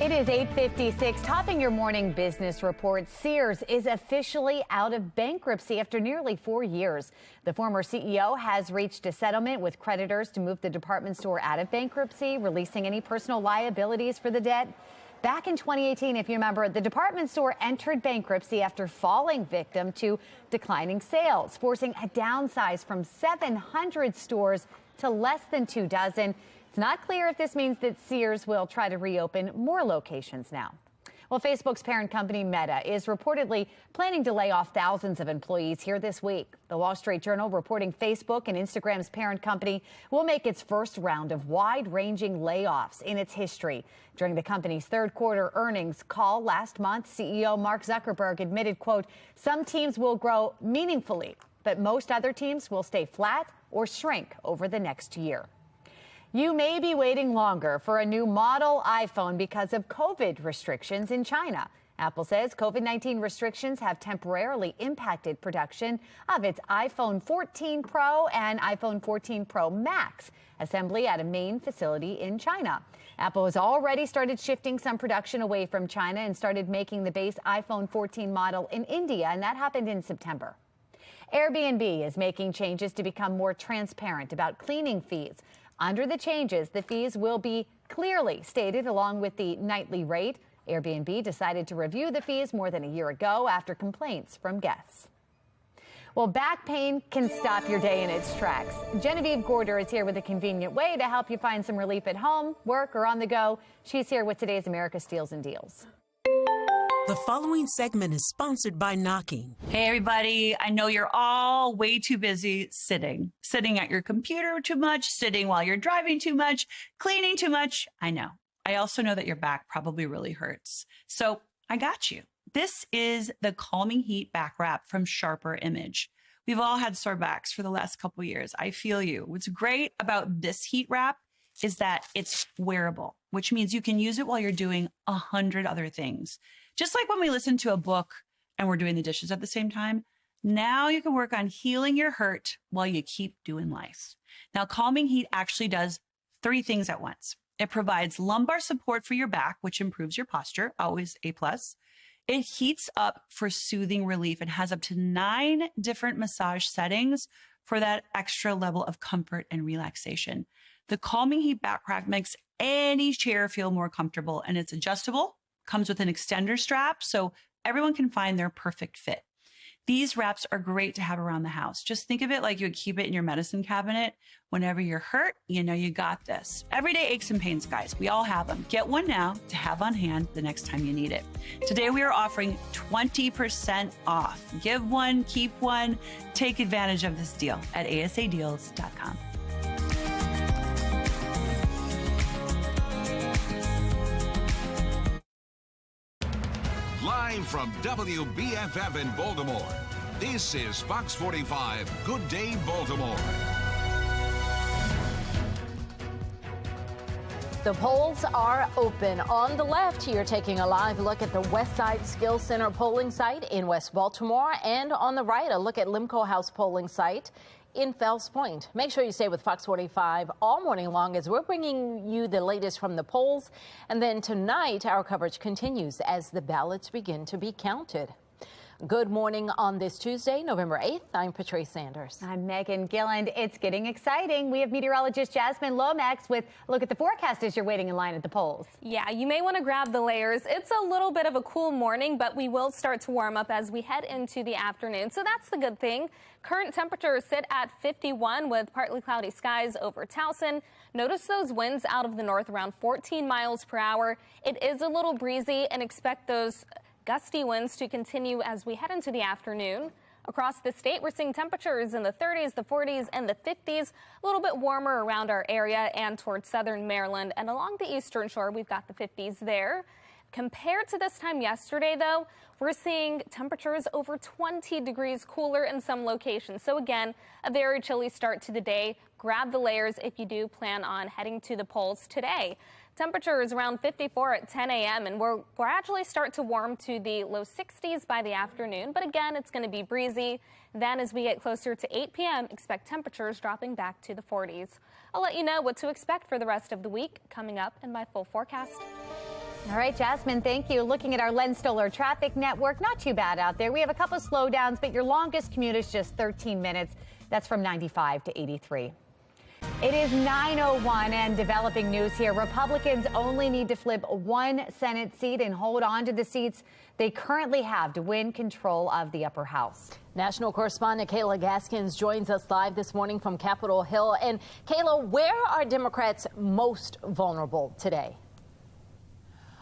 It is 8:56. Topping your morning business report, Sears is officially out of bankruptcy after nearly 4 years. The former CEO has reached a settlement with creditors to move the department store out of bankruptcy, releasing any personal liabilities for the debt. Back in 2018, if you remember, the department store entered bankruptcy after falling victim to declining sales, forcing a downsize from 700 stores to less than 2 dozen. It's not clear if this means that Sears will try to reopen more locations now. Well, Facebook's parent company Meta is reportedly planning to lay off thousands of employees here this week. The Wall Street Journal reporting Facebook and Instagram's parent company will make its first round of wide-ranging layoffs in its history. During the company's third quarter earnings call last month, CEO Mark Zuckerberg admitted, quote, some teams will grow meaningfully, but most other teams will stay flat or shrink over the next year. You may be waiting longer for a new model iPhone because of COVID restrictions in China. Apple says COVID-19 restrictions have temporarily impacted production of its iPhone 14 Pro and iPhone 14 Pro Max assembly at a main facility in China. Apple has already started shifting some production away from China and started making the base iPhone 14 model in India, and that happened in September. Airbnb is making changes to become more transparent about cleaning fees. Under the changes, the fees will be clearly stated along with the nightly rate. Airbnb decided to review the fees more than a year ago after complaints from guests. Well, back pain can stop your day in its tracks. Genevieve Gorder is here with a convenient way to help you find some relief at home, work, or on the go. She's here with today's America Steals and Deals. The following segment is sponsored by Knocking. Hey, everybody. I know you're all way too busy sitting at your computer too much, sitting while you're driving too much, cleaning too much. I know. I also know that your back probably really hurts. So I got you. This is the Calming Heat back wrap from Sharper Image. We've all had sore backs for the last couple years. I feel you. What's great about this heat wrap is that it's wearable, which means you can use it while you're doing 100 other things. Just like when we listen to a book and we're doing the dishes at the same time, now you can work on healing your hurt while you keep doing life. Now, Calming Heat actually does 3 things at once. It provides lumbar support for your back, which improves your posture, always A+. It heats up for soothing relief and has up to 9 different massage settings for that extra level of comfort and relaxation. The Calming Heat back wrap makes any chair feel more comfortable, and it's adjustable. Comes with an extender strap so everyone can find their perfect fit. These wraps are great to have around the house. Just think of it like you would keep it in your medicine cabinet. Whenever you're hurt, you know you got this. Everyday aches and pains, guys. We all have them. Get one now to have on hand the next time you need it. Today we are offering 20% off. Give one, keep one. Take advantage of this deal at asadeals.com. Live from WBFF in Baltimore, this is Fox 45 Good Day Baltimore. The polls are open. On the left, you're taking a live look at the West Side Skills Center polling site in West Baltimore. And on the right, a look at Limco House polling site in Fells Point. Make sure you stay with Fox 45 all morning long as we're bringing you the latest from the polls. And then tonight, our coverage continues as the ballots begin to be counted. Good morning on this Tuesday, November 8th. I'm Patrice Sanders. I'm Megan Gilland. It's getting exciting. We have meteorologist Jasmine Lomax with a look at the forecast as you're waiting in line at the polls. Yeah, you may want to grab the layers. It's a little bit of a cool morning, but we will start to warm up as we head into the afternoon. So that's the good thing. Current temperatures sit at 51 with partly cloudy skies over Towson. Notice those winds out of the north around 14 miles per hour. It is a little breezy and expect those gusty winds to continue as we head into the afternoon. Across the state, we're seeing temperatures in the 30s, the 40s, and the 50s. A little bit warmer around our area and towards southern Maryland. And along the eastern shore, we've got the 50s there. Compared to this time yesterday, though, we're seeing temperatures over 20 degrees cooler in some locations. So again, a very chilly start to the day. Grab the layers if you do plan on heading to the polls today. Temperature is around 54 at 10 a.m. and we'll gradually start to warm to the low 60s by the afternoon. But again, it's going to be breezy. Then as we get closer to 8 p.m., expect temperatures dropping back to the 40s. I'll let you know what to expect for the rest of the week coming up in my full forecast. All right, Jasmine, thank you. Looking at our Len Stoller traffic network, not too bad out there. We have a couple of slowdowns, but your longest commute is just 13 minutes. That's from 95 to 83. It is 9:01 and developing news here. Republicans only need to flip one Senate seat and hold on to the seats they currently have to win control of the upper house. National correspondent Kayla Gaskins joins us live this morning from Capitol Hill. And Kayla, where are Democrats most vulnerable today?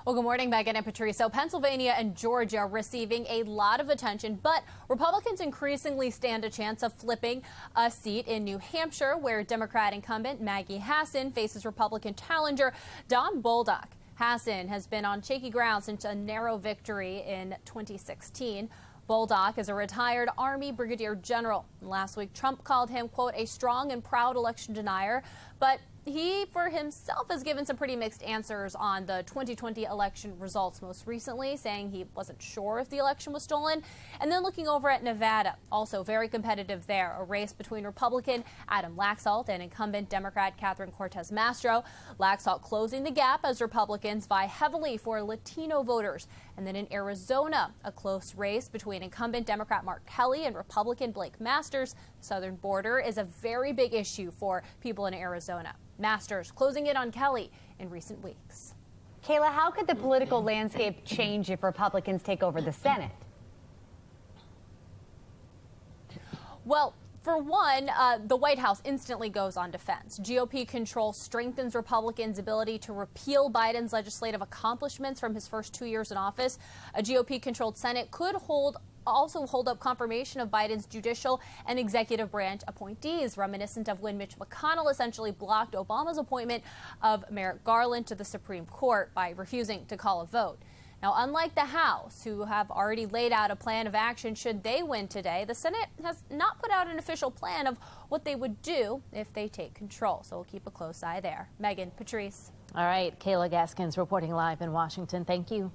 Well, good morning, Megan and Patrice. So Pennsylvania and Georgia receiving a lot of attention, but Republicans increasingly stand a chance of flipping a seat in New Hampshire, where Democrat incumbent Maggie Hassan faces Republican challenger Don Bolduc. Hassan has been on shaky ground since a narrow victory in 2016. Bolduc is a retired Army brigadier general. Last week, Trump called him, quote, a strong and proud election denier, but he, for himself, has given some pretty mixed answers on the 2020 election results, most recently saying he wasn't sure if the election was stolen. And then looking over at Nevada, also very competitive there, a race between Republican Adam Laxalt and incumbent Democrat Catherine Cortez Masto. Laxalt closing the gap as Republicans vie heavily for Latino voters. And then in Arizona, a close race between incumbent Democrat Mark Kelly and Republican Blake Masters. The southern border is a very big issue for people in Arizona. Masters closing in on Kelly in recent weeks. Kayla, how could the political landscape change if Republicans take over the Senate? Well, for one, the White House instantly goes on defense. GOP control strengthens Republicans' ability to repeal Biden's legislative accomplishments from his first 2 years in office. A GOP-controlled Senate could also hold up confirmation of Biden's judicial and executive branch appointees, reminiscent of when Mitch McConnell essentially blocked Obama's appointment of Merrick Garland to the Supreme Court by refusing to call a vote. Now, unlike the House, who have already laid out a plan of action should they win today, the Senate has not put out an official plan of what they would do if they take control. So we'll keep a close eye there. Megan, Patrice. All right, Kayla Gaskins reporting live in Washington. Thank you.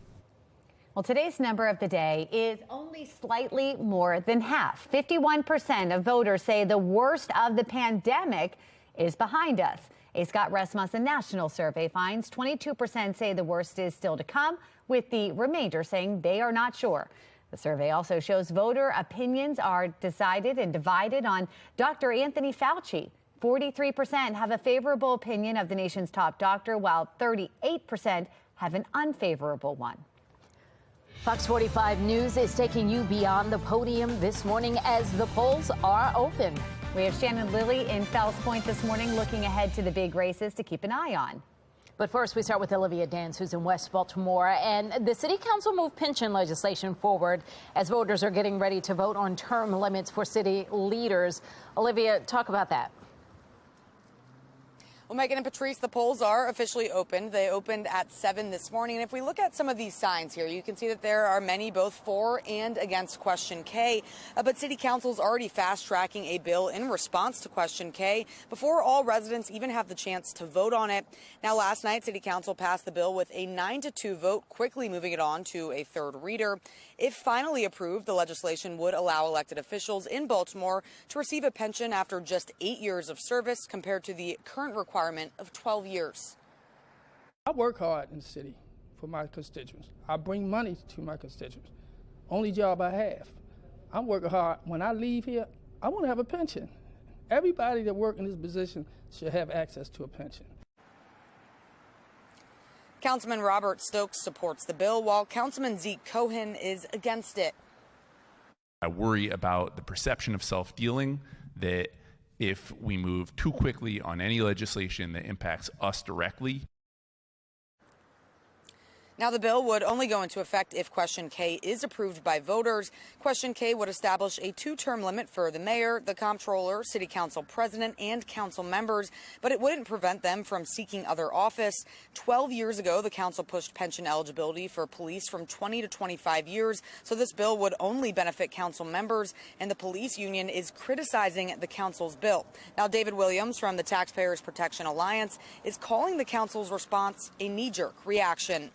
Well, today's number of the day is only slightly more than half. 51% of voters say the worst of the pandemic is behind us. A Scott Rasmussen national survey finds 22% say the worst is still to come, with the remainder saying they are not sure. The survey also shows voter opinions are decided and divided on Dr. Anthony Fauci. 43% have a favorable opinion of the nation's top doctor, while 38% have an unfavorable one. Fox 45 News is taking you beyond the podium this morning as the polls are open. We have Shannon Lilly in Fells Point this morning looking ahead to the big races to keep an eye on. But first, we start with Olivia Dance, who's in West Baltimore. And the city council moved pension legislation forward as voters are getting ready to vote on term limits for city leaders. Olivia, talk about that. Well, Megan and Patrice, the polls are officially opened. They opened at 7 this morning. And if we look at some of these signs here, you can see that there are many both for and against Question K. But City Council's already fast-tracking a bill in response to Question K before all residents even have the chance to vote on it. Now, last night, City Council passed the bill with a 9-2 vote, quickly moving it on to a third reader. If finally approved, the legislation would allow elected officials in Baltimore to receive a pension after just 8 years of service compared to the current requirement of 12 years. I work hard in the city for my constituents. I bring money to my constituents. Only job I have. I'm working hard. When I leave here, I want to have a pension. Everybody that works in this position should have access to a pension. Councilman Robert Stokes supports the bill, while Councilman Zeke Cohen is against it. I worry about the perception of self-dealing, that if we move too quickly on any legislation that impacts us directly. Now, the bill would only go into effect if Question K is approved by voters. Question K would establish a 2-term limit for the mayor, the comptroller, city council president, and council members, but it wouldn't prevent them from seeking other office. 12 years ago, the council pushed pension eligibility for police from 20 to 25 years, so this bill would only benefit council members, and the police union is criticizing the council's bill. Now, David Williams from the Taxpayers Protection Alliance is calling the council's response a knee-jerk reaction.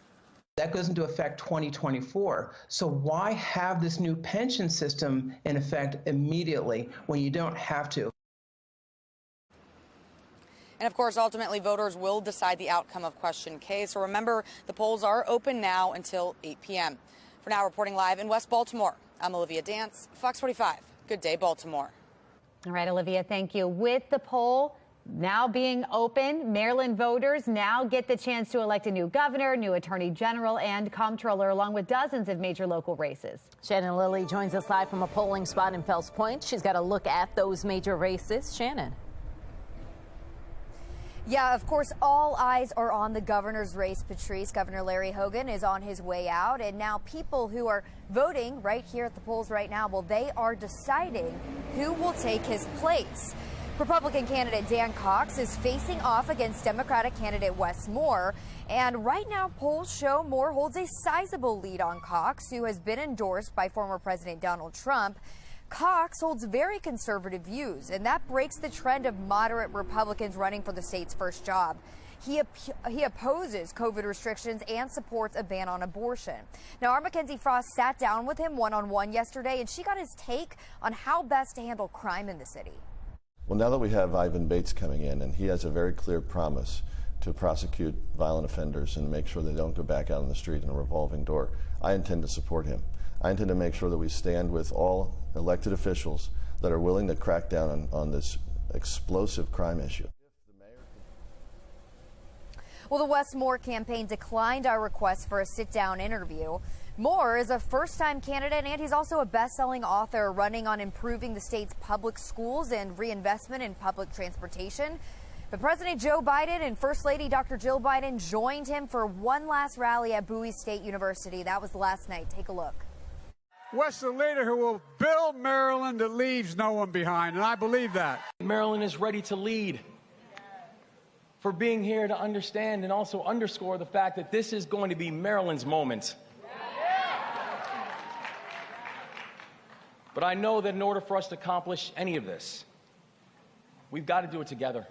That goes into effect 2024. So why have this new pension system in effect immediately when you don't have to? And of course, ultimately, voters will decide the outcome of Question K. So remember, the polls are open now until 8 p.m. For now, reporting live in West Baltimore, I'm Olivia Dance, Fox 45. Good day, Baltimore. All right, Olivia, thank you. With the poll now being open, Maryland voters now get the chance to elect a new governor, new attorney general, and comptroller, along with dozens of major local races. Shannon Lilly joins us live from a polling spot in Fells Point. She's got a look at those major races. Shannon. Yeah, of course, all eyes are on the governor's race, Patrice. Governor Larry Hogan is on his way out, and now people who are voting right here at the polls right now, well, they are deciding who will take his place. Republican candidate Dan Cox is facing off against Democratic candidate Wes Moore, and right now polls show Moore holds a sizable lead on Cox, who has been endorsed by former President Donald Trump. Cox holds very conservative views, and that breaks the trend of moderate Republicans running for the state's first job. He opposes COVID restrictions and supports a ban on abortion. Now, our Mackenzie Frost sat down with him one-on-one yesterday, and she got his take on how best to handle crime in the city. Well, now that we have Ivan Bates coming in, and he has a very clear promise to prosecute violent offenders and make sure they don't go back out on the street in a revolving door, I intend to support him. I intend to make sure that we stand with all elected officials that are willing to crack down on this explosive crime issue. Well, the Wes Moore campaign declined our request for a sit-down interview. Moore is a first-time candidate, and he's also a best-selling author running on improving the state's public schools and reinvestment in public transportation. But President Joe Biden and First Lady Dr. Jill Biden joined him for one last rally at Bowie State University. That was last night. Take a look. Wes, the leader who will build Maryland that leaves no one behind, and I believe that. Maryland is ready to lead. For being here to understand and also underscore the fact that this is going to be Maryland's moment. But I know that in order for us to accomplish any of this, we've got to do it together.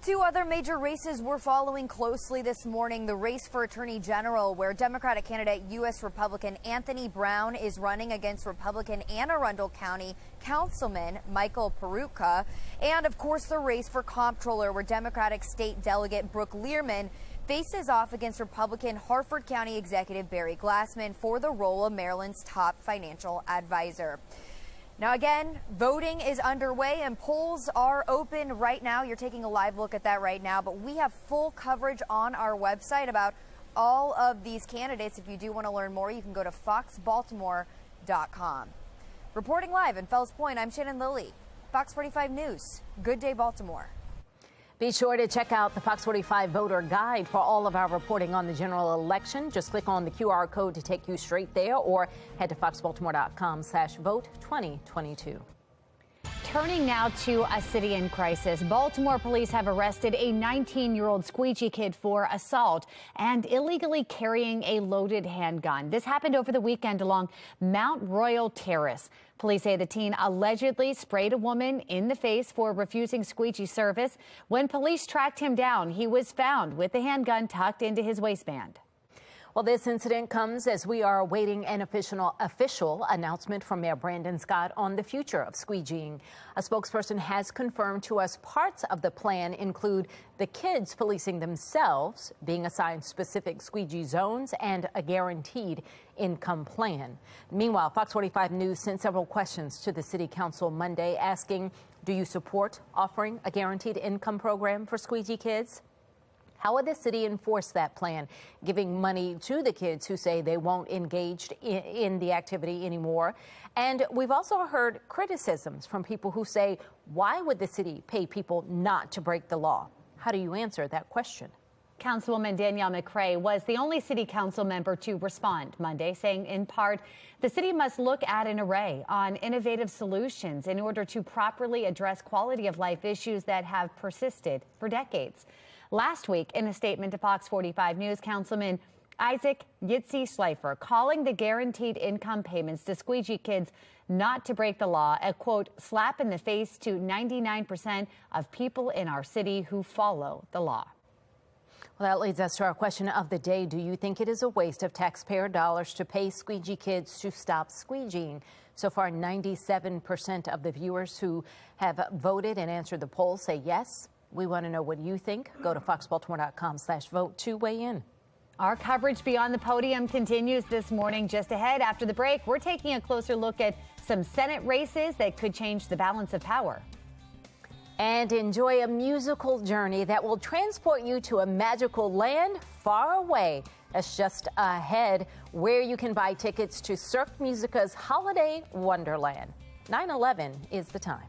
Two other major races we're following closely this morning. The race for Attorney General, where Democratic candidate U.S. Republican Anthony Brown is running against Republican Anne Arundel County Councilman Michael Perutka. And, of course, the race for Comptroller, where Democratic State Delegate Brooke Learman faces off against Republican Harford County Executive Barry Glassman for the role of Maryland's top financial advisor. Now, again, voting is underway and polls are open right now. You're taking a live look at that right now, but we have full coverage on our website about all of these candidates. If you do want to learn more, you can go to foxbaltimore.com. Reporting live in Fells Point, I'm Shannon Lilly, Fox 45 News. Good day, Baltimore. Be sure to check out the Fox 45 voter guide for all of our reporting on the general election. Just click on the QR code to take you straight there, or head to foxbaltimore.com/vote2022. Turning now to a city in crisis. Baltimore police have arrested a 19-year-old Squeegee kid for assault and illegally carrying a loaded handgun. This happened over the weekend along Mount Royal Terrace. Police say the teen allegedly sprayed a woman in the face for refusing Squeegee service. When police tracked him down, he was found with the handgun tucked into his waistband. Well, this incident comes as we are awaiting an official announcement from Mayor Brandon Scott on the future of squeegeeing. A spokesperson has confirmed to us parts of the plan include the kids policing themselves, being assigned specific squeegee zones, and a guaranteed income plan. Meanwhile, Fox 45 News sent several questions to the City Council Monday asking, do you support offering a guaranteed income program for squeegee kids? How would the city enforce that plan, giving money to the kids who say they won't engage in the activity anymore? And we've also heard criticisms from people who say, why would the city pay people not to break the law? How do you answer that question? Councilwoman Danielle McCrae was the only city council member to respond Monday, saying in part, the city must look at an array on innovative solutions in order to properly address quality of life issues that have persisted for decades. Last week, in a statement to Fox 45 News, Councilman Isaac Yitzi Schleifer calling the guaranteed income payments to squeegee kids not to break the law a, quote, slap in the face to 99% of people in our city who follow the law. Well, that leads us to our question of the day. Do you think it is a waste of taxpayer dollars to pay squeegee kids to stop squeegeeing? So far, 97% of the viewers who have voted and answered the poll say yes. We want to know what you think. Go to foxbaltimore.com/vote to weigh in. Our coverage beyond the podium continues this morning. Just ahead after the break, we're taking a closer look at some Senate races that could change the balance of power. And enjoy a musical journey that will transport you to a magical land far away. That's just ahead, where you can buy tickets to Cirque Musica's Holiday Wonderland. 9:11 is the time.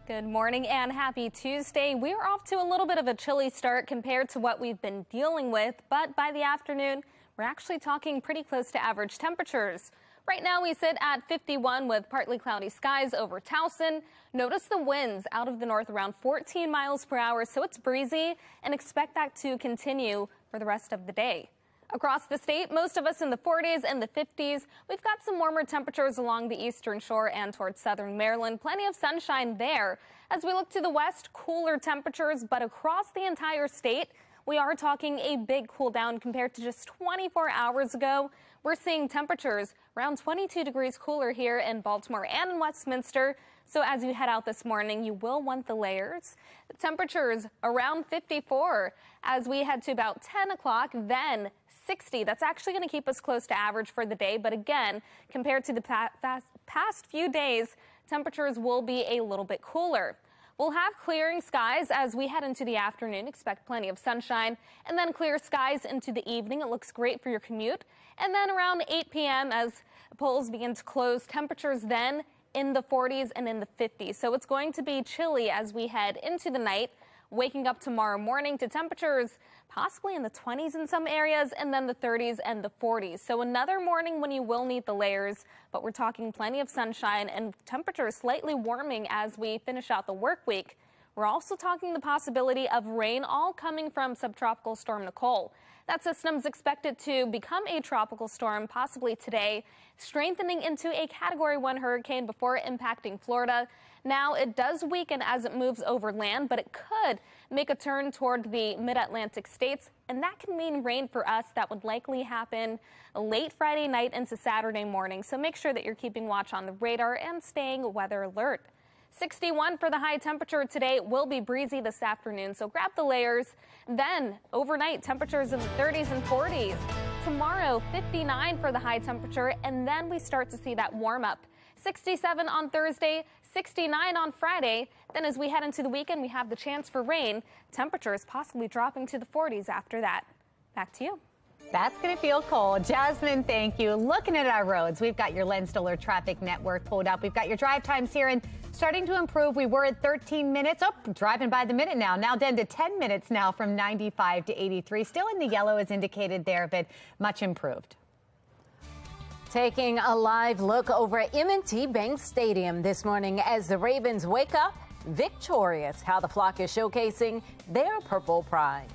Good morning and happy Tuesday. We're off to a little bit of a chilly start compared to what we've been dealing with, but by the afternoon, we're actually talking pretty close to average temperatures. Right now we sit at 51 with partly cloudy skies over Towson. Notice the winds out of the north around 14 miles per hour, so it's breezy, and expect that to continue for the rest of the day. Across the state, most of us in the 40s and the 50s. We've got some warmer temperatures along the eastern shore and towards southern Maryland. Plenty of sunshine there. As we look to the west, cooler temperatures, but across the entire state, we are talking a big cool down compared to just 24 hours ago. We're seeing temperatures around 22 degrees cooler here in Baltimore and in Westminster. So as you head out this morning, you will want the layers. The temperatures around 54 as we head to about 10 o'clock, then 60. That's actually going to keep us close to average for the day. But again, compared to the past few days, temperatures will be a little bit cooler. We'll have clearing skies as we head into the afternoon. Expect plenty of sunshine and then clear skies into the evening. It looks great for your commute. And then around 8 p.m. as polls begin to close, temperatures then in the 40s and in the 50s. So it's going to be chilly as we head into the night. Waking up tomorrow morning to temperatures possibly in the 20s in some areas and then the 30s and the 40s. So another morning when you will need the layers, but we're talking plenty of sunshine and temperatures slightly warming as we finish out the work week. We're also talking the possibility of rain, all coming from subtropical storm Nicole. That system's expected to become a tropical storm possibly today, strengthening into a Category 1 hurricane before impacting Florida. Now, it does weaken as it moves over land, but it could make a turn toward the mid-Atlantic states, and that can mean rain for us. That would likely happen late Friday night into Saturday morning, so make sure that you're keeping watch on the radar and staying weather alert. 61 for the high temperature today. Will be breezy this afternoon, so grab the layers. Then overnight, temperatures in the 30s and 40s. Tomorrow, 59 for the high temperature, and then we start to see that warm up. 67 on Thursday, 69 on Friday. Then as we head into the weekend, we have the chance for rain. Temperatures possibly dropping to the 40s after that. Back to you. That's going to feel cold. Jasmine, thank you. Looking at our roads, we've got your Lenstoler traffic network pulled up. We've got your drive times here and starting to improve. We were at 13 minutes. Oh, driving by the minute now. Now down to 10 minutes now from 95 to 83. Still in the yellow as indicated there, but much improved. Taking a live look over at M&T Bank Stadium this morning as the Ravens wake up victorious. How the flock is showcasing their purple pride.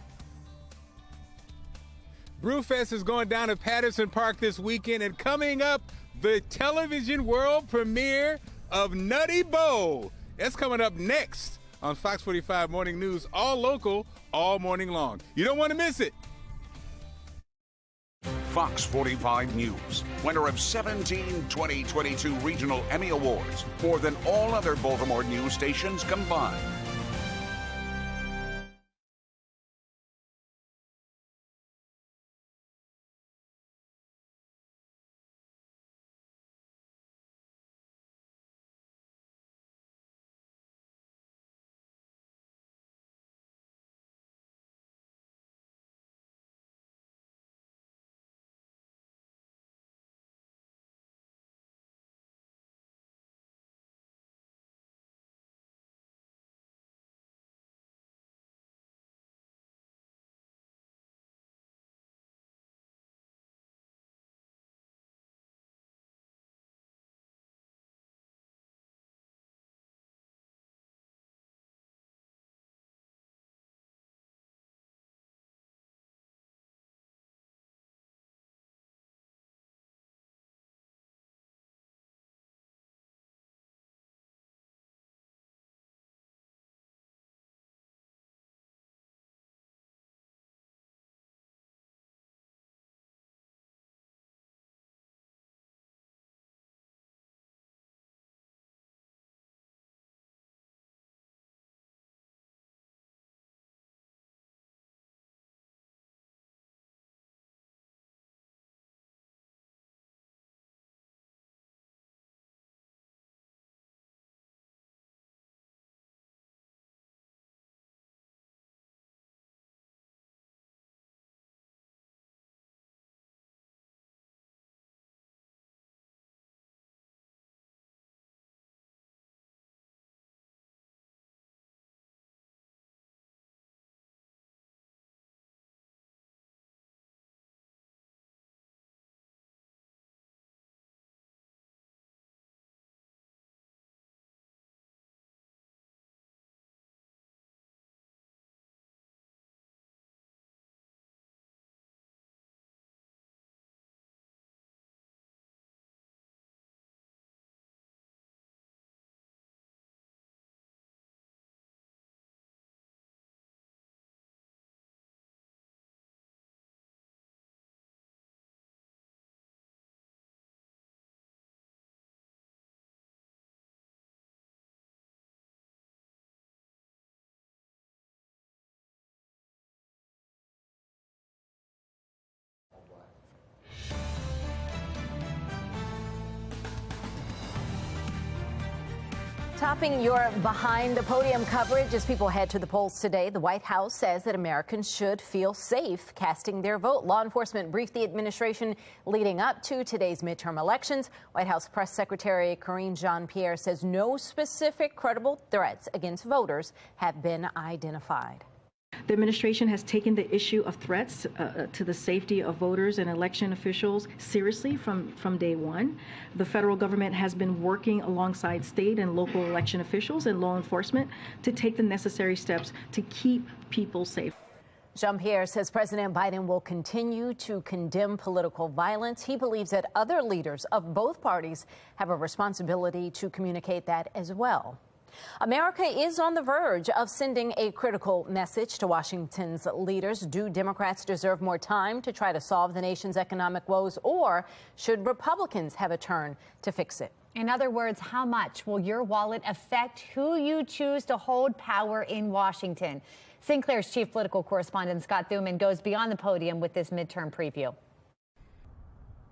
Brewfest is going down at Patterson Park this weekend, and coming up, the television world premiere of Nutty Bowl. That's coming up next on Fox 45 Morning News, all local, all morning long. You don't want to miss it. Fox 45 News, winner of 17 2022 Regional Emmy Awards, more than all other Baltimore news stations combined. Topping your behind the podium coverage as people head to the polls today, the White House says that Americans should feel safe casting their vote. Law enforcement briefed the administration leading up to today's midterm elections. White House Press Secretary Karine Jean-Pierre says no specific credible threats against voters have been identified. The administration has taken the issue of threats to the safety of voters and election officials seriously from day one. The federal government has been working alongside state and local election officials and law enforcement to take the necessary steps to keep people safe. Jean-Pierre says President Biden will continue to condemn political violence. He believes that other leaders of both parties have a responsibility to communicate that as well. America is on the verge of sending a critical message to Washington's leaders. Do Democrats deserve more time to try to solve the nation's economic woes, or should Republicans have a turn to fix it? In other words, how much will your wallet affect who you choose to hold power in Washington? Sinclair's chief political correspondent Scott Thuman goes beyond the podium with this midterm preview.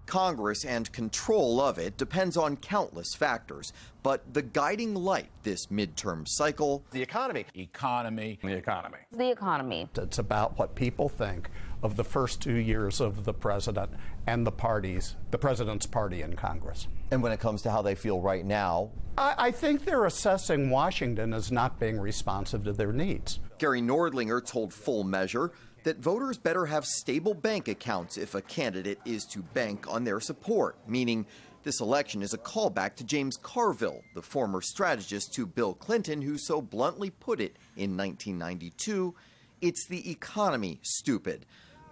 Congress and control of it depends on countless factors, but the guiding light this midterm cycle: the economy. The economy. The economy. It's about what people think of the first 2 years of the president and the president's party in Congress. And when it comes to how they feel right now, I think they're assessing Washington as not being responsive to their needs. Gary Nordlinger told Full Measure that voters better have stable bank accounts if a candidate is to bank on their support, meaning this election is a callback to James Carville, the former strategist to Bill Clinton, who so bluntly put it in 1992, "It's the economy, stupid."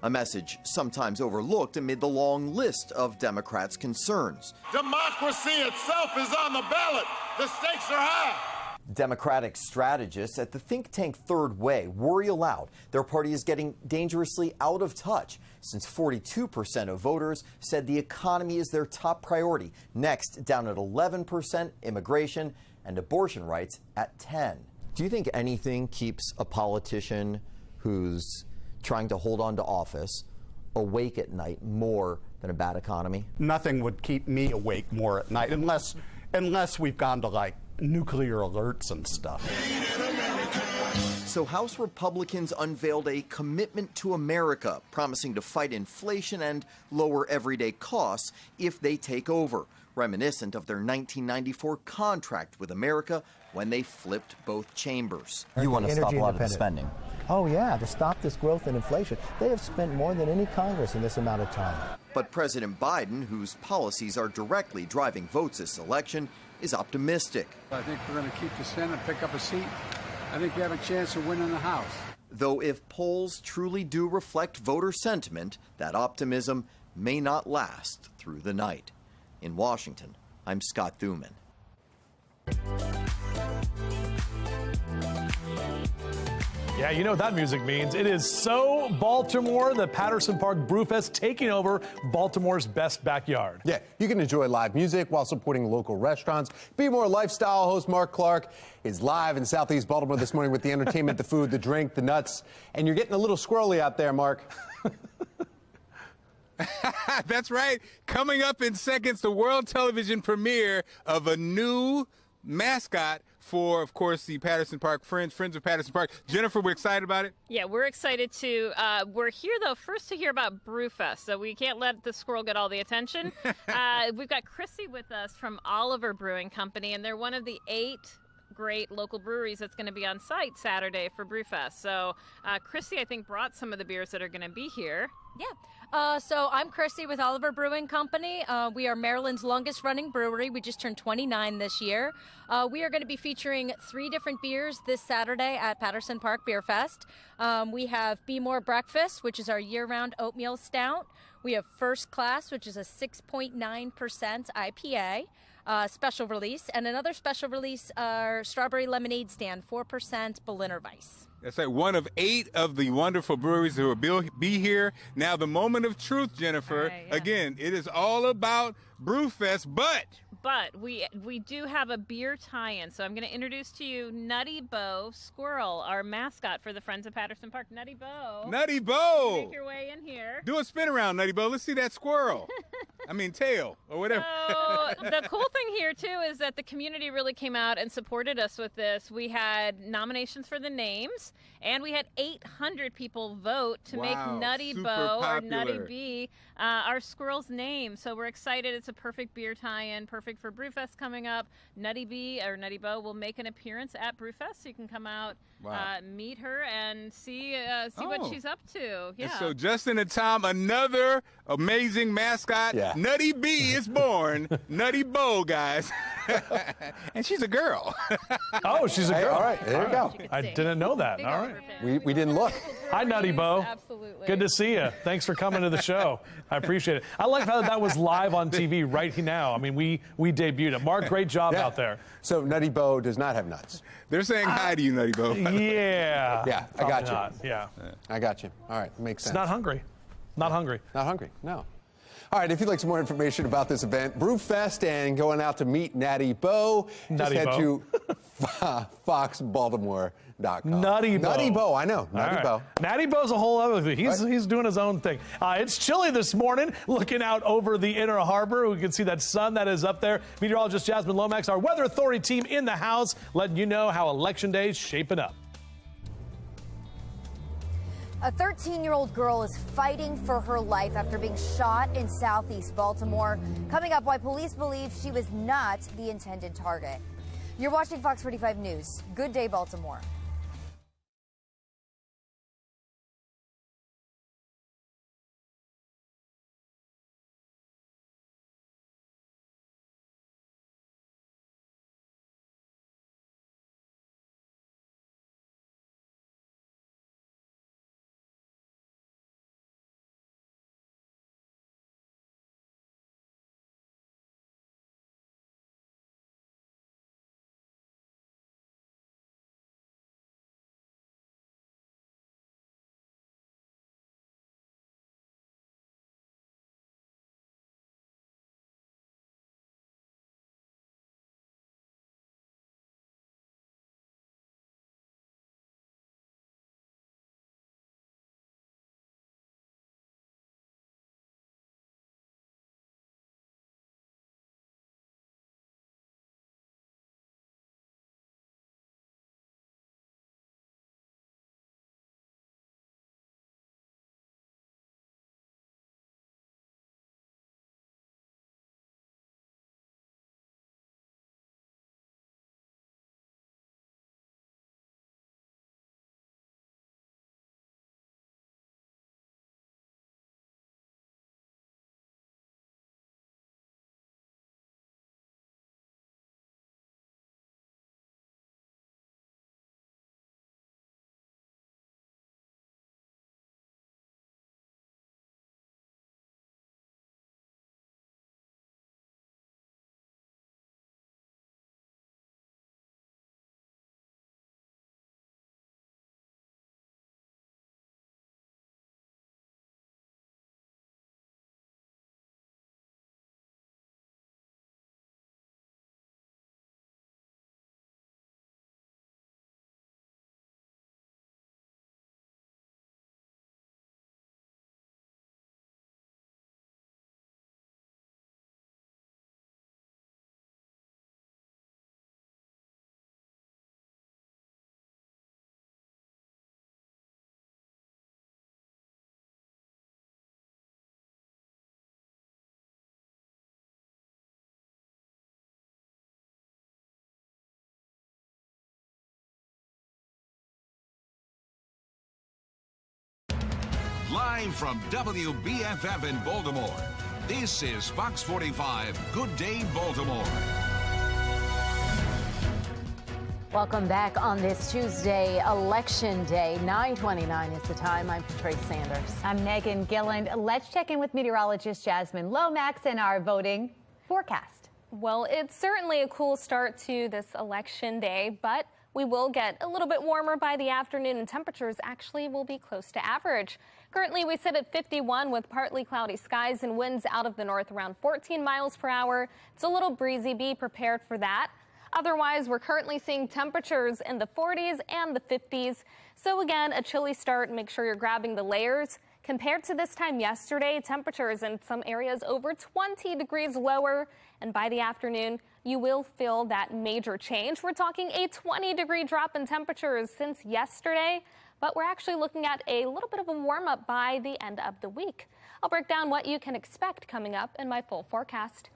A message sometimes overlooked amid the long list of Democrats' concerns. Democracy itself is on the ballot. The stakes are high. Democratic strategists at the think tank Third Way worry aloud their party is getting dangerously out of touch, since 42% of voters said the economy is their top priority. Next, down at 11%, immigration, and abortion rights at 10. Do you think anything keeps a politician who's trying to hold on to office awake at night more than a bad economy? Nothing would keep me awake more at night, unless we've gone to like nuclear alerts and stuff. So House Republicans unveiled a commitment to America, promising to fight inflation and lower everyday costs if they take over, reminiscent of their 1994 contract with America when they flipped both chambers. You want to stop a lot of the spending? Oh, yeah, to stop this growth in inflation. They have spent more than any Congress in this amount of time. But President Biden, whose policies are directly driving votes this election, is optimistic. I think we're going to keep the Senate, pick up a seat. I think we have a chance of winning the House. Though if polls truly do reflect voter sentiment, that optimism may not last through the night. In Washington, I'm Scott Thuman. Yeah, you know what that music means. It is so Baltimore, the Patterson Park Brewfest taking over Baltimore's best backyard. Yeah, you can enjoy live music while supporting local restaurants. Be More lifestyle host Mark Clark is live in Southeast Baltimore this morning with the entertainment, the food, the drink, the nuts. And you're getting a little squirrely out there, Mark. That's right. Coming up in seconds, the world television premiere of a new mascot for, of course, the Patterson Park Friends of Patterson Park. Jennifer, we're excited about it. Yeah, we're excited too. We're here, though, first to hear about Brewfest, so we can't let the squirrel get all the attention. We've got Chrissy with us from Oliver Brewing Company, and they're one of the 8 great local breweries that's going to be on site Saturday for Brewfest. So Chrissy, I think, brought some of the beers that are going to be here. Yeah. So I'm Chrissy with Oliver Brewing Company. We are Maryland's longest running brewery. We just turned 29 this year. We are going to be featuring 3 different beers this Saturday at Patterson Park Beer Fest. We have Be More Breakfast, which is our year-round oatmeal stout. We have First Class, which is a 6.9% IPA. Special release, and another special release, our Strawberry Lemonade Stand, 4% Berliner Weiss. That's right, one of 8 of the wonderful breweries who will be here. Now, the moment of truth, Jennifer. Right, yeah. Again, it is all about Brewfest, but we do have a beer tie-in, so I'm going to introduce to you Nutty Bo Squirrel, our mascot for the Friends of Patterson Park. Nutty Bo. Nutty Bo! Make your way in here. Do a spin around, Nutty Bo. Let's see that squirrel. I mean, tail or whatever. So the cool thing here, too, is that the community really came out and supported us with this. We had nominations for the names, and we had 800 people vote to make Nutty Bo or Nutty B our squirrel's name. So we're excited. It's a perfect beer tie-in, perfect for Brewfest coming up. Nutty B or Nutty Bo will make an appearance at Brewfest, so you can come out, meet her, and see what she's up to. Yeah. And so Justin and Tom, another amazing mascot. Yeah. Nutty B is born. Nutty Bo, guys. And she's a girl. Oh, she's a girl. All right, there you go. I didn't know that. All right. We didn't look. Hi, Nutty Bo. Absolutely. Good to see you. Thanks for coming to the show. I appreciate it. I like how that was live on TV right now. I mean, we debuted it. Mark, great job out there. So Nutty Bo does not have nuts. They're saying hi to you, Nutty Bo. Yeah. Yeah, I got you. Not. Yeah. I got you. All right, makes sense. It's not hungry. Not hungry. Not hungry, no. All right, if you'd like some more information about this event, Brewfest, and going out to meet Natty Bo, just head to foxbaltimore.com. Nutty Bo. Nutty Bo, I know. Nutty Bo. Natty Bo's a whole other thing. He's doing his own thing. It's chilly this morning. Looking out over the Inner Harbor, we can see that sun that is up there. Meteorologist Jasmine Lomax, our Weather Authority team in the house, letting you know how Election Day is shaping up. A 13-year-old girl is fighting for her life after being shot in southeast Baltimore. Coming up, why police believe she was not the intended target. You're watching Fox 45 News. Good day, Baltimore. Live from WBFF in Baltimore, this is Fox 45 Good Day Baltimore. Welcome back on this Tuesday, Election Day. 9:29 is the time. I'm Patrice Sanders. I'm Megan Gilland. Let's check in with meteorologist Jasmine Lomax and our voting forecast. Well, it's certainly a cool start to this election day, but we will get a little bit warmer by the afternoon, and temperatures actually will be close to average. Currently, we sit at 51 with partly cloudy skies and winds out of the north around 14 miles per hour. It's a little breezy. Be prepared for that. Otherwise, we're currently seeing temperatures in the 40s and the 50s. So again, a chilly start. Make sure you're grabbing the layers. Compared to this time yesterday, temperatures in some areas over 20 degrees lower. And by the afternoon, you will feel that major change. We're talking a 20-degree drop in temperatures since yesterday, but we're actually looking at a little bit of a warm-up by the end of the week. I'll break down what you can expect coming up in my full forecast.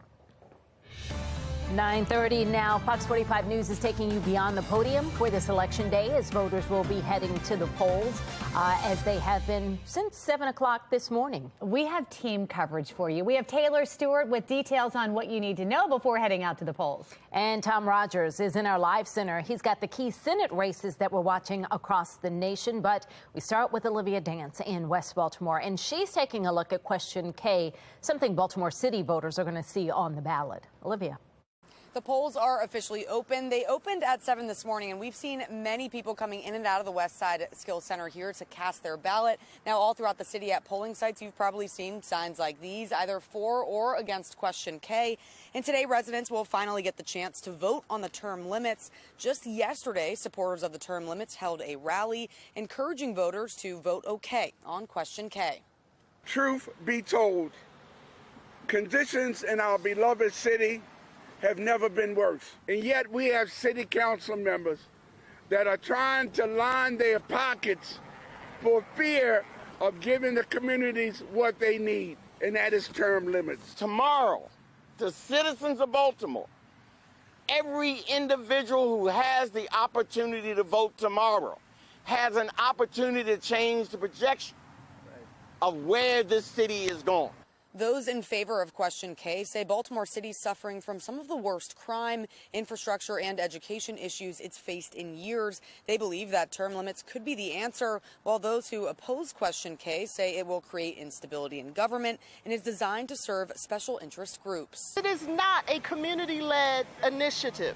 9:30 now. Fox 45 News is taking you beyond the podium for this election day as voters will be heading to the polls as they have been since 7 o'clock this morning. We have team coverage for you. We have Taylor Stewart with details on what you need to know before heading out to the polls. And Tom Rogers is in our live center. He's got the key Senate races that we're watching across the nation. But we start with Olivia Dance in West Baltimore, and she's taking a look at Question K, something Baltimore City voters are going to see on the ballot. Olivia. The polls are officially open. They opened at 7 this morning, and we've seen many people coming in and out of the West Side Skills Center here to cast their ballot. Now, all throughout the city at polling sites, you've probably seen signs like these, either for or against Question K. And today, residents will finally get the chance to vote on the term limits. Just yesterday, supporters of the term limits held a rally encouraging voters to vote okay on Question K. Truth be told, conditions in our beloved city have never been worse. And yet we have city council members that are trying to line their pockets for fear of giving the communities what they need, and that is term limits. Tomorrow, the citizens of Baltimore, every individual who has the opportunity to vote tomorrow has an opportunity to change the projection of where this city is going. Those in favor of Question K say Baltimore City is suffering from some of the worst crime, infrastructure, and education issues it's faced in years. They believe that term limits could be the answer, while those who oppose Question K say it will create instability in government and is designed to serve special interest groups. It is not a community-led initiative.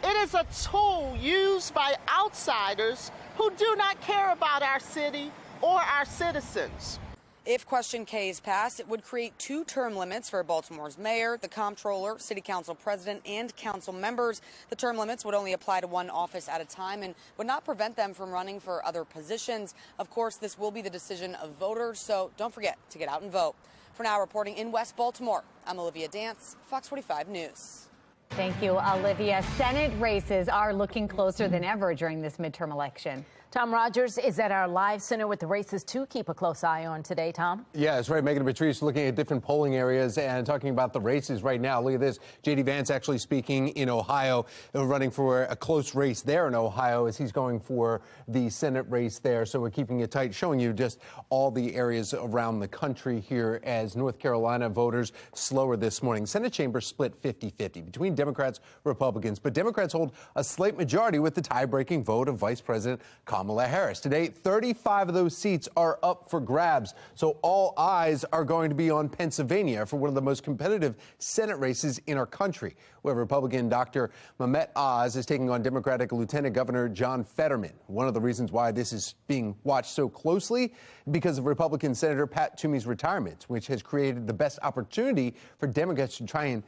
It is a tool used by outsiders who do not care about our city or our citizens. If Question K is passed, it would create 2 term limits for Baltimore's mayor, the comptroller, city council president, and council members. The term limits would only apply to one office at a time and would not prevent them from running for other positions. Of course, this will be the decision of voters, so don't forget to get out and vote. For now, reporting in West Baltimore, I'm Olivia Dance, Fox 45 News. Thank you, Olivia. Senate races are looking closer than ever during this midterm election. Tom Rogers is at our live center with the races to keep a close eye on today, Tom. Yeah, that's right. Megan and Patrice looking at different polling areas and talking about the races right now. Look at this. J.D. Vance actually speaking in Ohio, running for a close race there in Ohio as he's going for the Senate race there. So we're keeping it tight, showing you just all the areas around the country here as North Carolina voters slower this morning. Senate chamber split 50-50 between Democrats, Republicans, but Democrats hold a slight majority with the tie-breaking vote of Vice President Kamala Harris. Today, 35 of those seats are up for grabs, so all eyes are going to be on Pennsylvania for one of the most competitive Senate races in our country, where Republican Dr. Mehmet Oz is taking on Democratic Lieutenant Governor John Fetterman. One of the reasons why this is being watched so closely because of Republican Senator Pat Toomey's retirement, which has created the best opportunity for Democrats to try and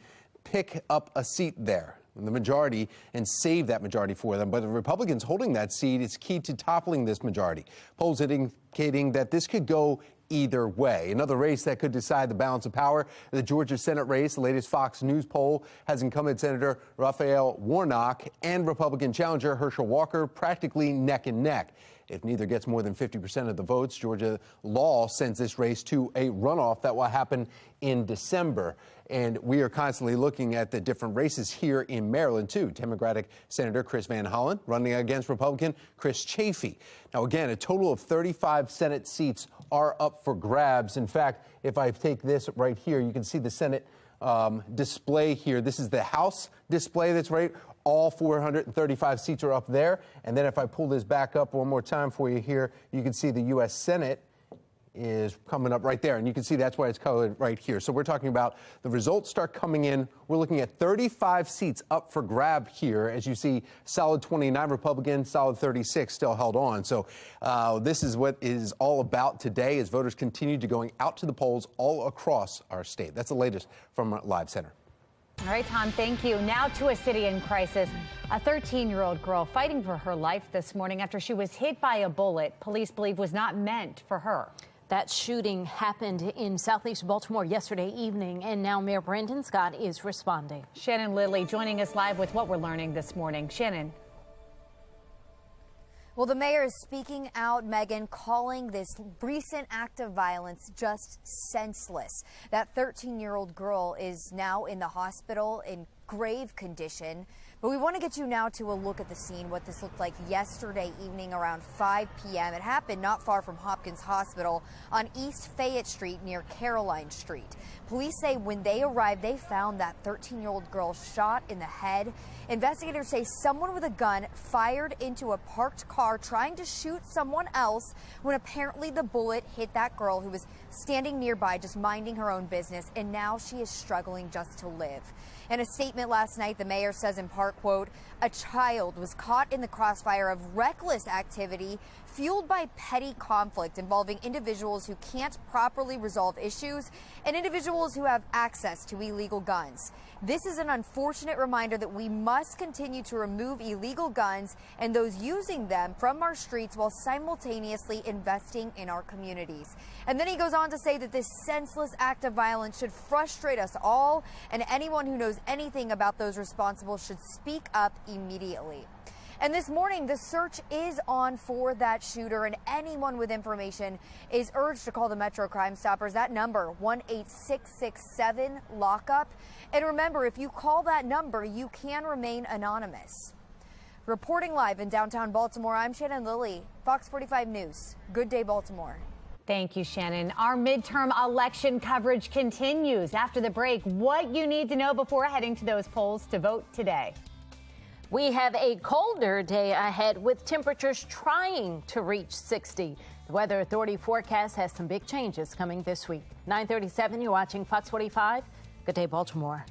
pick up a seat there, the majority, and save that majority for them. But the Republicans holding that seat is key to toppling this majority. Polls indicating that this could go either way. Another race that could decide the balance of power, the Georgia Senate race. The latest Fox News poll has incumbent Senator Raphael Warnock and Republican challenger Herschel Walker practically neck and neck. If neither gets more than 50% of the votes, Georgia law sends this race to a runoff that will happen in December. And we are constantly looking at the different races here in Maryland, too. Democratic Senator Chris Van Hollen running against Republican Chris Chafee. Now, again, a total of 35 Senate seats are up for grabs. In fact, if I take this right here, you can see the Senate display here. This is the House display that's right. All 435 seats are up there. And then if I pull this back up one more time for you here, you can see the U.S. Senate is coming up right there. And you can see that's why it's colored right here. So we're talking about the results start coming in. We're looking at 35 seats up for grab here. As you see, solid 29 Republicans, solid 36 still held on. So this is what is all about today as voters continue to going out to the polls all across our state. That's the latest from our Live Center. All right, Tom, thank you. Now to a city in crisis. A 13-year-old girl fighting for her life this morning after she was hit by a bullet police believe was not meant for her. That shooting happened in southeast Baltimore yesterday evening, and now Mayor Brandon Scott is responding. Shannon Lilly joining us live with what we're learning this morning. Shannon. Well, the mayor is speaking out, Megan, calling this recent act of violence just senseless. That 13-year-old girl is now in the hospital in grave condition. But we want to get you now to a look at the scene, what this looked like yesterday evening around 5 p.m. It happened not far from Hopkins Hospital on East Fayette Street near Caroline Street. Police say when they arrived, they found that 13-year-old girl shot in the head. Investigators say someone with a gun fired into a parked car trying to shoot someone else when apparently the bullet hit that girl who was standing nearby just minding her own business, and now she is struggling just to live. In a statement last night, the mayor says in part, quote, "A child was caught in the crossfire of reckless activity fueled by petty conflict involving individuals who can't properly resolve issues and individuals who have access to illegal guns. This is an unfortunate reminder that we must continue to remove illegal guns and those using them from our streets while simultaneously investing in our communities." And then he goes on to say that this senseless act of violence should frustrate us all, and anyone who knows anything about those responsible should speak up immediately. And this morning, the search is on for that shooter, and anyone with information is urged to call the Metro Crime Stoppers. That number, 1-8667-LOCKUP. And remember, if you call that number, you can remain anonymous. Reporting live in downtown Baltimore, I'm Shannon Lilly, Fox 45 News. Good day, Baltimore. Thank you, Shannon. Our midterm election coverage continues. After the break, what you need to know before heading to those polls to vote today. We have a colder day ahead with temperatures trying to reach 60. The Weather Authority forecast has some big changes coming this week. 9:37, you're watching Fox 45. Good day, Baltimore.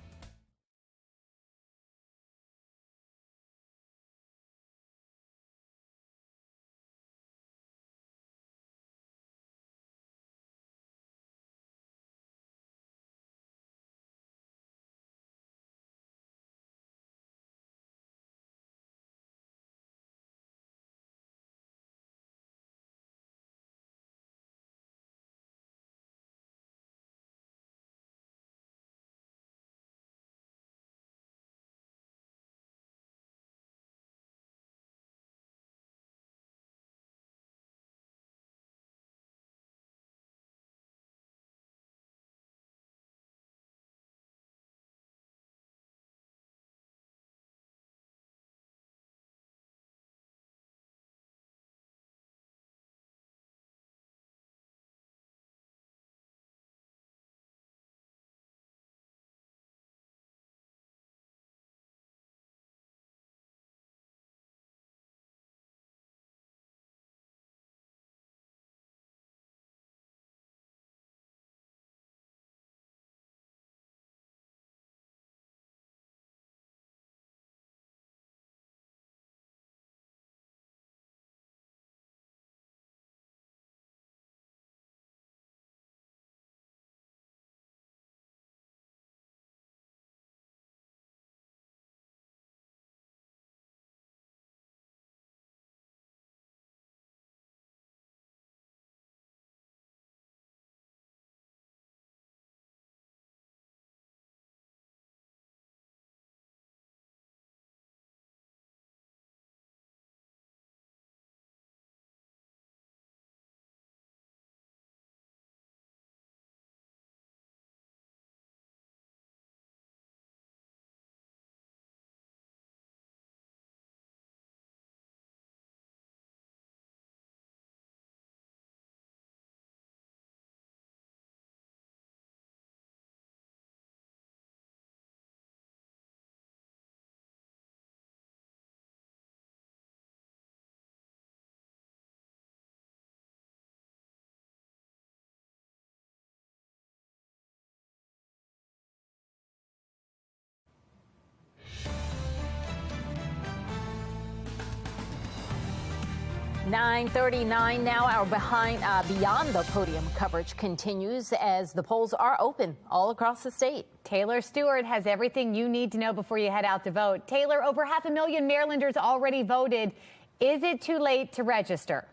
.39 now. Our Beyond the Podium coverage continues as the polls are open all across the state. Taylor Stewart has everything you need to know before you head out to vote. Taylor, over 500,000 Marylanders already voted. Is it too late to register?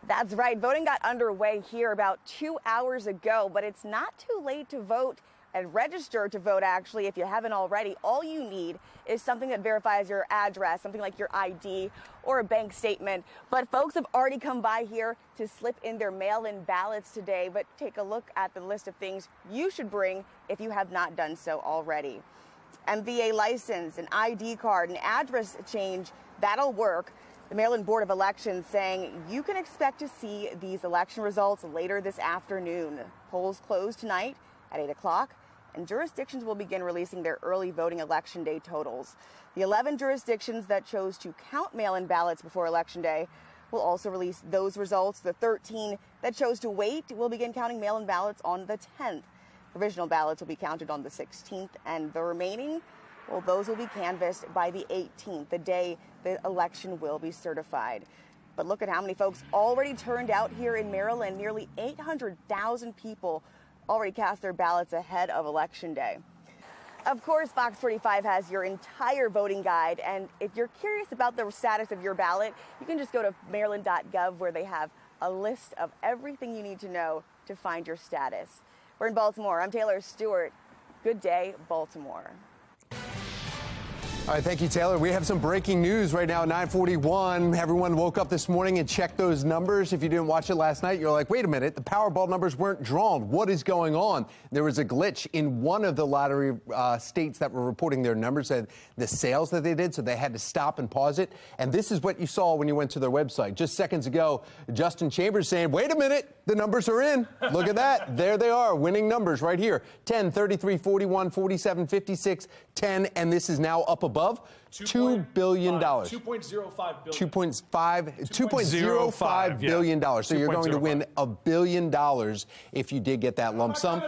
That's right. Voting got underway here about 2 hours ago, but it's not too late to vote and register to vote, actually, if you haven't already. All you need is something that verifies your address, something like your ID or a bank statement. But folks have already come by here to slip in their mail-in ballots today. But take a look at the list of things you should bring if you have not done so already. MVA license, an ID card, an address change, that'll work. The Maryland Board of Elections saying you can expect to see these election results later this afternoon. Polls close tonight at 8 o'clock, and jurisdictions will begin releasing their early voting Election Day totals. The 11 jurisdictions that chose to count mail-in ballots before Election Day will also release those results. The 13 that chose to wait will begin counting mail-in ballots on the 10th. Provisional ballots will be counted on the 16th, and the remaining, well, those will be canvassed by the 18th, the day the election will be certified. But look at how many folks already turned out here in Maryland. Nearly 800,000 people already cast their ballots ahead of Election Day. Of course, Fox 45 has your entire voting guide, and if you're curious about the status of your ballot, you can just go to maryland.gov, where they have a list of everything you need to know to find your status. We're in Baltimore. I'm Taylor Stewart. Good day, Baltimore. All right, thank you, Taylor. We have some breaking news right now at 9:41. Everyone woke up this morning and checked those numbers. If you didn't watch it last night, you're like, wait a minute, the Powerball numbers weren't drawn. What is going on? There was a glitch in one of the lottery states that were reporting their numbers and the sales that they did, so they had to stop and pause it. And this is what you saw when you went to their website. Just seconds ago, Justin Chambers saying, wait a minute, the numbers are in. Look at that. There they are, winning numbers right here. 10, 33, 41, 47, 56, 10, and this is now up above $2 billion. $2.05 billion. $2.05 billion. So you're going to win $1 billion if you did get that lump sum.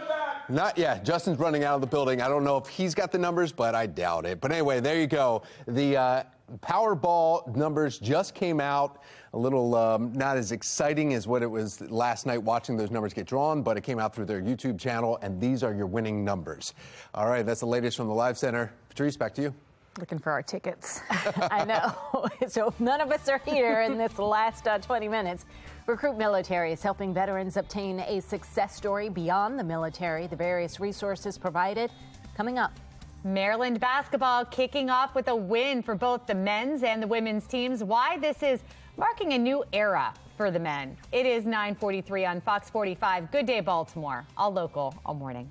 Not yet. Justin's running out of the building. I don't know if he's got the numbers, but I doubt it. But anyway, there you go. The Powerball numbers just came out. A little not as exciting as what it was last night watching those numbers get drawn, but it came out through their YouTube channel, and these are your winning numbers. All right, that's the latest from the Live Center. Patrice, back to you. Looking for our tickets. I know. So none of us are here in this last 20 minutes. Recruit Military is helping veterans obtain a success story beyond the military. The various resources provided coming up. Maryland basketball kicking off with a win for both the men's and the women's teams. Why this is marking a new era for the men. It is 9:43 on Fox 45. Good day, Baltimore. All local, all morning.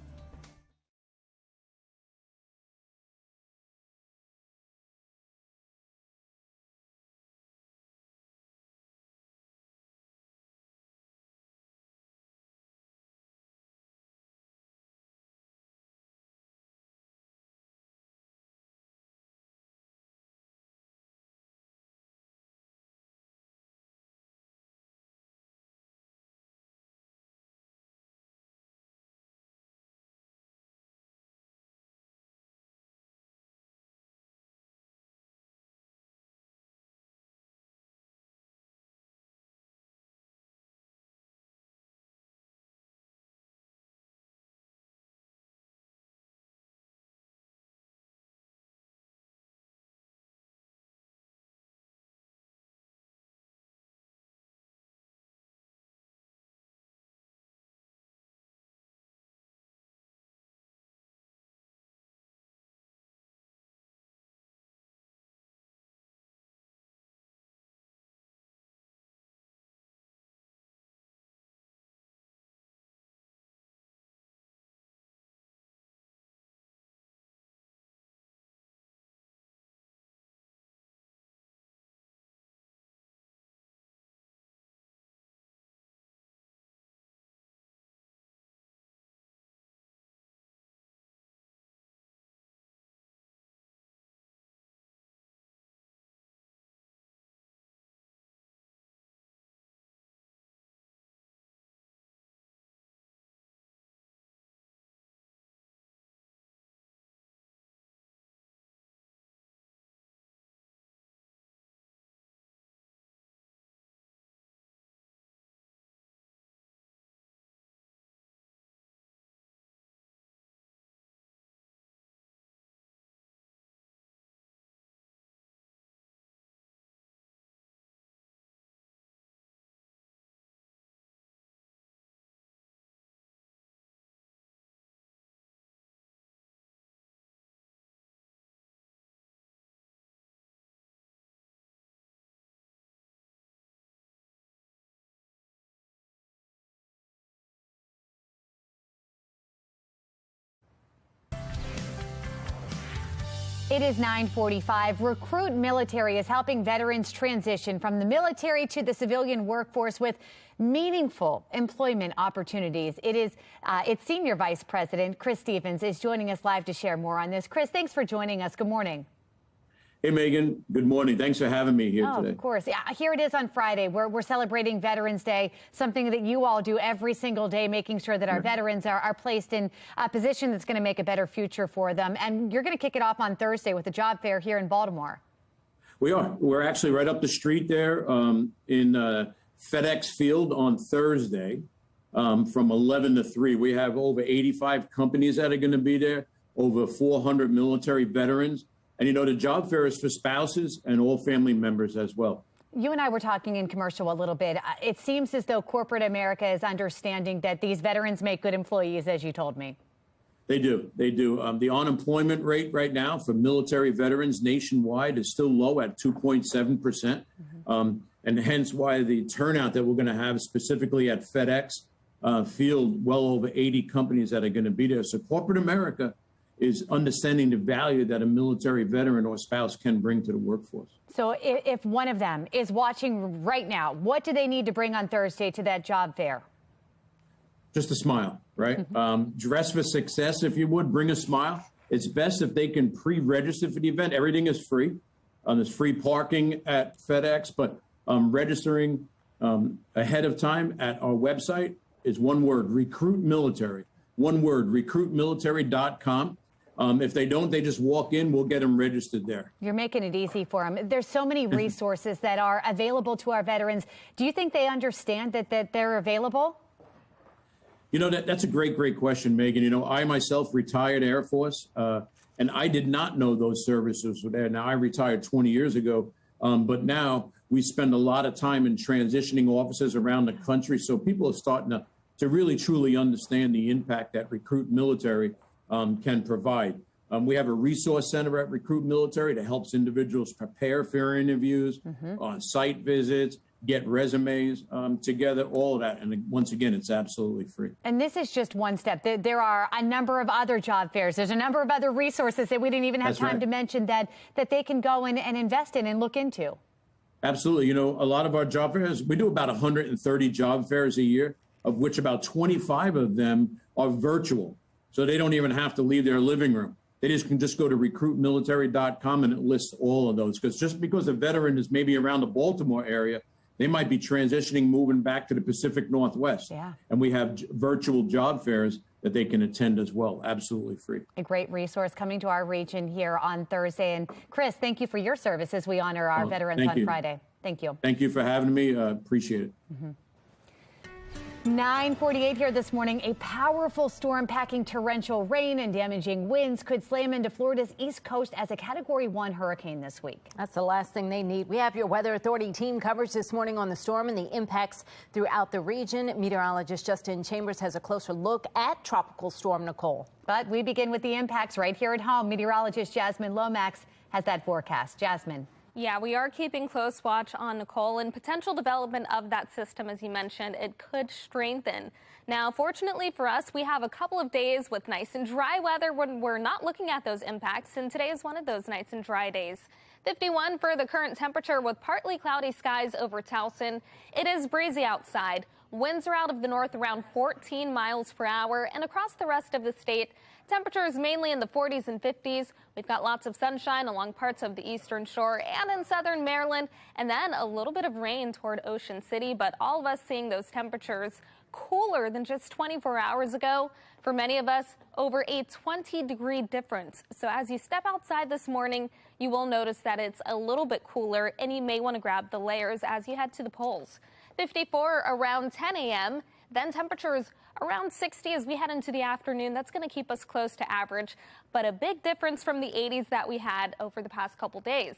It is 9:45. Recruit Military is helping veterans transition from the military to the civilian workforce with meaningful employment opportunities. Its Senior Vice President, Chris Stevens, is joining us live to share more on this. Chris, thanks for joining us. Good morning. Hey, Megan. Good morning. Thanks for having me here today. Of course. Yeah, here it is on Friday. We're celebrating Veterans Day, something that you all do every single day, making sure that our veterans are placed in a position that's going to make a better future for them. And you're going to kick it off on Thursday with a job fair here in Baltimore. We are. We're actually right up the street there in FedEx Field on Thursday from 11 to 3. We have over 85 companies that are going to be there, over 400 military veterans. And, you know, the job fair is for spouses and all family members as well. You and I were talking in commercial a little bit. It seems as though corporate America is understanding that these veterans make good employees, as you told me. They do. They do. The unemployment rate right now for military veterans nationwide is still low at 2.7%. And hence why the turnout that we're going to have specifically at FedEx Field, well over 80 companies that are going to be there. So corporate America is understanding the value that a military veteran or spouse can bring to the workforce. So if one of them is watching right now, what do they need to bring on Thursday to that job fair? Just a smile, right? Dress for success, if you would. Bring a smile. It's best if they can pre-register for the event. Everything is free. There's free parking at FedEx, but registering ahead of time at our website is one word: Recruit Military. One word: recruitmilitary.com. If they don't, they just walk in. We'll get them registered there. You're making it easy for them. There's so many resources that are available to our veterans. Do you think they understand that they're available? You know, that's a great question, Megan. You know, I myself retired Air Force, and I did not know those services were there. Now, I retired 20 years ago, but now we spend a lot of time in transitioning offices around the country. So people are starting to really, truly understand the impact that Recruit Military can provide. We have a resource center at Recruit Military that helps individuals prepare for interviews, on-site visits, get resumes together, all of that. And once again, it's absolutely free. And this is just one step. There are a number of other job fairs. There's a number of other resources that we didn't even have time to mention that they can go and invest in and look into. Absolutely. You know, a lot of our job fairs, we do about 130 job fairs a year, of which about 25 of them are virtual. So they don't even have to leave their living room. They can just go to recruitmilitary.com and it lists all of those. Because just because a veteran is maybe around the Baltimore area, they might be transitioning, moving back to the Pacific Northwest. Yeah. And we have virtual job fairs that they can attend as well. Absolutely free. A great resource coming to our region here on Thursday. And Chris, thank you for your service as we honor our veterans on Friday. Thank you. Thank you for having me. Appreciate it. 9:48 here this morning. A powerful storm packing torrential rain and damaging winds could slam into Florida's east coast as a Category 1 hurricane this week. That's the last thing they need. We have your Weather Authority team coverage this morning on the storm and the impacts throughout the region. Meteorologist Justin Chambers has a closer look at Tropical Storm Nicole. But we begin with the impacts right here at home. Meteorologist Jasmine Lomax has that forecast. Jasmine. Yeah, we are keeping close watch on Nicole and potential development of that system. As you mentioned, it could strengthen. Now, fortunately for us, we have a couple of days with nice and dry weather when we're not looking at those impacts, and today is one of those nice and dry days. 51 for the current temperature with partly cloudy skies over Towson. It is breezy outside. Winds are out of the north around 14 miles per hour, and across the rest of the state, temperatures mainly in the 40s and 50s. We've got lots of sunshine along parts of the eastern shore and in southern Maryland, and then a little bit of rain toward Ocean City, but all of us seeing those temperatures cooler than just 24 hours ago. For many of us, over a 20-degree difference. So as you step outside this morning, you will notice that it's a little bit cooler, and you may want to grab the layers as you head to the polls. 54 around 10 a.m., then temperatures around 60 as we head into the afternoon. That's going to keep us close to average, but a big difference from the 80s that we had over the past couple days.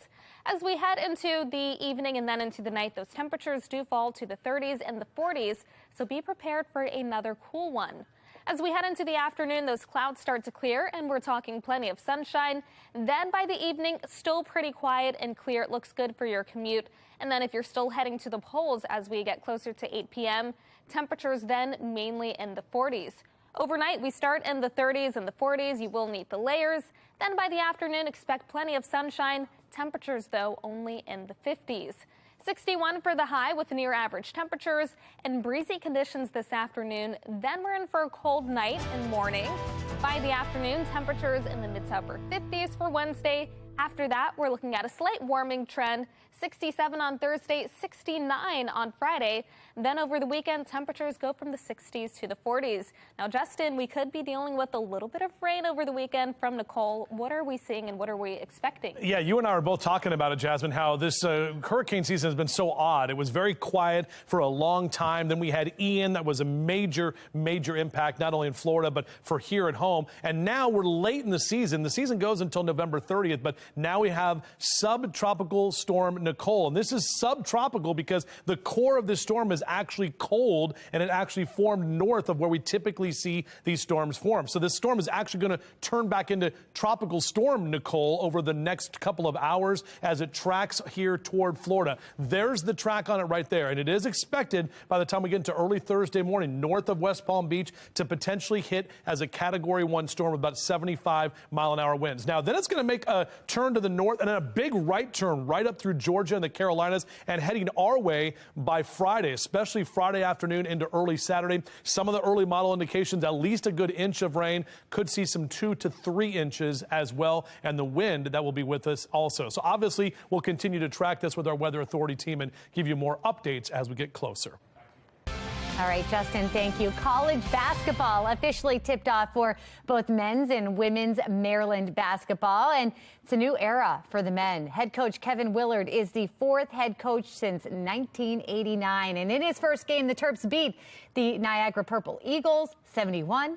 As we head into the evening and then into the night, those temperatures do fall to the 30s and the 40s, so be prepared for another cool one. As we head into the afternoon, those clouds start to clear, and we're talking plenty of sunshine. Then by the evening, still pretty quiet and clear. It looks good for your commute. And then if you're still heading to the polls as we get closer to 8 p.m., temperatures then mainly in the 40s. Overnight, we start in the 30s and the 40s. You will need the layers. Then by the afternoon, expect plenty of sunshine. Temperatures, though, only in the 50s. 61 for the high with near average temperatures and breezy conditions this afternoon. Then we're in for a cold night and morning. By the afternoon, temperatures in the mid to upper 50s for Wednesday. After that, we're looking at a slight warming trend. 67 on Thursday, 69 on Friday. Then over the weekend, temperatures go from the 60s to the 40s. Now, Justin, we could be dealing with a little bit of rain over the weekend from Nicole. What are we seeing and what are we expecting? Yeah, you and I were both talking about it, Jasmine, how this hurricane season has been so odd. It was very quiet for a long time. Then we had Ian. That was a major impact, not only in Florida, but for here at home. And now we're late in the season. The season goes until November 30th, but now we have subtropical storm Nicole. And this is subtropical because the core of this storm is actually cold, and it actually formed north of where we typically see these storms form. So this storm is actually going to turn back into tropical storm Nicole over the next couple of hours as it tracks here toward Florida. There's the track on it right there. And it is expected by the time we get into early Thursday morning north of West Palm Beach to potentially hit as a Category 1 storm with about 75-mile-an-hour winds. Now, then it's going to make a turn to the north and then a big right turn right up through Georgia and the Carolinas and heading our way by Friday, especially Friday afternoon into early Saturday. Some of the early model indications, at least a good inch of rain, could see some 2 to 3 inches as well, and the wind that will be with us also. So obviously we'll continue to track this with our Weather Authority team and give you more updates as we get closer. All right, Justin, thank you. College basketball officially tipped off for both men's and women's Maryland basketball, and it's a new era for the men. Head coach Kevin Willard is the 4th head coach since 1989, and in his first game, the Terps beat the Niagara Purple Eagles 71-49.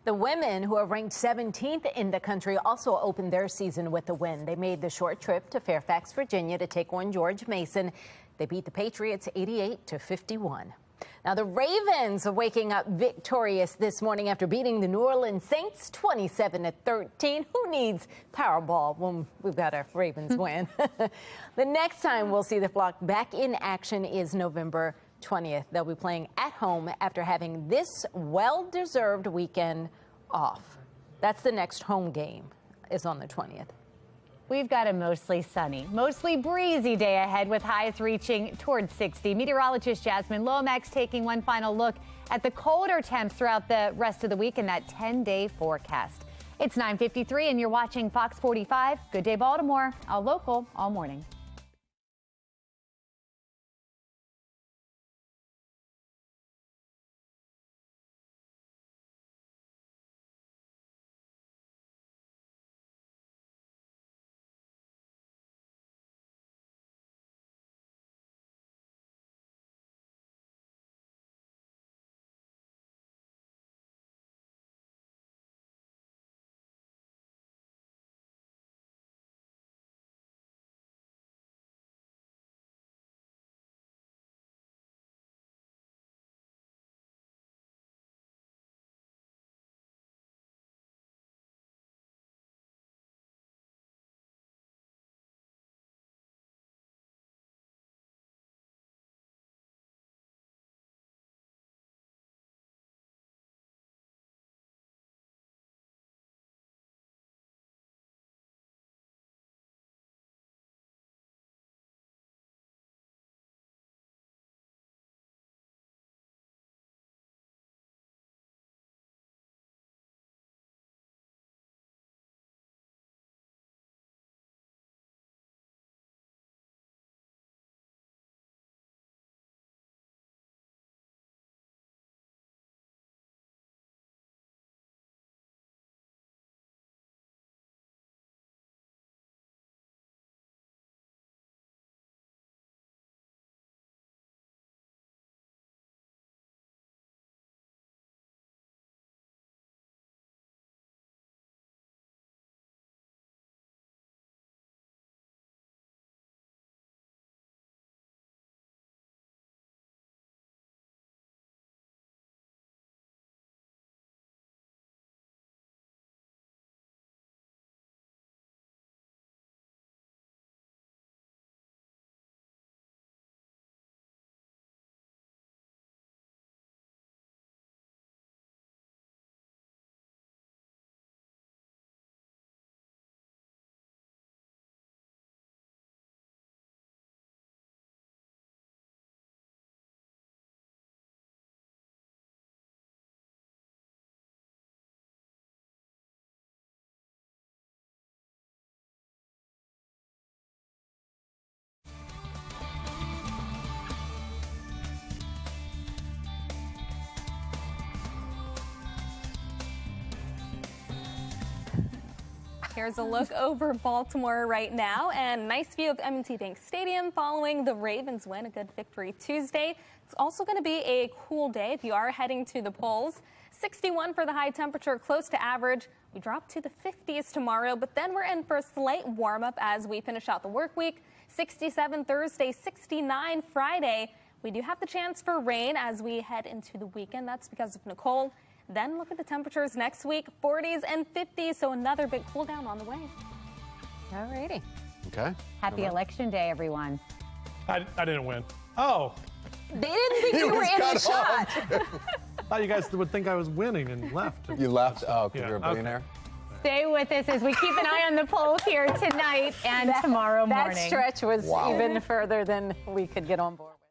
The women, who are ranked 17th in the country, also opened their season with a win. They made the short trip to Fairfax, Virginia to take on George Mason. They beat the Patriots 88-51. Now, the Ravens are waking up victorious this morning after beating the New Orleans Saints 27-13. Who needs Powerball when we've got a Ravens win? The next time we'll see the Flock back in action is November 20th. They'll be playing at home after having this well-deserved weekend off. That's the next home game, is on the 20th. We've got a mostly sunny, mostly breezy day ahead with highs reaching towards 60. Meteorologist Jasmine Lomax taking one final look at the colder temps throughout the rest of the week in that 10-day forecast. It's 9:53 and you're watching Fox 45. Good day, Baltimore. All local, all morning. Here's a look over Baltimore right now, and nice view of M&T Bank Stadium following the Ravens win, a good victory Tuesday. It's also going to be a cool day if you are heading to the polls. 61 for the high temperature, close to average. We drop to the 50s tomorrow, but then we're in for a slight warm-up as we finish out the work week. 67 Thursday, 69 Friday. We do have the chance for rain as we head into the weekend. That's because of Nicole. Then look at the temperatures next week, 40s and 50s, so another big cool down on the way. All righty. Okay. Happy Election Day, everyone. I didn't win. Oh. They didn't think you were in the shot. I thought you guys would think I was winning and left. You left? Oh, because Yeah, you're a billionaire? okay. Stay with us as we keep an eye on the polls here tonight and tomorrow morning. That stretch was Wow. even further than we could get on board with.